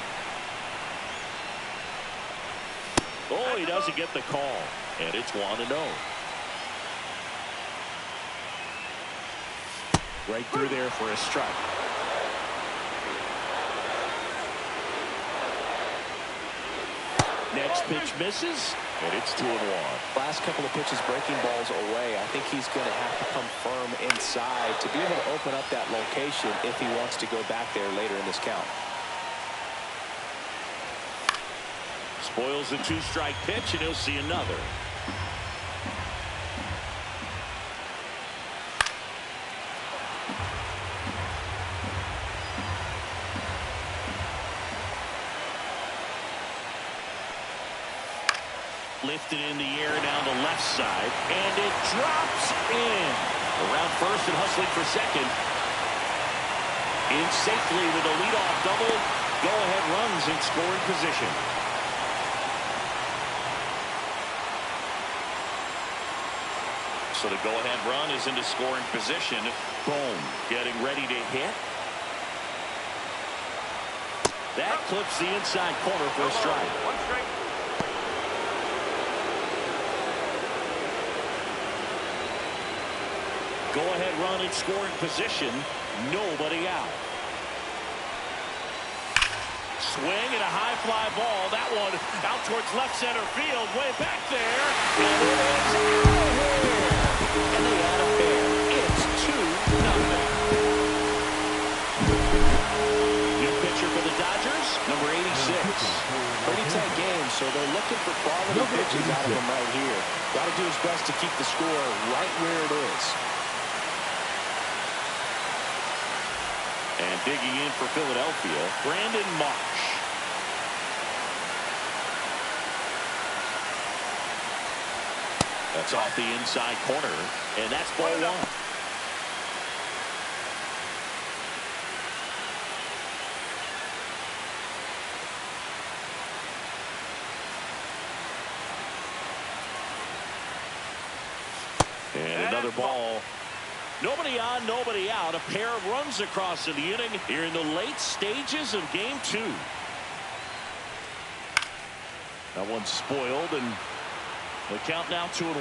Oh, he doesn't get the call, and it's 1-0. Right through there for a strike. Next pitch misses, and it's 2-1. Last couple of pitches breaking balls away. I think he's going to have to come firm inside to be able to open up that location if he wants to go back there later in this count. Spoils the 2-strike pitch, and he'll see another. Lifted in the air down the left side, and it drops in. Around first and hustling for second. In safely with a leadoff double. Go-ahead runs in scoring position. So the go-ahead run is into scoring position. Boom, getting ready to hit. That clips the inside corner for a strike. 1 strike. Go-ahead run in scoring position. Nobody out. Swing and a high fly ball. That one out towards left center field. Way back there. And it is out of here. And they add a pair. It's 2-0. New pitcher for the Dodgers, number 86. Pretty tight game, so they're looking for quality pitches out of him right here. Got to do his best to keep the score right where it is. And digging in for Philadelphia, Brandon Marsh. That's off the inside corner, and that's ball 1. And another ball. Nobody on, nobody out. A pair of runs across in the inning here in the late stages of Game 2. That one's spoiled, and the count now 2-1.